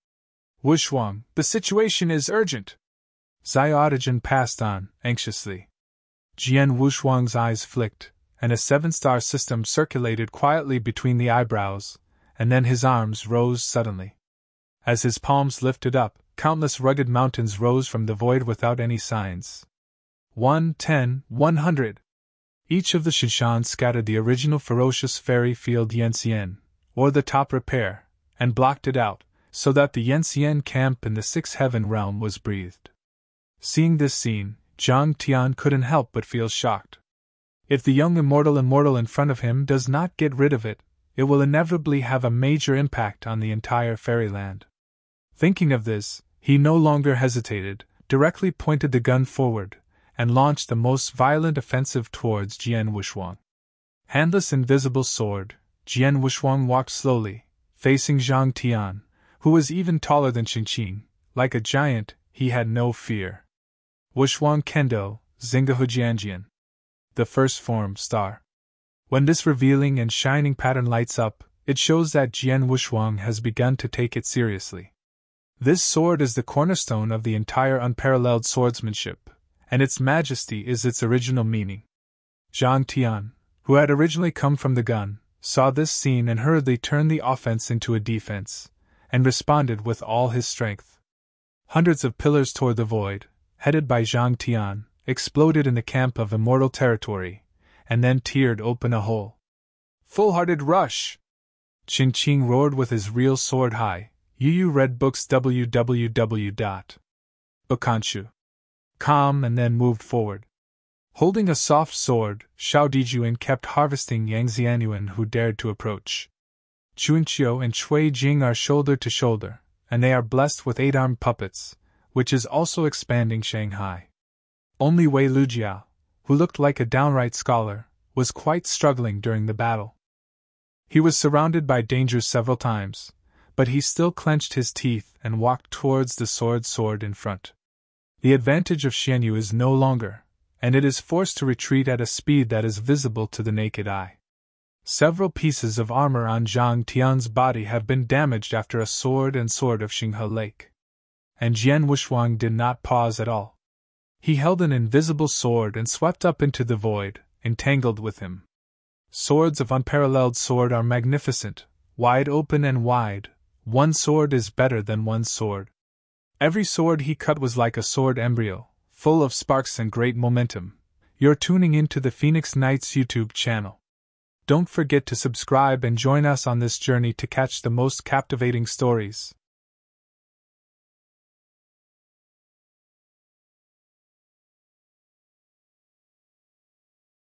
Wushuang, the situation is urgent. Xiaotajin passed on, anxiously. Jian Wushuang's eyes flicked, and a 7-star system circulated quietly between the eyebrows, and then his arms rose suddenly. As his palms lifted up, countless rugged mountains rose from the void without any signs. 1, 10, 100. Each of the Shishan scattered the original ferocious fairy field Yan Xian, or the top repair, and blocked it out, so that the Yan Xian camp in the Sixth Heaven realm was breathed. Seeing this scene, Zhang Tian couldn't help but feel shocked. If the young immortal in front of him does not get rid of it, it will inevitably have a major impact on the entire fairyland. Thinking of this, he no longer hesitated, directly pointed the gun forward, and launched the most violent offensive towards Jian Wushuang. Handless invisible sword, Jian Wushuang walked slowly, facing Zhang Tian, who was even taller than Qingqing. Like a giant, he had no fear. Wushuang Kendo, Zingahujianjian. The first form, star. When this revealing and shining pattern lights up, it shows that Jian Wushuang has begun to take it seriously. This sword is the cornerstone of the entire unparalleled swordsmanship, and its majesty is its original meaning. Zhang Tian, who had originally come from the gun, saw this scene and hurriedly turned the offense into a defense, and responded with all his strength. Hundreds of pillars toward the void, headed by Zhang Tian, exploded in the camp of immortal territory, and then teared open a hole. Full-hearted rush! Qingqing roared with his real sword high. UU read books www.bokanshu.com and then moved forward. Holding a soft sword, Xiao Dijuan kept harvesting Yang Xianyuan who dared to approach. Chunqiu and Chui Jing are shoulder to shoulder, and they are blessed with 8-armed puppets, which is also expanding Shanghai. Only Wei Lujiao, who looked like a downright scholar, was quite struggling during the battle. He was surrounded by dangers several times, but he still clenched his teeth and walked towards the sword in front. The advantage of Xianyu is no longer, and it is forced to retreat at a speed that is visible to the naked eye. Several pieces of armor on Zhang Tian's body have been damaged after a sword of Xinghe Lake. And Jian Wushuang did not pause at all. He held an invisible sword and swept up into the void, entangled with him. Swords of unparalleled sword are magnificent, wide open and wide. One sword is better than one sword. Every sword he cut was like a sword embryo, full of sparks and great momentum. You're tuning into the Phoenix Knights YouTube channel. Don't forget to subscribe and join us on this journey to catch the most captivating stories.